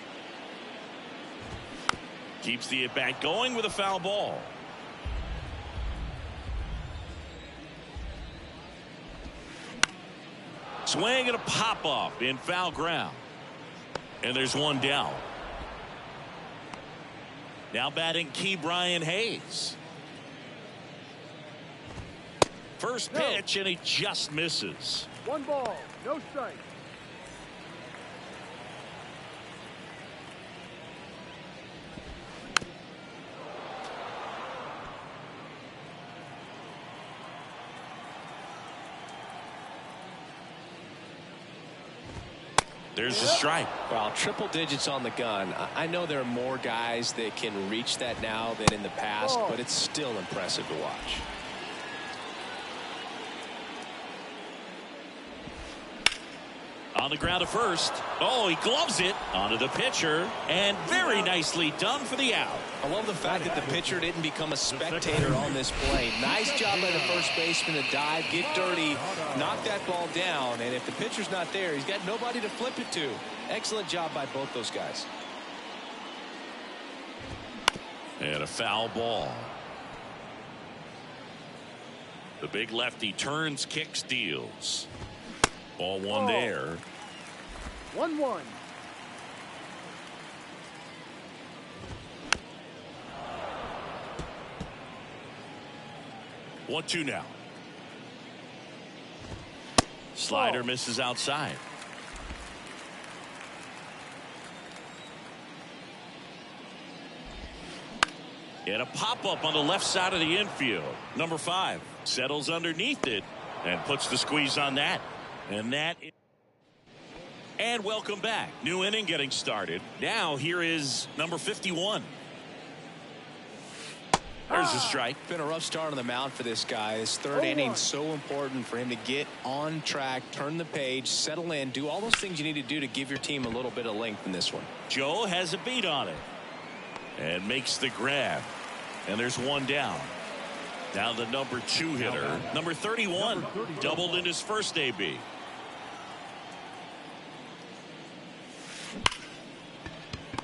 Keeps the at-bat going with a foul ball. Swing and a pop-up in foul ground. And there's one down. Now batting Key Brian Hayes. First pitch, and he just misses. 1 ball, no strike. There's a strike. Well, triple digits on the gun. I know there are more guys that can reach that now than in the past, but it's still impressive to watch. On the ground to first. Oh, he gloves it onto the pitcher, and very nicely done for the out. I love the fact that the pitcher didn't become a spectator on this play. Nice job by the first baseman to dive, get dirty, knock that ball down, and if the pitcher's not there, he's got nobody to flip it to. Excellent job by both those guys. And a foul ball. The big lefty turns, kicks, deals. Ball one there. 1-1. One, two now. Slider misses outside. And a pop-up on the left side of the infield. Number 5 settles underneath it and puts the squeeze on that. And that is... And welcome back. New inning getting started. Now here is number 51. There's a strike. Been a rough start on the mound for this guy. This third inning so important for him to get on track, turn the page, settle in, do all those things you need to do to give your team a little bit of length in this one. Joe has a beat on it and makes the grab. And there's one down. Now the number 2 hitter, number 31, doubled in his first AB.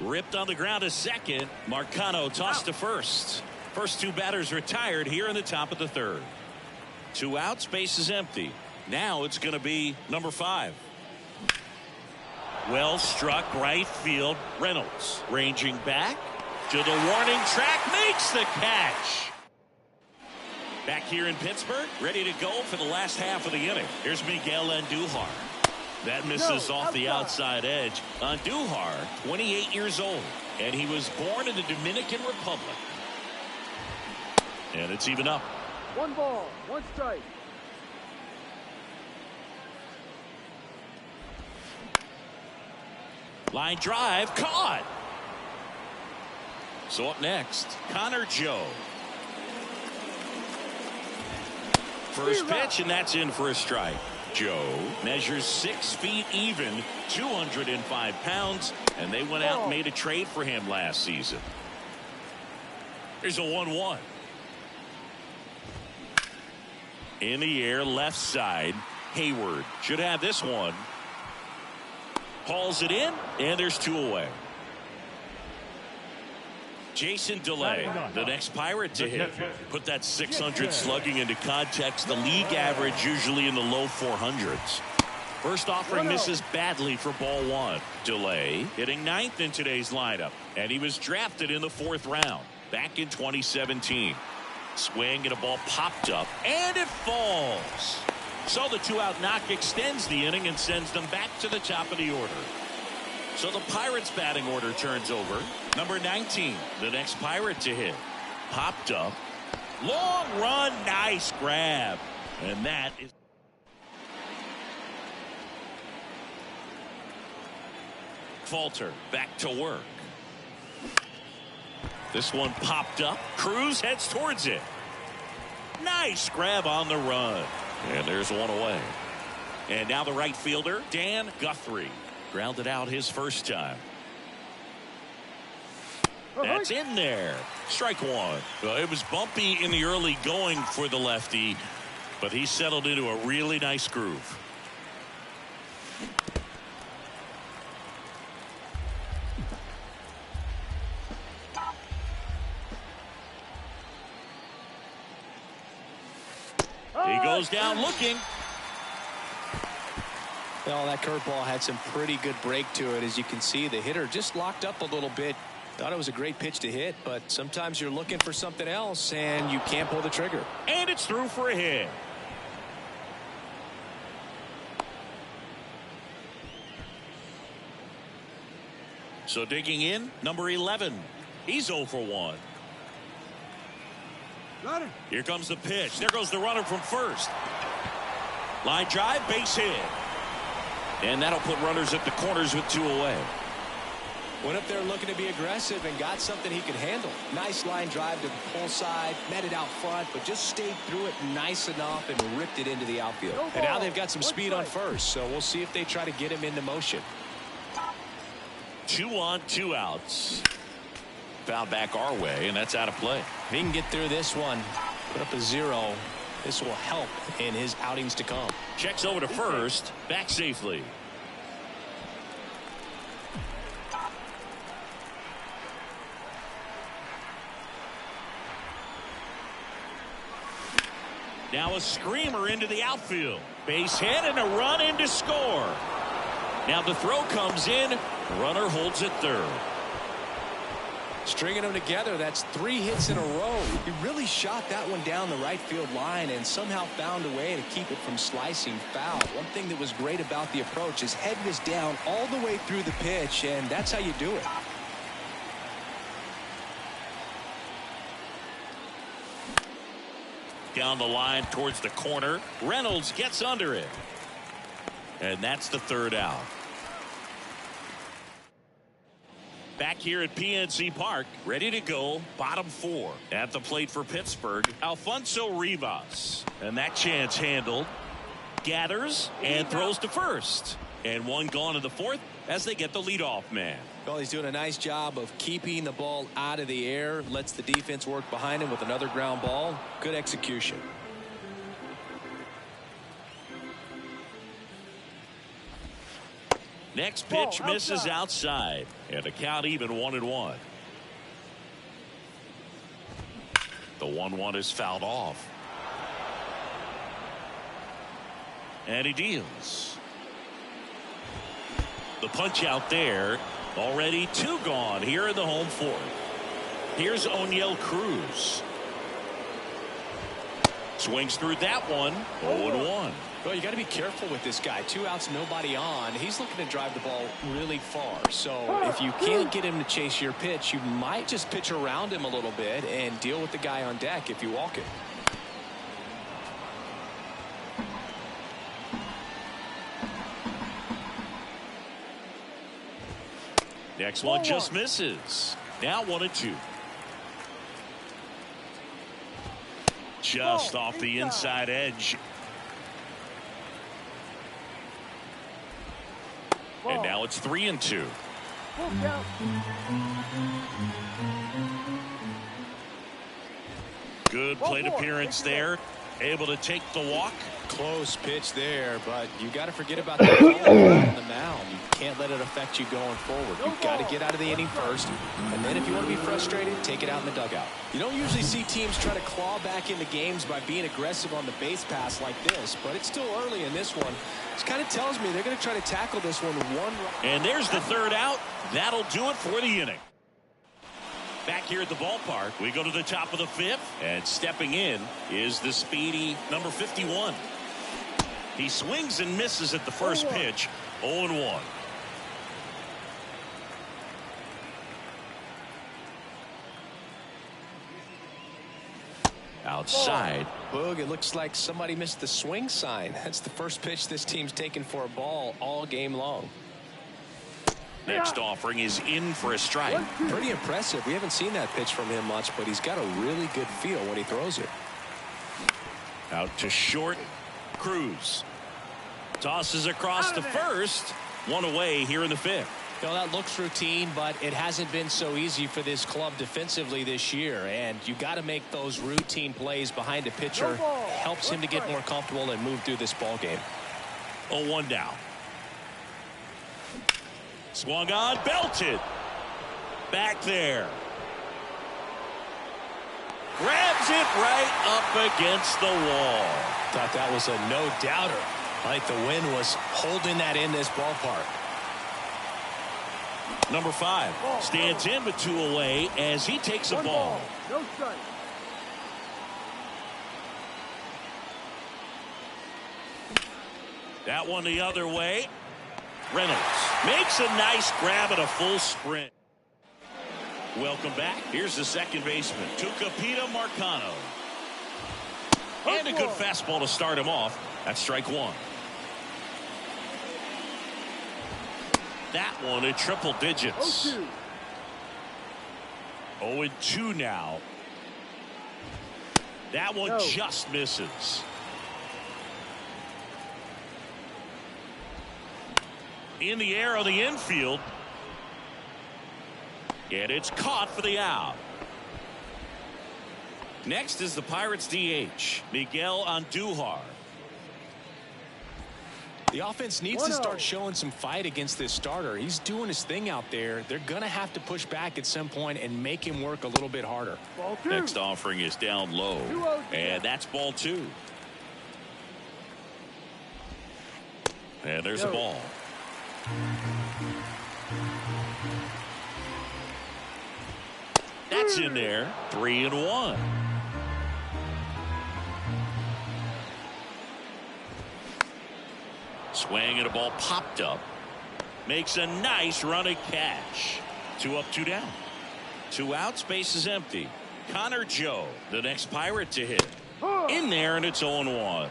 Ripped on the ground to second. Marcano tossed to first. First 2 batters retired here in the top of the 3rd. 2 outs, base is empty. Now it's going to be number 5. Well struck right field. Reynolds ranging back to the warning track, makes the catch. Back here in Pittsburgh, ready to go for the last half of the inning. Here's Miguel Andujar. That misses off the outside edge. Andujar, 28 years old, and he was born in the Dominican Republic. And it's even up. 1 ball, 1 strike. Line drive, caught. So up next, Connor Joe. First pitch, and that's in for a strike. Joe measures 6 feet even, 205 pounds, and they went out and made a trade for him last season. Here's a 1-1. In the air, left side. Hayward should have this one. Hauls it in, and there's 2 away. Jason DeLay, the next Pirate to hit. Put that 600 slugging into context. The league average usually in the low 400s. First offering misses badly for ball 1. DeLay hitting 9th in today's lineup, and he was drafted in the 4th round back in 2017. Swing and a ball popped up, and it falls. So the 2-out knock extends the inning and sends them back to the top of the order. So the Pirates batting order turns over. Number 19, the next Pirate to hit. Popped up. Long run, nice grab. And that is... Falter back to work. This one popped up. Cruz heads towards it. Nice grab on the run. And there's one away. And now the right fielder, Dan Guthrie. Grounded out his first time. That's in there. Strike one. Well, it was bumpy in the early going for the lefty, but he settled into a really nice groove. He goes down looking. Well, that curveball had some pretty good break to it. As you can see, the hitter just locked up a little bit. Thought it was a great pitch to hit, but sometimes you're looking for something else and you can't pull the trigger. And it's through for a hit. So digging in, number 11. He's 0 for 1. Here comes the pitch. There goes the runner from first. Line drive, base hit. And that'll put runners at the corners with 2 away. Went up there looking to be aggressive and got something he could handle. Nice line drive to the pull side, met it out front, but just stayed through it nice enough and ripped it into the outfield. And now they've got some speed on first, so we'll see if they try to get him into motion. 2 on, 2 outs. Foul back our way, and that's out of play. If he can get through this one, put up a 0, this will help in his outings to come. Checks over to first, back safely. Now a screamer into the outfield. Base hit and a run in to score. Now the throw comes in. Runner holds it third. Stringing them together, that's 3 hits in a row. He really shot that one down the right field line and somehow found a way to keep it from slicing foul. One thing that was great about the approach, his head was down all the way through the pitch, and that's how you do it. Down the line towards the corner. Reynolds gets under it. And that's the third out. Back here at PNC Park, ready to go, bottom 4. At the plate for Pittsburgh, Alfonso Rivas. And that chance handled. Gathers and throws to first. And one gone in the 4th as they get the leadoff man. Well, he's doing a nice job of keeping the ball out of the air. Lets the defense work behind him with another ground ball. Good execution. Next pitch misses outside. And the count even 1-1. The 1-1 is fouled off. And he deals. The punch out there. Already 2 gone here in the home 4th. Here's O'Neill Cruz. Swings through that one. 0-1. Well, you got to be careful with this guy. 2 outs, nobody on. He's looking to drive the ball really far. So if you can't get him to chase your pitch, you might just pitch around him a little bit and deal with the guy on deck if you walk it. Next one just misses. Now 1-2. Just off the inside edge. And now it's 3-2. Good plate appearance there. Able to take the walk. Close pitch there, but you got to forget about the ball on the mound. You can't let it affect you going forward. You've got to get out of the inning first, and then if you want to be frustrated, take it out in the dugout. You don't usually see teams try to claw back into games by being aggressive on the base pass like this, but it's still early in this one. This kind of tells me they're going to try to tackle this one. And there's the third out. That'll do it for the inning. Back here at the ballpark, we go to the top of the 5th, and stepping in is the speedy number 51. He swings and misses at the first pitch. 0-1. Outside. Boog, it looks like somebody missed the swing sign. That's the first pitch this team's taken for a ball all game long. Next offering is in for a strike. Pretty impressive. We haven't seen that pitch from him much, but he's got a really good feel when he throws it. Out to short. Cruz. Tosses across to first. One away here in the fifth. You know, that looks routine, but it hasn't been so easy for this club defensively this year. And you got to make those routine plays behind a pitcher. Helps him to get more comfortable and move through this ball game. 0-1 down. Swung on, belted. Back there. Grabs it right up against the wall. Thought that was a no-doubter. Like the wind was holding that in this ballpark. Number 5 stands in with 2 away as he takes a ball. No strike. That one the other way. Reynolds makes a nice grab at a full sprint. Welcome back. Here's the second baseman, Tucupita Marcano. And a good fastball to start him off. That's strike 1. That one at triple digits. 0-2 now. That one just misses. In the air on the infield. And it's caught for the out. Next is the Pirates DH, Miguel Andujar. The offense needs to start showing some fight against this starter. He's doing his thing out there. They're going to have to push back at some point and make him work a little bit harder. Next offering is down low. And that's ball 2. And there's a ball. That's in there. 3-1. Swing and a ball popped up. Makes a nice running catch. 2 up, 2 down. 2 outs, base is empty. Connor Joe, the next Pirate to hit. In there, and it's 0-1.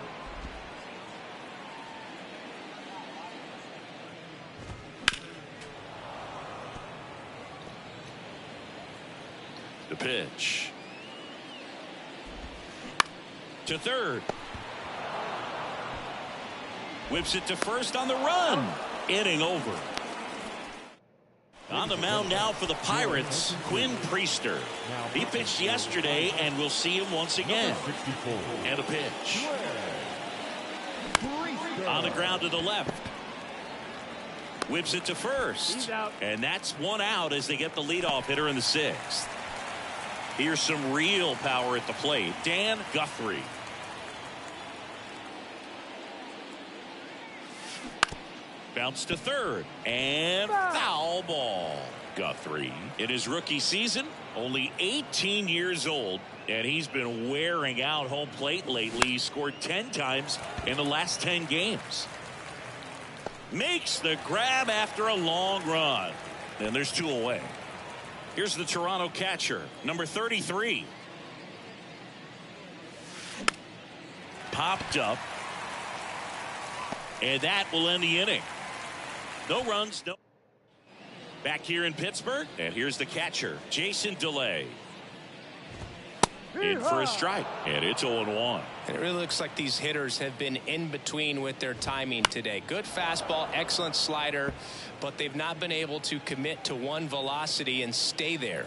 The pitch. To third. Whips it to first on the run. Inning over. On the mound now for the Pirates, Quinn Priester. He pitched yesterday, and we'll see him once again. And a pitch. On the ground to the left. Whips it to first. And that's 1 out as they get the leadoff hitter in the 6th. Here's some real power at the plate. Dan Guthrie. Bounce to third. And foul ball. Guthrie, in his rookie season, only 18 years old, and he's been wearing out home plate lately. He scored 10 times in the last 10 games. Makes the grab after a long run. And there's 2 away. Here's the Toronto catcher, number 33. Popped up. And that will end the inning. No runs, no. Back here in Pittsburgh, and here's the catcher, Jason DeLay. In for a strike, and it's 0-1. It really looks like these hitters have been in between with their timing today. Good fastball, excellent slider, but they've not been able to commit to one velocity and stay there.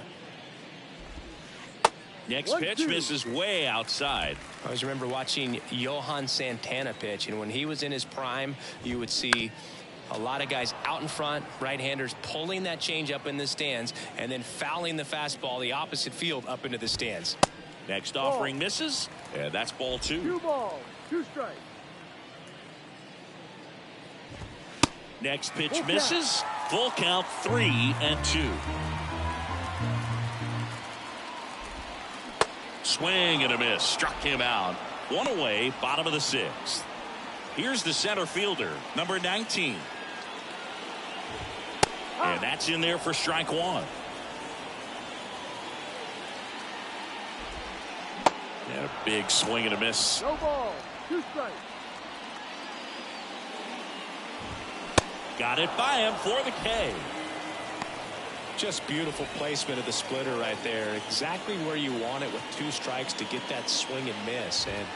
Next pitch misses way outside. I always remember watching Johan Santana pitch, and when he was in his prime, you would see a lot of guys out in front, right-handers pulling that change up in the stands and then fouling the fastball the opposite field up into the stands. Next offering misses, and that's ball 2. 2 balls, 2 strikes. Next pitch misses. Full count, 3-2. Swing and a miss. Struck him out. 1 away, bottom of the 6th. Here's the center fielder, number 19. And that's in there for strike 1. And a big swing and a miss. No ball, 2 strikes. Got it by him for the K. Just beautiful placement of the splitter right there. Exactly where you want it with 2 strikes to get that swing and miss. And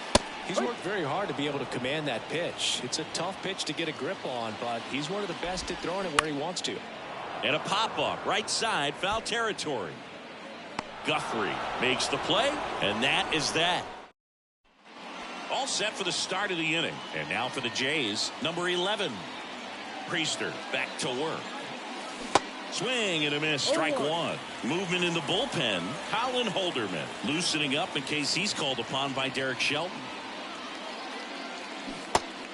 He's worked very hard to be able to command that pitch. It's a tough pitch to get a grip on, but he's one of the best at throwing it where he wants to. And a pop-up, right side, foul territory. Guthrie makes the play, and that is that. All set for the start of the inning. And now for the Jays, number 11. Priester back to work. Swing and a miss, strike one. Movement in the bullpen. Colin Holderman loosening up in case he's called upon by Derek Shelton.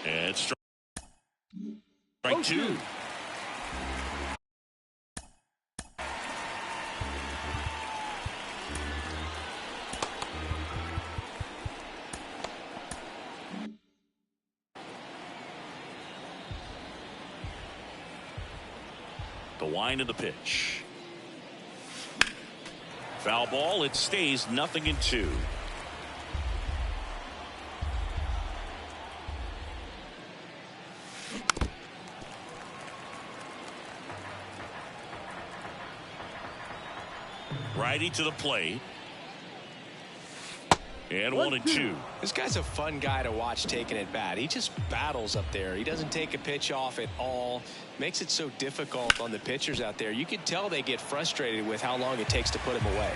And strike two. The wind of the pitch. Foul ball. It stays 0-2. Righty to the plate. And 1-2. This guy's a fun guy to watch taking at bat. He just battles up there. He doesn't take a pitch off at all. Makes it so difficult on the pitchers out there. You can tell they get frustrated with how long it takes to put him away.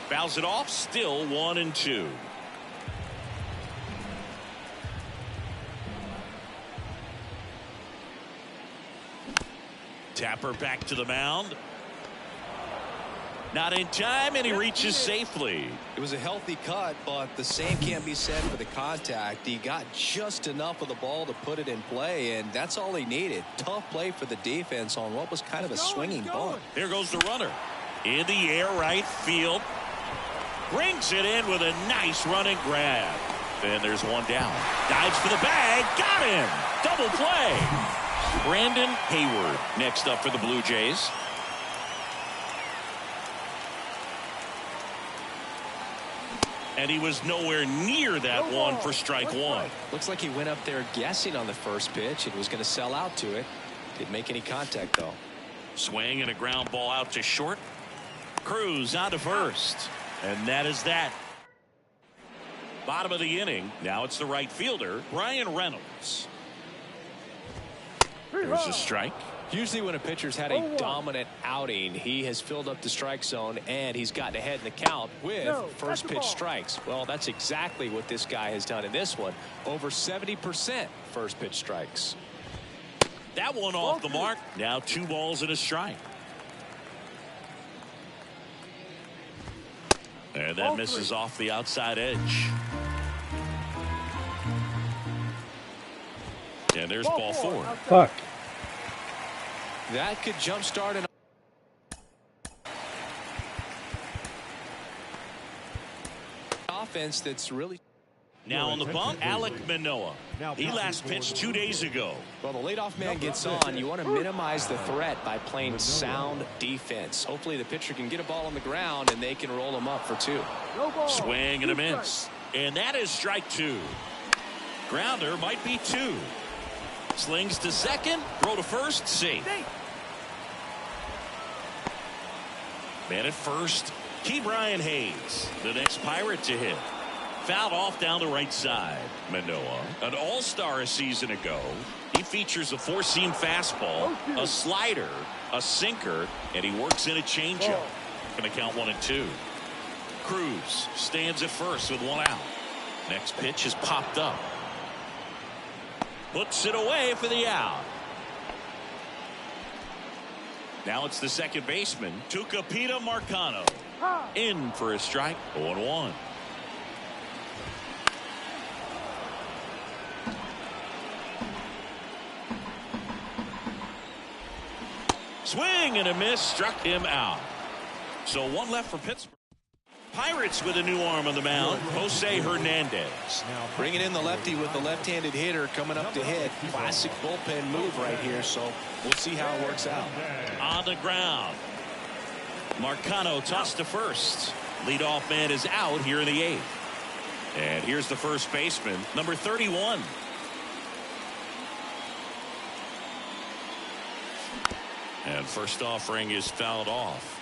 Fouls it off. Still 1-2. Tapper back to the mound. Not in time, and he reaches safely. It was a healthy cut, but the same can't be said for the contact. He got just enough of the ball to put it in play, and that's all he needed. Tough play for the defense on what was kind of a swinging ball. Here goes the runner. In the air, right field. Brings it in with a nice running grab. And there's one down. Dives for the bag. Got him. Double play. Brandon Hayward next up for the Blue Jays. And he was nowhere near that one for strike one. Looks like he went up there guessing on the first pitch and was going to sell out to it. Didn't make any contact, though. Swing and a ground ball out to short. Cruz out to first. And that is that. Bottom of the inning. Now it's the right fielder, Brian Reynolds. There's a strike. Usually when a pitcher's had a dominant outing, he has filled up the strike zone and he's gotten ahead in the count with first pitch strikes. Well, that's exactly what this guy has done in this one. Over 70% first pitch strikes. That one off the mark. Now 2 balls and a strike. And that misses off the outside edge. And there's ball 4. Fuck. That could jumpstart an offense that's really. Now on the bump, Alek Manoah. He last pitched 2 days ago. Well, the leadoff man gets on. You want to minimize the threat by playing sound defense. Hopefully the pitcher can get a ball on the ground and they can roll him up for 2. Swing and a miss. And that is strike 2. Grounder might be 2. Slings to second. Throw to first. Safe. Man at first. Key Brian Hayes, the next Pirate to hit. Fouled off down the right side. Manoah, an all-star a season ago. He features a 4-seam fastball, a slider, a sinker, and he works in a changeup. Going to count 1-2. Cruz stands at first with 1 out. Next pitch is popped up. Puts it away for the out. Now it's the second baseman, Tucupita Marcano. In for a strike, 0-1. Swing and a miss, struck him out. So 1 left for Pittsburgh. Pirates with a new arm on the mound, Jose Hernandez. Now bringing in the lefty with the left-handed hitter coming up to hit. Classic bullpen move right here, so we'll see how it works out. On the ground. Marcano tossed to first. Leadoff man is out here in the 8th. And here's the first baseman, number 31. And first offering is fouled off.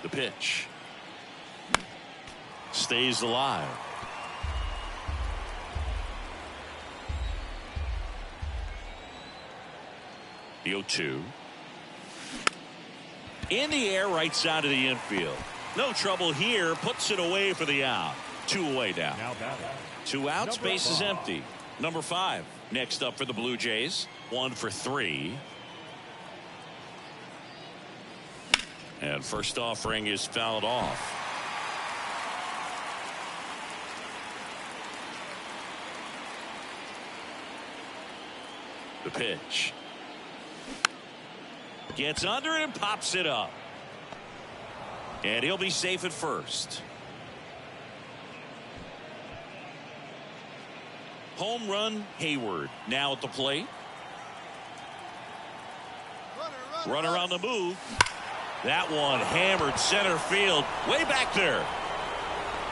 The pitch. Stays alive. The 0-2. In the air, right side of the infield. No trouble here. Puts it away for the out. 2 away now. Two outs, base is empty. Number 5. Next up for the Blue Jays. 1 for 3. And first offering is fouled off. The pitch. Gets under it and pops it up. And he'll be safe at first. Home run, Hayward. Now at the plate. Runner on the move. That one hammered center field. Way back there.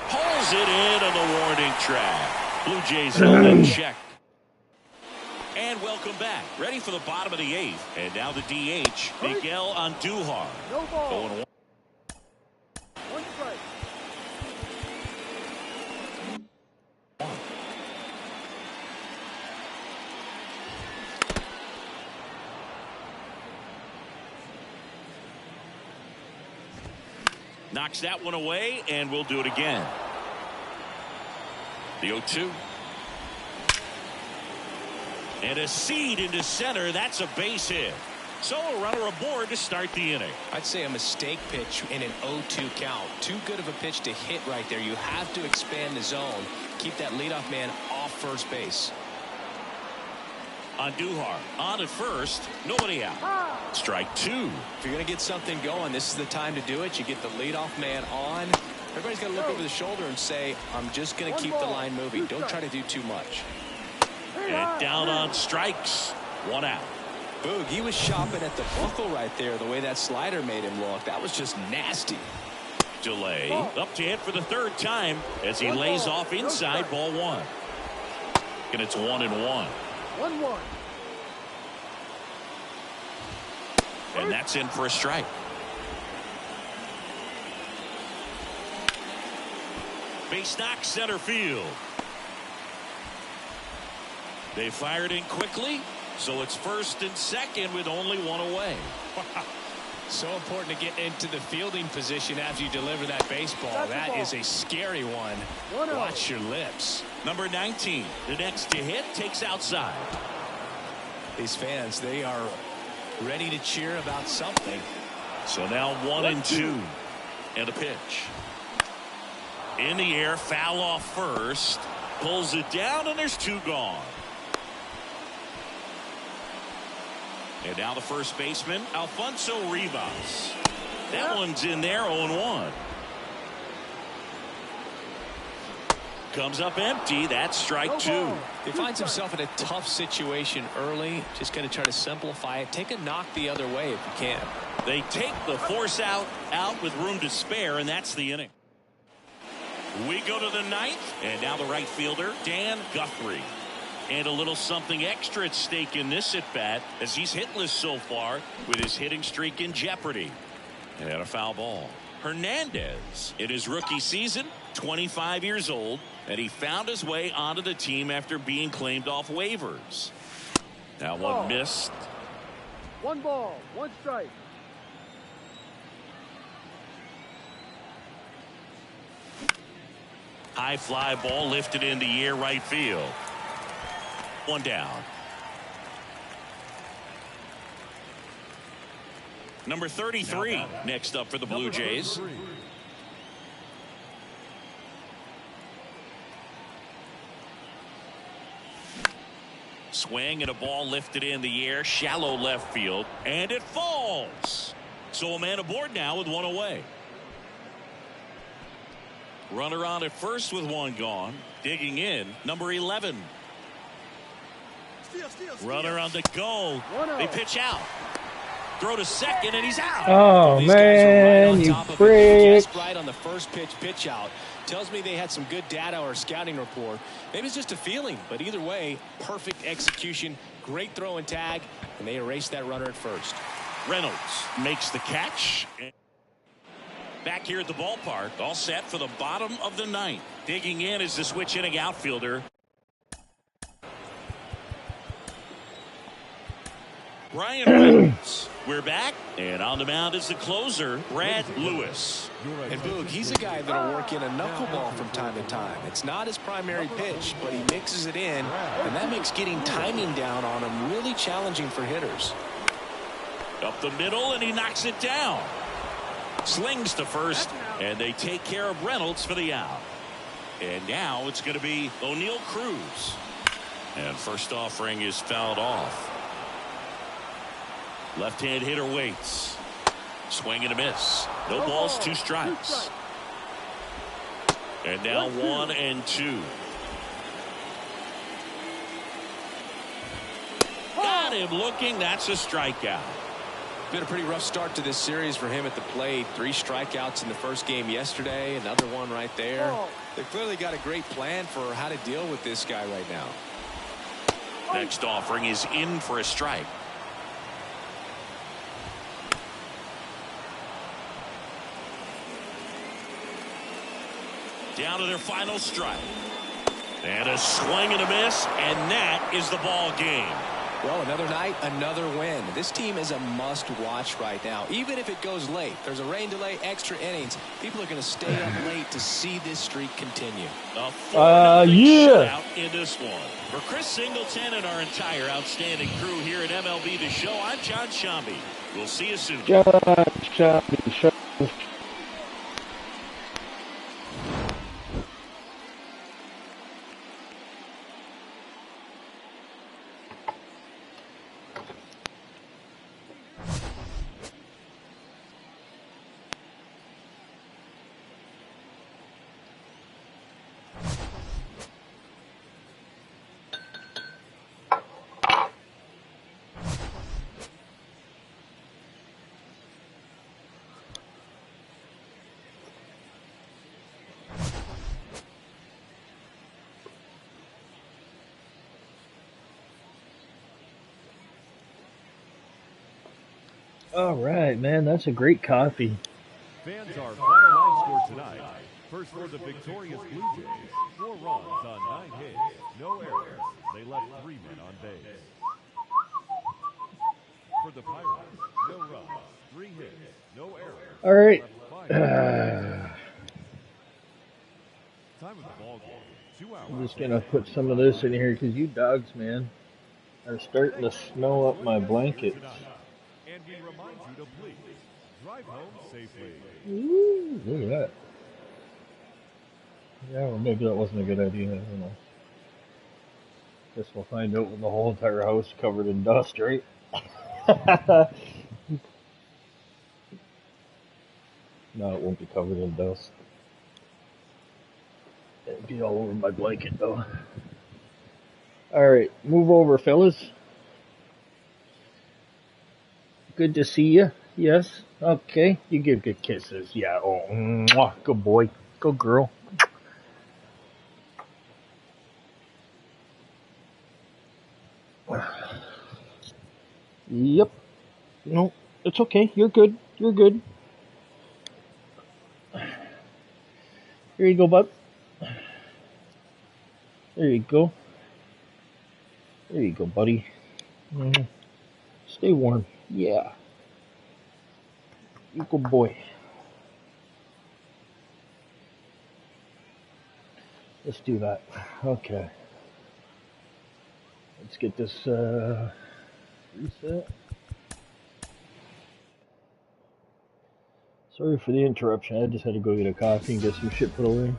Pulls it in on the warning track. Blue Jays held in check. And welcome back. Ready for the bottom of the 8th. And now the DH, Miguel Andujar. No ball. Going 1 strike. Knocks that one away, and we'll do it again. The 0-2. And a seed into center. That's a base hit. So a runner aboard to start the inning. I'd say a mistake pitch in an 0-2 count. Too good of a pitch to hit right there. You have to expand the zone. Keep that leadoff man off first base. Andujar on at first. Nobody out. Strike 2. If you're going to get something going, this is the time to do it. You get the leadoff man on. Everybody's got to look over the shoulder and say, I'm just going to keep the line moving. Don't try to do too much. And down on strikes. 1 out. Boog, he was shopping at the buckle right there, the way that slider made him look. That was just nasty. Delay. Up to hit for the 3rd time as he lays off inside ball 1. And it's 1-1. 1-1. And that's in for a strike. Base knock center field. They fired in quickly, so it's 1st and 2nd with only 1 away. So important to get into the fielding position after you deliver that baseball. That is a scary one. Watch your lips. Number 19, the next to hit, takes outside. These fans, they are ready to cheer about something. So now 1-2. And a pitch. In the air, foul off first. Pulls it down, and there's 2 gone. And now the first baseman, Alfonso Rivas. That one's in there, 0-1. Comes up empty. That's strike 2. He finds himself in a tough situation early. Just going to try to simplify it. Take a knock the other way if you can. They take the force out with room to spare, and that's the inning. We go to the 9th, and now the right fielder, Dan Guthrie. And a little something extra at stake in this at-bat as he's hitless so far with his hitting streak in jeopardy. And a foul ball. Hernandez, in his rookie season, 25 years old, and he found his way onto the team after being claimed off waivers. Now one missed. 1 ball, 1 strike. High fly ball lifted in the air right field. 1 down. Number 33 next up for the Blue Jays. Swing and a ball lifted in the air, shallow left field, and it falls. So a man aboard now with 1 away. Runner on at first with 1 gone. Digging in, number 11. Runner on the go. They pitch out. Throw to second, and he's out. Oh, man, you freak. Just right on the first pitch out. Tells me they had some good data or scouting report. Maybe it's just a feeling, but either way, perfect execution, great throw and tag, and they erased that runner at first. Reynolds makes the catch. Back here at the ballpark, all set for the bottom of the ninth. Digging in is the switch hitting outfielder. Brian Reynolds. We're back, and on the mound is the closer, Brad Lewis. And Boog, he's a guy that'll work in a knuckleball from time to time. It's not his primary pitch, but he mixes it in, and that makes getting timing down on him really challenging for hitters. Up the middle, and he knocks it down. Slings to first, and they take care of Reynolds for the out. And now it's going to be O'Neal Cruz. And first offering is fouled off. Left-hand hitter waits. Swing and a miss. No balls, 2 strikes. And now 1 and 2. Got him looking. That's a strikeout. Been a pretty rough start to this series for him at the plate. 3 strikeouts in the first game yesterday. Another one right there. They've clearly got a great plan for how to deal with this guy right now. Next offering is in for a strike. Down to their final strike. And a swing and a miss, and that is the ball game. Well, another night, another win. This team is a must-watch right now. Even if it goes late, there's a rain delay, extra innings. People are going to stay up late to see this streak continue. A 4-0 shutout in this one. For Chris Singleton and our entire outstanding crew here at MLB The Show, I'm John Shambi. We'll see you soon. John Shambi. All right, man, that's a great coffee. Fans, our final line score tonight. First for the victorious Blue Jays, 4 runs on 9 hits, no errors. They left 3 men on base. For the Pirates, no runs, 3 hits, no errors. All right. Time of the ball game, 2 hours. I'm just gonna put some of this in here because you dogs, man, are starting to smell up my blankets. And we remind you to please drive home safely. Ooh, look at that. Yeah, or maybe that wasn't a good idea. I don't know. Guess we'll find out when the whole entire house covered in dust, right? No, it won't be covered in dust. It'll be all over my blanket, though. Alright, move over, fellas. Good to see you. Yes. Okay. You give good kisses. Yeah. Oh, mwah. Good boy. Good girl. Yep. No, it's okay. You're good. You're good. Here you go, bud. There you go. There you go, buddy. Stay warm. Yeah. You good boy. Let's do that. Okay. Let's get this reset. Sorry for the interruption. I just had to go get a coffee and get some shit put away.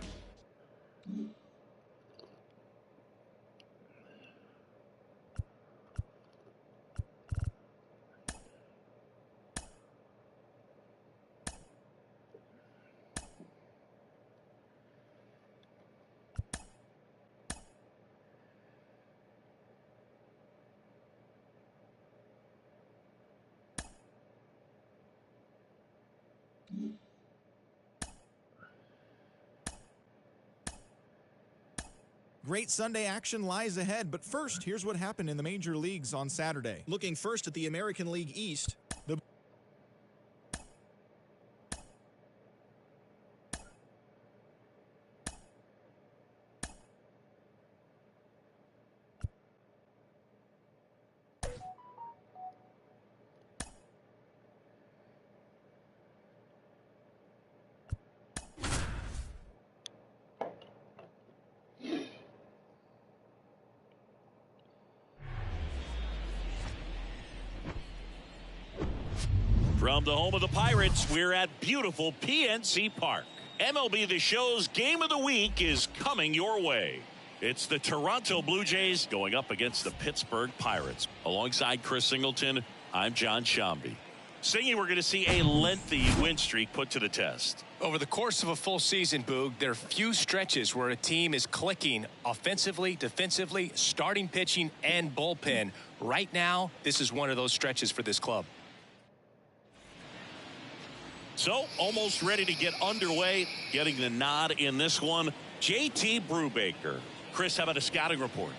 Great Sunday action lies ahead, but first, here's what happened in the major leagues on Saturday. Looking first at the American League East, the From the home of the Pirates, we're at beautiful PNC Park. MLB The Show's Game of the Week is coming your way. It's the Toronto Blue Jays going up against the Pittsburgh Pirates. Alongside Chris Singleton, I'm John Shambi. Singy, we're going to see a lengthy win streak put to the test. Over the course of a full season, Boog, there are few stretches where a team is clicking offensively, defensively, starting pitching, and bullpen. Right now, this is one of those stretches for this club. So, almost ready to get underway. Getting the nod in this one, JT Brubaker. Chris, how about a scouting report?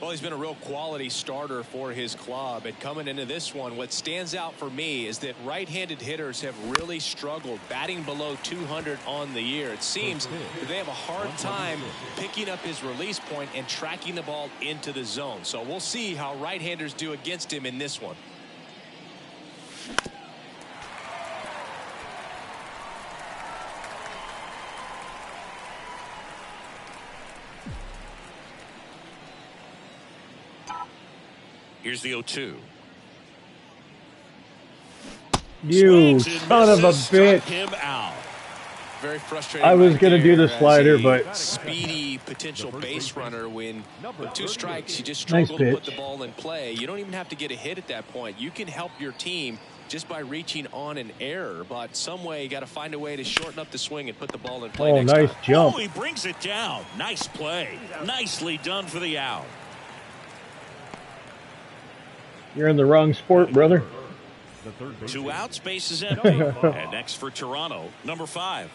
Well, he's been a real quality starter for his club. And coming into this one, what stands out for me is that right-handed hitters have really struggled, batting below 200 on the year. It seems that they have a hard time picking up his release point and tracking the ball into the zone. So we'll see how right-handers do against him in this one. Here's the 0-2. You son of a bitch. Him out. Very frustrating. I was right going to do there the slider, as a but speedy potential base runner. When with 2 strikes, you just struggle to put the ball in play. You don't even have to get a hit at that point. You can help your team just by reaching on an error, but some way you got to find a way to shorten up the swing and put the ball in play. Oh, next nice time. jump. Oh, he brings it down. Nice play. Nicely done for the out. You're in the wrong sport, brother. 2 outs, base is empty. And next for Toronto, number 5.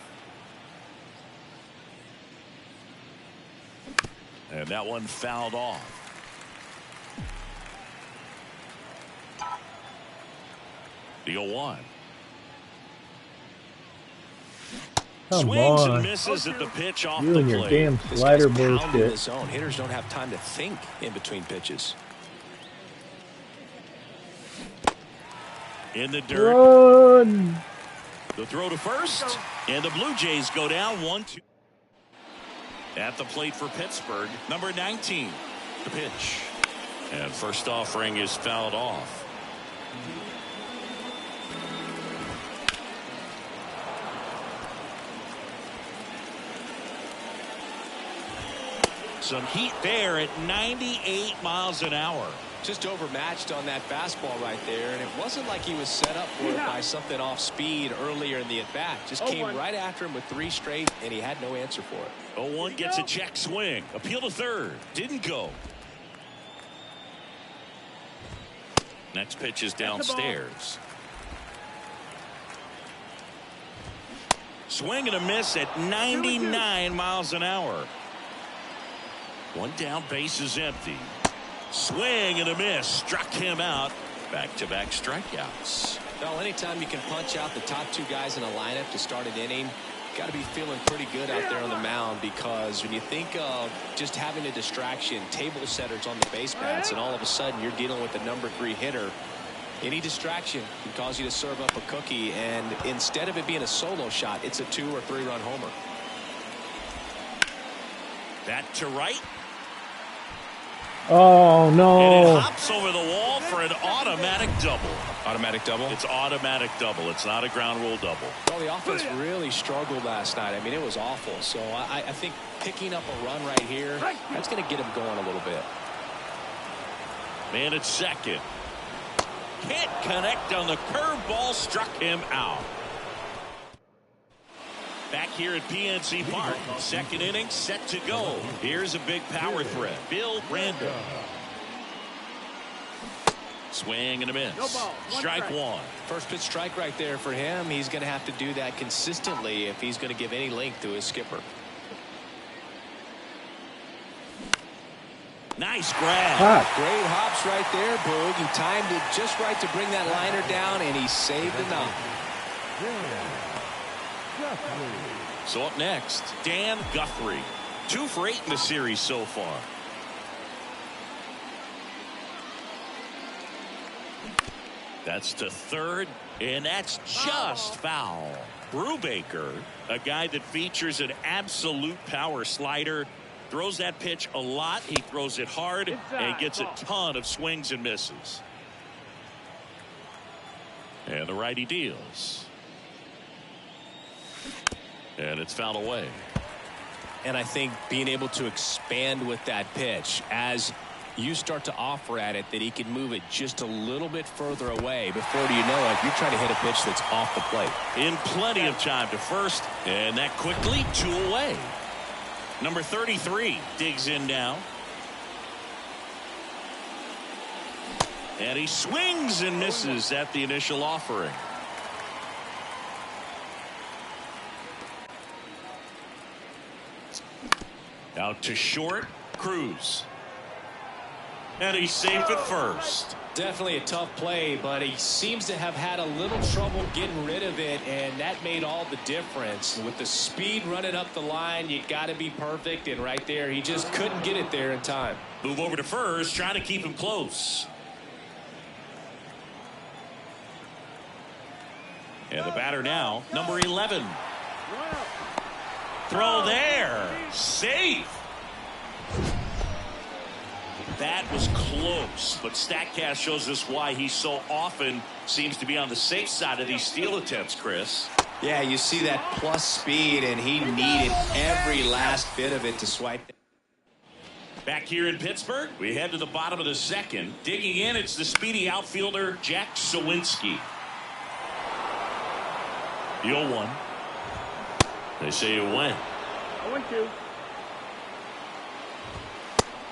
And that one fouled off. The 0-1. Come Swings on. and misses at the pitch off You the and your plate. damn This slider guy's pounding the bullshit. zone. Hitters don't have time to think in between pitches. In the dirt. Run. The throw to first. And the Blue Jays go down 1-2. At the plate for Pittsburgh, number 19. The pitch. And first offering is fouled off. Some heat there at 98 miles an hour. Just overmatched on that fastball right there, and it wasn't like he was set up for it by something off speed earlier in the at-bat. Just came right after him with 3 straight, and he had no answer for it. 0-1 gets a check swing. Appeal to third. Didn't go. Next pitch is downstairs. Swing and a miss at 99 miles an hour. 1 down, base is empty. Swing and a miss. Struck him out. Back-to-back strikeouts. Well, anytime you can punch out the top 2 guys in a lineup to start an inning, got to be feeling pretty good out there on the mound, because when you think of just having a distraction, table setters on the base paths, and all of a sudden you're dealing with the number 3 hitter, any distraction can cause you to serve up a cookie, and instead of it being a solo shot, it's a 2 or 3 run homer. That to right. Oh, And no. it hops over the wall for an automatic double. Automatic double? It's automatic double. It's not a ground rule double. Well, the offense really struggled last night. I mean, it was awful. So I think picking up a run right here, that's going to get him going a little bit. Man at second. Can't connect on the curveball. Struck him out. Back here at PNC Park. Second inning set to go. Here's a big power threat. Bill Randall. Swing and a miss. Strike 1. First pitch strike right there for him. He's going to have to do that consistently if he's going to give any length to his skipper. Nice grab. Great hops right there, Boog. He timed it just right to bring that liner down, and he saved enough. So up next, Dan Guthrie. 2 for 8 in the series so far. That's to third, and that's just foul. Brubaker, a guy that features an absolute power slider, throws that pitch a lot. He throws it hard and gets a ton of swings and misses. And the righty deals. And it's fouled away. And I think being able to expand with that pitch as you start to offer at it that he can move it just a little bit further away. Before you know it, you're trying to hit a pitch that's off the plate. In plenty of time to first, and that quickly 2 away. Number 33 digs in now. And he swings and misses at the initial offering. Out to short, Cruz. And he's safe at first. Definitely a tough play, but he seems to have had a little trouble getting rid of it, and that made all the difference. With the speed running up the line, you got to be perfect, and right there, he just couldn't get it there in time. Move over to first, trying to keep him close. And the batter now, number 11. Throw there. Safe. That was close, but StatCast shows us why he so often seems to be on the safe side of these steal attempts, Chris. Yeah, you see that plus speed, and he needed every last bit of it to swipe. Back here in Pittsburgh, we head to the bottom of the second. Digging in, it's the speedy outfielder, Jack Sawinski. The 0-1. They say it went. 0-2.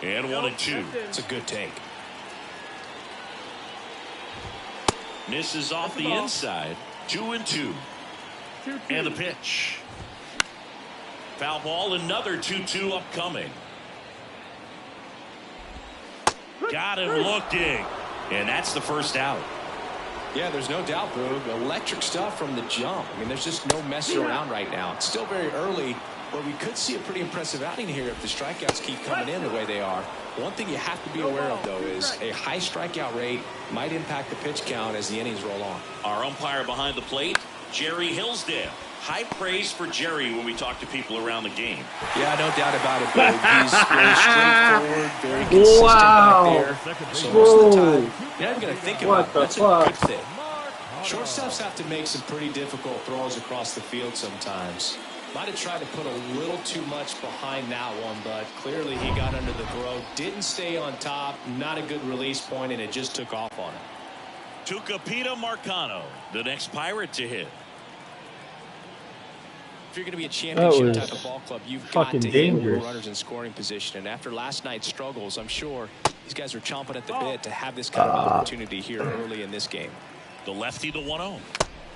And 1-2. It's a good take. Misses off the inside. 2-2. 2-2. And the pitch. Foul ball, another 2-2 upcoming. Got him looking. And that's the first out. Yeah, there's no doubt, Boog. Electric stuff from the jump. I mean, there's just no messing around right now. It's still very early, but we could see a pretty impressive outing here if the strikeouts keep coming in the way they are. One thing you have to be aware of, though, is a high strikeout rate might impact the pitch count as the innings roll on. Our umpire behind the plate, Jerry Hillsdale. High praise for Jerry when we talk to people around the game. Yeah, no doubt about it, Boog. He's very straightforward, very consistent back there. So most of the time, you're not even going to think about it. That's a good thing. Shortstops have to make some pretty difficult throws across the field sometimes. Might have tried to put a little too much behind that one, but clearly he got under the throw, didn't stay on top, not a good release point, and it just took off on him. Tucupita Marcano, the next Pirate to hit. If you're going to be a championship That type was of ball club, you've got to fucking hit dangerous. runners in scoring position. And after last night's struggles, I'm sure these guys are chomping at the bit to have this kind of opportunity here early in this game. The lefty, the 1-0.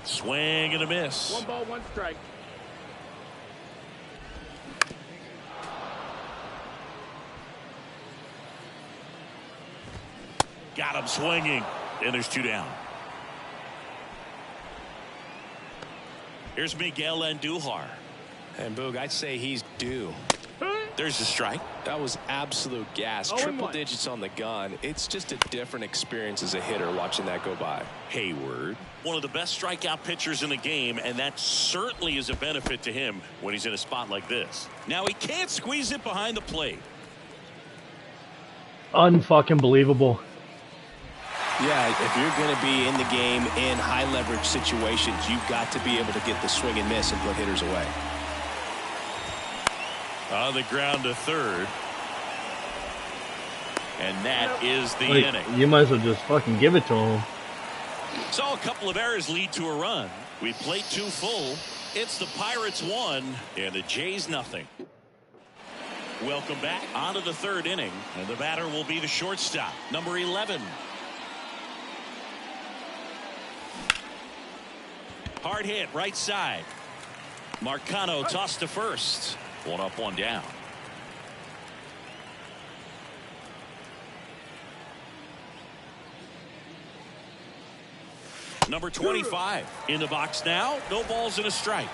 Swing and a miss. 1 ball, 1 strike. Got him swinging. And there's 2 down. Here's Miguel Andujar. And Boog, I'd say he's due. There's the strike. That was absolute gas. 0-1. Triple digits on the gun. It's just a different experience as a hitter watching that go by. Hayward, one of the best strikeout pitchers in the game, and that certainly is a benefit to him when he's in a spot like this. Now he can't squeeze it behind the plate. Unfucking believable. Yeah, if you're going to be in the game in high leverage situations, you've got to be able to get the swing and miss and put hitters away. On the ground to third. And that is the Like, inning. you might as well just fucking give it to him. So a couple of errors lead to a run. We played 2 full. It's the Pirates 1 and the Jays nothing. Welcome back onto the 3rd inning. And the batter will be the shortstop, number 11. Hard hit, right side. Marcano tossed to first. 1 up, 1 down. Number 25 in the box now. No balls and a strike.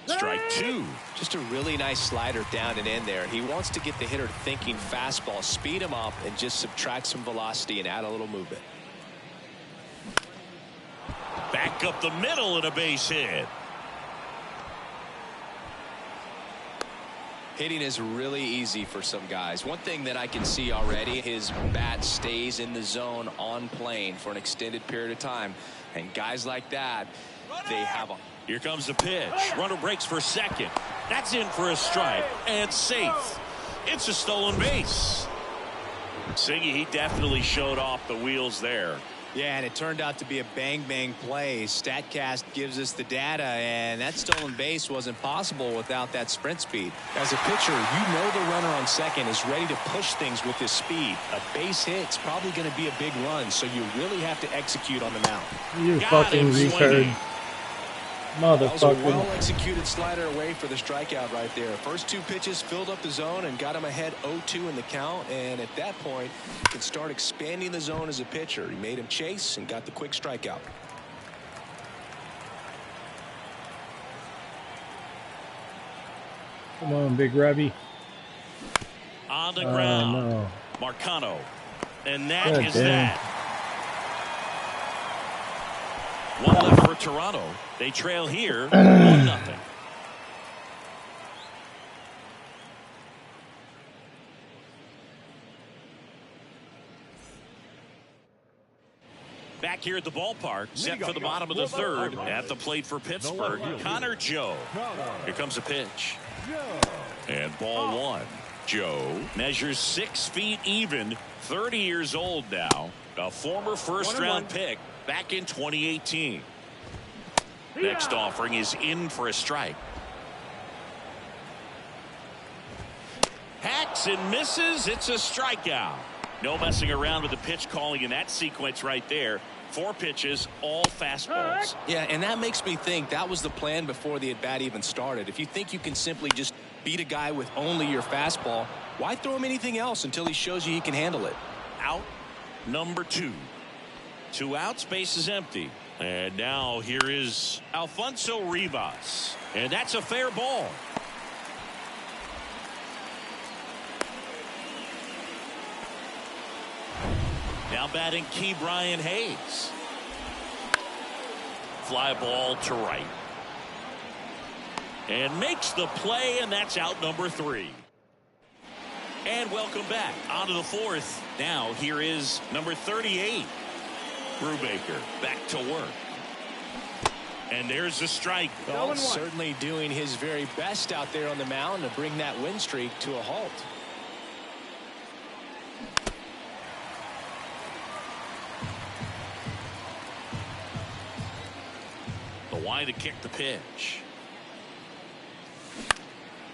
Strike two. Just a really nice slider down and in there. He wants to get the hitter thinking fastball, speed him up, and just subtract some velocity and add a little movement. Back up the middle and a base hit. Hitting is really easy for some guys. One thing that I can see already, his bat stays in the zone on plane for an extended period of time. And guys like that, they have a... Here comes the pitch. Runner breaks for second. That's in for a strike and safe. It's a stolen base. Singy, he definitely showed off the wheels there. Yeah, and it turned out to be a bang-bang play. StatCast gives us the data, and that stolen base wasn't possible without that sprint speed. As a pitcher, you know the runner on second is ready to push things with his speed. A base hit's probably going to be a big run, so you really have to execute on the mound. You fucking retard. That was a Motherfucker. well-executed slider away for the strikeout right there. First two pitches filled up the zone and got him ahead 0-2 in the count. And at that point, you can start expanding the zone as a pitcher. He made him chase and got the quick strikeout. Come on, Big Robbie. On the ground. No. Marcano. And that God is damn. that. One left for Toronto. They trail here 1-0. Back here at the ballpark, set for the bottom of the third. At the plate for Pittsburgh, Connor Joe. Here comes a pitch. And ball one. Joe measures 6 feet even, 30 years old now. A former first-round pick back in 2018. Next offering is in for a strike. Hacks and misses. It's a strikeout. No messing around with the pitch calling in that sequence right there. 4 pitches, all fastballs. Yeah, and that makes me think that was the plan before the at-bat even started. If you think you can simply just beat a guy with only your fastball, why throw him anything else until he shows you he can handle it? Out number 2. 2 outs, base is empty. And now here is Alfonso Rivas. And that's a fair ball. Now batting Key Brian Hayes. Fly ball to right. And makes the play, and that's out number 3. And welcome back onto the 4th. Now here is number 38. Brubaker back to work. And there's a strike. Well, certainly doing his very best out there on the mound to bring that win streak to a halt. The wide to kick the pitch.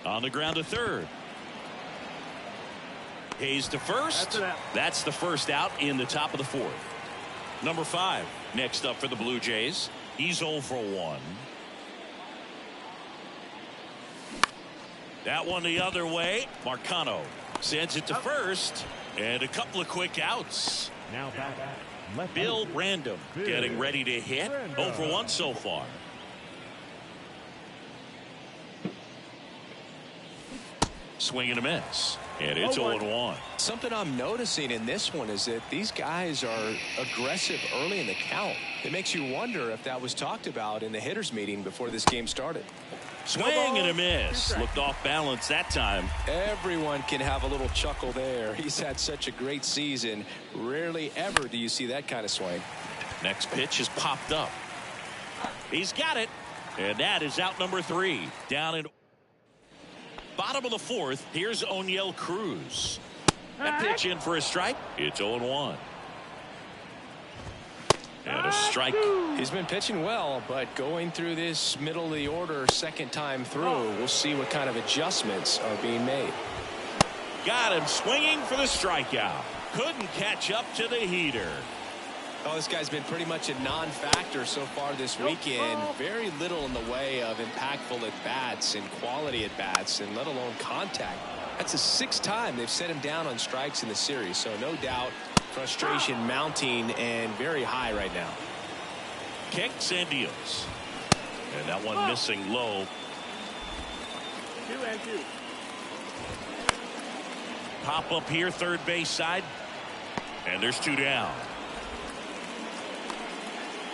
On the ground to third. Hayes to first. That's the first out in the top of the 4th. Number 5 next up for the Blue Jays. He's 0 for 1. That one the other way. Marcano sends it to first. And a couple of quick outs. Now back. Left Bill field. Random getting ready to hit. 0 for 1 so far. Swing and a miss. And it's 0-1. Something I'm noticing in this one is that these guys are aggressive early in the count. It makes you wonder if that was talked about in the hitters meeting before this game started. Swing and a miss. Looked off balance that time. Everyone can have a little chuckle there. He's had such a great season. Rarely ever do you see that kind of swing. Next pitch is popped up. He's got it. And that is out number 3. Down in bottom of the 4th. Here's O'Neill Cruz. That pitch in for a strike. It's 0-1. And a strike. He's been pitching well, but going through this middle of the order second time through, we'll see what kind of adjustments are being made. Got him swinging for the strikeout. Couldn't catch up to the heater. Oh, this guy's been pretty much a non-factor so far this weekend. Very little in the way of impactful at-bats and quality at-bats, and let alone contact. That's the 6th time they've set him down on strikes in the series, so no doubt frustration mounting and very high right now. Kicks and deals. And that one missing low. 2-2. Pop up here, third base side. And there's 2 down.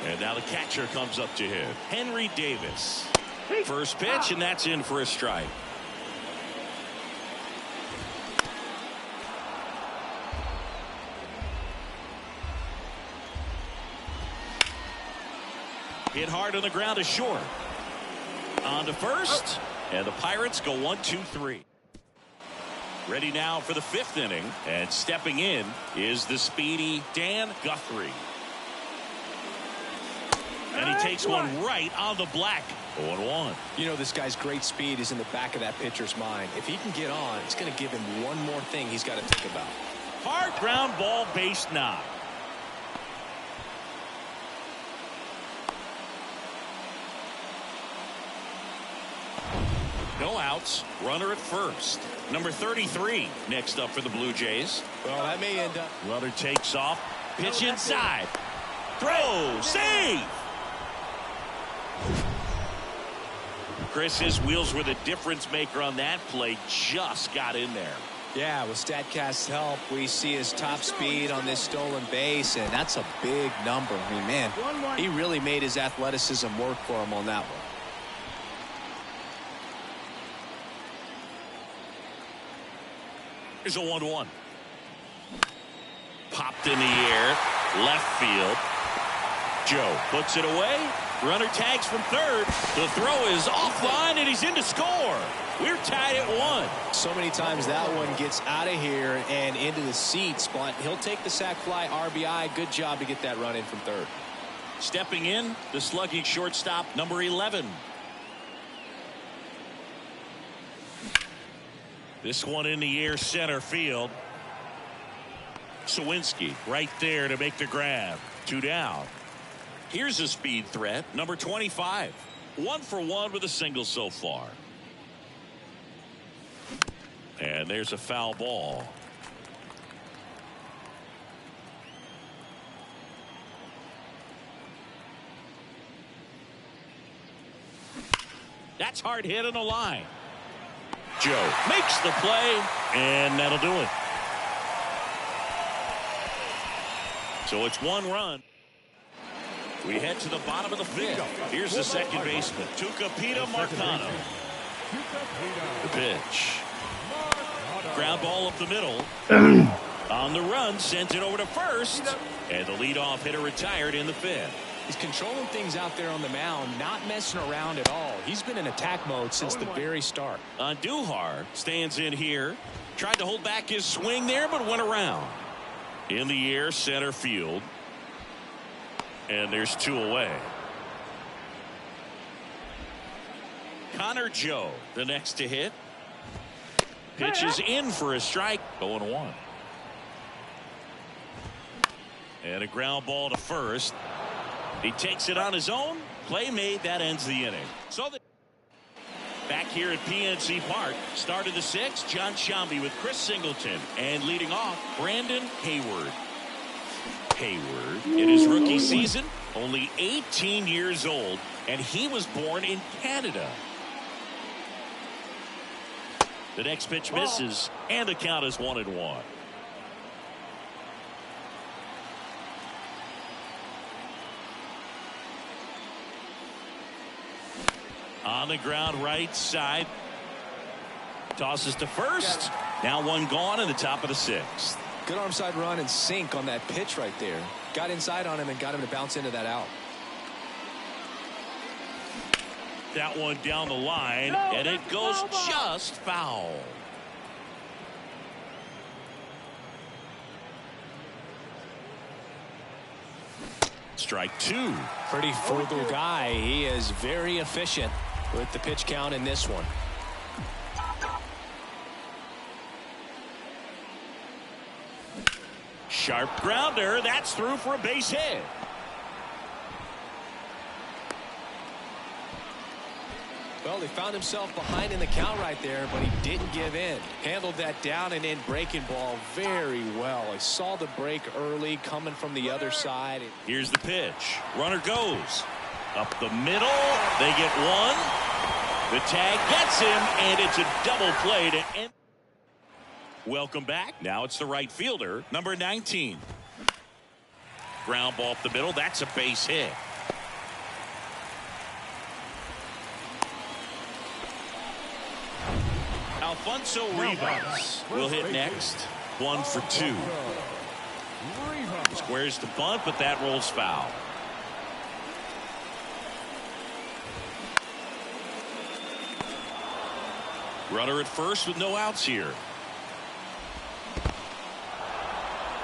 And now the catcher comes up to hit. Henry Davis. First pitch, and that's in for a strike. Hit hard on the ground to short. On to first. And the Pirates go 1-2-3. Ready now for the 5th inning. And stepping in is the speedy Dan Guthrie. And he takes one right on the black. 0-1. You know, this guy's great speed is in the back of that pitcher's mind. If he can get on, it's going to give him one more thing he's got to think about. Hard ground ball, base knock. No outs. Runner at first. Number 33 next up for the Blue Jays. Well, that may end up. Runner takes off. Pitch inside. Throw. Save. Chris, his wheels were the difference maker on that play. Just got in there. Yeah, with StatCast's help, we see his top speed on this stolen base, and that's a big number. I mean, man, he really made his athleticism work for him on that one. Here's a 1-1. Popped in the air. Left field. Joe puts it away. Runner tags from third. The throw is offline, and he's in to score. We're tied at 1. So many times that one gets out of here and into the seats, but he'll take the sac fly RBI. Good job to get that run in from third. Stepping in, the slugging shortstop, number 11. This one in the air, center field. Sawinski right there to make the grab. 2 down. Here's a speed threat, number 25. 1 for 1 with a single so far. And there's a foul ball. That's hard hit on the line. Joe makes the play, and that'll do it. So it's 1 run. We head to the bottom of the 5th. Here's the second baseman, Tucupita Marcano. The pitch. Ground ball up the middle. On the run, sends it over to first. And the leadoff hitter retired in the 5th. He's controlling things out there on the mound, not messing around at all. He's been in attack mode since the very start. Andujar stands in here. Tried to hold back his swing there, but went around. In the air, center field. And there's 2 away. Connor Joe, the next to hit. Pitches in for a strike. 0-1. And a ground ball to first. He takes it on his own. Play made. That ends the inning. So back here at PNC Park, start of the 6th, John Shambi with Chris Singleton. And leading off, Brandon Hayward. Hayward, in his rookie season, only 18 years old, and he was born in Canada. The next pitch misses, and the count is 1-1. On the ground, right side. Tosses to first. Now 1 gone in the top of the 6th. Good arm side run and sink on that pitch right there. Got inside on him and got him to bounce into that out. That one down the line, and it goes just foul. Strike 2. Pretty frugal guy. He is very efficient with the pitch count in this one. Sharp grounder. That's through for a base hit. Well, he found himself behind in the count right there, but he didn't give in. Handled that down and in breaking ball very well. He saw the break early coming from the other side. Here's the pitch. Runner goes up the middle. They get one. The tag gets him, and it's a double play to end. Welcome back. Now it's the right fielder, number 19. Ground ball up the middle. That's a base hit. Alfonso Rivas will hit next. 1 for 2. Squares to bunt, but that rolls foul. Runner at first with no outs here.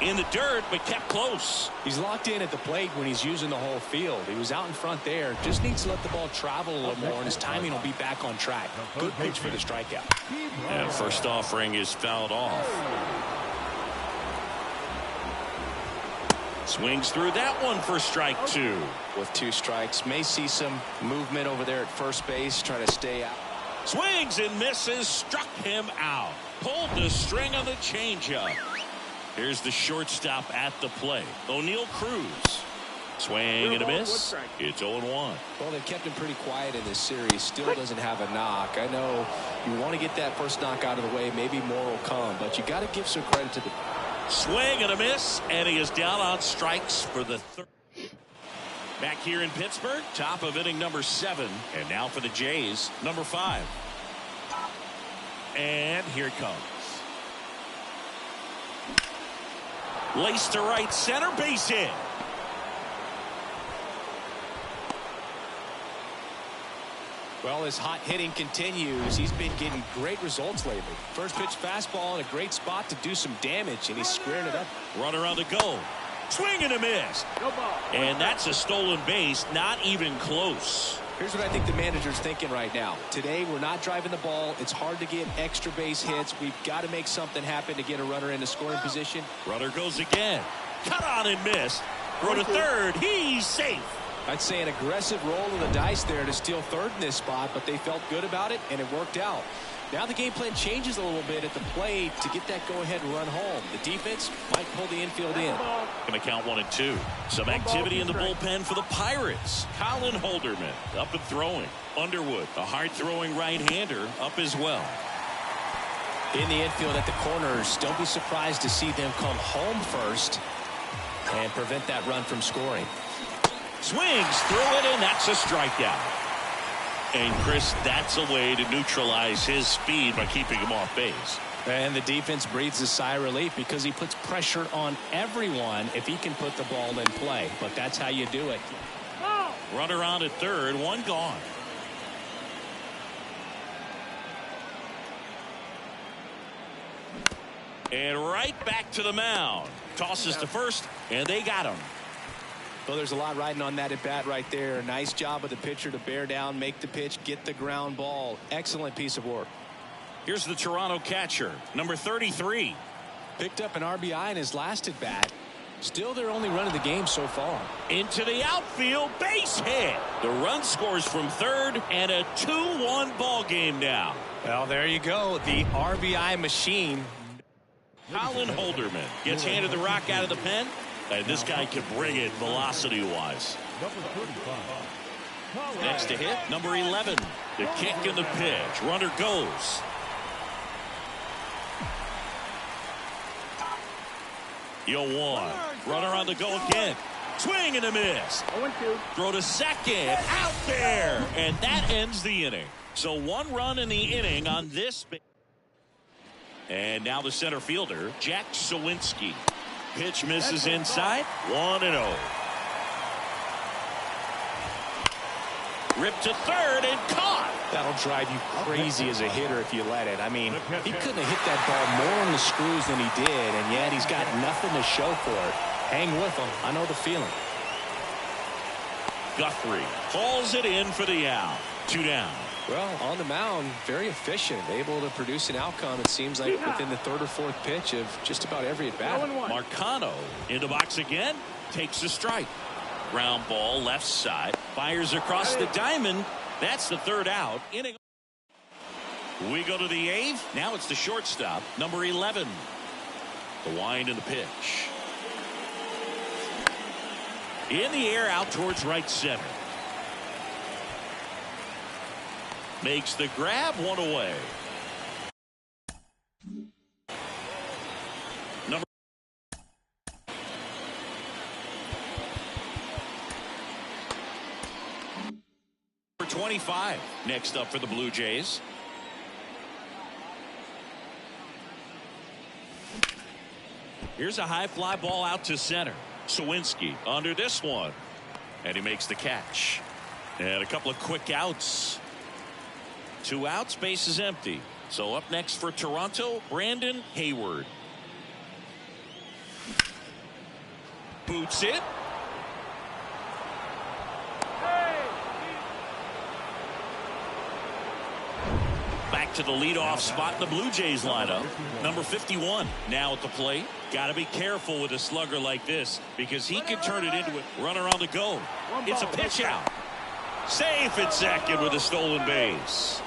In the dirt, but kept close. He's locked in at the plate when he's using the whole field. He was out in front there. Just needs to let the ball travel a little more, and his timing will be back on track. Good pitch for the strikeout. And first offering is fouled off. Swings through that one for strike 2. With 2 strikes, may see some movement over there at first base, try to stay out. Swings and misses, struck him out. Pulled the string on the changeup. Here's the shortstop at the plate, O'Neal Cruz. Swing and a miss. It's 0-1. Well, they've kept him pretty quiet in this series. Still doesn't have a knock. I know you want to get that first knock out of the way. Maybe more will come, but you got to give some credit to the swing and a miss, and he is down on strikes for the third. Back here in Pittsburgh, top of inning number 7, and now for the Jays, number 5. And here it comes. Laced to right center, base hit. Well, his hot hitting continues. He's been getting great results lately. First pitch fastball in a great spot to do some damage, and he's squaring it up. Runner on the go. Swing and a miss. And that's a stolen base, not even close. Here's what I think the manager's thinking right now. Today, we're not driving the ball. It's hard to get extra base hits. We've got to make something happen to get a runner into scoring position. Runner goes again. Cut on and miss. Throw to third. He's safe. I'd say an aggressive roll of the dice there to steal third in this spot, but they felt good about it, and it worked out. Now the game plan changes a little bit at the plate to get that go-ahead run home. The defense might pull the infield in. Going to count 1 and 2. Some activity in the bullpen for the Pirates. Colin Holderman up and throwing. Underwood, a hard-throwing right-hander, up as well. In the infield at the corners, don't be surprised to see them come home first and prevent that run from scoring. Swings through it, and that's a strikeout. And, Chris, that's a way to neutralize his speed by keeping him off base. And the defense breathes a sigh of relief because he puts pressure on everyone if he can put the ball in play. But that's how you do it. Runner on at third, 1 gone. And right back to the mound. Tosses to first, and they got him. Well, there's a lot riding on that at bat right there. Nice job of the pitcher to bear down, make the pitch, get the ground ball. Excellent piece of work. Here's the Toronto catcher, number 33. Picked up an RBI in his last at bat. Still their only run of the game so far. Into the outfield, base hit. The run scores from third, and a 2-1 ball game now. Well, there you go. The RBI machine. Colin Holderman gets handed the rock out of the pen. And this guy can bring it velocity-wise. Next to hit, number 11. The kick and the pitch. Runner goes. The 0-1. Runner on the go again. Swing and a miss. 0-2. Throw to second. Out there. And that ends the inning. So 1 run in the inning on this. And now the center fielder, Jack Sawinski. Pitch misses inside. 1-0. Ripped to third and caught. That'll drive you crazy as a hitter if you let it. I mean, he couldn't have hit that ball more on the screws than he did, and yet he's got nothing to show for it. Hang with him. I know the feeling. Guthrie hauls it in for the out. 2 down. Well, on the mound, very efficient, able to produce an outcome, it seems like, within the third or fourth pitch of just about every at-bat. Marcano in the box again, takes a strike. Ground ball left side, fires across the diamond. That's the third out. Inning. We go to the eighth. Now it's the shortstop, number 11. The wind and the pitch. In the air, out towards right center. Makes the grab, one away. Number 25 next up for the Blue Jays. Here's a high fly ball out to center. Sawinski under this one, and he makes the catch. And a couple of quick outs. 2 outs, base is empty. So up next for Toronto, Brandon Hayward. Boots it. Back to the leadoff spot in the Blue Jays lineup. Number 51 now at the plate. Got to be careful with a slugger like this because he can turn it into a runner on the go. It's a pitch out. Safe at second with a stolen base.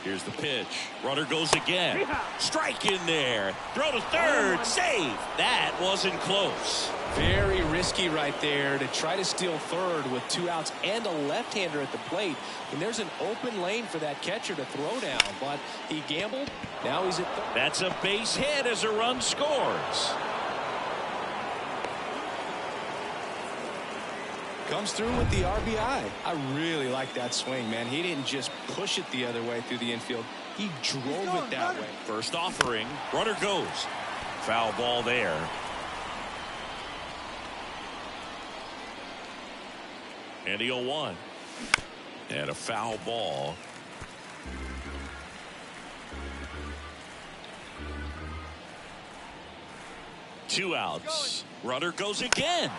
Here's the pitch. Runner goes again. Strike in there. Throw to third. Save. That wasn't close. Very risky right there to try to steal third with 2 outs and a left-hander at the plate. And there's an open lane for that catcher to throw down, but he gambled. Now he's at third. That's a base hit as a run scores. Comes through with the RBI. I really like that swing, man. He didn't just push it the other way through the infield. He drove it that way. First offering. Runner goes. Foul ball there. And the 0-1. And a foul ball. Two outs. Runner goes again.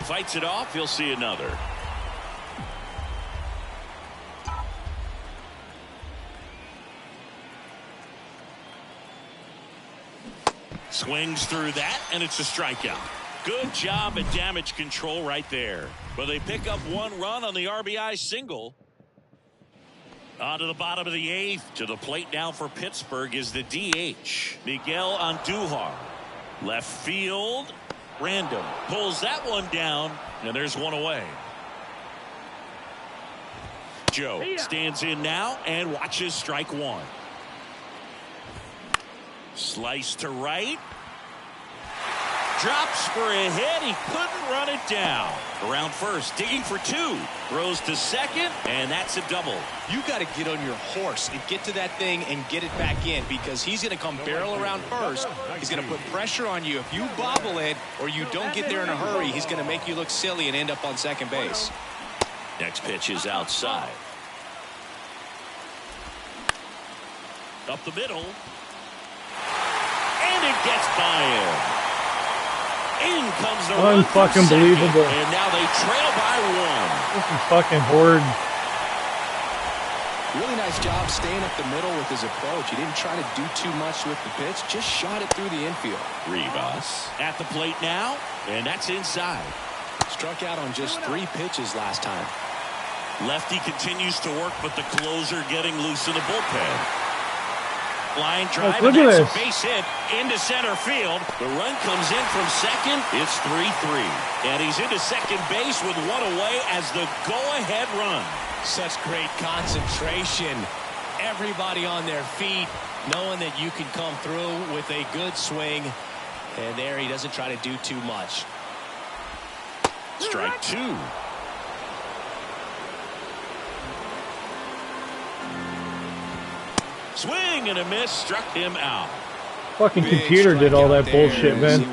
Fights it off. He'll see another. Swings through that, and it's a strikeout. Good job at damage control right there. But they pick up 1 run on the RBI single. On to the bottom of the 8th. To the plate now for Pittsburgh is the DH, Miguel Andujar. Left field. Random pulls that one down, and there's 1 away. Joe stands in now and watches strike 1. Slice to right. Drops for a hit. He couldn't run it down. Around first, digging for 2. Throws to second, and that's a double. You got to get on your horse and get to that thing and get it back in because he's going to come barrel around first. He's going to put pressure on you. If you bobble it or you don't get there in a hurry, he's going to make you look silly and end up on second base. Next pitch is outside. Up the middle. And it gets by him. In comes the run. Unfucking believable. And now they trail by 1. This is fucking horrid. Really nice job staying up the middle with his approach. He didn't try to do too much with the pitch. Just shot it through the infield. Rivas at the plate now. And that's inside. Struck out on just 3 pitches last time. Lefty continues to work, but the closer getting loose in the bullpen. Line drive, look and at that's this. a base hit into center field. The run comes in from second. It's 3-3. And he's into second base with 1 away as the go-ahead run. Such great concentration. Everybody on their feet, knowing that you can come through with a good swing. And there he doesn't try to do too much. Strike 2. Swing and a miss, struck him out. Fucking computer did all that bullshit, man.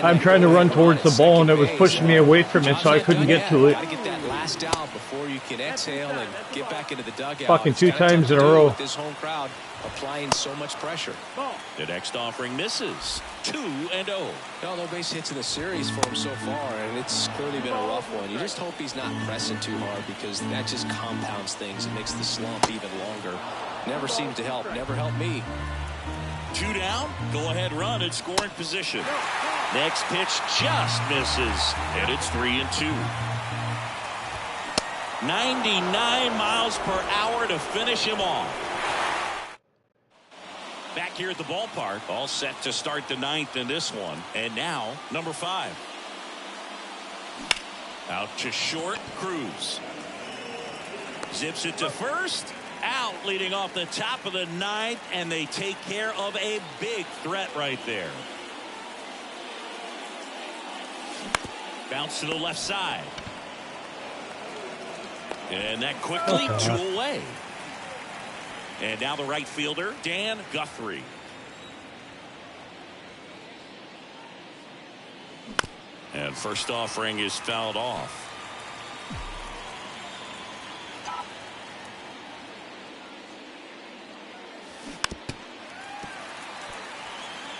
I'm trying to run towards the ball and it was pushing me away from it, so I couldn't get to it. Gotta get that last out before you can exhale and get back into the dugout. Fucking 2 times in a row. With this home crowd applying so much pressure. The next offering misses. 2-0. Well, no base hits in the series for him so far, and it's clearly been a rough one. You just hope he's not pressing too hard because that just compounds things. It makes the slump even longer. Never seems to help. Never helped me. 2 down. Go ahead run in scoring position. Next pitch just misses, and it's 3-2. 99 miles per hour to finish him off. Back here at the ballpark, all set to start the 9th in this one. And now, number 5. Out to short, Cruz. Zips it to first. Out, leading off the top of the 9th, and they take care of a big threat right there. Bounce to the left side. And that quickly 2 away. And now the right fielder, Dan Guthrie. And first offering is fouled off.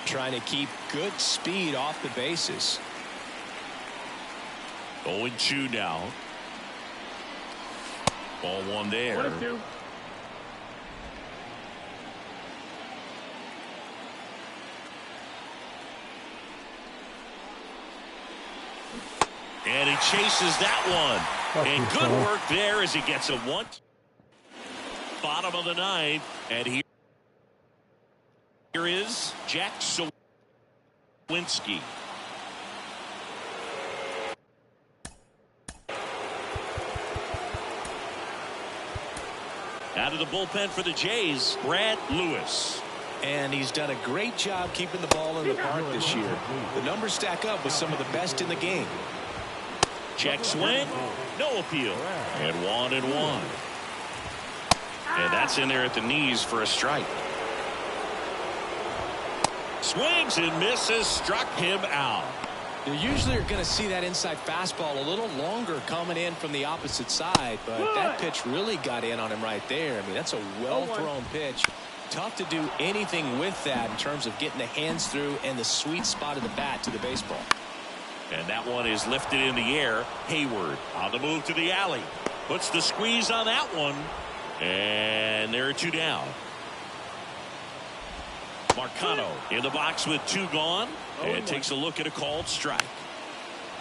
Trying to keep good speed off the bases. 0-2 now. Ball 1 there. 1-2. And he chases that one. And good work there as he gets a 1. Bottom of the 9th. And here is Jack Sawinski. Out of the bullpen for the Jays, Brad Lewis. And he's done a great job keeping the ball in the park this year. The numbers stack up with some of the best in the game. Check swing, no appeal, and 1-1. And that's in there at the knees for a strike. Swings and misses, struck him out. You usually are going to see that inside fastball a little longer coming in from the opposite side, but that pitch really got in on him right there. I mean, that's a well-thrown pitch. Tough to do anything with that in terms of getting the hands through and the sweet spot of the bat to the baseball. And that one is lifted in the air. Hayward on the move to the alley. Puts the squeeze on that one. And there are 2 down. Marcano in the box with 2 gone. And takes a look at a called strike.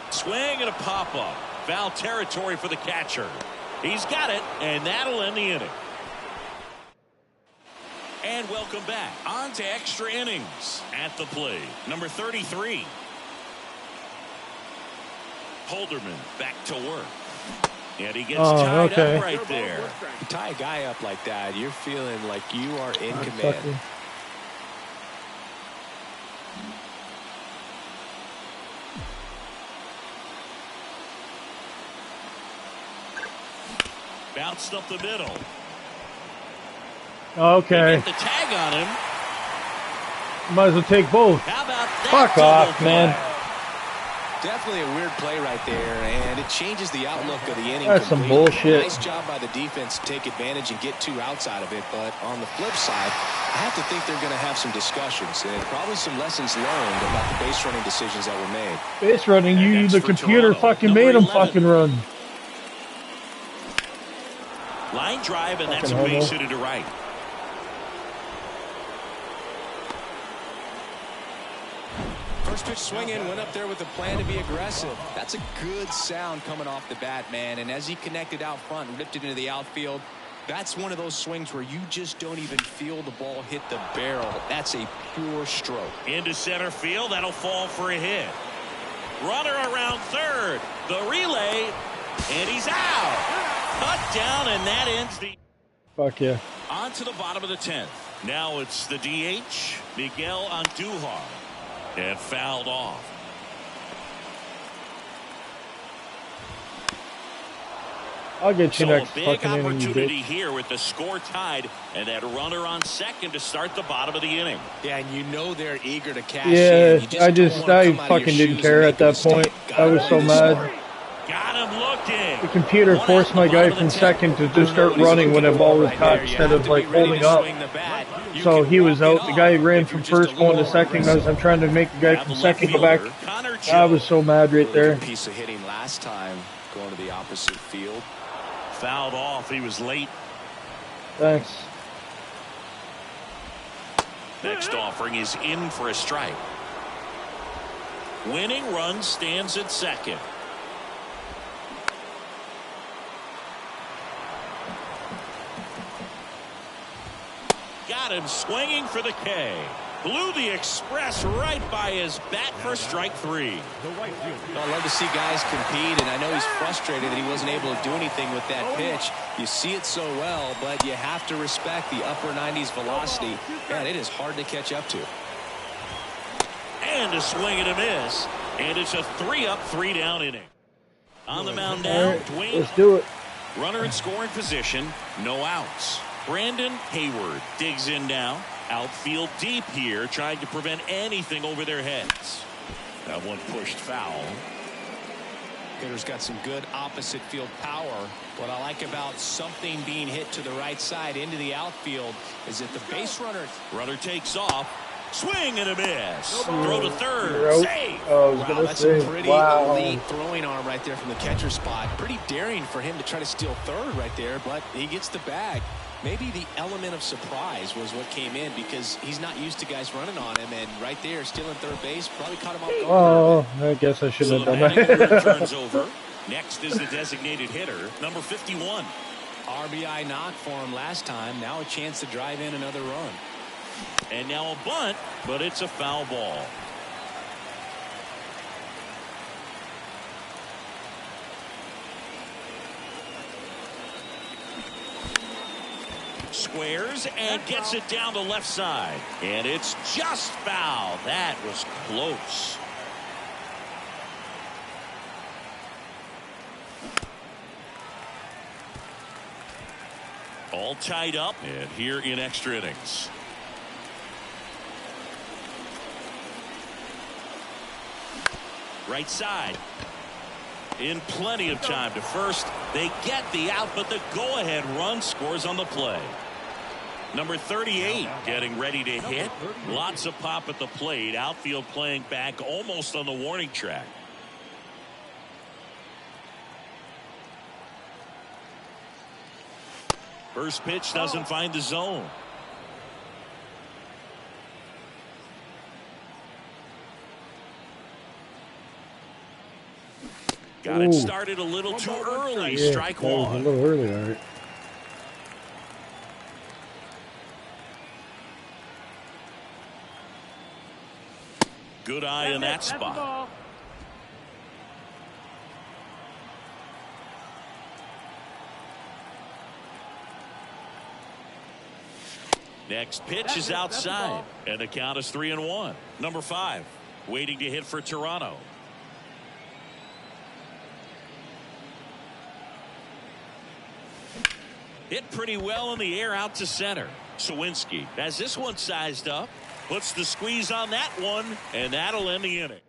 Swing and a pop-up. Foul territory for the catcher. He's got it, and that'll end the inning. And welcome back. On to extra innings. At the plate, number 33. Holderman back to work. And he gets tied up right there. You tie a guy up like that, you're feeling like you are in command. Bounced up the middle. Okay. Get the tag on him. Might as well take both. How about that? Fuck off, man. Definitely a weird play right there, and it changes the outlook of the inning. That's some bullshit. Nice job by the defense to take advantage and get 2 outs out of it, but on the flip side, I have to think they're going to have some discussions and probably some lessons learned about the base running decisions that were made. Base running, the computer Toronto, fucking made him fucking run. Line drive, and that's a Fucking base homo. hit to right. First pitch swinging, went up there with a plan to be aggressive. That's a good sound coming off the bat, man. And as he connected out front and ripped it into the outfield, that's one of those swings where you just don't even feel the ball hit the barrel. That's a pure stroke. Into center field, that'll fall for a hit. Runner around third. The relay, and he's out. Cut down, and that ends the... Fuck yeah. On to the bottom of the 10th. Now it's the DH, Miguel Andujar. And fouled off. I'll get you So next a big fucking inning, you opportunity bitch. here with the score tied and that runner on second to start the bottom of the inning. Yeah, and you know they're eager to cash Yeah, in. You I don't wanna come out of your fucking didn't shoes care and at make a that mistake. point. Gotta I was play so this mad. smart. Got him looking. The computer One forced out my the guy bottom from of the 10th. second to just start running when the ball was caught instead of like holding up. Swing the bat. So he was out. The guy ran from first going to second as I'm trying to make the guy from second go back. I was so mad right there. Piece of hitting last time going to the opposite field. Fouled off. He was late. Thanks. Next offering is in for a strike. Winning run stands at second. Got him swinging for the K. Blew the express right by his bat for strike 3. I love to see guys compete, and I know he's frustrated that he wasn't able to do anything with that pitch. You see it so well, but you have to respect the upper 90s velocity. Man, it is hard to catch up to. And a swing and a miss. And it's a 3-up, 3-down inning. On the mound now, Dwayne. Let's do it. Runner in scoring position, no outs. Brandon Hayward digs in now. Outfield deep here, trying to prevent anything over their heads. That one pushed foul. Hitter's got some good opposite field power. What I like about something being hit to the right side into the outfield is that the base runner takes off. Swing and a miss. Throw to third. Save. Wow, that's a pretty elite throwing arm right there from the catcher spot. Pretty daring for him to try to steal third right there, but he gets the bag. Maybe the element of surprise was what came in because he's not used to guys running on him, and right there, stealing third base, probably caught him off guard. Oh, I guess I shouldn't have done that. Turns over. Next is the designated hitter, number 51. RBI knock for him last time. Now a chance to drive in another run. And now a bunt, but it's a foul ball. Squares and gets it down the left side. And it's just foul. That was close. All tied up and here in extra innings. Right side. In plenty of time to first. They get the out, but the go-ahead run scores on the play. Number 38 getting ready to hit. Lots of pop at the plate. Outfield playing back almost on the warning track. First pitch doesn't find the zone. Got it started a little too early. Yeah, Strike one. A little early, all right. Good eye in that spot. Next pitch is outside, and the count is 3-1. Number 5 waiting to hit for Toronto. Hit pretty well in the air out to center. Sawinski has this one sized up. Puts the squeeze on that one, and that'll end the inning.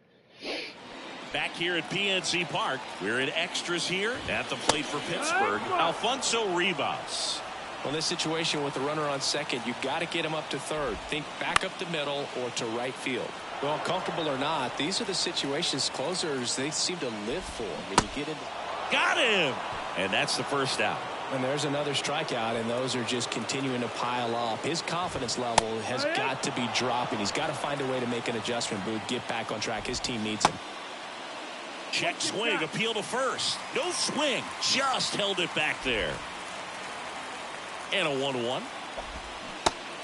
Back here at PNC Park, we're in extras here at the plate for Pittsburgh. Alfonso Rivas. Well, in this situation with the runner on second, you've got to get him up to third. Think back up the middle or to right field. Well, comfortable or not, these are the situations closers they seem to live for. When you get in. Got him! And that's the first out. And there's another strikeout, and those are just continuing to pile up. His confidence level has got to be dropping. He's got to find a way to make an adjustment, Booth, get back on track. His team needs him. Check swing, appeal to first. No swing, just held it back there. And a 1-1.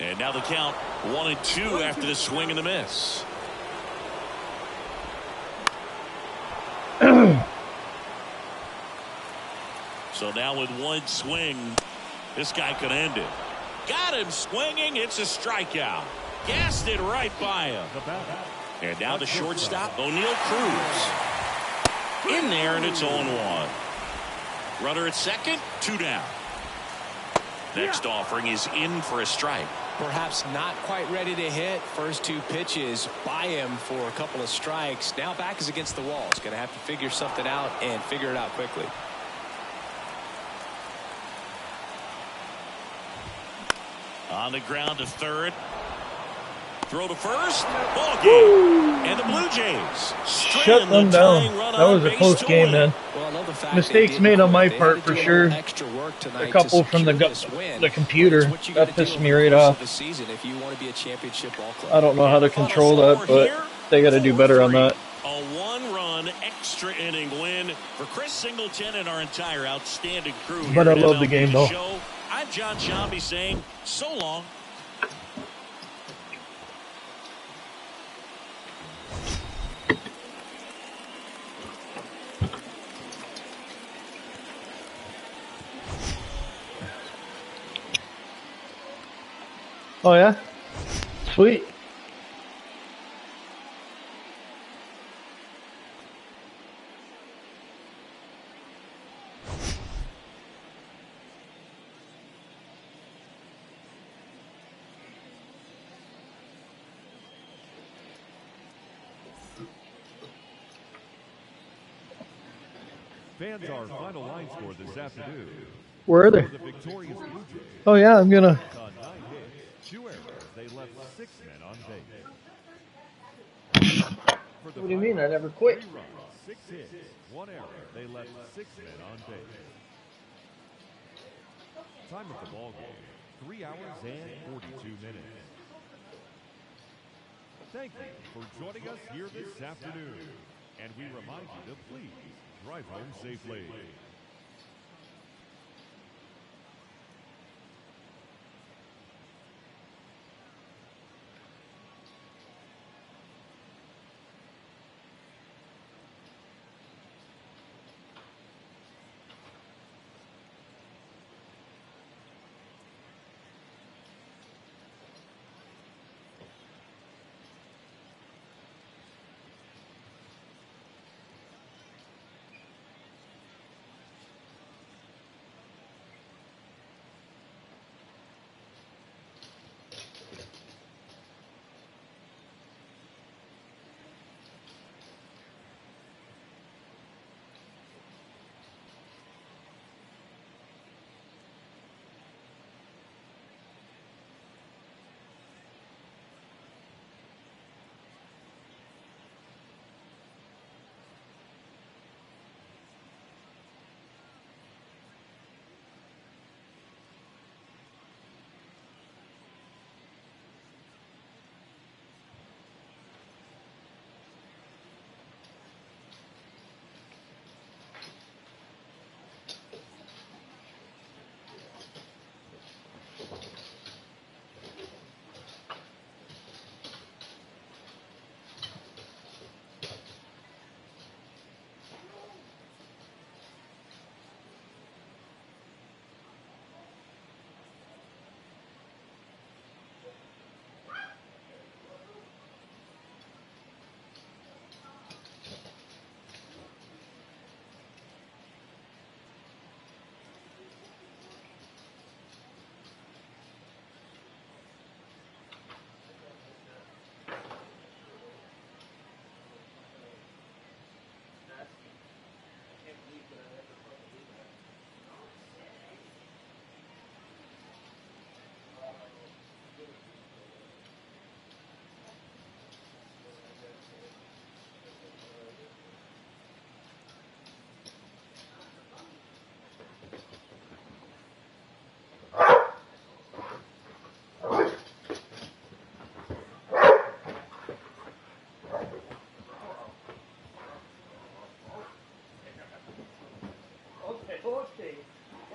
And now the count 1-2 after the swing and the miss. So now with one swing, this guy could end it. Got him swinging. It's a strikeout. Gassed it right by him. And now the shortstop, O'Neal Cruz. In there, and it's 0-1. Runner at second, 2 down. Next offering is in for a strike. Perhaps not quite ready to hit. First 2 pitches by him for a couple of strikes. Now back is against the wall. He's going to have to figure something out and figure it out quickly. On the ground to third. Throw to first. Ball game. And the Blue Jays Shut them down. That was a close game, man. Mistakes made on my part for sure. A couple from the computer. That pissed me right off. I don't know how to control that, but they got to do better on that. A one-run extra inning win for Chris Singleton and our entire outstanding crew here. But I love the game, though. I'm John Shambi saying so long. Oh, yeah? Sweet. Fans, our final line score this afternoon. Where are they? The victorious Blue Jays. Oh, yeah, I'm going to... On 9 hits, 2 errors, they left 6 men on base. What do you mean? I never quit. 3 runs, 6 hits, 1 error, they left 6 men on base. Time of the ball game, 3 hours and 42 minutes. Thank you for joining us here this afternoon. And we remind you to please drive home safely.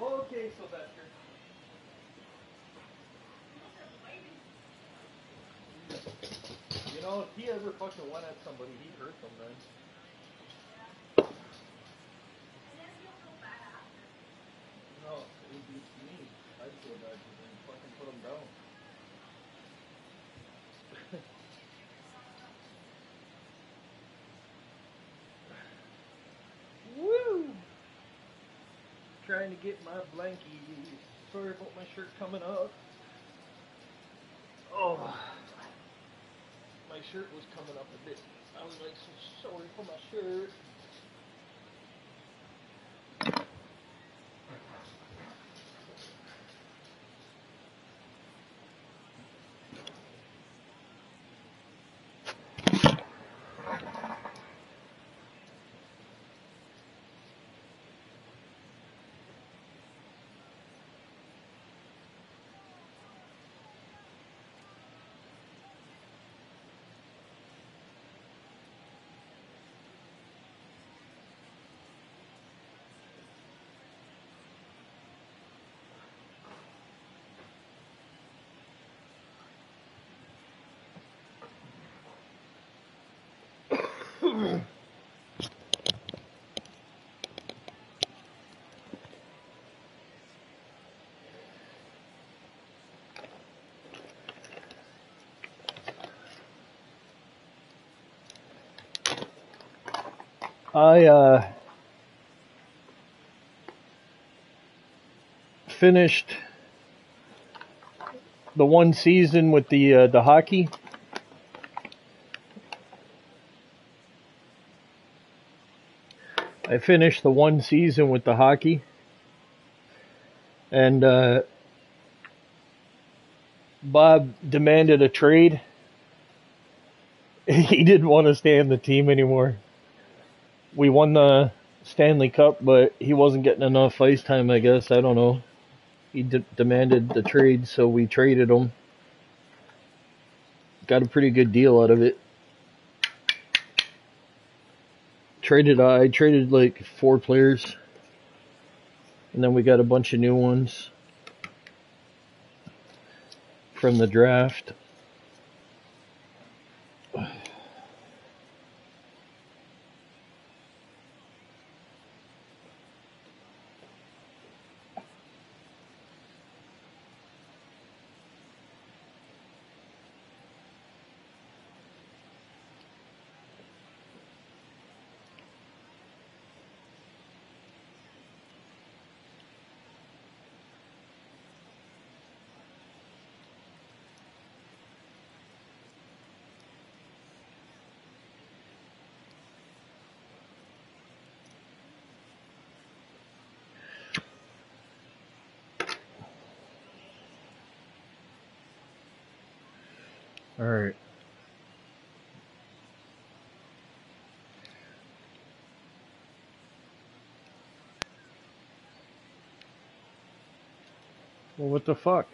Okay, Sylvester. You know, if he ever fucking went at somebody, he'd hurt them then. No, it would be me. I'd feel bad for him. Fucking put him down. Woo! Trying to get my blankie. Sorry about my shirt coming up. Oh, my shirt was coming up a bit. I was like so sorry for my shirt. I finished the one season with the hockey. I finished the one season with the hockey, and Bob demanded a trade. He didn't want to stay in the team anymore. We won the Stanley Cup, but he wasn't getting enough ice time, I guess. I don't know. He demanded the trade, so we traded him. Got a pretty good deal out of it. I traded like 4 players, and then we got a bunch of new ones from the draft. All right. Well, what the fuck?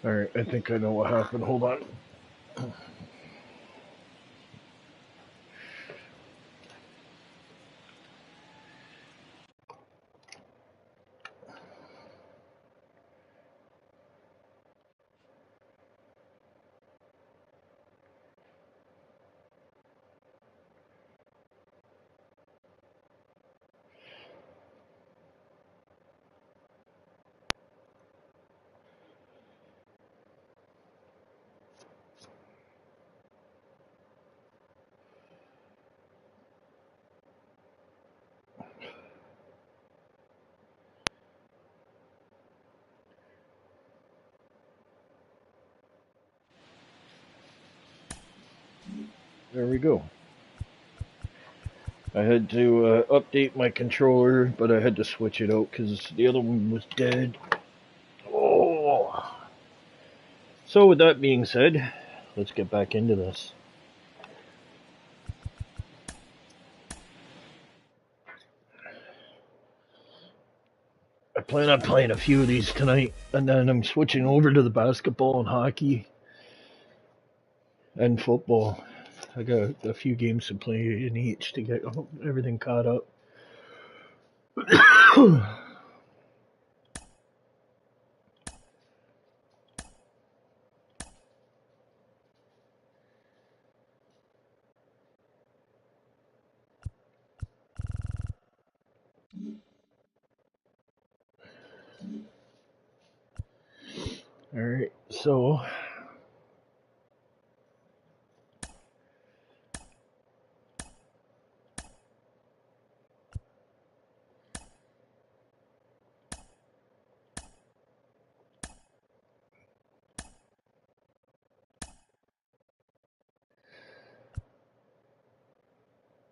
All right, I think I know what happened. Hold on. There we go. I had to update my controller, but I had to switch it out because the other one was dead. Oh. So with that being said, let's get back into this. I plan on playing a few of these tonight, and then I'm switching over to the basketball and hockey and football. I got a few games to play in each to get everything caught up. Alright, so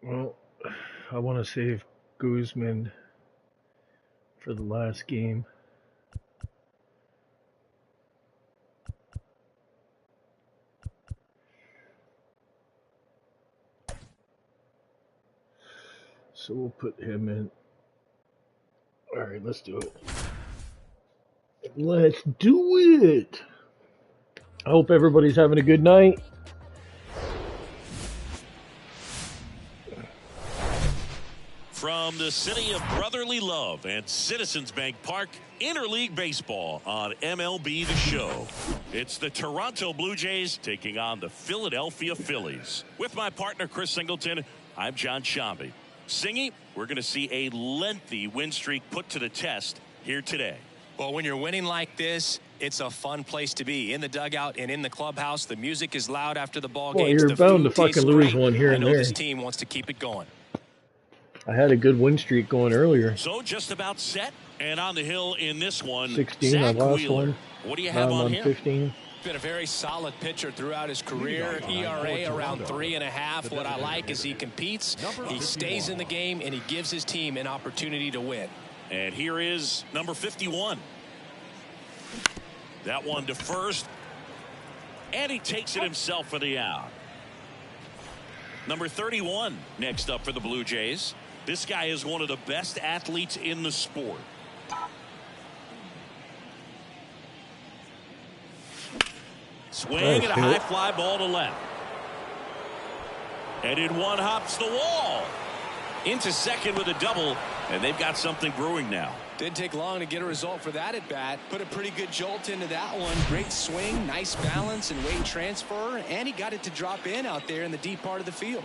well, I want to save Guzman for the last game. So we'll put him in. Alright, let's do it. Let's do it. I hope everybody's having a good night. From the city of brotherly love and Citizens Bank Park, interleague baseball on MLB The Show. It's the Toronto Blue Jays taking on the Philadelphia Phillies. With my partner, Chris Singleton, I'm John Shambi. Singy, we're going to see a lengthy win streak put to the test here today. Well, when you're winning like this, it's a fun place to be. In the dugout and in the clubhouse, the music is loud after the ball Well, games. you're The bound to food tastes fucking lose great. one here I and know there. this team wants to keep it going. I had a good win streak going earlier. So just about set and on the hill in this one. 16, Zach I lost Wheeler. one. What do you Now have I'm on on him? 15. Been a very solid pitcher throughout his career. ERA around 3.5. What I like is he competes, he stays in the game, and he gives his team an opportunity to win. And here is number 51. That one to first. And he takes it himself for the out. Number 31 next up for the Blue Jays. This guy is one of the best athletes in the sport. Swing and a high fly ball to left. And in one hops the wall. Into second with a double. And they've got something brewing now. Didn't take long to get a result for that at bat. Put a pretty good jolt into that one. Great swing, nice balance and weight transfer. And he got it to drop in out there in the deep part of the field.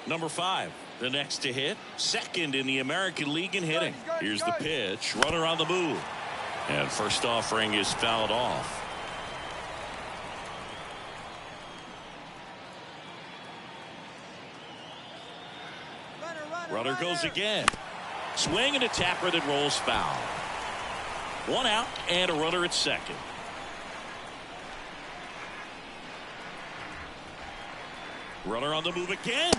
Number 5, the next to hit. Second in the American League in hitting. Here's the pitch. Runner on the move. And first offering is fouled off. Runner goes again. Swing and a tapper that rolls foul. One out and a runner at second. Runner on the move again.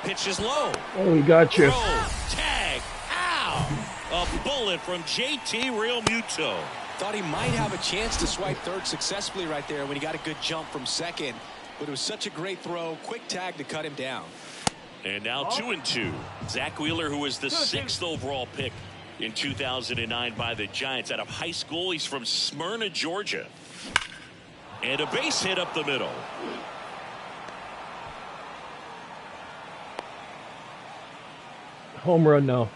Pitch is low. Oh, he got you. Throw, tag, ow! A bullet from JT Realmuto. Thought he might have a chance to swipe third successfully right there when he got a good jump from second. But it was such a great throw. Quick tag to cut him down. And now 2-2. Zach Wheeler, who was the 6th overall pick in 2009 by the Giants out of high school. He's from Smyrna, Georgia. And a base hit up the middle. Home run now.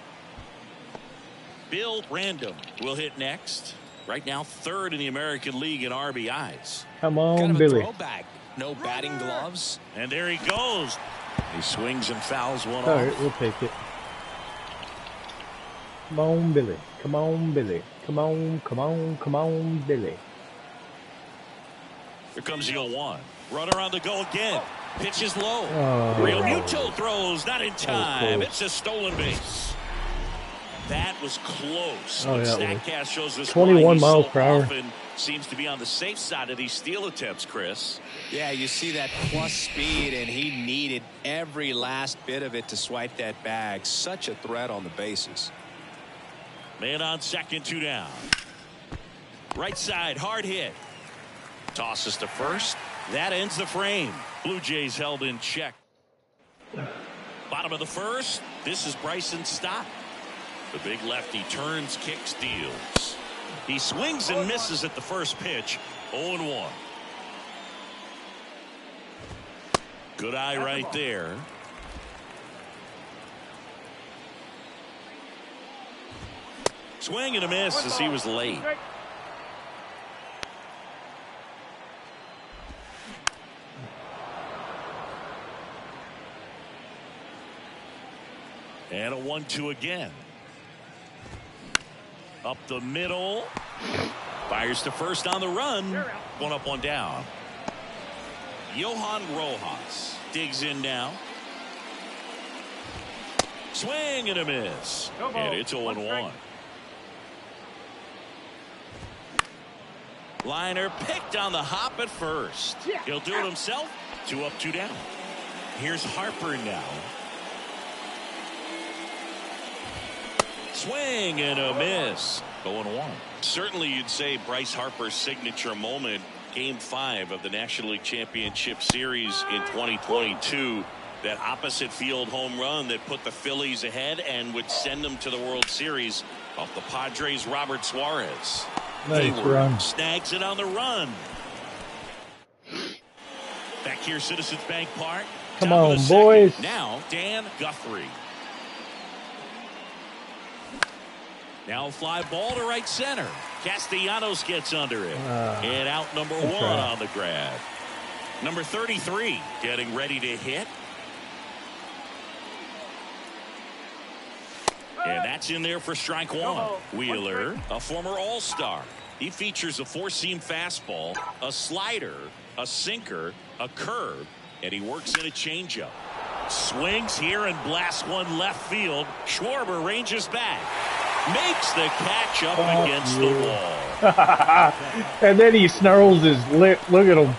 Bill Random will hit next. Right now, 3rd in the American League in RBIs. Come on, kind of Billy. a throwback. No batting gloves. And there he goes. He swings and fouls one All off. right, we'll take it. Come on, Billy. Come on, Billy. Come on, come on, come on, Billy. Here comes the 0-1. Runner on the go again. Pitch is low. Oh. Realmuto throws, not in time. close. It's a stolen base. That was close. Oh, yeah, StatCast shows us 21 why he miles so per hour. often seems to be on the safe side of these steal attempts, Chris. Yeah, you see that plus speed, and he needed every last bit of it to swipe that bag. Such a threat on the bases. Man on second, 2 down. Right side, hard hit. Tosses to first. That ends the frame. Blue Jays held in check. Bottom of the first. This is Bryson Stott. The big lefty turns, kicks, deals. He swings and misses at the first pitch. 0-1. Good eye right there. Swing and a miss as he was late. And a 1-2 again. Up the middle. Fires to first on the run. 1 up, 1 down. Johan Rojas digs in now. Swing and a miss. And it's 0-1. Liner picked on the hop at first. He'll do it himself. 2 up, 2 down. Here's Harper now. Swing and a miss. 0-1. Certainly you'd say Bryce Harper's signature moment, Game 5 of the National League Championship Series in 2022. That opposite field home run that put the Phillies ahead and would send them to the World Series off the Padres' Robert Suarez. Nice Hayward run. snags it on the run. Back here, Citizens Bank Park. Come Top of on, the second. boys. Now, Dan Guthrie. Now a fly ball to right center. Castellanos gets under it. And out number 1 on the grab. Number 33 getting ready to hit. And that's in there for strike 1. Wheeler, a former All-Star. He features a 4-seam fastball, a slider, a sinker, a curve, and he works in a changeup. Swings here and blasts one left field. Schwarber ranges back. Makes the catch up against the wall. And then he snarls his lip. Look at him.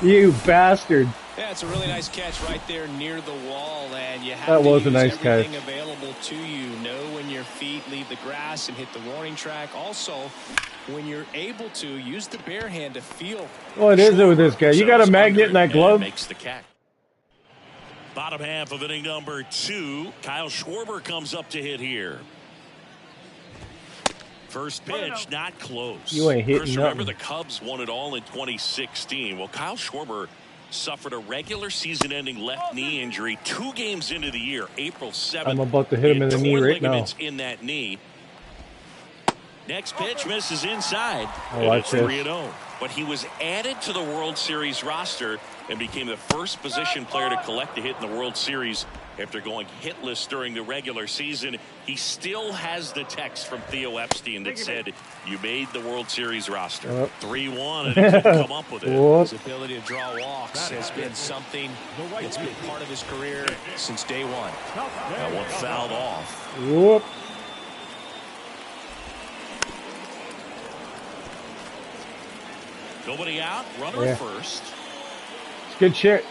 You bastard. Yeah, it's a really nice catch right there near the wall, and you have That to was a use nice everything catch. available to you. Know when your feet leave the grass and hit the warning track. Also, when you're able to, use the bare hand to feel. What is it with this guy? You got a magnet in that glove? Makes the catch. Bottom half of inning number 2. Kyle Schwarber comes up to hit here. First pitch, not close. You ain't hitting Chris, remember nothing. the Cubs won it all in 2016. Well, Kyle Schwarber suffered a regular season-ending left knee injury 2 games into the year, April 7th. I'm about to hit him in the knee right now. Ligaments in that knee. Next pitch misses inside. Oh, watch this. 3-0. But he was added to the World Series roster and became the first position player to collect a hit in the World Series after going hitless during the regular season. He still has the text from Theo Epstein that said, "You made the World Series roster." 3-1, and he couldn't come up with it. His ability to draw walks has been something that's been part of his career since day one. That one fouled off. Whoop. Nobody out. Runner at first. It's good shit.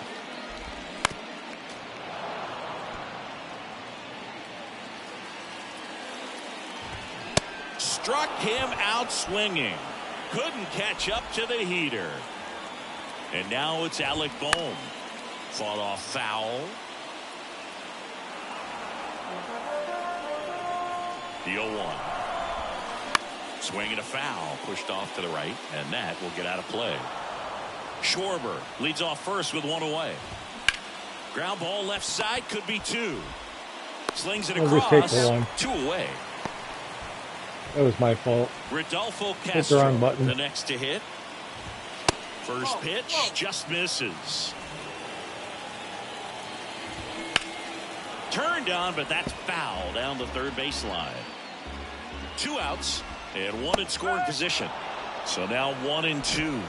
Struck him out swinging. Couldn't catch up to the heater. And now it's Alec Bohm. Fought off foul. The 0-1. Swinging a foul. Pushed off to the right. And that will get out of play. Schwarber leads off first with 1 away. Ground ball left side. Could be 2. Slings it across. 2 away. That was my fault. Rodolfo Hit the Castro, wrong button. the next to hit. First pitch just misses. Turned on, but that's foul down the third baseline. 2 outs and 1 in scoring position. So now 1-2.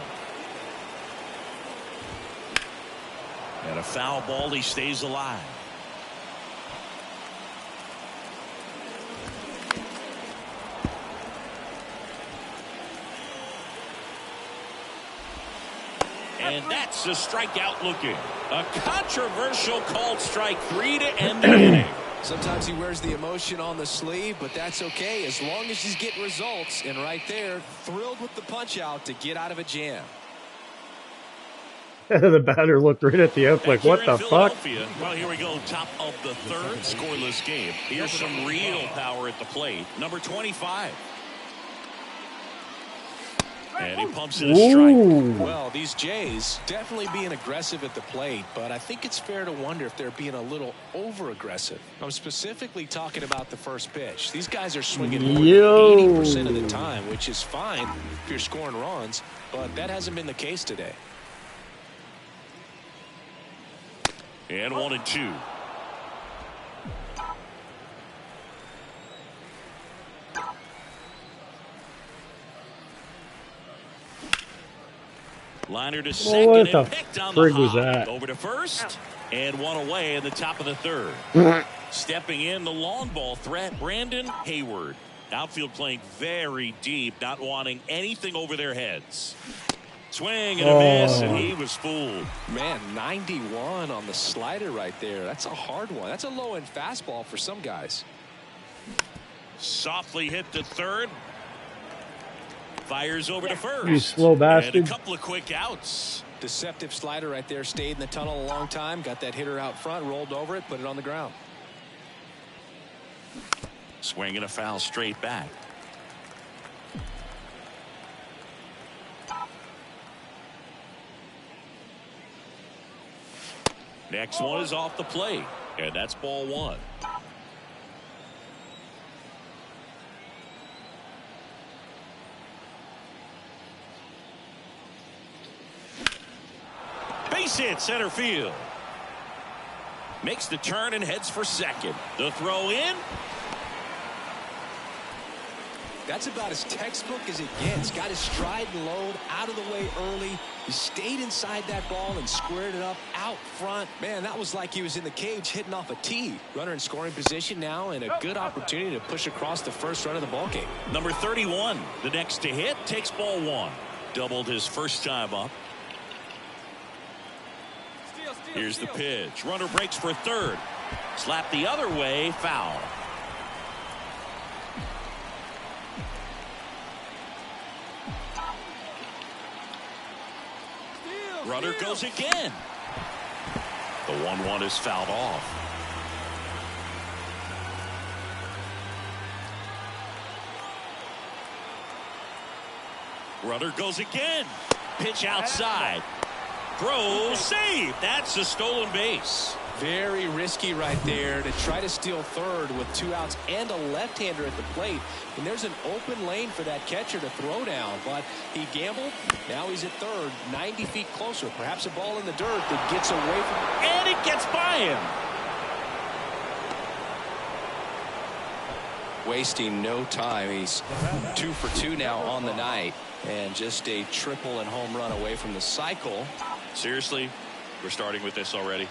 And a foul ball, he stays alive. And that's a strikeout looking. A controversial called strike 3 to end the inning. Sometimes he wears the emotion on the sleeve, but that's okay as long as he's getting results. And right there, thrilled with the punch out to get out of a jam. The batter looked right at the ump like, what the fuck? Well, here we go. Top of the third, scoreless game. Here's some real power at the plate. Number 25. And he pumps in a strike. Well, these Jays definitely being aggressive at the plate, but I think it's fair to wonder if they're being a little over-aggressive. I'm specifically talking about the first pitch. These guys are swinging more than 80% of the time, which is fine if you're scoring runs, but that hasn't been the case today. And 1-2. Liner to second, what and the picked on the frig was hop. that? Over to first, and 1 away in the top of the third. Stepping in, the long ball threat, Brandon Hayward. Outfield playing very deep, not wanting anything over their heads. Swing and a miss, and he was fooled. Man, 91 on the slider right there. That's a hard one. That's a low-end fastball for some guys. Softly hit to third. Fires over to first. You slow bastard. And a couple of quick outs. Deceptive slider right there. Stayed in the tunnel a long time. Got that hitter out front. Rolled over it. Put it on the ground. Swinging a foul straight back. Next one is off the plate, and that's ball one. Base hit center field. Makes the turn and heads for second. The throw in. That's about as textbook as it gets. Got his stride and load out of the way early. He stayed inside that ball and squared it up out front. Man, that was like he was in the cage hitting off a tee. Runner in scoring position now, and a good opportunity to push across the first run of the ball game. Number 31, the next to hit, takes ball one. Doubled his first time up. Here's the pitch. Runner breaks for third. Slap the other way, foul. Runner goes again. The 1-1 is fouled off. Runner goes again. Pitch outside. Throw, save. That's a stolen base. Very risky right there to try to steal third with 2 outs and a left-hander at the plate. And there's an open lane for that catcher to throw down, but he gambled. Now he's at third, 90 feet closer. Perhaps a ball in the dirt that gets away from him. And it gets by him. Wasting no time. He's 2 for 2 now on the night, and just a triple and home run away from the cycle. Seriously, we're starting with this already.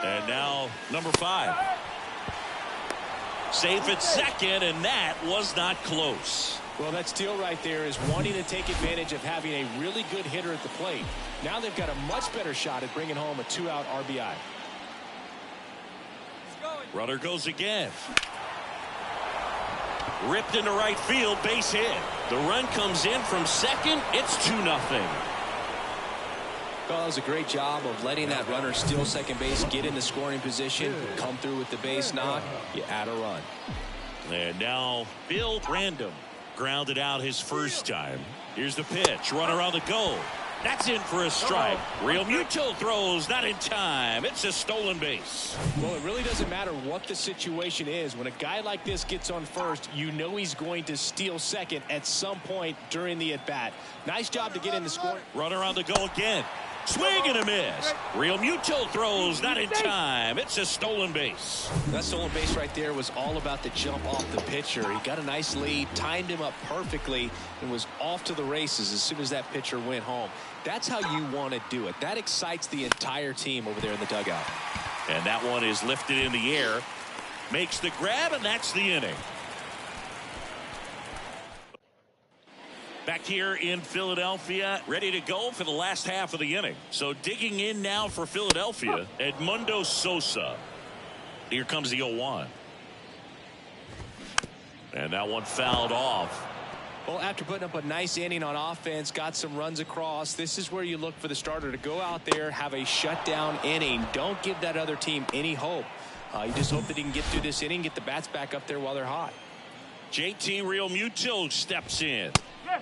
And now number 5. Safe at second, and that was not close. Well, that steal right there is wanting to take advantage of having a really good hitter at the plate. Now they've got a much better shot at bringing home a 2-out RBI. Runner goes again. Ripped into right field, base hit. The run comes in from second. It's 2-0. Well, that was a great job of letting that runner steal second base, get into scoring position, come through with the base knock. You add a run. And now Bill Random grounded out his first time. Here's the pitch. Runner on the go. That's in for a strike. Real Muto throws, not in time. It's a stolen base. Well, it really doesn't matter what the situation is. When a guy like this gets on first, you know he's going to steal second at some point during the at-bat. Nice job to get in the score. Runner on the go again. Swing and a miss. Real Muto throws, not in time. It's a stolen base. That stolen base right there was all about the jump off the pitcher. He got a nice lead, timed him up perfectly, and was off to the races as soon as that pitcher went home. That's how you want to do it. That excites the entire team over there in the dugout. And that one is lifted in the air. Makes the grab, and that's the inning. Back here in Philadelphia, ready to go for the last half of the inning. So digging in now for Philadelphia, Edmundo Sosa. Here comes the 0-1. And that one fouled off. Well, after putting up a nice inning on offense, got some runs across, this is where you look for the starter to go out there, have a shutdown inning. Don't give that other team any hope. You just hope that he can get through this inning, get the bats back up there while they're hot. JT Real Muto steps in.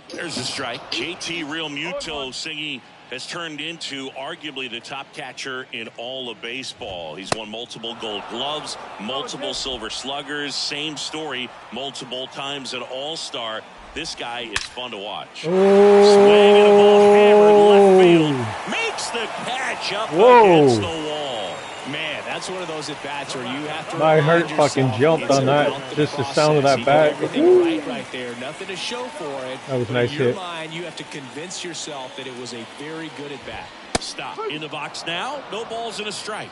There's a strike. JT Real Muto singing has turned into arguably the top catcher in all of baseball. He's won multiple Gold Gloves, multiple Silver Sluggers. Same story, multiple times an All-Star. This guy is fun to watch. Swing and a ball hammered left field. Makes the catch up against the wall. Man, that's one of those at bats where you have to. My heart fucking jumped on that. Just the sound of that bat. Everything right there. Nothing to show for it. That was a nice hit. In your mind, you have to convince yourself that it was a very good at bat. Stop in the box now. No balls and a strike.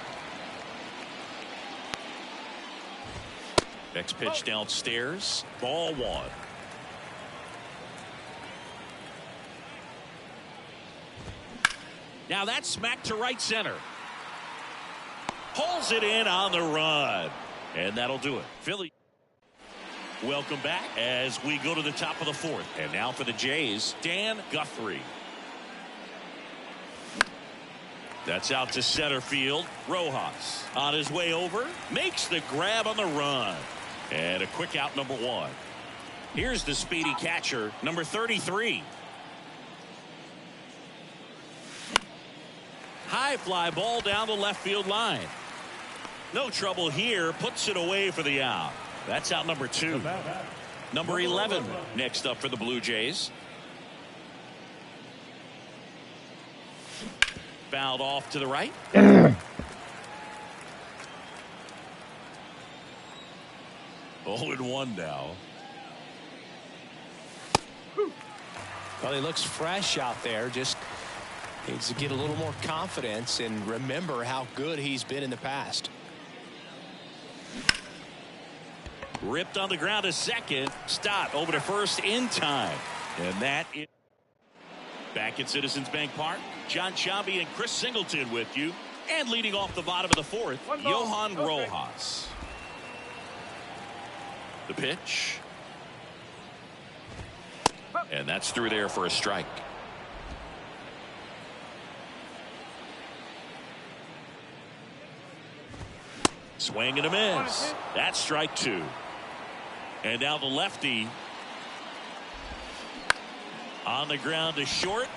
Next pitch downstairs. Ball 1. Now that's smacked to right center. Pulls it in on the run. And that'll do it. Philly. Welcome back as we go to the top of the 4th. And now for the Jays, Dan Guthrie. That's out to center field. Rojas on his way over. Makes the grab on the run. And a quick out, number 1. Here's the speedy catcher, number 33. High fly ball down the left field line. No trouble here. Puts it away for the out. That's out number 2. Number 11 next up for the Blue Jays. Fouled off to the right. 0-1 now. Well, he looks fresh out there. Just needs to get a little more confidence and remember how good he's been in the past. Ripped on the ground to second. Stott over to first in time. And that is back at Citizens Bank Park. John Sciambi and Chris Singleton with you. And leading off the bottom of the 4th, Johan Rojas. The pitch. And that's through there for a strike. Swing and a miss. That's strike 2. And now the lefty on the ground to short.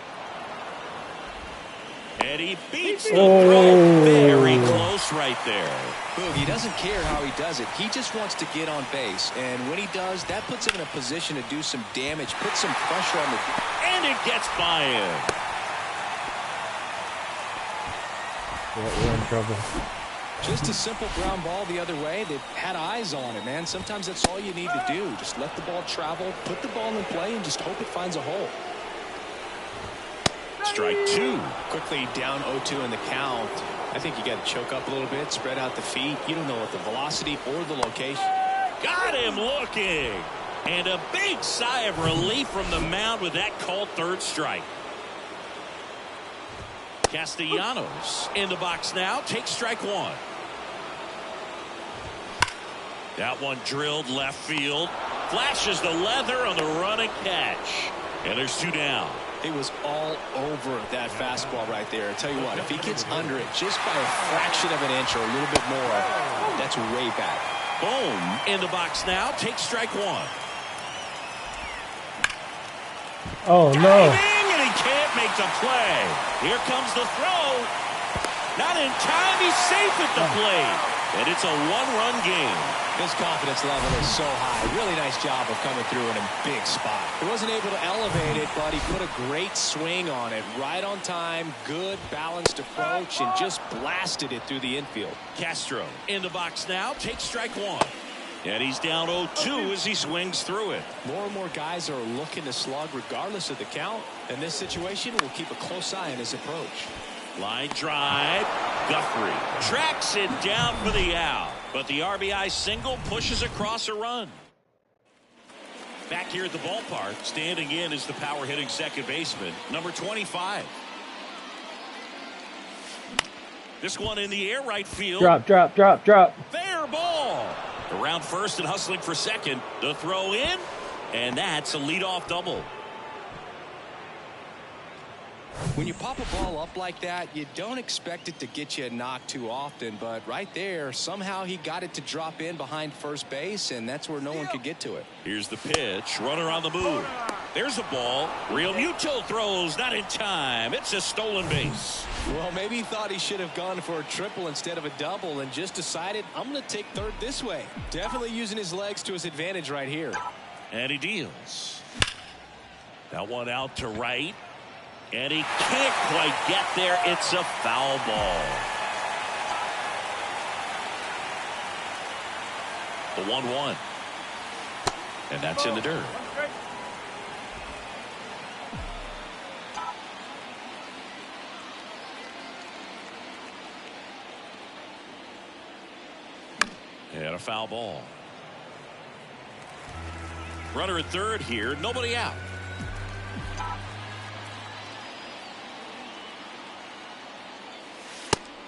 And he beats the throw. Very close right there. Boog, he doesn't care how he does it. He just wants to get on base. And when he does, that puts him in a position to do some damage, put some pressure on the... And it gets by him. Yeah, we're in trouble. Just a simple ground ball the other way. They've had eyes on it, man. Sometimes that's all you need to do. Just let the ball travel, put the ball in play, and just hope it finds a hole. Strike 2. Quickly down 0-2 in the count. I think you got to choke up a little bit, spread out the feet. You don't know what the velocity or the location. Got him looking. And a big sigh of relief from the mound with that called third strike. Castellanos in the box now. Takes strike 1. That one drilled left field. Flashes the leather on the running catch. And there's 2 down. It was all over that fastball right there. I tell you what, if he gets under it just by a fraction of an inch or a little bit more, that's way back. Boom in the box now. Takes strike 1. Oh, no. Diving, and he can't make the play. Here comes the throw. Not in time. He's safe at the plate. And it's a 1-run game. His confidence level is so high. Really nice job of coming through in a big spot. He wasn't able to elevate it, but he put a great swing on it. Right on time, good balanced approach, and just blasted it through the infield. Castro in the box now. Takes strike 1. And he's down 0-2 as he swings through it. More and more guys are looking to slug regardless of the count. In this situation, we'll keep a close eye on his approach. Line drive. Guthrie tracks it down for the out. But the RBI single pushes across a run. Back here at the ballpark, standing in is the power hitting second baseman, number 25. This one in the air right field. Drop. Fair ball. Around first and hustling for second. The throw in. And that's a leadoff double. When you pop a ball up like that, you don't expect it to get you a knock too often, but right there, somehow he got it to drop in behind first base, and that's where no one could get to it. Here's the pitch. Runner on the move. There's the ball. Real Muto throws. Not in time. It's a stolen base. Well, maybe he thought he should have gone for a triple instead of a double and just decided, I'm going to take third this way. Definitely using his legs to his advantage right here. And he deals. That one out to right. And he can't quite get there. It's a foul ball. The 1-1. And that's in the dirt. And a foul ball. Runner at third here. Nobody out.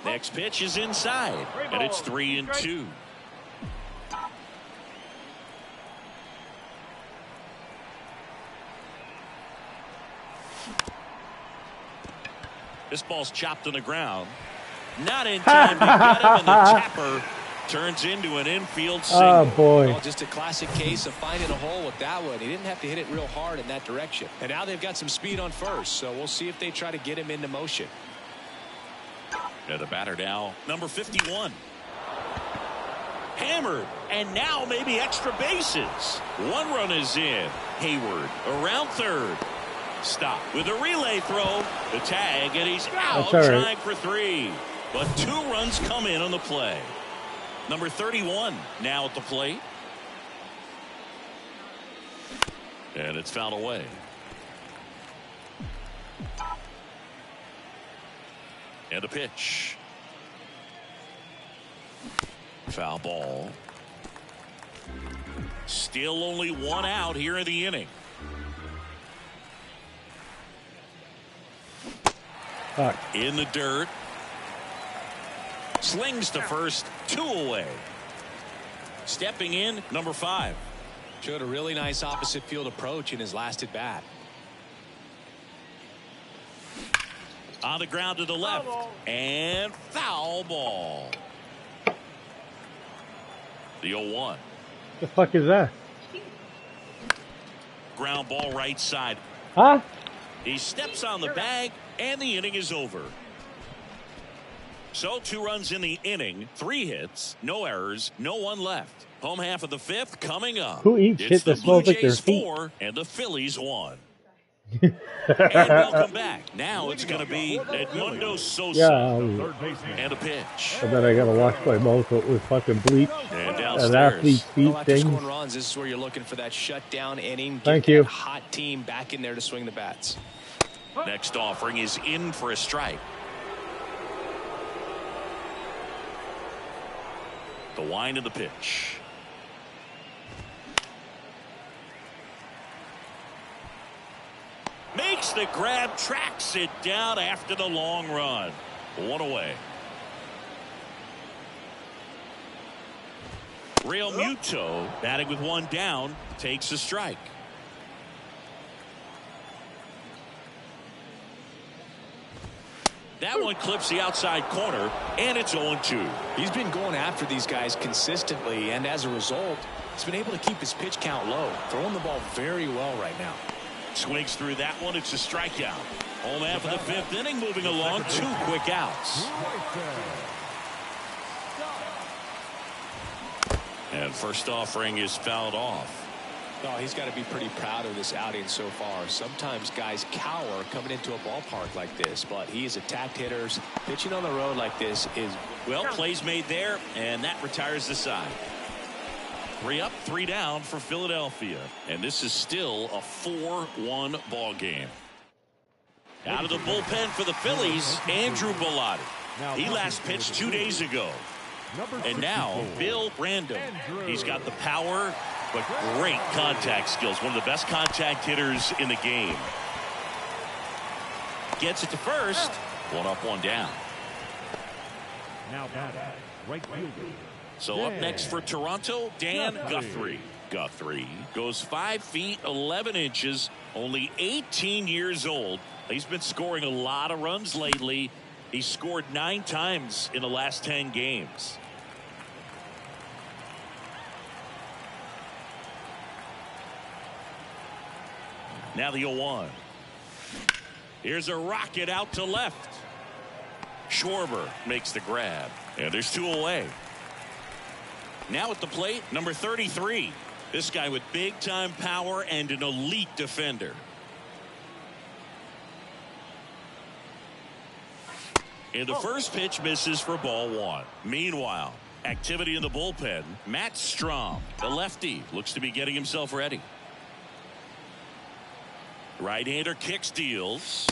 Next pitch is inside, and it's 3-2. This ball's chopped on the ground. Not in time to get him, and the tapper turns into an infield single. Oh, boy. Well, just a classic case of finding a hole with that one. He didn't have to hit it real hard in that direction. And now they've got some speed on first, so we'll see if they try to get him into motion. And the batter now, number 51. Hammered, and now maybe extra bases. One run is in. Hayward around third. Stop with a relay throw. The tag, and he's out trying for 3. But 2 runs come in on the play. Number 31 now at the plate. And it's fouled away. And a pitch. Foul ball. Still only 1 out here in the inning. In the dirt. Slings to first. 2 away. Stepping in, number 5. Showed a really nice opposite field approach in his last at bat. On the ground to the left. And foul ball. The 0-1. The fuck is that? Ground ball right side. Huh? He steps on the bag, and the inning is over. So 2 runs in the inning, 3 hits, no errors, no one left. Home half of the 5th coming up. Who eats It's shit the that smells Blue like their Jays feet? 4 and the Phillies 1. And welcome back. Now it's going to be Edmundo Sosa. Yeah, And a pitch. I bet I gotta wash my mouth with fucking bleach. And An downstairs. athlete's feet Well, after thing. scoring runs, this is where you're looking for that shutdown inning. Get Thank you. that hot team back in there to swing the bats. Next offering is in for a strike. The wind of the pitch. Makes the grab, tracks it down after the long run. 1 away. Real Muto batting with 1 down takes a strike. That one clips the outside corner, and it's 0-2. He's been going after these guys consistently, and as a result, he's been able to keep his pitch count low, throwing the ball very well right now. Swings through that one. It's a strikeout. Home half of the 5th inning, moving along. 2 quick outs. And first offering is fouled off. Oh, he's got to be pretty proud of this outing so far. Sometimes guys cower coming into a ballpark like this, but he has attacked hitters. Pitching on the road like this is... Well, plays made there, and that retires the side. 3 up, 3 down for Philadelphia. And this is still a 4-1 ball game. Out of the bullpen for the Phillies, Andrew Bellotti. He last pitched 2 days ago. And now, Bill Random. He's got the power, but great contact skills. One of the best contact hitters in the game. Gets it to first. 1 up, 1 down. Now batting, right fielder. So up next for Toronto, Dan Guthrie. Guthrie goes 5 feet 11 inches, only 18 years old. He's been scoring a lot of runs lately. He scored 9 times in the last 10 games. Now the 0-1. Here's a rocket out to left. Schwarber makes the grab, and there's 2 away. Now at the plate, number 33. This guy with big-time power and an elite defender. And the first pitch misses for ball 1. Meanwhile, activity in the bullpen. Matt Strom, the lefty, looks to be getting himself ready. Right-hander kicks, deals.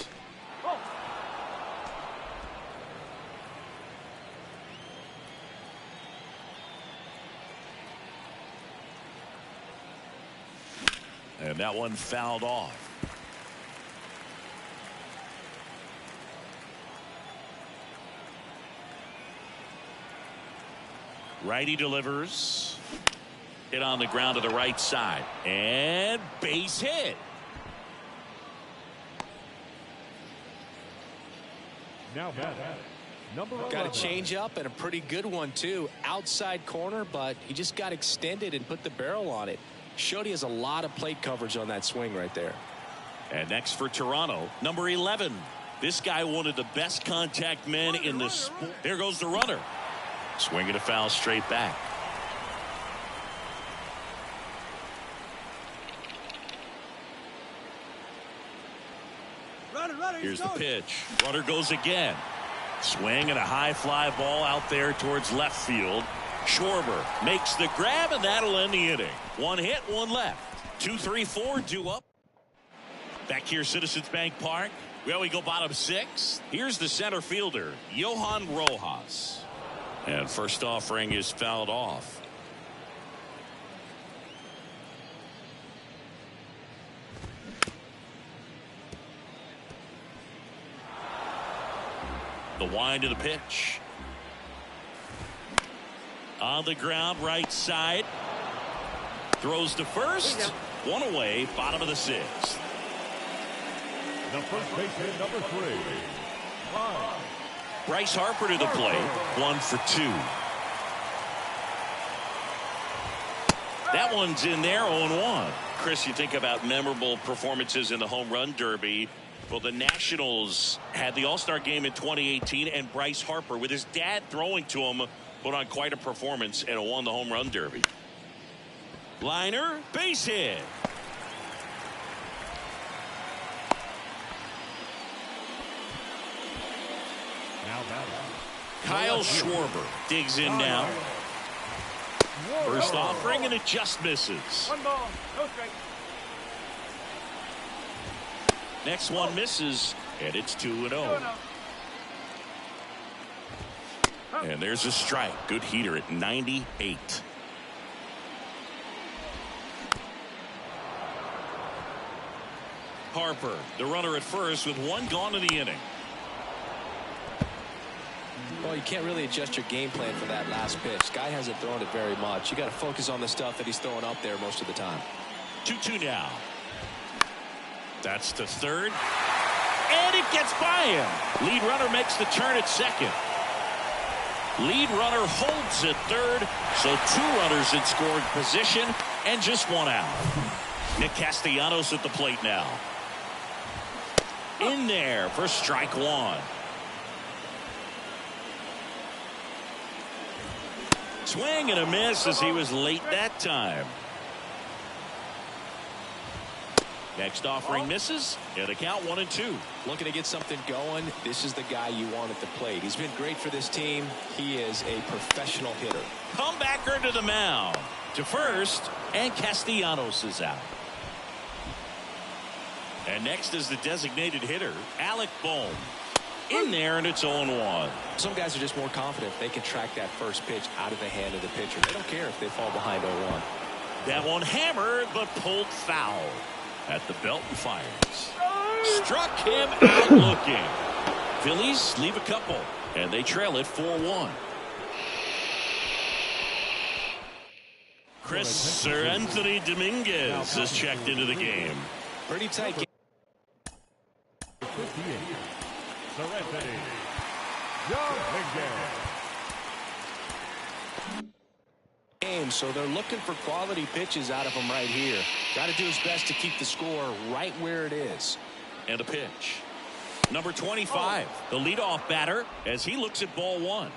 And that one fouled off. Righty delivers. Hit on the ground to the right side. And base hit. Now batting, number 11. Got a change up and a pretty good one too. Outside corner, but he just got extended and put the barrel on it. Showed he has a lot of plate coverage on that swing right there. And next for Toronto, number 11. This guy, one of the best contact men in the sport. There goes the runner. Swinging a foul straight back. Here's the pitch. Runner goes again. Swing and a high fly ball out there towards left field. Schwarber makes the grab, and that'll end the inning. One hit, one left. 2, 3, 4, due up. Back here, Citizens Bank Park. Well, we go bottom 6. Here's the center fielder, Johan Rojas. And first offering is fouled off. The wind of the pitch. On the ground, right side. Throws to first. One away, bottom of the 6th. The first baseman, number 3. Bryce Harper to the plate. 1 for 2. That one's in there, 0-1. Chris, you think about memorable performances in the home run derby. Well, the Nationals had the All-Star game in 2018, and Bryce Harper, with his dad throwing to him, put on quite a performance and won the home run derby. Liner, base hit. Kyle Schwarber digs in now. First offering, and it just misses. 1 ball, no strike. Next one misses, and it's 2-0. And there's a strike. Good heater at 98. Harper, the runner at first, with 1 gone in the inning. Well, you can't really adjust your game plan for that last pitch. Guy hasn't thrown it very much. You got to focus on the stuff that he's throwing up there most of the time. 2-2 now. That's to third. And it gets by him. Lead runner makes the turn at second. Lead runner holds at third. So 2 runners in scoring position and just 1 out. Nick Castellanos at the plate now. In there for strike 1. Swing and a miss as he was late that time. Next offering misses, and a count 1-2. Looking to get something going. This is the guy you want at the plate. He's been great for this team. He is a professional hitter. Comebacker to the mound. To first, and Castellanos is out. And next is the designated hitter, Alec Bohm. In there, and it's 0-1. Some guys are just more confident they can track that first pitch out of the hand of the pitcher. They don't care if they fall behind 0-1. That one hammered, but pulled foul at the belt and fires. Struck him out looking. Phillies leave a couple, and they trail it 4-1. Sir Anthony Dominguez has checked into the game. Pretty tight game. 58. Sir Anthony Dominguez. So they're looking for quality pitches out of him right here. Got to do his best to keep the score right where it is. And a pitch. Number 25, the leadoff batter, as he looks at ball 1.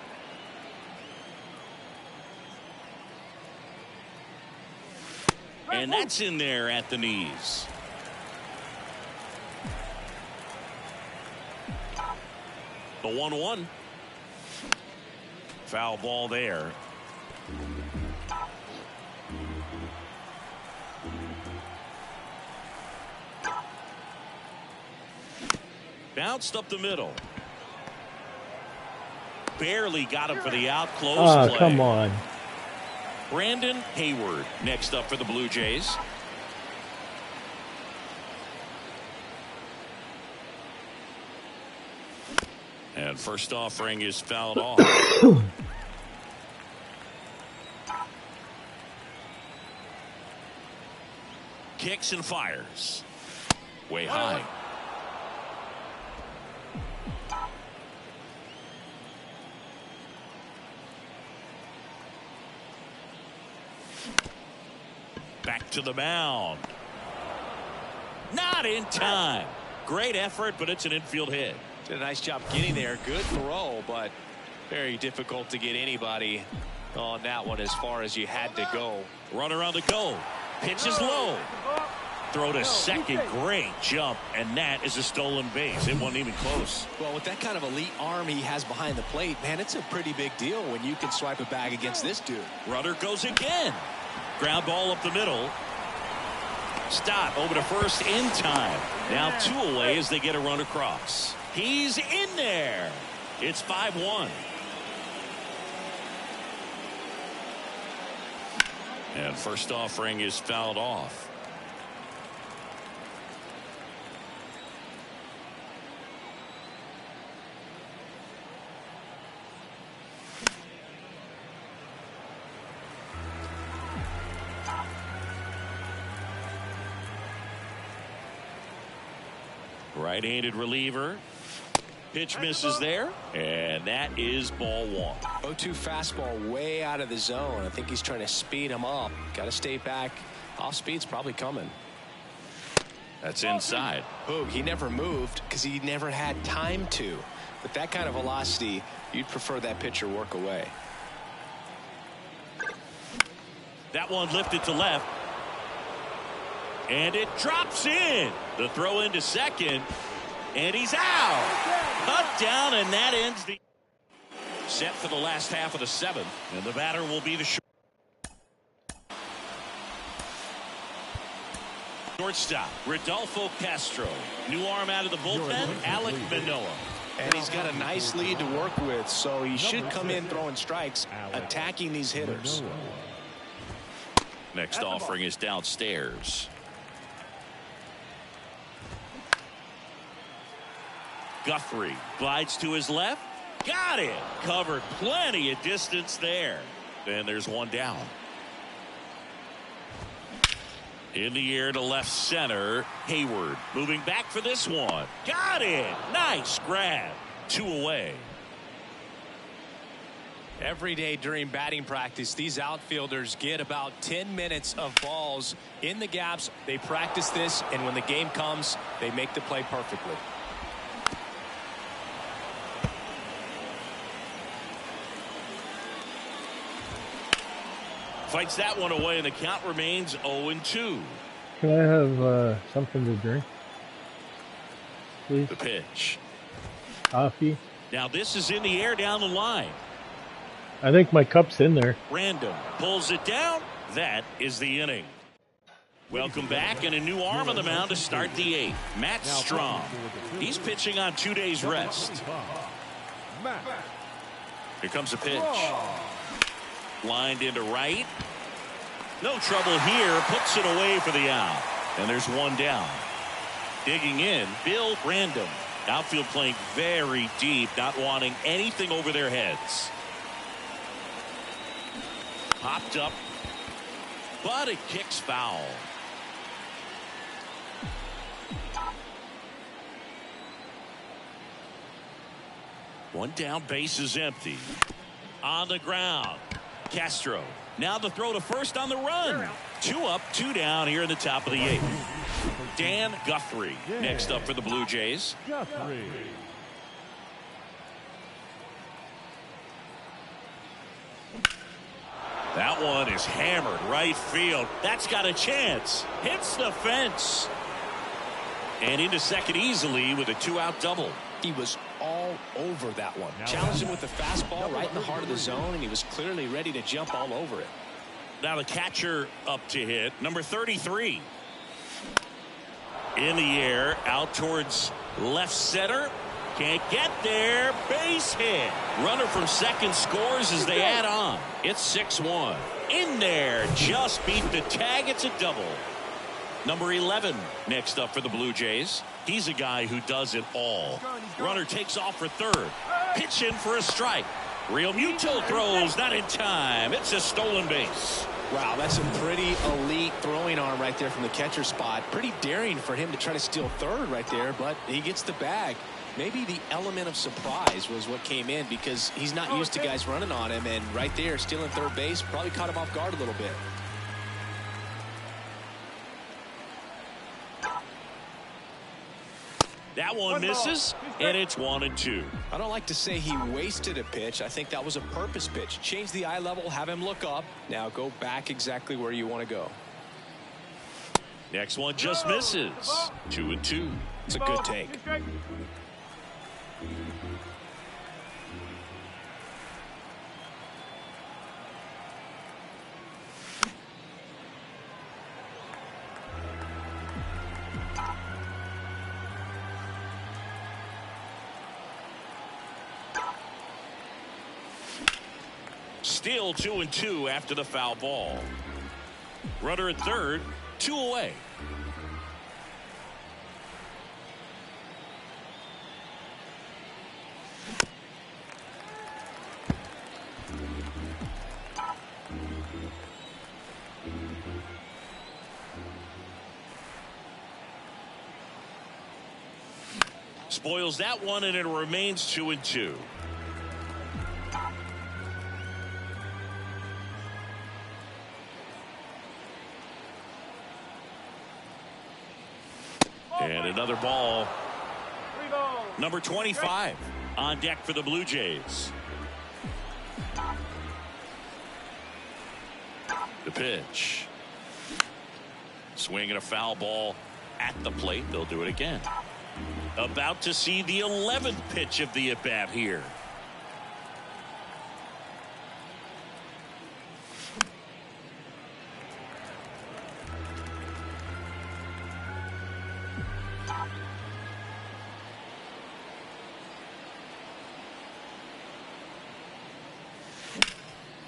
And that's in there at the knees. The 1-1. Foul ball there. Bounced up the middle. Barely got him for the out. Close play. Come on. Brandon Hayward next up for the Blue Jays. And first offering is fouled off. Kicks and fires. Way high. Back to the mound. Not in time. Great effort, but it's an infield hit. Did a nice job getting there. Good throw, but very difficult to get anybody on that one as far as you had to go. Runner on the go. Pitch is low. Throw to second. Great jump. And that is a stolen base. It wasn't even close. Well, with that kind of elite arm he has behind the plate, man, it's a pretty big deal when you can swipe a bag against this dude. Runner goes again. Ground ball up the middle. Stop over to first in time. Now 2 away as they get a run across. He's in there. It's 5-1. And first offering is fouled off. Right-handed reliever. Pitch misses there, and that is ball 1. 0-2 fastball way out of the zone. I think he's trying to speed him up. Got to stay back. Off speed's probably coming. That's inside. Boog, he never moved because he never had time to. With that kind of velocity, you'd prefer that pitcher work away. That one lifted to left. And it drops in. The throw into second. And he's out. Cut down, and that ends the set for the last half of the 7th. And the batter will be the shortstop, Rodolfo Castro. New arm out of the bullpen, Alec Manoah. And he's got a nice lead to work with, so he should come in throwing strikes, attacking these hitters. Next offering is downstairs. Guthrie glides to his left. Got it. Covered plenty of distance there. And there's one down. In the air to left center. Hayward moving back for this one. Got it. Nice grab. 2 away. Every day during batting practice, these outfielders get about 10 minutes of balls in the gaps. They practice this, and when the game comes, they make the play perfectly. Fights that one away, and the count remains 0-2. Can I have something to drink, please? The pitch. Coffee. Now this is in the air down the line. I think my cup's in there. Random pulls it down. That is the inning. Welcome back, and a new arm on the mound to start the 8th. Matt Strong. He's pitching on 2 days rest. Here comes the pitch. Lined into right. No trouble here. Puts it away for the out. And there's one down. Digging in, Bill Random. Outfield playing very deep, not wanting anything over their heads. Popped up, but it kicks foul. One down, base is empty. On the ground. Castro. Now the throw to first on the run. 2 up, 2 down here in the top of the 8th. Dan Guthrie next up for the Blue Jays. Guthrie. That one is hammered right field. That's got a chance. Hits the fence. And into second easily with a 2-out double. He was all over that one. Challenged him with the fastball right in the heart of the zone, and he was clearly ready to jump all over it. Now the catcher up to hit, number 33. In the air, out towards left center. Can't get there. Base hit. Runner from second scores as they add on. It's 6-1. In there. Just beat the tag. It's a double. Number 11 next up for the Blue Jays. He's a guy who does it all. Runner takes off for third. Pitch in for a strike. Real Muto throws not in time. It's a stolen base. Wow, that's a pretty elite throwing arm right there from the catcher spot. Pretty daring for him to try to steal third right there, but he gets the bag. Maybe the element of surprise was what came in because he's not used to guys running on him, and right there stealing third base probably caught him off guard a little bit. That one misses, and it's 1-2. I don't like to say he wasted a pitch. I think that was a purpose pitch. Change the eye level, have him look up. Now go back exactly where you want to go. Next one just misses. 2-2. It's a good take. Still 2-2 after the foul ball. Runner at third, 2 away. Spoils that one, and it remains 2-2. And another ball. Number 25 on deck for the Blue Jays. The pitch. Swing and a foul ball at the plate. They'll do it again. About to see the 11th pitch of the at-bat here.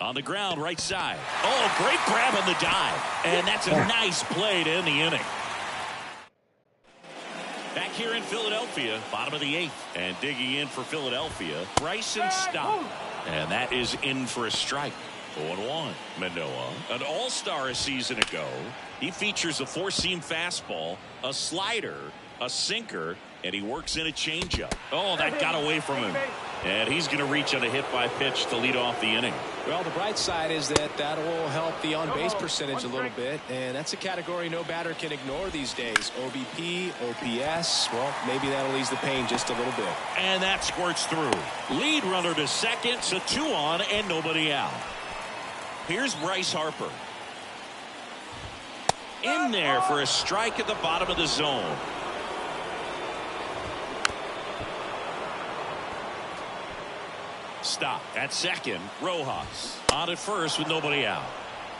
On the ground, right side. Oh, great grab on the dive. And that's a nice play to end the inning. Back here in Philadelphia, bottom of the 8th. And digging in for Philadelphia, Bryson Stott. And that is in for a strike. 0-1. Manoah, an all-star a season ago. He features a four-seam fastball, a slider, a sinker, and he works in a changeup. Oh, that got away from him. And he's going to reach on a hit-by-pitch to lead off the inning. Well, the bright side is that that will help the on-base percentage a little bit, and that's a category no batter can ignore these days. OBP, OPS, well, maybe that'll ease the pain just a little bit. And that squirts through. Lead runner to second, so 2 on and nobody out. Here's Bryce Harper. In there for a strike at the bottom of the zone. Stop at second. Rojas on at first with nobody out.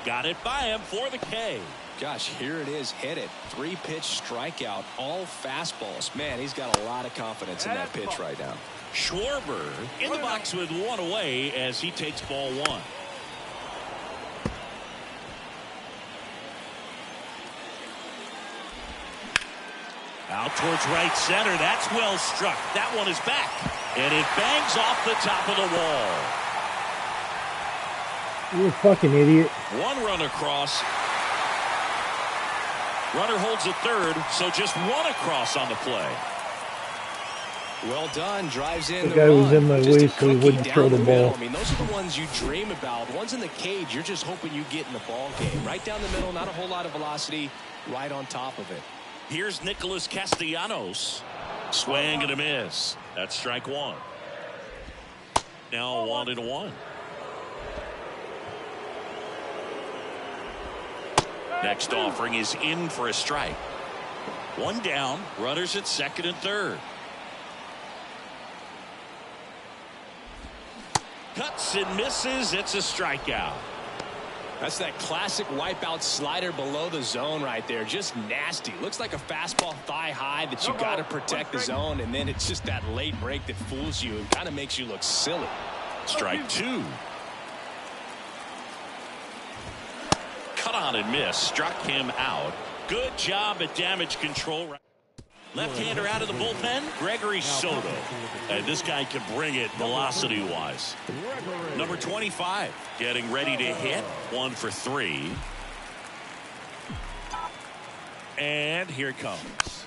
Got it by him for the K. Gosh, here it is, hit it. 3-pitch strikeout, all fastballs. Man, he's got a lot of confidence in that pitch right now. Schwarber in the box with 1 away as he takes ball 1. Out towards right center. That's well struck. That one is back. And it bangs off the top of the wall. You a fucking idiot. 1 run across. Runner holds at third, so just 1 across on the play. Well done. Drives in the guy was in my way, so he wouldn't throw the ball. I mean, those are the ones you dream about. Ones in the cage, you're just hoping you get in the ball game. Right down the middle, not a whole lot of velocity, right on top of it. Here's Nicholas Castellanos. Swing and a miss. That's strike 1. Now 1-1. Next offering is in for a strike. 1 down. Runners at second and third. Cuts and misses. It's a strikeout. That's that classic wipeout slider below the zone right there. Just nasty. Looks like a fastball thigh high that you got to protect the zone, and then it's just that late break that fools you and kind of makes you look silly. Strike 2. Cut on and miss. Struck him out. Good job at damage control. Left-hander out of the bullpen, Gregory Soto. And this guy can bring it velocity-wise. Number 25 getting ready to hit. 1 for 3. And here it comes.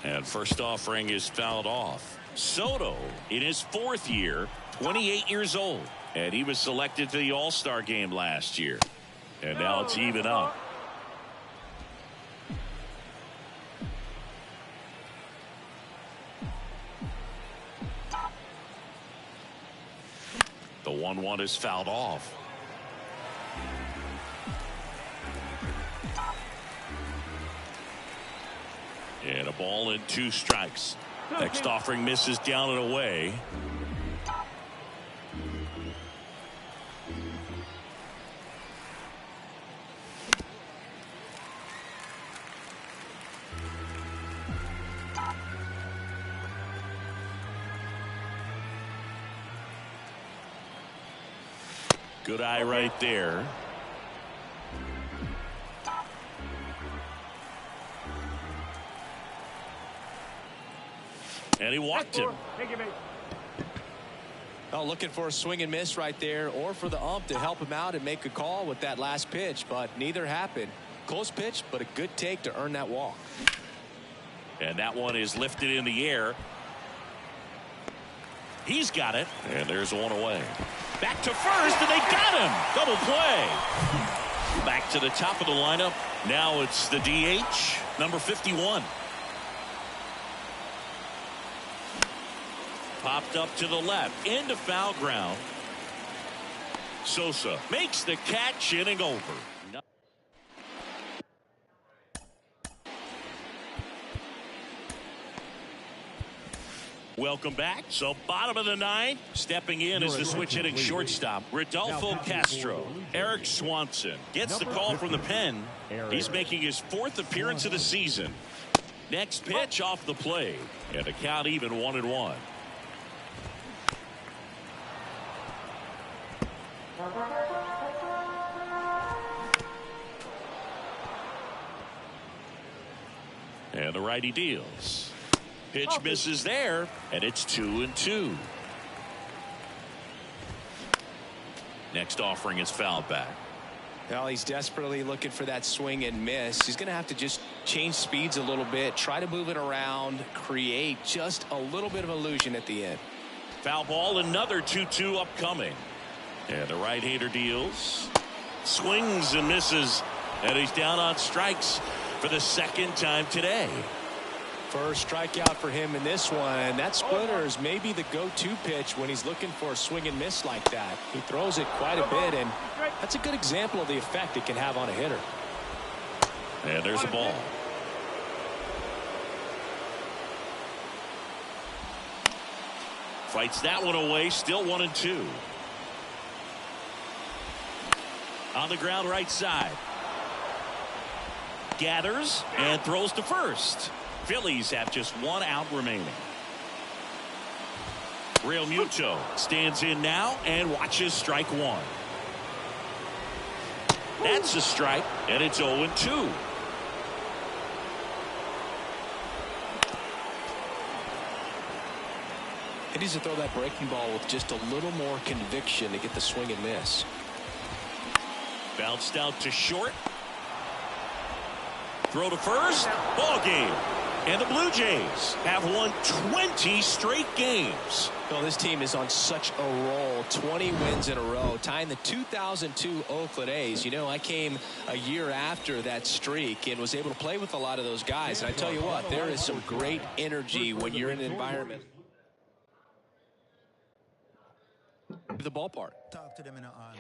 And first offering is fouled off. Soto in his 4th year, 28 years old. And he was selected to the All-Star game last year. And now it's even up. The 1-1 is fouled off. And a ball and 2 strikes. Next offering misses down and away. Good eye right there. And he walked him. Oh, looking for a swing and miss right there, or for the ump to help him out and make a call with that last pitch, but neither happened. Close pitch, but a good take to earn that walk. And that one is lifted in the air. He's got it, and there's one away. Back to first, and they got him. Double play. Back to the top of the lineup. Now it's the DH, number 51. Popped up to the left, into foul ground. Sosa makes the catch, inning over. Welcome back. So bottom of the 9th, stepping in as the switch hitting shortstop, Rodolfo Castro. Eric Swanson gets the call from the pen. He's making his 4th appearance of the season. Next pitch off the plate, and the count even 1-1. And the righty deals. Pitch misses there, and it's 2-2. Next offering is fouled back. Well, he's desperately looking for that swing and miss. He's going to have to just change speeds a little bit, try to move it around, create just a little bit of illusion at the end. Foul ball, another 2-2 upcoming. And the right-hander deals. Swings and misses. And he's down on strikes for the 2nd time today. First strikeout for him in this one. That splitter is maybe the go-to pitch when he's looking for a swing and miss like that. He throws it quite a bit, and that's a good example of the effect it can have on a hitter. And there's a ball. Fights that one away. Still 1-2. On the ground right side. Gathers and throws to first. Phillies have just 1 out remaining. Real Muto stands in now and watches strike 1. That's a strike, and it's 0-2. He needs to throw that breaking ball with just a little more conviction to get the swing and miss. Bounced out to short. Throw to first. Ball game. And the Blue Jays have won 20 straight games. Well, this team is on such a roll. 20 wins in a row, tying the 2002 Oakland A's. You know, I came a year after that streak and was able to play with a lot of those guys. And I tell you what, there is some great energy when you're in an environment. The ballpark. Talk to them in an army.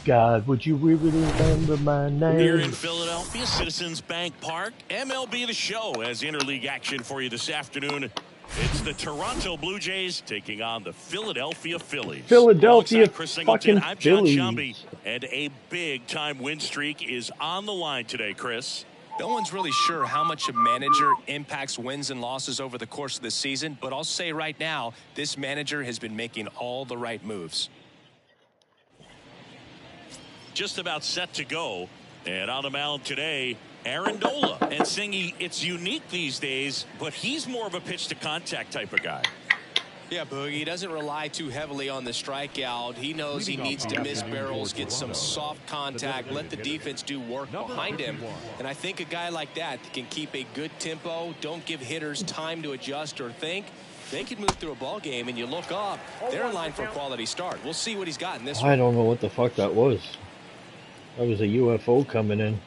God, would you really remember my name? Here in Philadelphia, Citizens Bank Park, MLB The Show has interleague action for you this afternoon. It's the Toronto Blue Jays taking on the Philadelphia Phillies. Philadelphia Chris fucking I'm John Phillies. Shambi, and a big-time win streak is on the line today, Chris. No one's really sure how much a manager impacts wins and losses over the course of the season, but I'll say right now, this manager has been making all the right moves. Just about set to go, and on the mound today, Aaron Nola. And Singy, it's unique these days, but he's more of a pitch to contact type of guy. Yeah, Boogie, he doesn't rely too heavily on the strikeout. He knows he needs to miss barrels, get some soft contact, let the defense do work behind him. And I think a guy like that can keep a good tempo, don't give hitters time to adjust or think. They could move through a ball game, and you look up, they're in line for a quality start. We'll see what he's got in this one. I don't know what the fuck that was. That was a UFO coming in.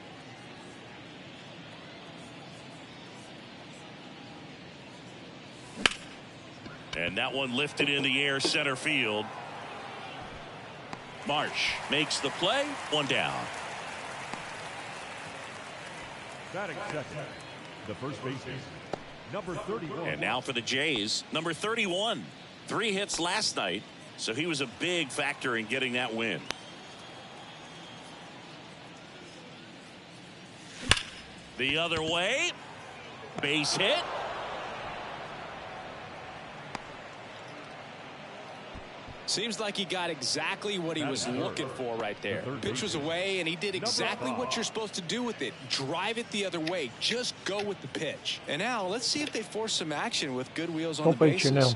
And that one lifted in the air, center field. Marsh makes the play, one down. Batting second, the first baseman, number 31. And now for the Jays, number 31. 3 hits last night, so he was a big factor in getting that win. The other way, base hit. Seems like he got exactly what he was looking for right there. Pitch was away, and he did exactly what you're supposed to do with it. Drive it the other way. Just go with the pitch. And now let's see if they force some action with good wheels on the bases.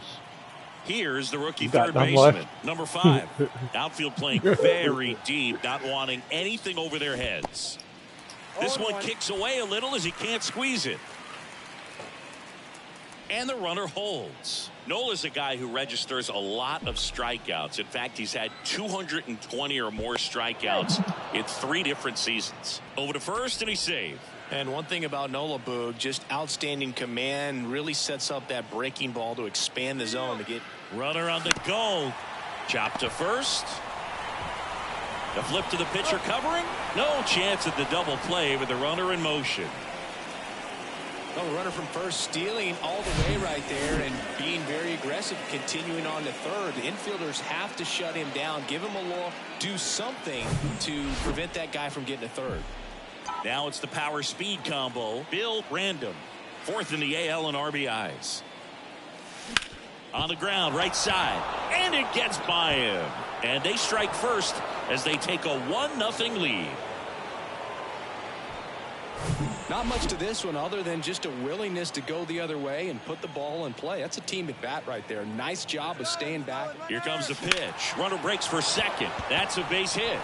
Here's the rookie third baseman, number 5. Outfield playing very deep, not wanting anything over their heads. This one kicks away a little as he can't squeeze it. And the runner holds. Nola's a guy who registers a lot of strikeouts. In fact, he's had 220 or more strikeouts in 3 different seasons. Over to first, and he's saved. And one thing about Nola, Boog, just outstanding command, really sets up that breaking ball to expand the zone to get. Runner on the go. Chop to first. The flip to the pitcher covering. No chance at the double play with the runner in motion. Well, the runner from first stealing all the way right there and being very aggressive, continuing on to third. The infielders have to shut him down, give him a look, do something to prevent that guy from getting to third. Now it's the power speed combo. Bill Random, 4th in the AL in RBIs. On the ground, right side, and it gets by him. And they strike first as they take a 1-0 lead. Not much to this one other than just a willingness to go the other way and put the ball in play. That's a team at bat right there. Nice job of staying back. Here comes the pitch. Runner breaks for second. That's a base hit.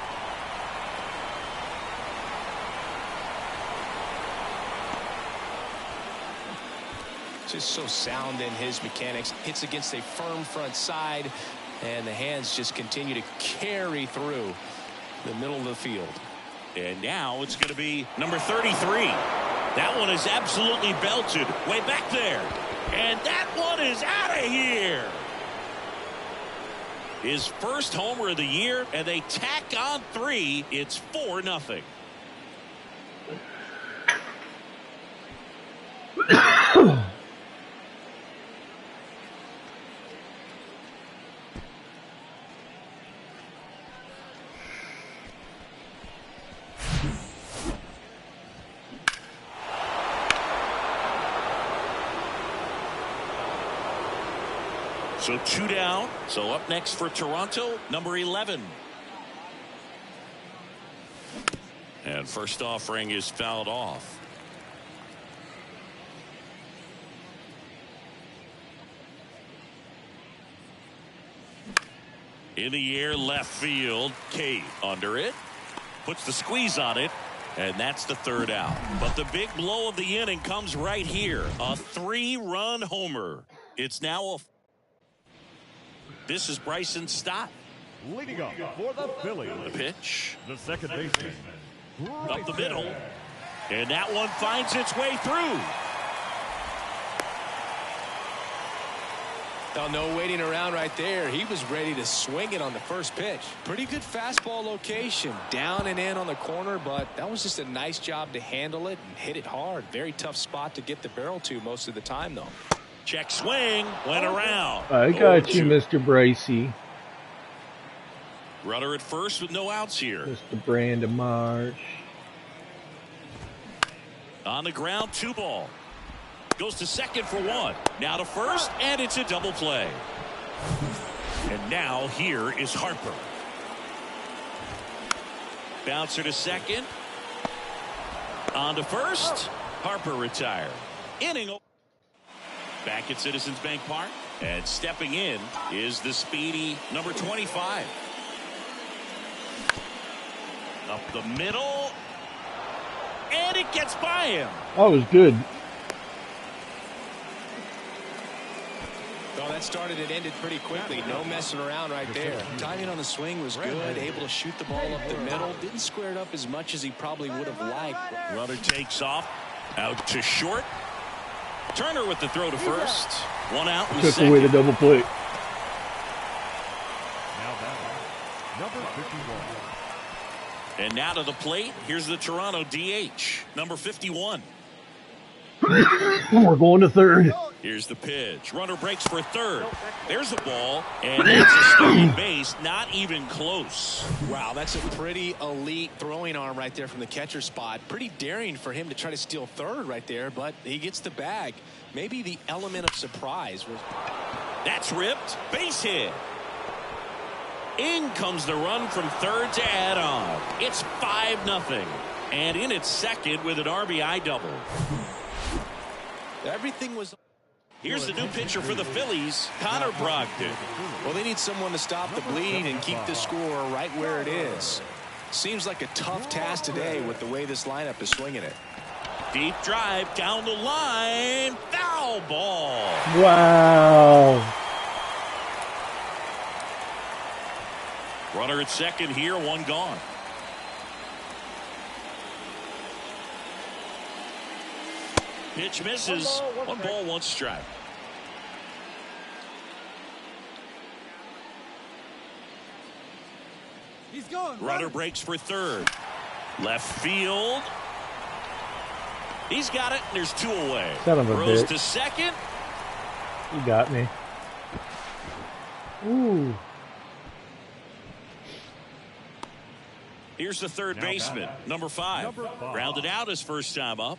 Just so sound in his mechanics. Hits against a firm front side, and the hands just continue to carry through the middle of the field. And now it's going to be number 33. That one is absolutely belted way back there. And that one is out of here. His first homer of the year, and they tack on 3. It's 4-0. So 2 down. So up next for Toronto, number 11. And first offering is fouled off. In the air, left field. Cade under it. Puts the squeeze on it. And that's the 3rd out. But the big blow of the inning comes right here. A 3-run homer. It's now a... This is Bryson Stott. Leading up for the Phillies. The pitch. The second baseman. Up the middle. And that one finds its way through. Oh, no waiting around right there. He was ready to swing it on the first pitch. Pretty good fastball location. Down and in on the corner, but that was just a nice job to handle it and hit it hard. Very tough spot to get the barrel to most of the time, though. Check swing. Went around. I got you, Mr. Bracey. Runner at first with no outs here. Mr. Brandon Marsh. On the ground, 2 ball. Goes to second for 1. Now to first, and it's a double play. And now here is Harper. Bouncer to second. On to first. Harper retired. Inning. Back at Citizens Bank Park. And stepping in is the speedy number 25. Up the middle. And it gets by him. That was good. Well, that started and ended pretty quickly. No messing around right there. Timing on the swing was good. Able to shoot the ball up the middle. Didn't square it up as much as he probably would have liked. Runner takes off. Out to short. Turner with the throw to first. One out in the Took second. away the double play. Now batting, number 51. And now to the plate. Here's the Toronto DH, number 51. We're going to third. Here's the pitch. Runner breaks for third. There's a ball, and it's a stolen base. Not even close. Wow, that's a pretty elite throwing arm right there from the catcher spot. Pretty daring for him to try to steal third right there, but he gets the bag. Maybe the element of surprise was. That's ripped. Base hit. In comes the run from third to add on. It's 5-0. And in its second with an RBI double. Everything was. Here's the new pitcher for the Phillies, Connor Brogdon. Well, they need someone to stop the bleed and keep the score right where it is. Seems like a tough task today with the way this lineup is swinging it. Deep drive down the line. Foul ball. Wow. Runner at second here, one gone. Pitch misses. One ball, one strike. He's going. Runner breaks for third. Left field. He's got it. And there's two away. Son of a Throws bitch. to second. You got me. Ooh. Here's the third Now baseman, batting. number 5. Number 5. Rounded out his first time up.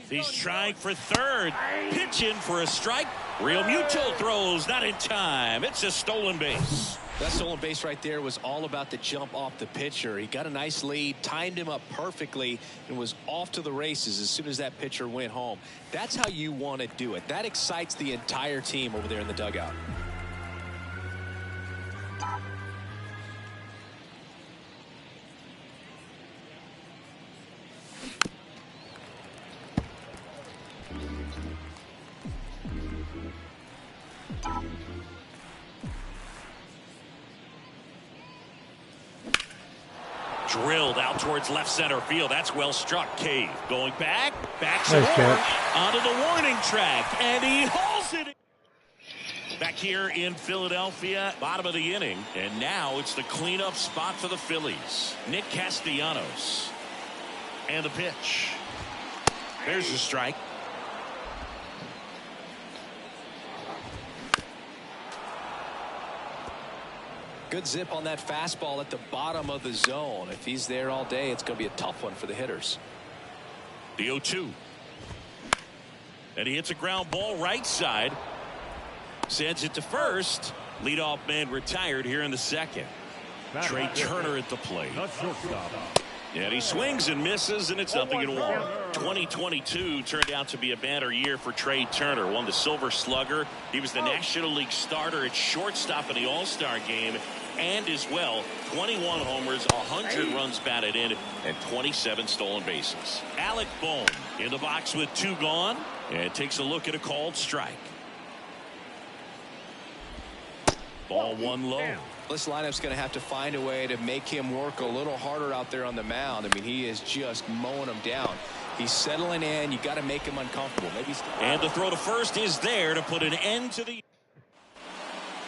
He's trying for third. Pitching for a strike. Real Muto throws, not in time. It's a stolen base. That stolen base right there was all about the jump off the pitcher. He got a nice lead, timed him up perfectly, and was off to the races as soon as that pitcher went home. That's how you want to do it. That excites the entire team over there in the dugout. Drilled out towards left center field. That's well struck. Cave going back. Backs Nice it catch. onto the warning track. And he hauls it. Back here in Philadelphia, bottom of the inning. And now it's the cleanup spot for the Phillies. Nick Castellanos. And the pitch. There's the strike. Good zip on that fastball at the bottom of the zone. If he's there all day, it's going to be a tough one for the hitters. The 0-2. And he hits a ground ball right side. Sends it to first. Leadoff man retired here in the second. Trey Turner at the plate. The shortstop. And he swings and misses, and it's 0-1. 2022 turned out to be a banner year for Trey Turner. Won the Silver Slugger. He was the National League starter at shortstop in the All-Star game. And as well, 21 homers, 100 runs batted in, and 27 stolen bases. Alec Bohm in the box with 2 gone, and takes a look at a called strike. Ball 1 low. This lineup's going to have to find a way to make him work a little harder out there on the mound. I mean, he is just mowing them down. He's settling in. You got to make him uncomfortable. Maybe. And the throw to first is there to put an end to the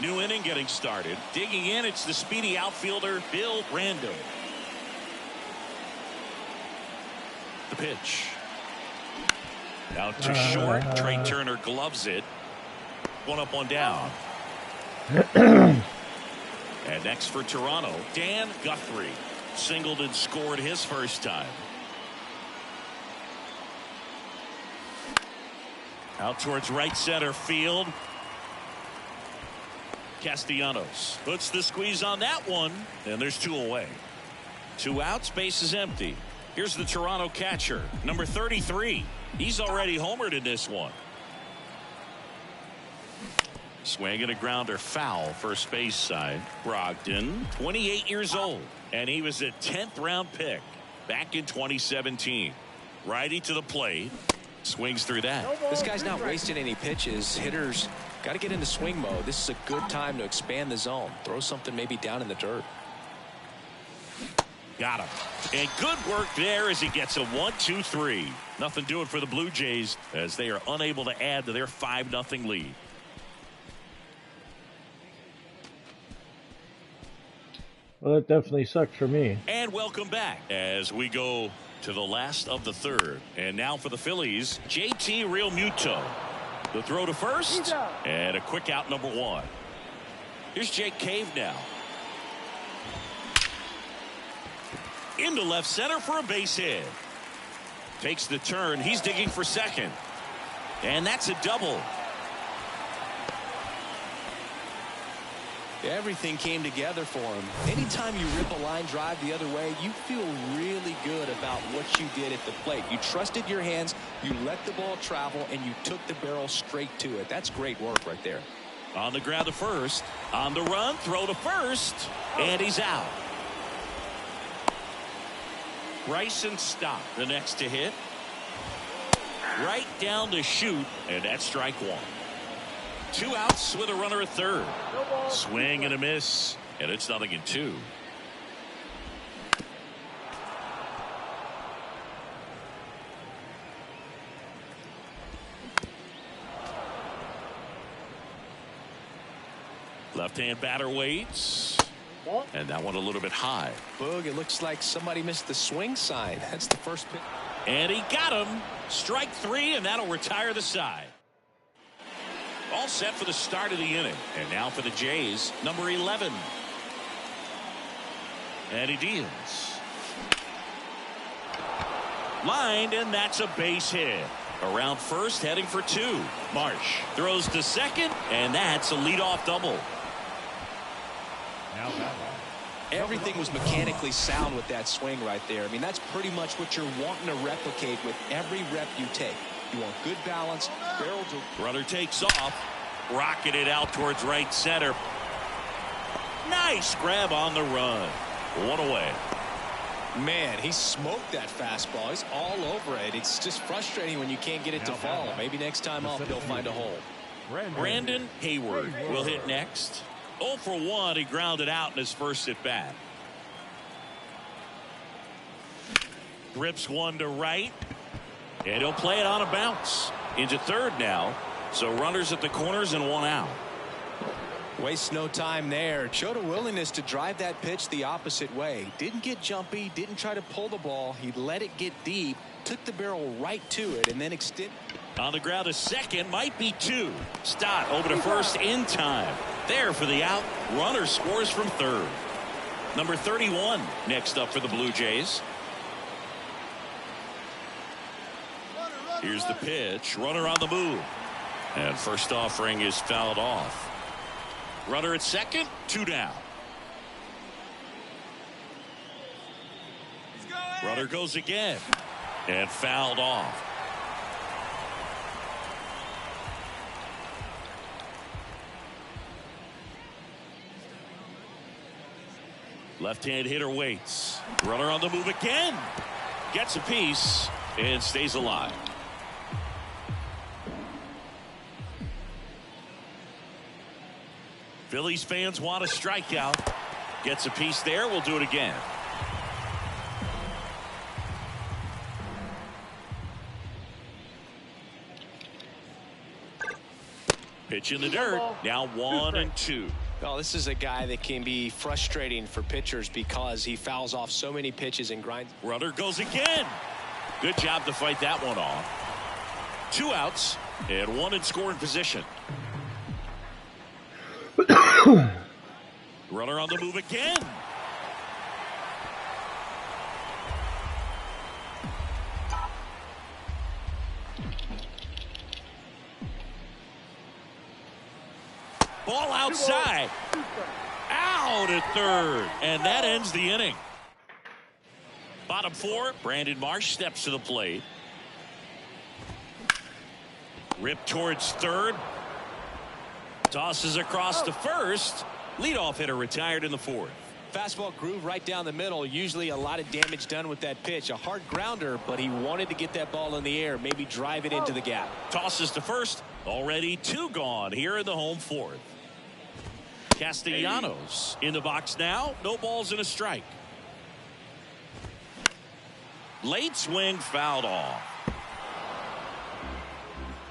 new inning getting started. Digging in, it's the speedy outfielder Bill Random. The pitch. Out to short. Trey Turner gloves it. 1 up, 1 down. And next for Toronto, Dan Guthrie. Singled and scored his first time. Out towards right center field. Castellanos puts the squeeze on that one, and there's 2 away. 2 outs, base is empty. Here's the Toronto catcher, number 33. He's already homered in this one. Swing and a grounder, foul, first base side. Brogdon, 28 years old, and he was a 10th round pick back in 2017. Righty to the plate, swings through that. This guy's not wasting any pitches. Hitters got to get into swing mode. This is a good time to expand the zone. Throw something maybe down in the dirt. Got him. And good work there as he gets a 1-2-3. Nothing doing for the Blue Jays as they are unable to add to their 5-0 lead. Well, that definitely sucked for me. And welcome back as we go to the last of the 3rd. And now for the Phillies, JT Realmuto. The throw to first and a quick out, number 1. Here's Jake Cave now. Into left center for a base hit. Takes the turn. He's digging for second. And that's a double. Everything came together for him. Anytime you rip a line drive the other way, you feel really good about what you did at the plate. You trusted your hands, you let the ball travel, and you took the barrel straight to it. That's great work right there. On the ground to first. On the run, throw to first. And he's out. Bryson Stott, the next to hit. Right down to shoot, and that's strike 1. 2 outs with a runner at third. Swing and a miss, and it's 0-2. Left-hand batter waits. And that one a little bit high. Boog, it looks like somebody missed the swing sign. That's the first pitch. And he got him. Strike 3, and that'll retire the side. All set for the start of the inning. And now for the Jays, number 11. And he deals. Lined, and that's a base hit. Around first, heading for 2. Marsh throws to second, and that's a leadoff double. Everything was mechanically sound with that swing right there. I mean, that's pretty much what you're wanting to replicate with every rep you take. You want good balance, barrel to... Runner takes off, rocketed out towards right center. Nice grab on the run. 1 away. Man, he smoked that fastball. He's all over it. It's just frustrating when you can't get it to fall. Maybe next time up, he'll find a hole. Brandon Hayward will hit next. 0 for 1. He grounded out in his first at bat. Rips one to right. And he'll play it on a bounce. Into third now. So runners at the corners and 1 out. Waste no time there. Showed a willingness to drive that pitch the opposite way. Didn't get jumpy. Didn't try to pull the ball. He let it get deep. Took the barrel right to it and then extended. On the ground to second, might be 2. Stott over to first in time. There for the out. Runner scores from third. Number 31 next up for the Blue Jays. Here's the pitch. Runner on the move. And first offering is fouled off. Runner at second, 2 down. Runner goes again. And fouled off. Left-hand hitter waits. Runner on the move again. Gets a piece and stays alive. Phillies fans want a strikeout. Gets a piece there. We'll do it again. Pitch in the dirt. Now 1-2. Well, this is a guy that can be frustrating for pitchers because he fouls off so many pitches and grinds. Runner goes again. Good job to fight that one off. 2 outs and 1 in scoring position. Runner on the move again. Ball outside. Out at third. And that ends the inning. Bottom four, Brandon Marsh steps to the plate. Rip towards third. Tosses across to first. Leadoff hitter retired in the fourth. Fastball groove right down the middle. Usually a lot of damage done with that pitch. A hard grounder, but he wanted to get that ball in the air, maybe drive it into the gap. Tosses to first. Already 2 gone here in the home fourth. Castellanos in the box now. No balls and a strike. Late swing fouled off.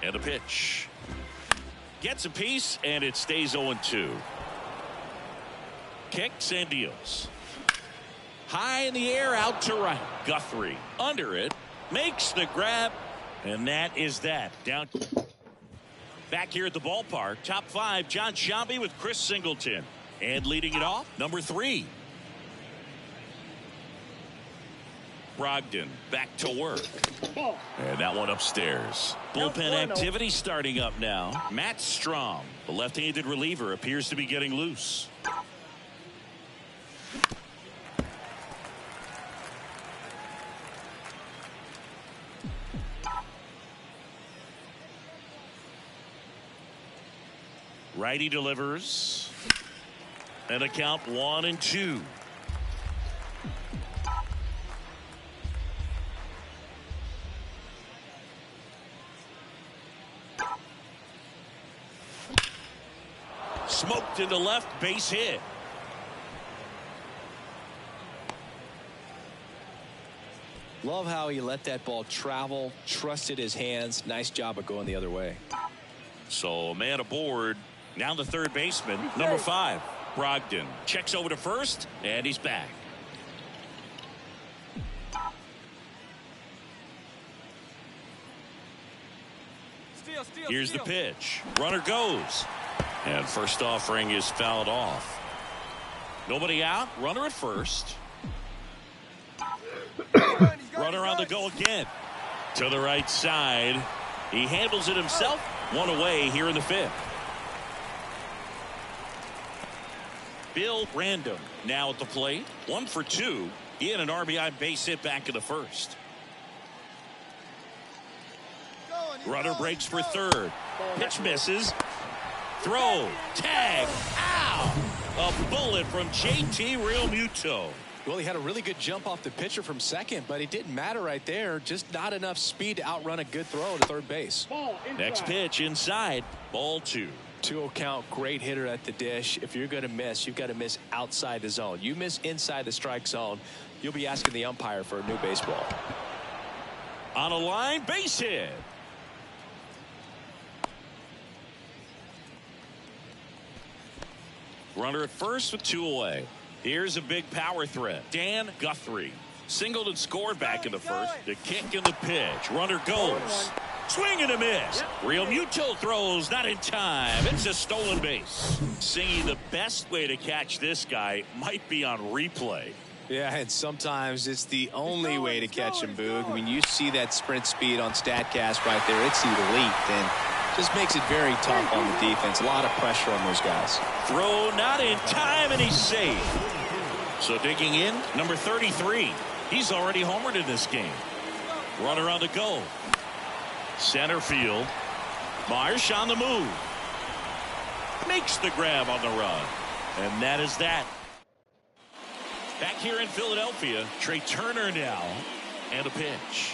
And a pitch. Gets a piece, and it stays 0-2. Kicks and deals. High in the air, out to right. Guthrie under it. Makes the grab, and that is that. Down. Back here at the ballpark, top 5, John Sciambi with Chris Singleton. And leading it off, number 3. Brogdon back to work. And that one upstairs. Bullpen activity starting up now. Matt Strom, the left-handed reliever, appears to be getting loose. Righty delivers. And a count 1-2. Smoked into left, base hit. Love how he let that ball travel, trusted his hands. Nice job of going the other way. So man aboard. Now the third baseman, number 5, Brogdon. Checks over to first, and he's back. Here's the pitch. Runner goes. And first offering is fouled off. Nobody out. Runner at first. Runner on the go again. To the right side. He handles it himself. One away here in the 5th. Bill Random now at the plate. 1 for 2. He had an RBI base hit back in the 1st. Runner breaks for third. Pitch misses. Throw. Tag. Ow! A bullet from JT Realmuto. Well, he had a really good jump off the pitcher from second, but it didn't matter right there. Just not enough speed to outrun a good throw to third base. Next pitch inside. Ball 2. 2-0 count. Great hitter at the dish. If you're going to miss, you've got to miss outside the zone. You miss inside the strike zone, you'll be asking the umpire for a new baseball. On a line, base hit. Runner at first with 2 away. Here's a big power threat. Dan Guthrie. Singled and scored back in the 1st. The kick and the pitch. Runner goes. Swing and a miss. Realmuto throws, not in time. It's a stolen base. Singing the best way to catch this guy might be on replay. Yeah, and sometimes it's the only way to catch him, Boog. I mean, you see that sprint speed on StatCast right there. It's elite, and just makes it very tough on the defense. A lot of pressure on those guys. Throw not in time, and he's safe. So digging in, number 33. He's already homered in this game. Runner on the go. Center field. Marsh on the move. Makes the grab on the run. And that is that. Back here in Philadelphia, Trey Turner now. And a pitch.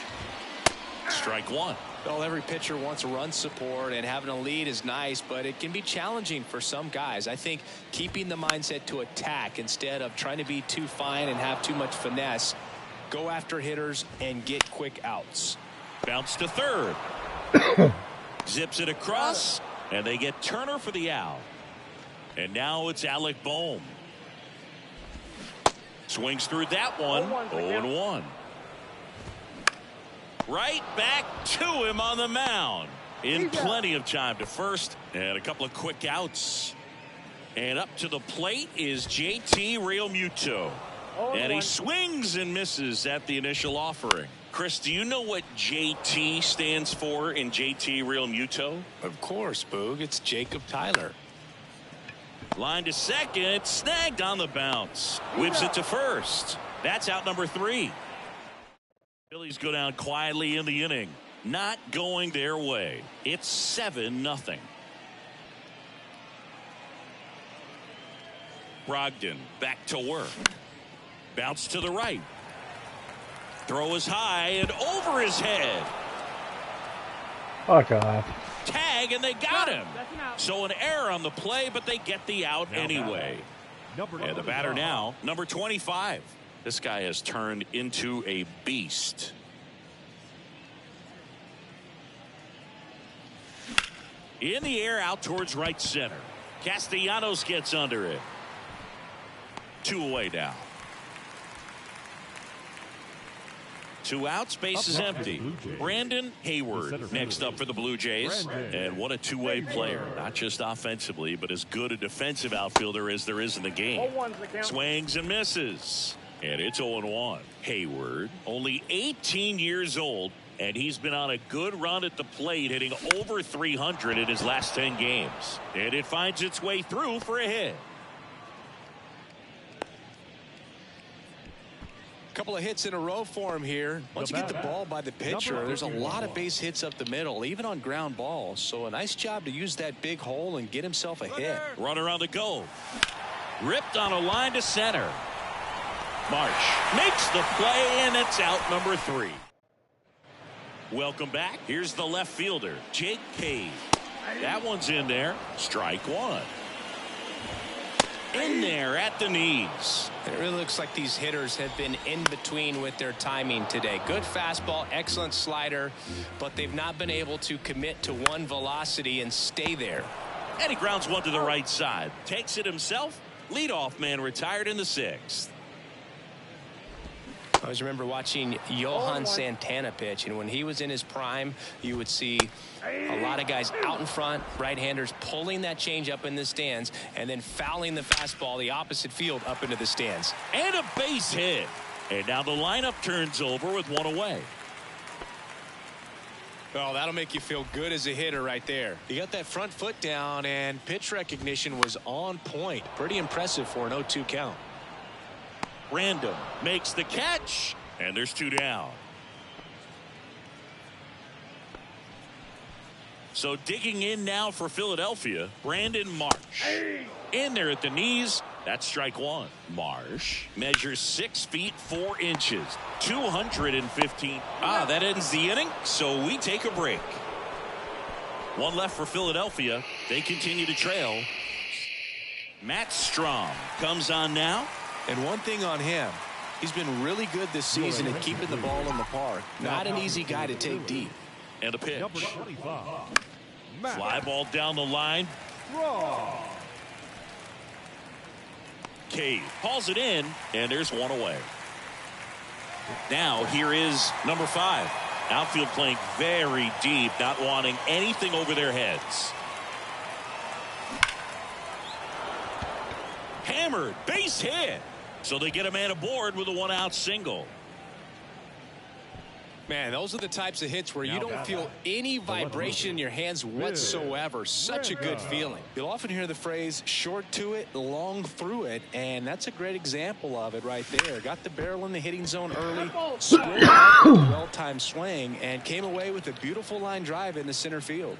Strike 1. Well, every pitcher wants run support, and having a lead is nice, but it can be challenging for some guys. I think keeping the mindset to attack instead of trying to be too fine and have too much finesse. Go after hitters and get quick outs. Bounce to third. Zips it across, and they get Turner for the out. And now it's Alec Bohm. Swings through that one. 0-1. Right back to him on the mound. In plenty of time to first, and a couple of quick outs. And up to the plate is JT Realmuto. And he swings and misses at the initial offering. Chris, do you know what JT stands for in JT Realmuto? Of course, Boog. It's Jacob Tyler. Line to second, snagged on the bounce. Whips it to first. That's out number 3. Phillies go down quietly in the inning. Not going their way. It's 7-0. Brogdon back to work. Bounce to the right. Throw is high and over his head. Fuck off. Tag, and they got him. So an error on the play, but they get the out anyway. And the batter now, number 25. This guy has turned into a beast. In the air, out towards right center. Castellanos gets under it. 2 away now. 2 outs, base is empty. Brandon Hayward next up for the Blue Jays. And what a two-way player. Not just offensively, but as good a defensive outfielder as there is in the game. Swings and misses. And it's 0-1. Hayward, only 18 years old, and he's been on a good run at the plate, hitting over 300 in his last 10 games. And it finds its way through for a hit. Couple of hits in a row for him here. Once you get the ball by the pitcher, there's a lot of base hits up the middle, even on ground balls. So a nice job to use that big hole and get himself a hit. Runner on the go. Ripped on a line to center. Marsh makes the play, and it's out number 3. Welcome back. Here's the left fielder, Jake Cave. That one's in there. Strike 1. In there at the knees. It really looks like these hitters have been in between with their timing today. Good fastball, excellent slider, but they've not been able to commit to one velocity and stay there. And he grounds one to the right side. Takes it himself. Leadoff man retired in the 6th. I always remember watching Johan Santana pitch, and when he was in his prime, you would see a lot of guys out in front, right-handers pulling that change up in the stands, and then fouling the fastball the opposite field up into the stands. And a base hit. And now the lineup turns over with 1 away. Oh, that'll make you feel good as a hitter right there. You got that front foot down, and pitch recognition was on point. Pretty impressive for an 0-2 count. Random makes the catch, and there's 2 down. So digging in now for Philadelphia, Brandon Marsh. In there at the knees. That's strike 1. Marsh measures 6 feet 4 inches, 215. That ends the inning, so we take a break. 1 left for Philadelphia. They continue to trail. Matt Strom comes on now. And one thing on him, he's been really good this season at keeping the ball in the park. Not an easy guy to take deep. And a pitch. Fly ball down the line. Cave hauls it in, and there's 1 away. Now here is number 5. Outfield playing very deep, not wanting anything over their heads. Hammered, base hit. So they get a man aboard with a 1-out single. Man, those are the types of hits where you don't feel any vibration in your hands whatsoever. Such a good feeling. You'll often hear the phrase short to it, long through it, and that's a great example of it right there. Got the barrel in the hitting zone early, squared up with a well-timed swing, and came away with a beautiful line drive into center field.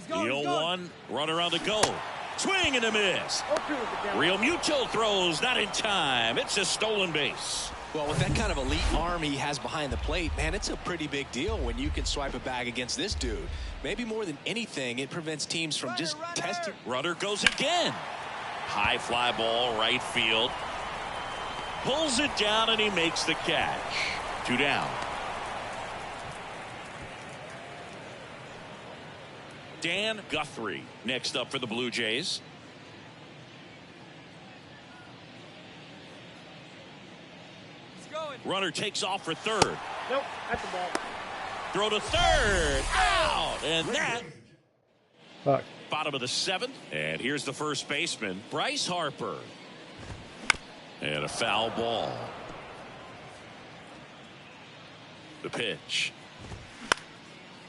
The 0-1, runner on the go. Swing and a miss. Real Muto throws, not in time. It's a stolen base. Well, with that kind of elite arm he has behind the plate, man, it's a pretty big deal when you can swipe a bag against this dude. Maybe more than anything, it prevents teams from just testing. Runner goes again. High fly ball, right field. Pulls it down, and he makes the catch. 2 down. Dan Guthrie next up for the Blue Jays. Runner takes off for third. Nope, that's the ball. Throw to third. Out. And that. Fuck. Bottom of the 7th. And here's the first baseman, Bryce Harper. And a foul ball.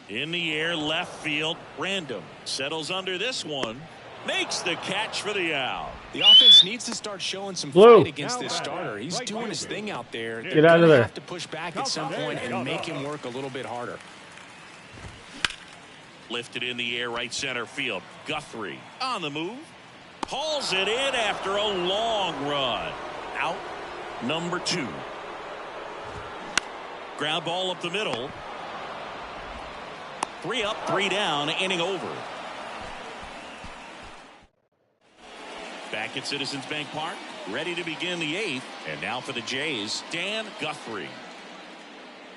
In the air, left field, random. Settles under this one. Makes the catch for the out. The offense needs to start showing some Blue. fight against this starter. He's doing his thing out there. Get out of there. Have to push back at some point and make him work a little bit harder. Lifted in the air, right center field. Guthrie on the move. Hauls it in after a long run. Out number 2. Ground ball up the middle. 3 up, 3 down, inning over. Back at Citizens Bank Park, ready to begin the 8th. And now for the Jays, Dan Guthrie.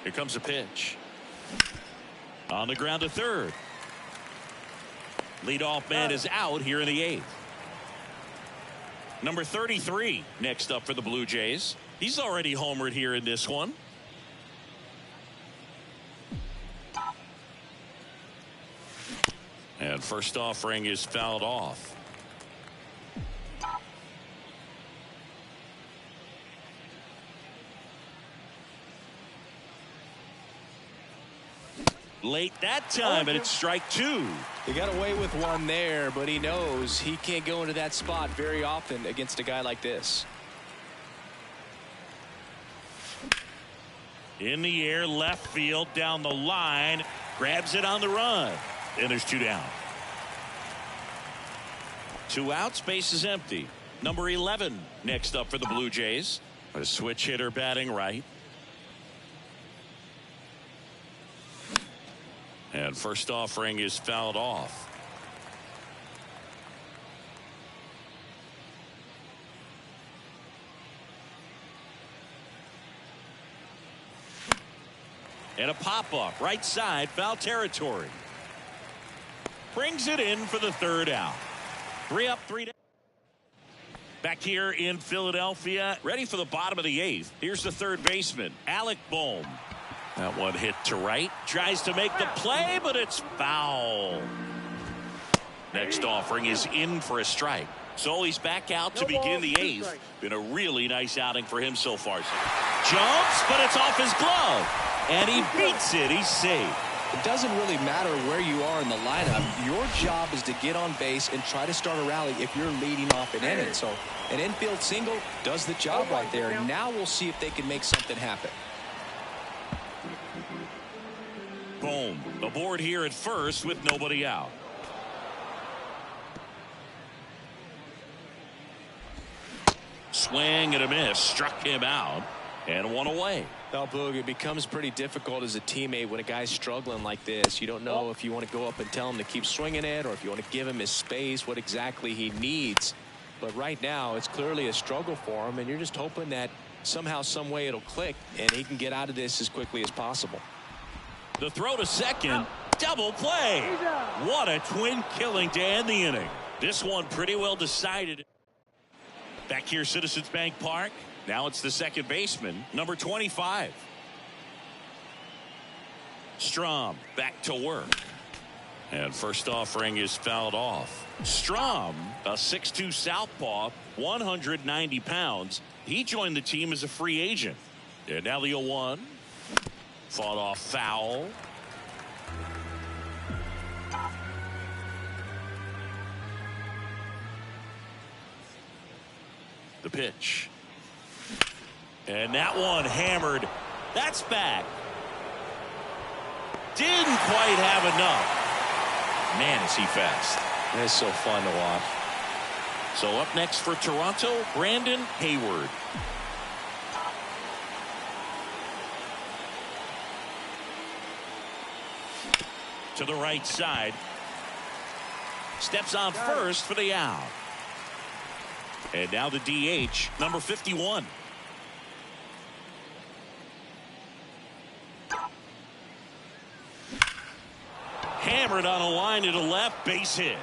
Here comes a pitch. On the ground to third. Leadoff man is out here in the 8th. Number 33 next up for the Blue Jays. He's already homered here in this one. And first offering is fouled off. Late that time, and it's strike 2. He got away with one there, but he knows he can't go into that spot very often against a guy like this. In the air, left field, down the line. Grabs it on the run. And there's 2 down. 2 outs, base is empty. Number 11 next up for the Blue Jays. A switch hitter batting right. And first offering is fouled off. And a pop-up right side, foul territory. Brings it in for the 3rd out. 3 up, 3 down. Back here in Philadelphia, ready for the bottom of the 8th. Here's the 3rd baseman, Alec Bohm. That one hit to right. Tries to make the play, but it's foul. Next offering is in for a strike. So he's back out to begin the 8th. Been a really nice outing for him so far. Jumps, but it's off his glove. And he beats it. He's safe. It doesn't really matter where you are in the lineup. Your job is to get on base and try to start a rally if you're leading off an inning. So an infield single does the job right there. Now we'll see if they can make something happen. Boom. Aboard here at first with nobody out. Swing and a miss. Struck him out. And 1 away. Well, Boog, it becomes pretty difficult as a teammate when a guy's struggling like this. You don't know if you want to go up and tell him to keep swinging it or if you want to give him his space, what exactly he needs. But right now, it's clearly a struggle for him, and you're just hoping that somehow, some way it'll click, and he can get out of this as quickly as possible. The throw to second. Double play. What a twin killing to end the inning. This one pretty well decided. Back here, Citizens Bank Park. Now it's the second baseman, number 25. Strom back to work. And first offering is fouled off. Strom, a 6'2 southpaw, 190 pounds. He joined the team as a free agent. And now the 0-1. Fought off foul. The pitch. And that one hammered. That's back. Didn't quite have enough. Man, is he fast. It's so fun to watch. So up next for Toronto, Brandon Hayward. To the right side. Steps on first for the out. And now the DH, number 51. Hammered on a line to the left, base hit.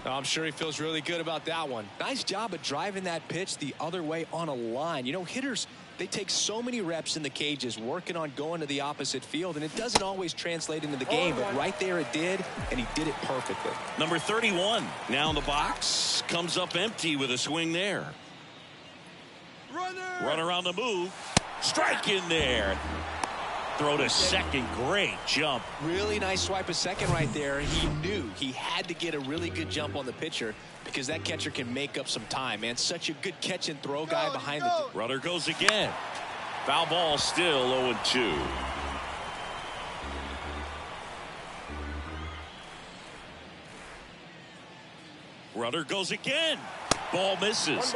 I'm sure he feels really good about that one. Nice job of driving that pitch the other way on a line. You know, hitters, they take so many reps in the cages working on going to the opposite field, and it doesn't always translate into the game, but right there it did, and he did it perfectly. Number 31 now in the box, comes up empty with a swing there. Runner on the move. Strike in there. Throw to second. Great jump. Really nice swipe of second right there. He knew he had to get a really good jump on the pitcher because that catcher can make up some time, man. Such a good catch and throw guy behind the... Runner goes again. Foul ball, still 0-2. Runner goes again. Ball misses.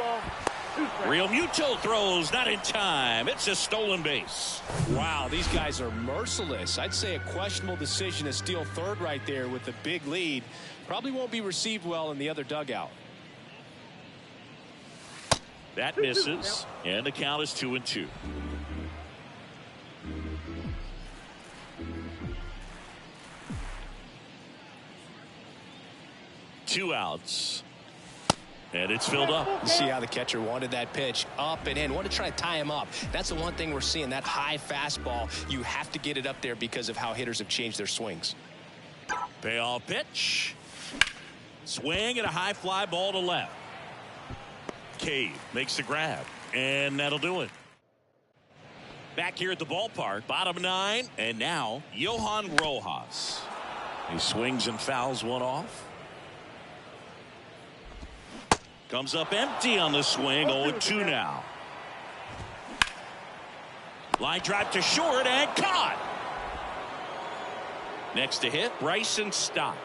Real Muto throws, not in time. It's a stolen base. Wow, these guys are merciless. I'd say a questionable decision to steal third right there with a big lead. Probably won't be received well in the other dugout. That misses, and the count is 2-2. Two outs. And it's filled up. You see how the catcher wanted that pitch up and in. Want to try to tie him up. That's the one thing we're seeing, that high fastball. You have to get it up there because of how hitters have changed their swings. Payoff pitch. Swing and a high fly ball to left. Cave makes the grab. And that'll do it. Back here at the ballpark, bottom 9. And now, Johan Rojas. He swings and fouls one off. Comes up empty on the swing. 0-2 now. Line drive to short and caught. Next to hit, Bryson Stott.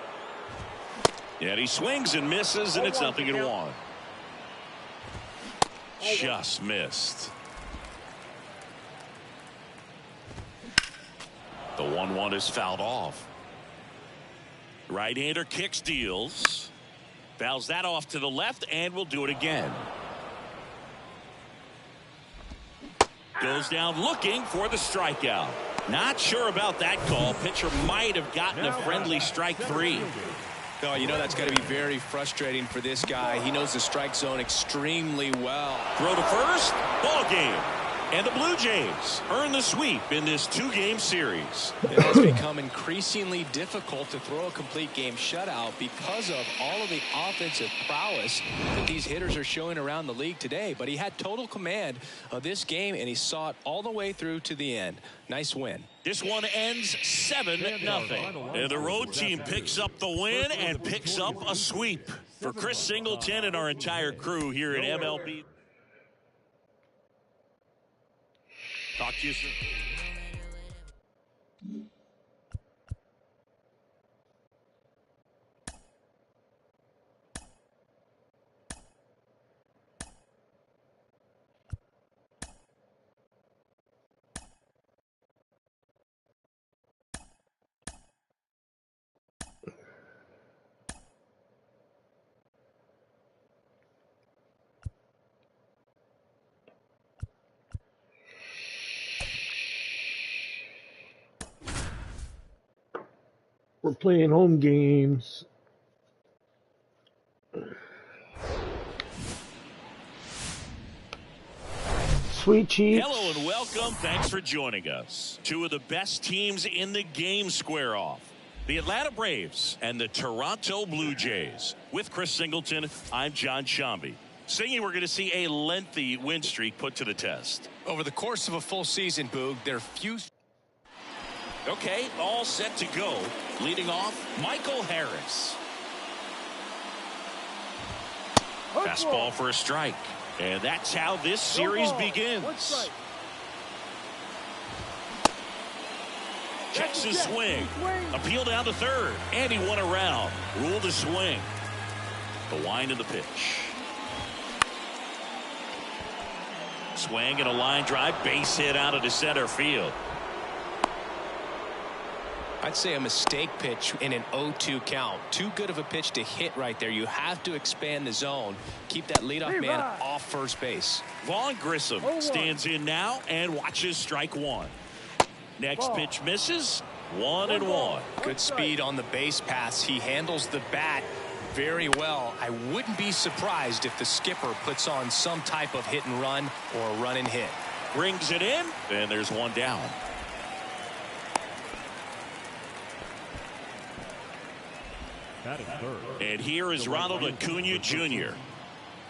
And he swings and misses, and it's 0-1. Just missed. The 1-1 is fouled off. Right-hander kicks, deals. Fouls that off to the left, and will do it again. Goes down looking for the strikeout. Not sure about that call. Pitcher might have gotten a friendly strike 3. Oh, you know that's got to be very frustrating for this guy. He knows the strike zone extremely well. Throw to first. Ball game. And the Blue Jays earn the sweep in this 2-game series. It has become increasingly difficult to throw a complete game shutout because of all of the offensive prowess that these hitters are showing around the league today. But he had total command of this game, and he saw it all the way through to the end. Nice win. This one ends 7-0. And the road team picks up the win and picks up a sweep. For Chris Singleton and our entire crew here at MLB. Talk to you soon. We're playing home games. Sweet Cheeks. Hello and welcome. Thanks for joining us. Two of the best teams in the game square off. The Atlanta Braves and the Toronto Blue Jays. With Chris Singleton, I'm John Shambi. Singy, we're going to see a lengthy win streak put to the test. Over the course of a full season, Boog, there are few... Okay, all set to go. Leading off, Michael Harris. Fastball for a strike. And that's how this series begins. Checks his swing. Appeal down to third. And he won around. Ruled to swing. The wind of the pitch. Swing and a line drive. Base hit out into center field. I'd say a mistake pitch in an 0-2 count. Too good of a pitch to hit right there. You have to expand the zone. Keep that leadoff man off first base. Vaughn Grissom stands in now and watches strike 1. Next pitch misses. 1-1. Good speed on the base pass. He handles the bat very well. I wouldn't be surprised if the skipper puts on some type of hit and run or run and hit. Brings it in, and there's one down. That is third. And here is Ronald Acuna Jr.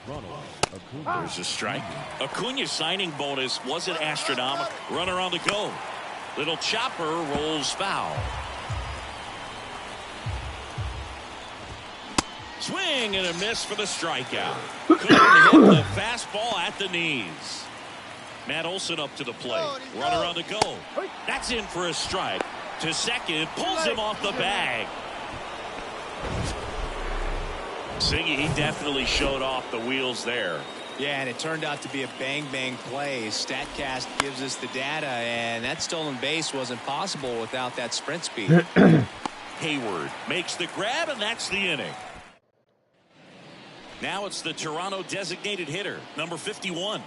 Ronald Acuna. There's a strike. Acuna's signing bonus wasn't astronomical. Runner on the go. Little chopper rolls foul. Swing and a miss for the strikeout. Couldn't hit the fastball at the knees. Matt Olson up to the plate. Runner on the go. That's in for a strike. To second, pulls him off the bag. Siggy, he definitely showed off the wheels there. Yeah, and it turned out to be a bang-bang play. StatCast gives us the data, and that stolen base wasn't possible without that sprint speed. Hayward makes the grab, and that's the inning. Now it's the Toronto designated hitter, number 51.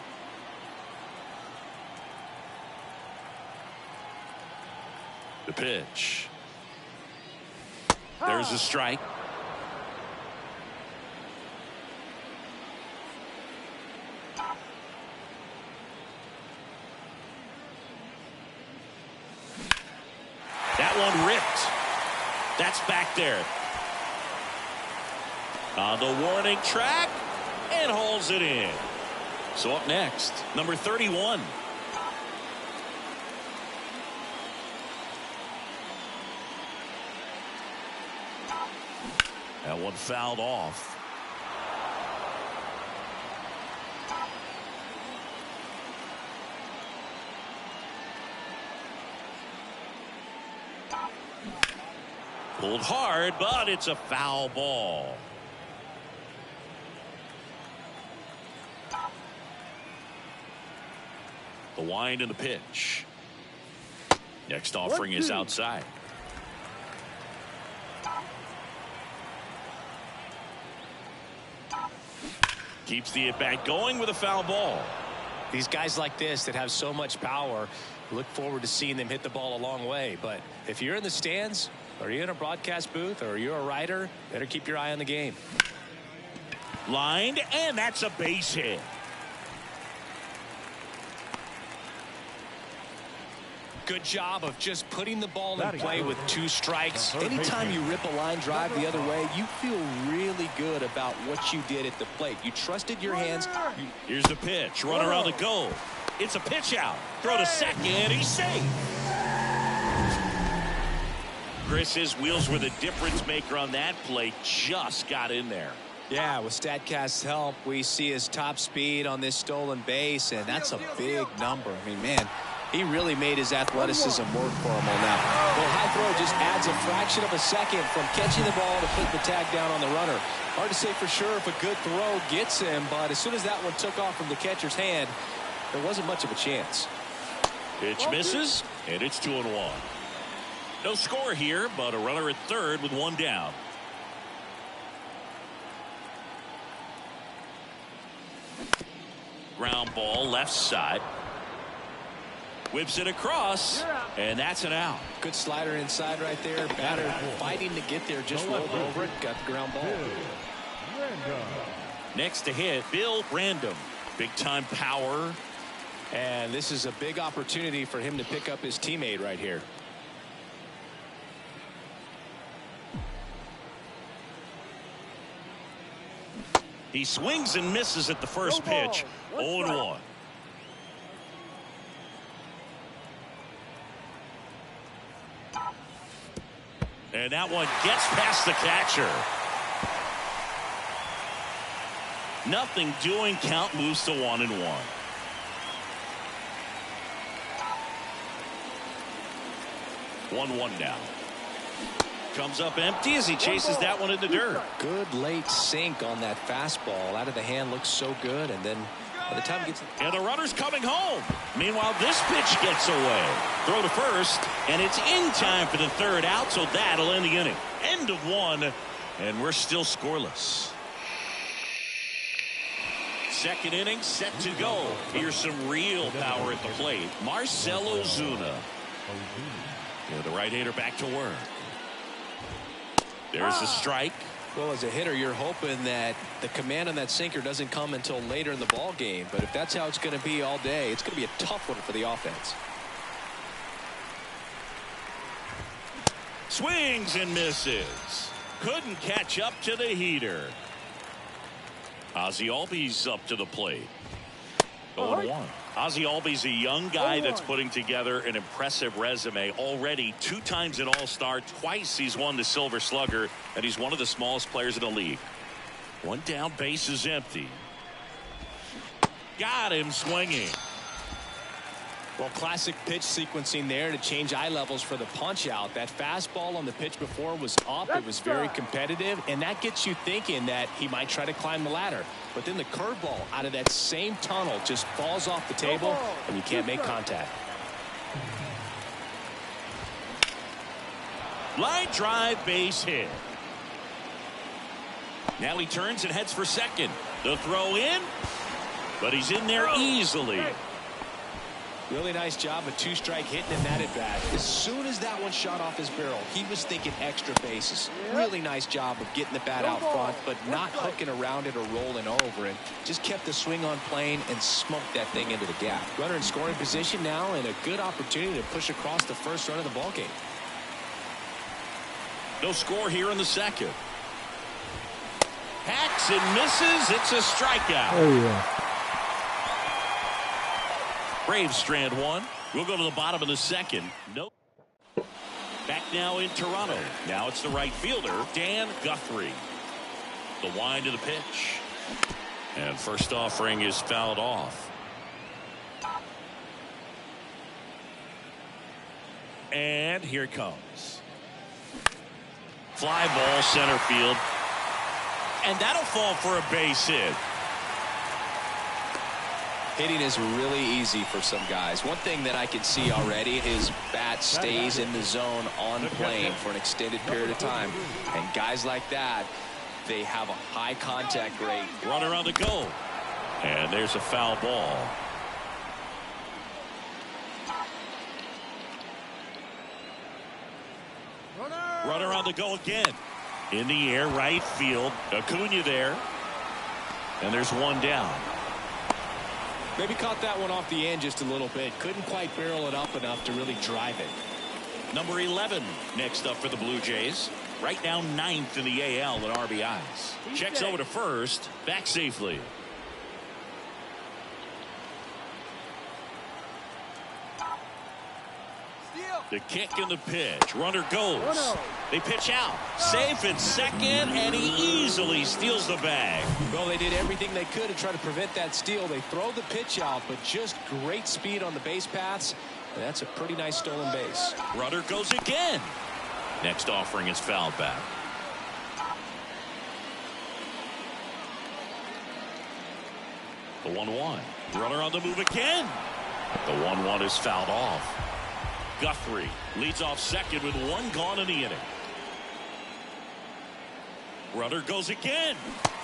The pitch. There's a strike. That one ripped. That's back there. On the warning track and hauls it in. So up next, number 31. That one fouled off. Pulled hard, but it's a foul ball. The wind and the pitch. Next offering is outside. Keeps the at-bat going with a foul ball. These guys like this that have so much power, look forward to seeing them hit the ball a long way. But if you're in the stands, or you're in a broadcast booth, or you're a writer, better keep your eye on the game. Lined, and that's a base hit. Good job of just putting the ball in play with 2 strikes. Anytime you rip a line drive the other way, you feel really good about what you did at the plate. You trusted your hands. Here's the pitch. Runner on the go. It's a pitch out. Throw to second. He's safe. Chris, his wheels were the difference maker on that play. Just got in there. Yeah, with StatCast's help, we see his top speed on this stolen base, and that's a big number. I mean, man, he really made his athleticism work for him on that one. Well, high throw just adds a fraction of a second from catching the ball to putting the tag down on the runner. Hard to say for sure if a good throw gets him, but as soon as that one took off from the catcher's hand, there wasn't much of a chance. Pitch misses, and it's 2-1. No score here, but a runner at third with 1 down. Ground ball left side. Whips it across, and that's an out. Good slider inside right there. Batter fighting to get there, just rolled over it, got the ground ball. Next to hit, Bill Random. Big time power. And this is a big opportunity for him to pick up his teammate right here. He swings and misses at the first pitch. 0-1. And that one gets past the catcher. Nothing doing. Count moves to 1-1. One now. Comes up empty as he chases that one in the dirt. Good late sink on that fastball. Out of the hand looks so good, and then by the time it gets... And the runner's coming home. Meanwhile, this pitch gets away. Throw to first, and it's in time for the third out, so that'll end the inning. End of 1, and we're still scoreless. Second inning set to go. Here's some real power at the plate. Marcell Ozuna. Yeah, the right-hander back to work. There's a strike. Well, as a hitter, you're hoping that the command on that sinker doesn't come until later in the ball game. But if that's how it's going to be all day, it's going to be a tough one for the offense. Swings and misses. Couldn't catch up to the heater. Ozzie Albies up to the plate. 0-1. Ozzie Albies, a young guy that's putting together an impressive resume. Already 2 times an All-Star, twice he's won the Silver Slugger, and he's one of the smallest players in the league. 1 down, base is empty. Got him swinging. Well, classic pitch sequencing there to change eye levels for the punch out. That fastball on the pitch before was up. It was very competitive, and that gets you thinking that he might try to climb the ladder. But then the curveball out of that same tunnel just falls off the table, and you can't make contact. Line drive, base hit. Now he turns and heads for second. The throw in, but he's in there easily. Really nice job of 2-strike hitting in that at bat. As soon as that one shot off his barrel, he was thinking extra bases. Really nice job of getting the bat out front, but not hooking around it or rolling over, and just kept the swing on plane and smoked that thing into the gap. Runner in scoring position now, and a good opportunity to push across the first run of the ballgame. No score here in the second. Hacks and misses. It's a strikeout. Oh, yeah. Braves strand 1. We'll go to the bottom of the second. Nope. Back now in Toronto. Now it's the right fielder, Dan Guthrie. The wind to the pitch. And first offering is fouled off. And here it comes. Fly ball center field. And that'll fall for a base hit. Hitting is really easy for some guys. One thing that I can see already, his bat stays in the zone on plane for an extended period of time. And guys like that, they have a high contact rate. Runner on the go. And there's a foul ball. Runner on the go again. In the air, right field. Acuna there. And there's 1 down. Maybe caught that one off the end just a little bit. Couldn't quite barrel it up enough to really drive it. Number 11 next up for the Blue Jays. Right now 9th in the AL in RBIs. Checks over to first. Back safely. The kick and the pitch. Runner goes. They pitch out. Safe at second, and he easily steals the bag. Well, they did everything they could to try to prevent that steal. They throw the pitch out, but just great speed on the base paths. And that's a pretty nice stolen base. Runner goes again. Next offering is fouled back. The 1-1. Runner on the move again. The 1-1 is fouled off. Guthrie leads off second with 1 gone in the inning. Runner goes again.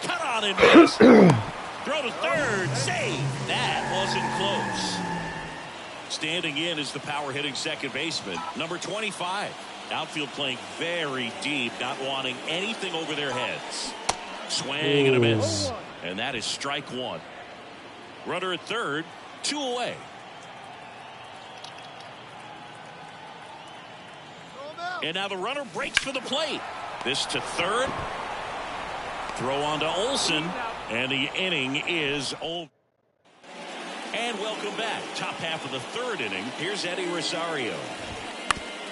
Cut on and miss. Throw to third. Save. That wasn't close. Standing in is the power hitting second baseman, number 25. Outfield playing very deep, not wanting anything over their heads. Swing and a miss. And that is strike 1. Runner at third, 2 away. And now the runner breaks for the plate. This to third. Throw on to Olsen. And the inning is over. And welcome back. Top half of the 3rd inning. Here's Eddie Rosario.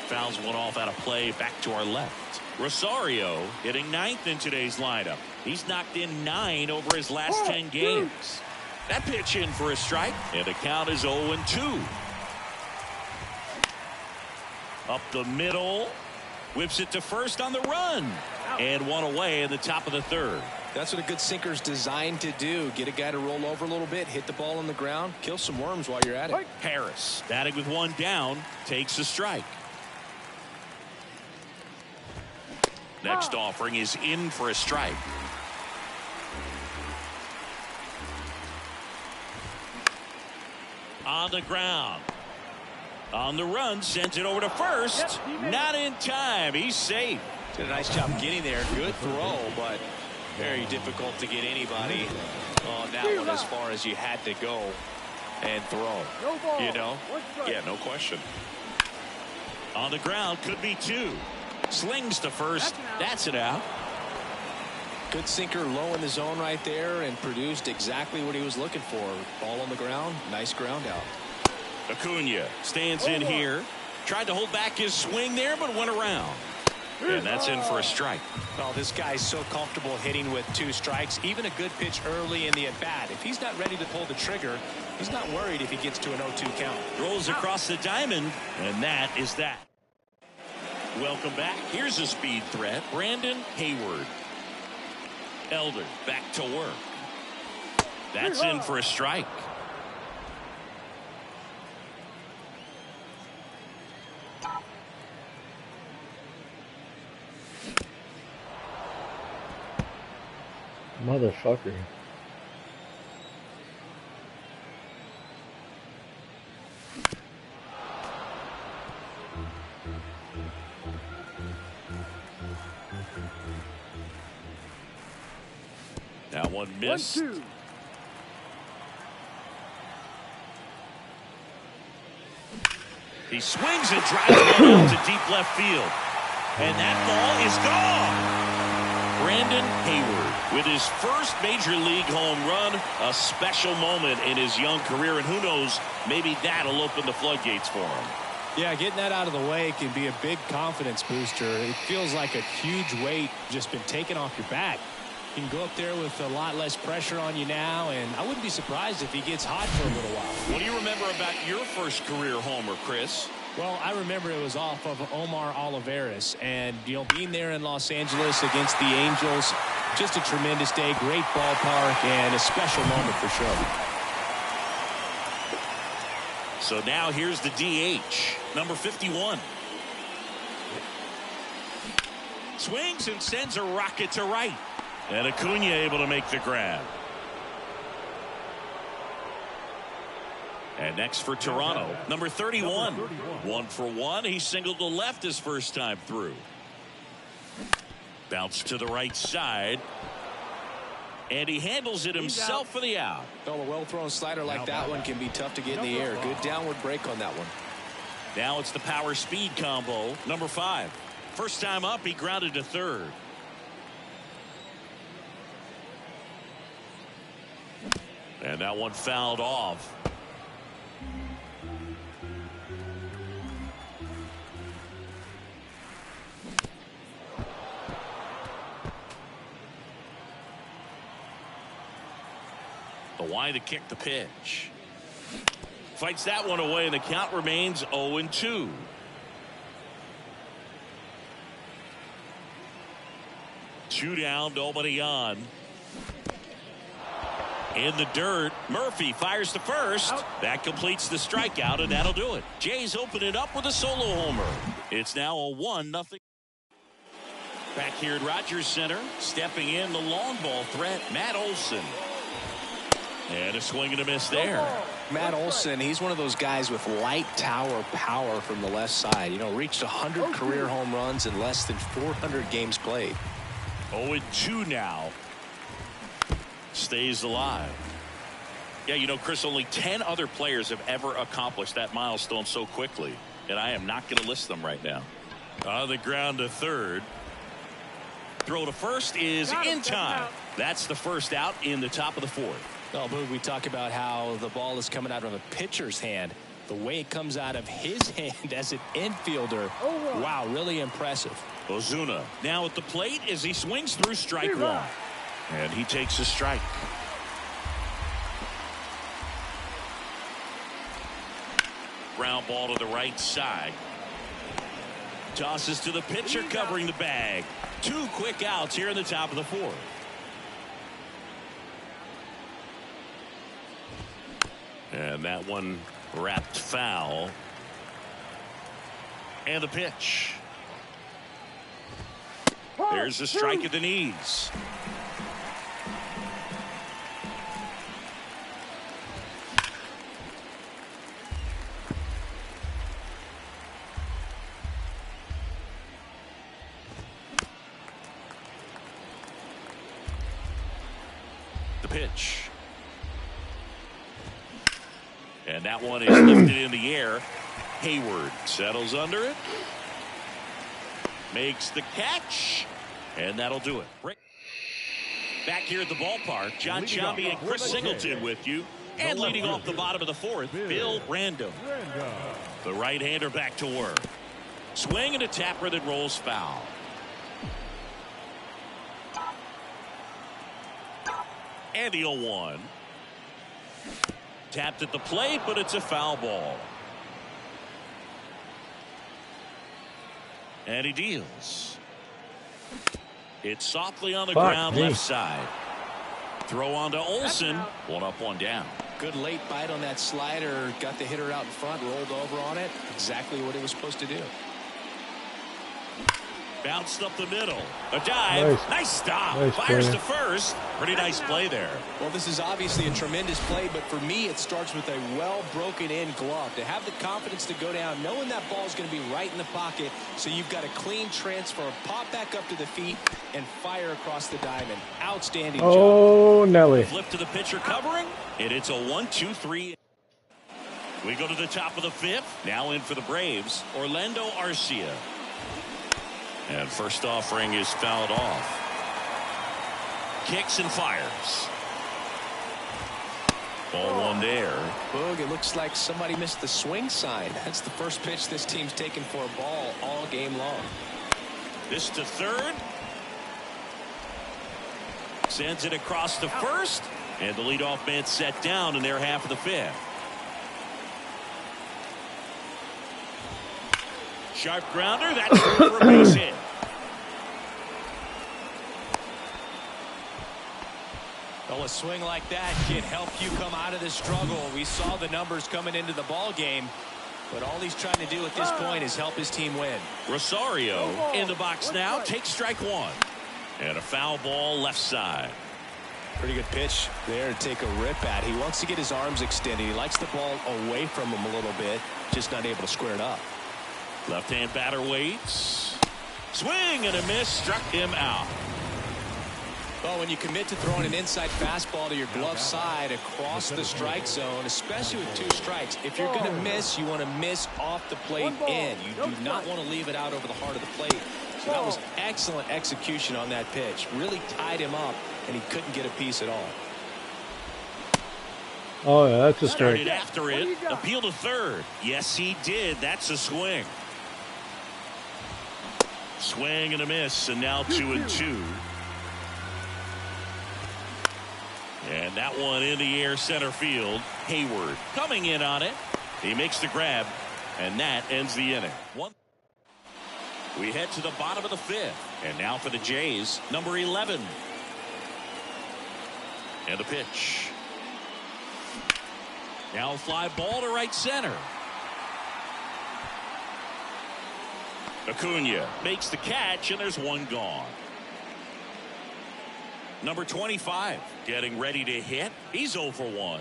Fouls one off out of play back to our left. Rosario hitting 9th in today's lineup. He's knocked in 9 over his last 10 games. That pitch in for a strike. And the count is 0-2. Up the middle. Whips it to first on the run. And 1 away in the top of the 3rd. That's what a good sinker's designed to do. Get a guy to roll over a little bit, hit the ball on the ground, kill some worms while you're at it. Harris, batting with 1 down, takes a strike. Next offering is in for a strike. On the ground. On the run, sends it over to first. Not in time. He's safe. Did a nice job getting there. Good throw, but very difficult to get anybody on that one as far as you had to go and throw. You know? Yeah, no question. On the ground, could be 2. Slings to first. That's it out. Good sinker low in the zone right there and produced exactly what he was looking for. Ball on the ground. Nice ground out. Acuna stands in here. Tried to hold back his swing there, but went around. And that's in for a strike. Well, this guy's so comfortable hitting with 2 strikes. Even a good pitch early in the at-bat. If he's not ready to pull the trigger, he's not worried if he gets to an 0-2 count. Throws across the diamond, and that is that. Welcome back. Here's a speed threat. Brandon Hayward. Elder back to work. That's in for a strike. Motherfucker. That one missed. 1-2. He swings and drives it into deep left field. And that ball is gone. Brandon Hayward with his first major league home run, a special moment in his young career, and who knows, maybe that'll open the floodgates for him. Yeah, getting that out of the way can be a big confidence booster. It feels like a huge weight just been taken off your back. You can go up there with a lot less pressure on you now, and I wouldn't be surprised if he gets hot for a little while. What do you remember about your first career homer, Chris? Well, I remember it was off of Omar Olivares, and being there in Los Angeles against the Angels, just a tremendous day, great ballpark, and a special moment for sure. So now here's the DH, number 51. Swings and sends a rocket to right. And Acuna able to make the grab. And next for Toronto, number 31. 1 for 1. He singled to left his first time through. Bounce to the right side. And he handles it himself for the out. Well, a well-thrown slider like that one can be tough to get in the air. Good downward break on that one. Now it's the power speed combo, number 5. First time up, he grounded to third. And that one fouled off. The wide to kick the pitch. Fights that one away, and the count remains 0-2. Two down, nobody on. In the dirt, Murphy fires to first. That completes the strikeout, and that'll do it. Jays open it up with a solo homer. It's now a 1-0. Back here at Rogers Center, stepping in the long ball threat, Matt Olson. And a swing and a miss there. Matt Olson, he's one of those guys with light tower power from the left side. Reached 100 career home runs in less than 400 games played. 0-2 now. Stays alive. Yeah, Chris, only 10 other players have ever accomplished that milestone so quickly, and I am not going to list them right now. On the ground to third. Throw to first is in time. That's the first out in the top of the 4th. Well, Boog, we talk about how the ball is coming out of a pitcher's hand. The way it comes out of his hand as an infielder, wow, really impressive. Ozuna now at the plate as he swings through strike 1. And he takes a strike. Ground ball to the right side. Tosses to the pitcher covering the bag. 2 quick outs here in the top of the 4th. And that one wrapped foul. And the pitch. There's a strike at the knees. The pitch. And that one is lifted in the air. Hayward settles under it. Makes the catch. And that'll do it. Back here at the ballpark, John Chambi and Chris Singleton with you. And leading off the bottom of the fourth, Bill Random. The right-hander back to work. Swing and a tapper that rolls foul. And the 0-1. Tapped at the plate, but it's a foul ball. And he deals. It's softly on the ground, left side. Throw on to Olsen. One up, one down. Good late bite on that slider. Got the hitter out in front, rolled over on it. Exactly what it was supposed to do. Bounced up the middle. A dive. Nice stop. Fires to first. Pretty nice play there. Well, this is obviously a tremendous play, but for me, it starts with a well broken in glove. To have the confidence to go down, knowing that ball is going to be right in the pocket, so you've got a clean transfer, pop back up to the feet, and fire across the diamond. Outstanding job. Oh, Nelly. Flip to the pitcher covering, and it's a 1-2-3. We go to the top of the fifth. Now in for the Braves, Orlando Arcia. And first offering is fouled off. Kicks and fires. Ball one there. Boog, it looks like somebody missed the swing sign. That's the first pitch this team's taken for a ball all game long. This to third. Sends it across to first. And the leadoff man set down in their half of the fifth. Sharp grounder. That's for a base hit. Well, a swing like that can help you come out of the struggle. We saw the numbers coming into the ball game, but all he's trying to do at this point is help his team win. Rosario in the box now. Takes strike one. And a foul ball left side. Pretty good pitch there to take a rip at. He wants to get his arms extended. He likes the ball away from him a little bit, just not able to square it up. Left-hand batter waits. Swing and a miss. Struck him out. Well, when you commit to throwing an inside fastball to your glove side across the strike zone, especially with two strikes, if you're going to miss, you want to miss off the plate in. You do not want to leave it out over the heart of the plate. So that was excellent execution on that pitch. Really tied him up, and he couldn't get a piece at all. Oh, yeah, that's a strike. Started after it. Appeal to third. Yes, he did. That's a swing. Swing and a miss, and now 2-2. And that one in the air center field. Hayward coming in on it. He makes the grab, and that ends the inning. We head to the bottom of the fifth. And now for the Jays, number 11. And the pitch. Now fly ball to right center. Acuna makes the catch, and there's one gone. Number 25 getting ready to hit. He's 0 for 1.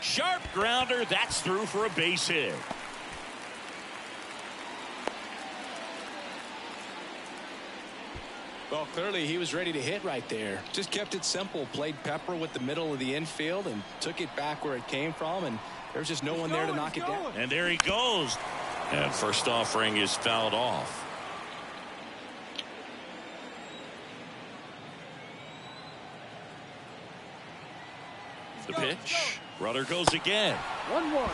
Sharp grounder. That's through for a base hit. Well, clearly he was ready to hit right there. Just kept it simple. Played pepper with the middle of the infield and took it back where it came from. And there's just no one there to knock it down. And there he goes. And first offering is fouled off. The pitch. Runner goes again. 1-1.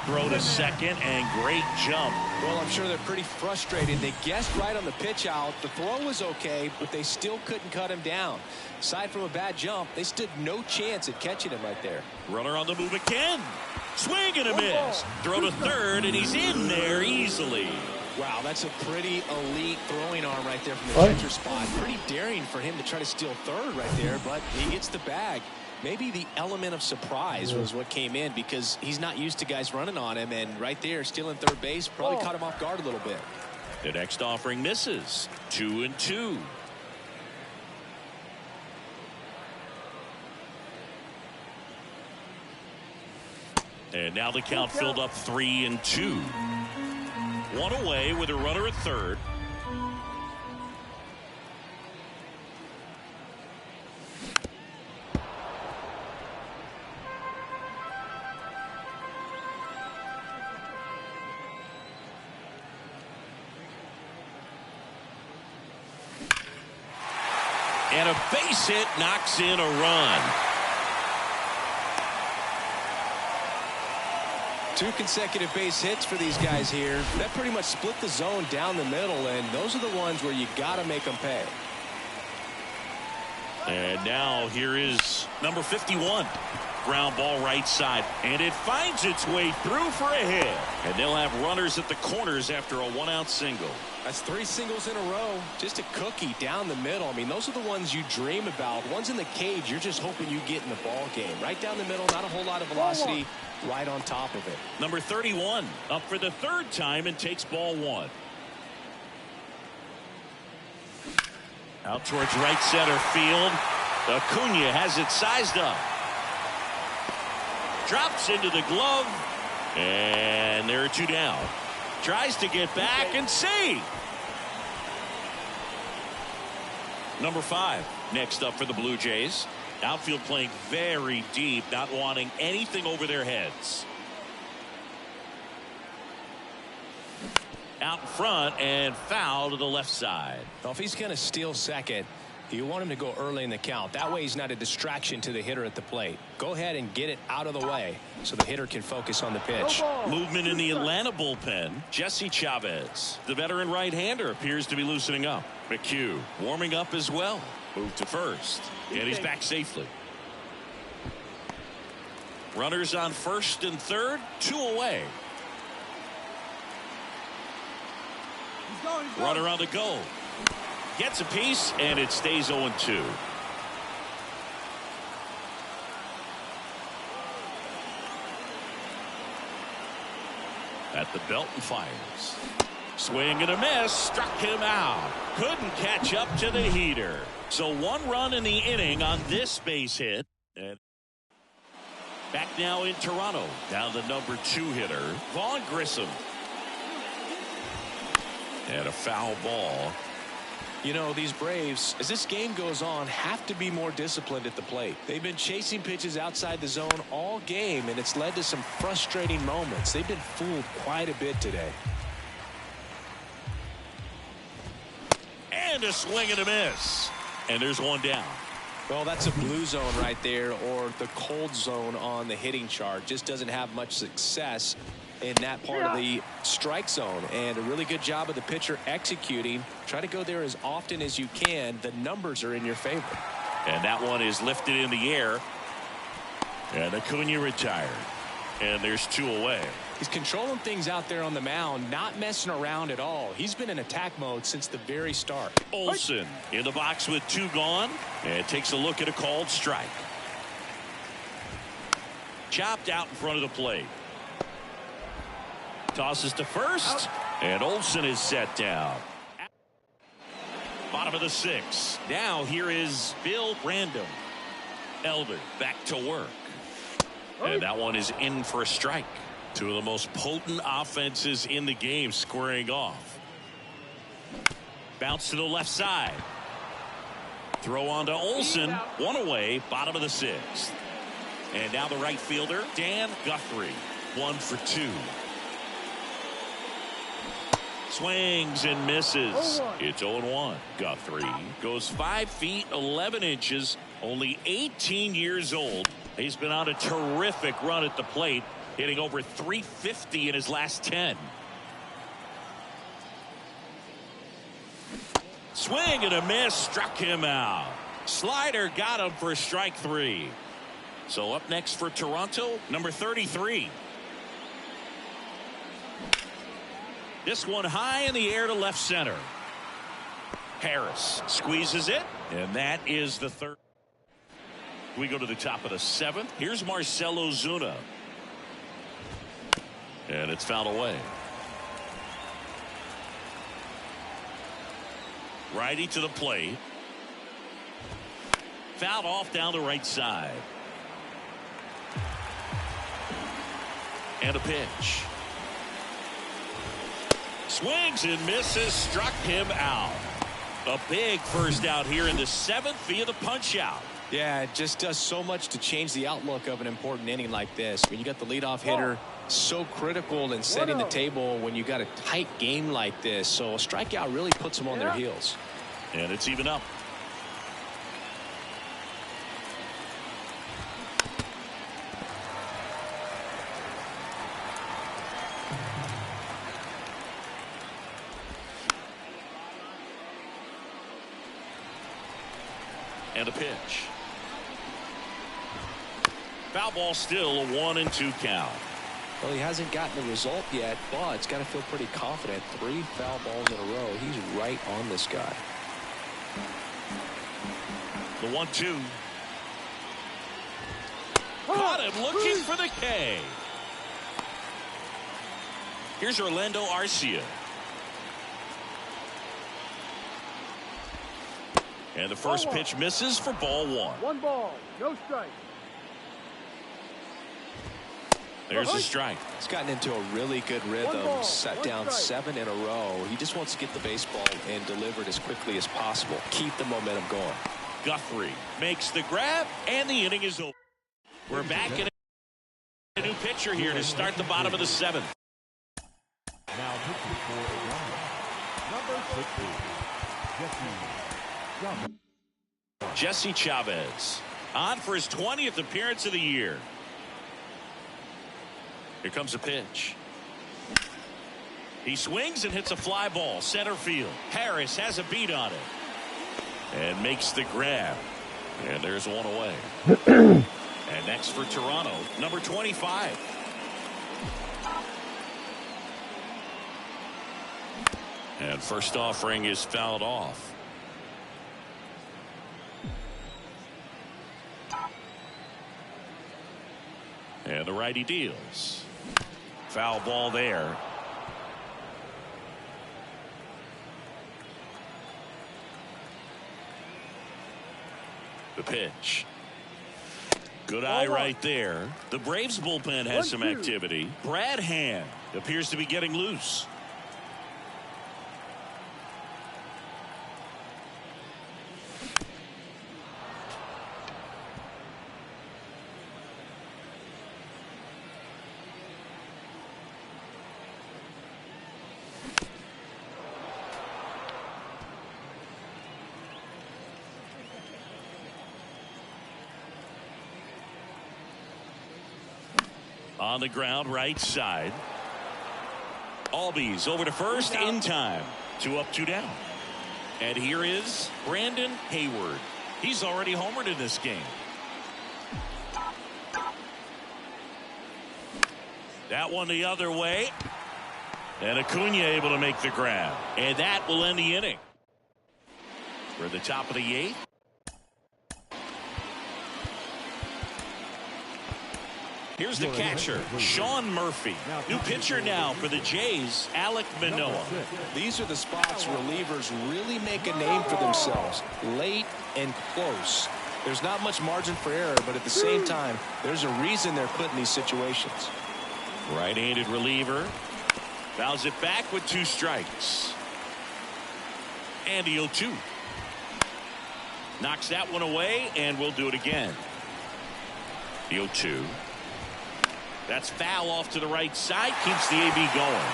Throw to second, and great jump. Well, I'm sure they're pretty frustrated. They guessed right on the pitch out. The throw was okay, but they still couldn't cut him down. Aside from a bad jump, they stood no chance at catching him right there. Runner on the move again. Swing and a miss. Throw to third, and he's in there easily. Wow, that's a pretty elite throwing arm right there from the catcher spot. Pretty daring for him to try to steal third right there, but he gets the bag. Maybe the element of surprise was what came in because he's not used to guys running on him, and right there stealing third base probably caught him off guard a little bit. The next offering misses. 2-2. And now the count filled up 3-2. One away with a runner at third. And a base hit knocks in a run. 2 consecutive base hits for these guys here. That pretty much split the zone down the middle, and those are the ones where you got to make them pay. And now here is number 51. Ground ball right side, and it finds its way through for a hit. And they'll have runners at the corners after a 1-out single. That's 3 singles in a row. Just a cookie down the middle. I mean, those are the ones you dream about. Ones in the cage, you're just hoping you get in the ball game. Right down the middle, not a whole lot of velocity. Right on top of it. Number 31 up for the 3rd time and takes ball 1. Out towards right center field. Acuna has it sized up. Drops into the glove. And there are 2 down. Tries to get back and see. Number 5 next up for the Blue Jays. Outfield playing very deep, not wanting anything over their heads. Out in front and foul to the left side. Well, if he's going to steal second, you want him to go early in the count. That way he's not a distraction to the hitter at the plate. Go ahead and get it out of the way so the hitter can focus on the pitch. Movement in the Atlanta bullpen. Jesse Chavez, the veteran right-hander, appears to be loosening up. McHugh warming up as well. Move to first, and he's back safely. Runners on first and third, 2 away. Runner on the go. Gets a piece, and it stays 0-2. At the belt and fires. Swing and a miss. Struck him out. Couldn't catch up to the heater. So 1 run in the inning on this base hit. And back now in Toronto. Down the number 2 hitter, Vaughn Grissom. And a foul ball. You know, these Braves, as this game goes on, have to be more disciplined at the plate. They've been chasing pitches outside the zone all game, and it's led to some frustrating moments. They've been fooled quite a bit today. And a swing and a miss. And there's 1 down. Well, that's a blue zone right there, or the cold zone on the hitting chart. Just doesn't have much success in that part of the strike zone, and a really good job of the pitcher executing. Try to go there as often as you can. The numbers are in your favor. And that one is lifted in the air, and Acuna retired, and there's 2 away. He's controlling things out there on the mound, not messing around at all. He's been in attack mode since the very start. Olsen in the box with 2 gone, and takes a look at a called strike. Chopped out in front of the plate. Tosses to first, and Olsen is set down. Bottom of the 6th. Now here is Bill Random. Elder back to work. And that one is in for a strike. 2 of the most potent offenses in the game squaring off. Bounce to the left side. Throw on to Olsen. 1 away, bottom of the 6th. And now the right fielder, Dan Guthrie. 1 for 2. Swings and misses. It's 0-1. Guthrie goes 5 feet 11 inches, only 18 years old. He's been on a terrific run at the plate, hitting over 350 in his last 10. Swing and a miss, struck him out. Slider got him for strike 3. So up next for Toronto, number 33. This one high in the air to left center. Harris squeezes it, and that is the 3rd. We go to the top of the 7th. Here's Marcell Ozuna. And it's fouled away. Righty to the plate. Fouled off down the right side. And a pitch. Swings and misses, struck him out. A big first out here in the 7th via the punch out. Yeah, it just does so much to change the outlook of an important inning like this. When you got the leadoff hitter, so critical in setting the table when you got a tight game like this. So a strikeout really puts them on their heels. And it's even up. And a pitch. Foul ball, still a 1-2 count. Well, he hasn't gotten the result yet, but he's got to feel pretty confident. 3 foul balls in a row. He's right on this guy. The 1-2. Caught him looking for the K. Here's Orlando Arcia. And the first pitch misses for ball 1. 1 ball, no strike. There's a strike. He's gotten into a really good rhythm, set down 7 in a row. He just wants to get the baseball and deliver it as quickly as possible. Keep the momentum going. Guthrie makes the grab, and the inning is over. We're back in a new pitcher here to start the bottom of the 7th. Now pitching for Atlanta, number 60, Jesse Chavez on for his 20th appearance of the year. Here comes a pitch. He swings and hits a fly ball center field. Harris has a beat on it and makes the grab, and there's one away. And next for Toronto, number 25. And first offering is fouled off. And the righty deals. Foul ball there. The pitch. Good eye right there. The Braves bullpen has some activity. Brad Hand appears to be getting loose. On the ground, right side. Albies over to first in time. 2 up, 2 down. And here is Brandon Hayward. He's already homered in this game. That one the other way. And Acuna able to make the grab. And that will end the inning. We're at the top of the 8th. Here's the catcher, Sean Murphy. New pitcher now for the Jays, Alek Manoah. These are the spots relievers really make a name for themselves. Late and close. There's not much margin for error, but at the same time, there's a reason they're put in these situations. Right-handed reliever. Fouls it back with 2 strikes. And the 0-2. Knocks that one away, and we'll do it again. The 0-2. That's foul off to the right side. Keeps the AB going.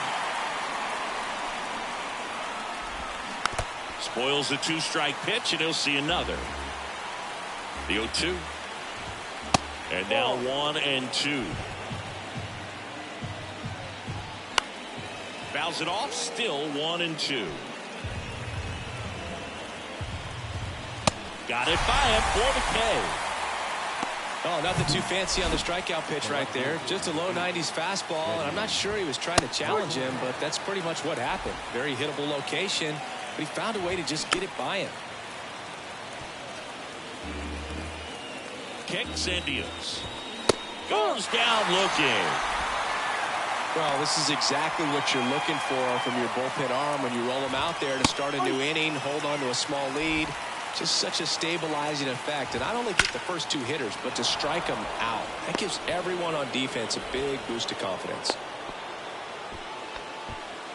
Spoils the 2-strike pitch, and he'll see another. The 0-2. And now 1-2. Fouls it off. Still 1-2. Got it by him for the K. Oh, nothing too fancy on the strikeout pitch right there. Just a low 90s fastball, and I'm not sure he was trying to challenge him, but that's pretty much what happened. Very hittable location, but he found a way to just get it by him. Kicks and deals. Goes down looking. Well, this is exactly what you're looking for from your bullpen arm when you roll them out there to start a new inning, hold on to a small lead. Just such a stabilizing effect, and not only get the first 2 hitters, but to strike them out. That gives everyone on defense a big boost of confidence.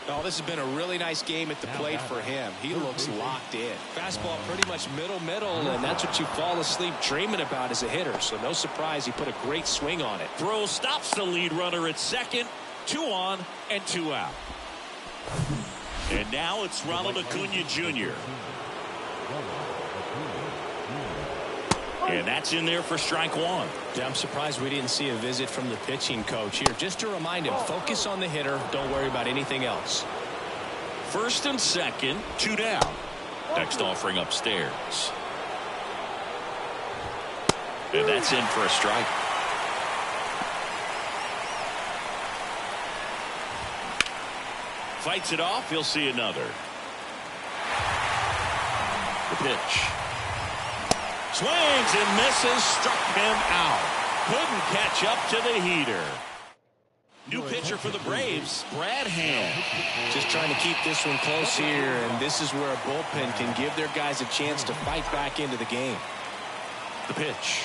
Oh, this has been a really nice game at the plate for him. He looks locked in. Fastball pretty much middle, and that's what you fall asleep dreaming about as a hitter. So no surprise he put a great swing on it. Throw stops the lead runner at second. 2 on and 2 out. And now it's Ronald Acuna Jr. And that's in there for strike 1. Yeah, I'm surprised we didn't see a visit from the pitching coach here. Just to remind him, focus on the hitter. Don't worry about anything else. First and second, 2 down. Next offering upstairs. And that's in for a strike. Fights it off. He'll see another. The pitch. Swings and misses. Struck him out. Couldn't catch up to the heater. New pitcher for the Braves, Brad Hand. Just trying to keep this one close here, and this is where a bullpen can give their guys a chance to fight back into the game. The pitch.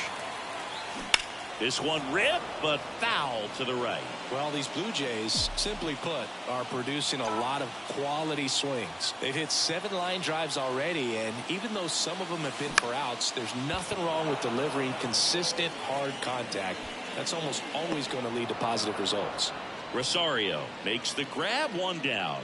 This one ripped, but foul to the right. Well, these Blue Jays, simply put, are producing a lot of quality swings. They've hit 7 line drives already, and even though some of them have been for outs, there's nothing wrong with delivering consistent, hard contact. That's almost always going to lead to positive results. Rosario makes the grab, 1 down.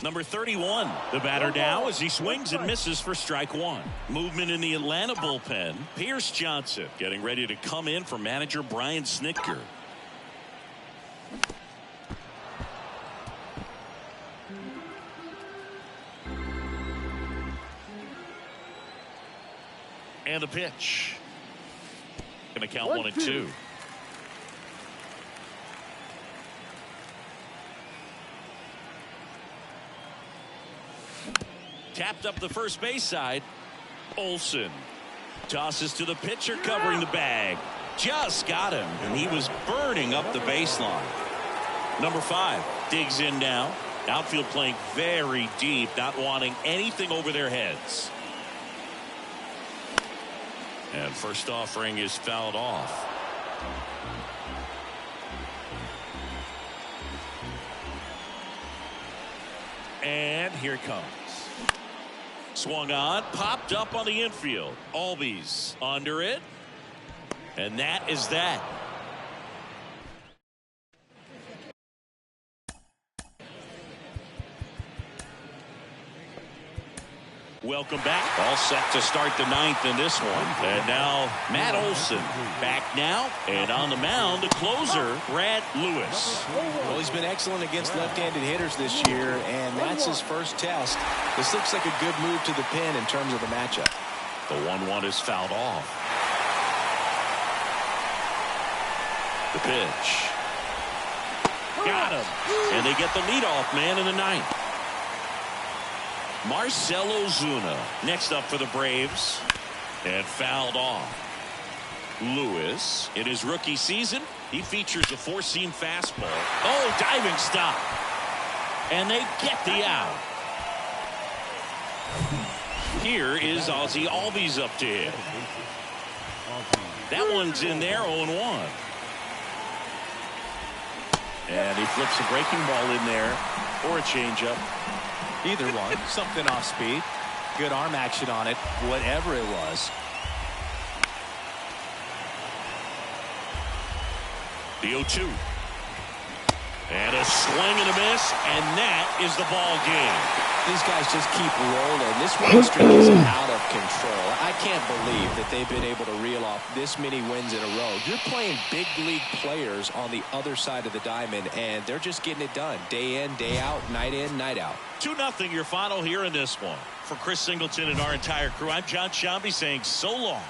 Number 31, the batter now as he swings and misses for strike 1. Movement in the Atlanta bullpen. Pierce Johnson getting ready to come in for manager Brian Snitker. And the pitch. Going to count 1 and 2. Tapped up the first base side. Olsen tosses to the pitcher covering the bag. Just got him, and he was burning up the baseline. Number 5 digs in now. Outfield playing very deep, not wanting anything over their heads. And first offering is fouled off. And here it comes. Swung on, popped up on the infield. Albies under it. And that is that. Welcome back. All set to start the 9th in this one. And now Matt Olson back now. And on the mound, the closer, Brad Lewis. Well, he's been excellent against left-handed hitters this year, and that's his first test. This looks like a good move to the pin in terms of the matchup. The 1-1 is fouled off. The pitch. Got him. And they get the leadoff man in the 9th. Marcell Ozuna next up for the Braves. And fouled off. Lewis, in his rookie season, he features a 4-seam fastball. Oh, diving stop. And they get the out. Here is Ozzy Albies up to him. That one's in there, 0-1. And he flips a breaking ball in there, or a changeup. Either one. Something off speed. Good arm action on it. Whatever it was. The 0-2. And a swing and a miss. And that is the ball game. These guys just keep rolling. This winning streak is out of control. I can't believe that they've been able to reel off this many wins in a row. You're playing big league players on the other side of the diamond, and they're just getting it done. Day in, day out, night in, night out. 2-0 your final here in this one. For Chris Singleton and our entire crew, I'm John Shambi saying so long.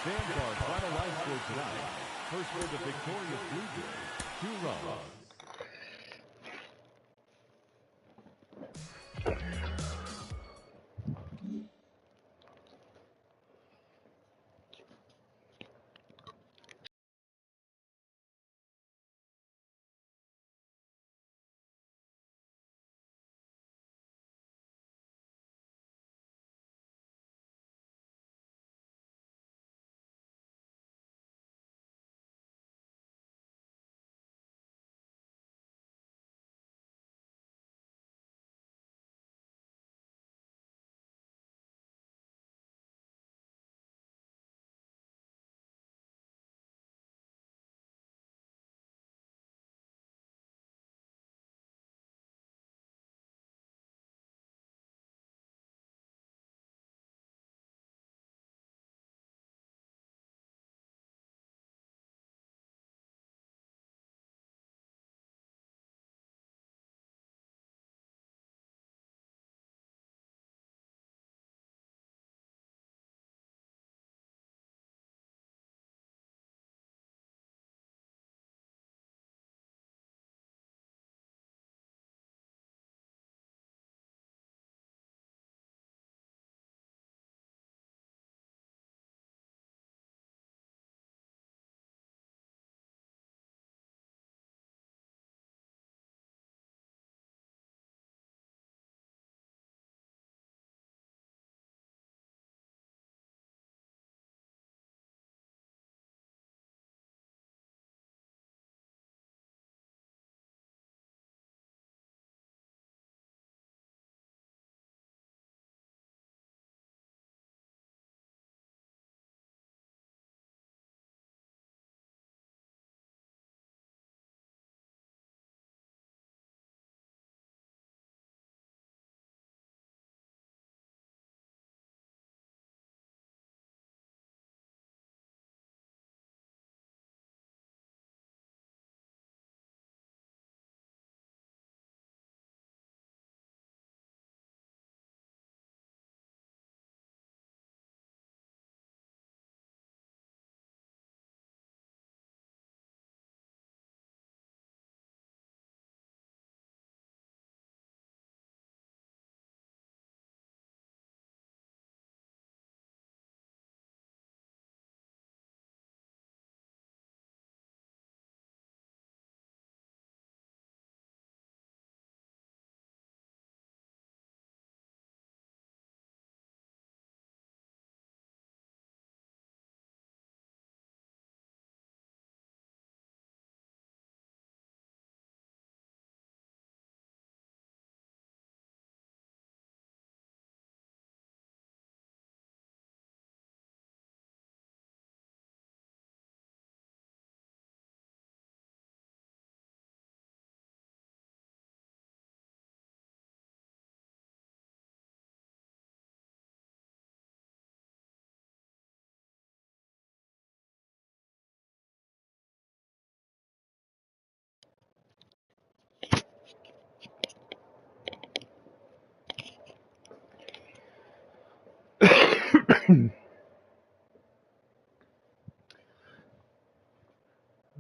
Fans are finalized for tonight. First for the victorious Blue Jays, 2 runs.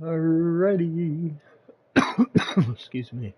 Alrighty. Excuse me.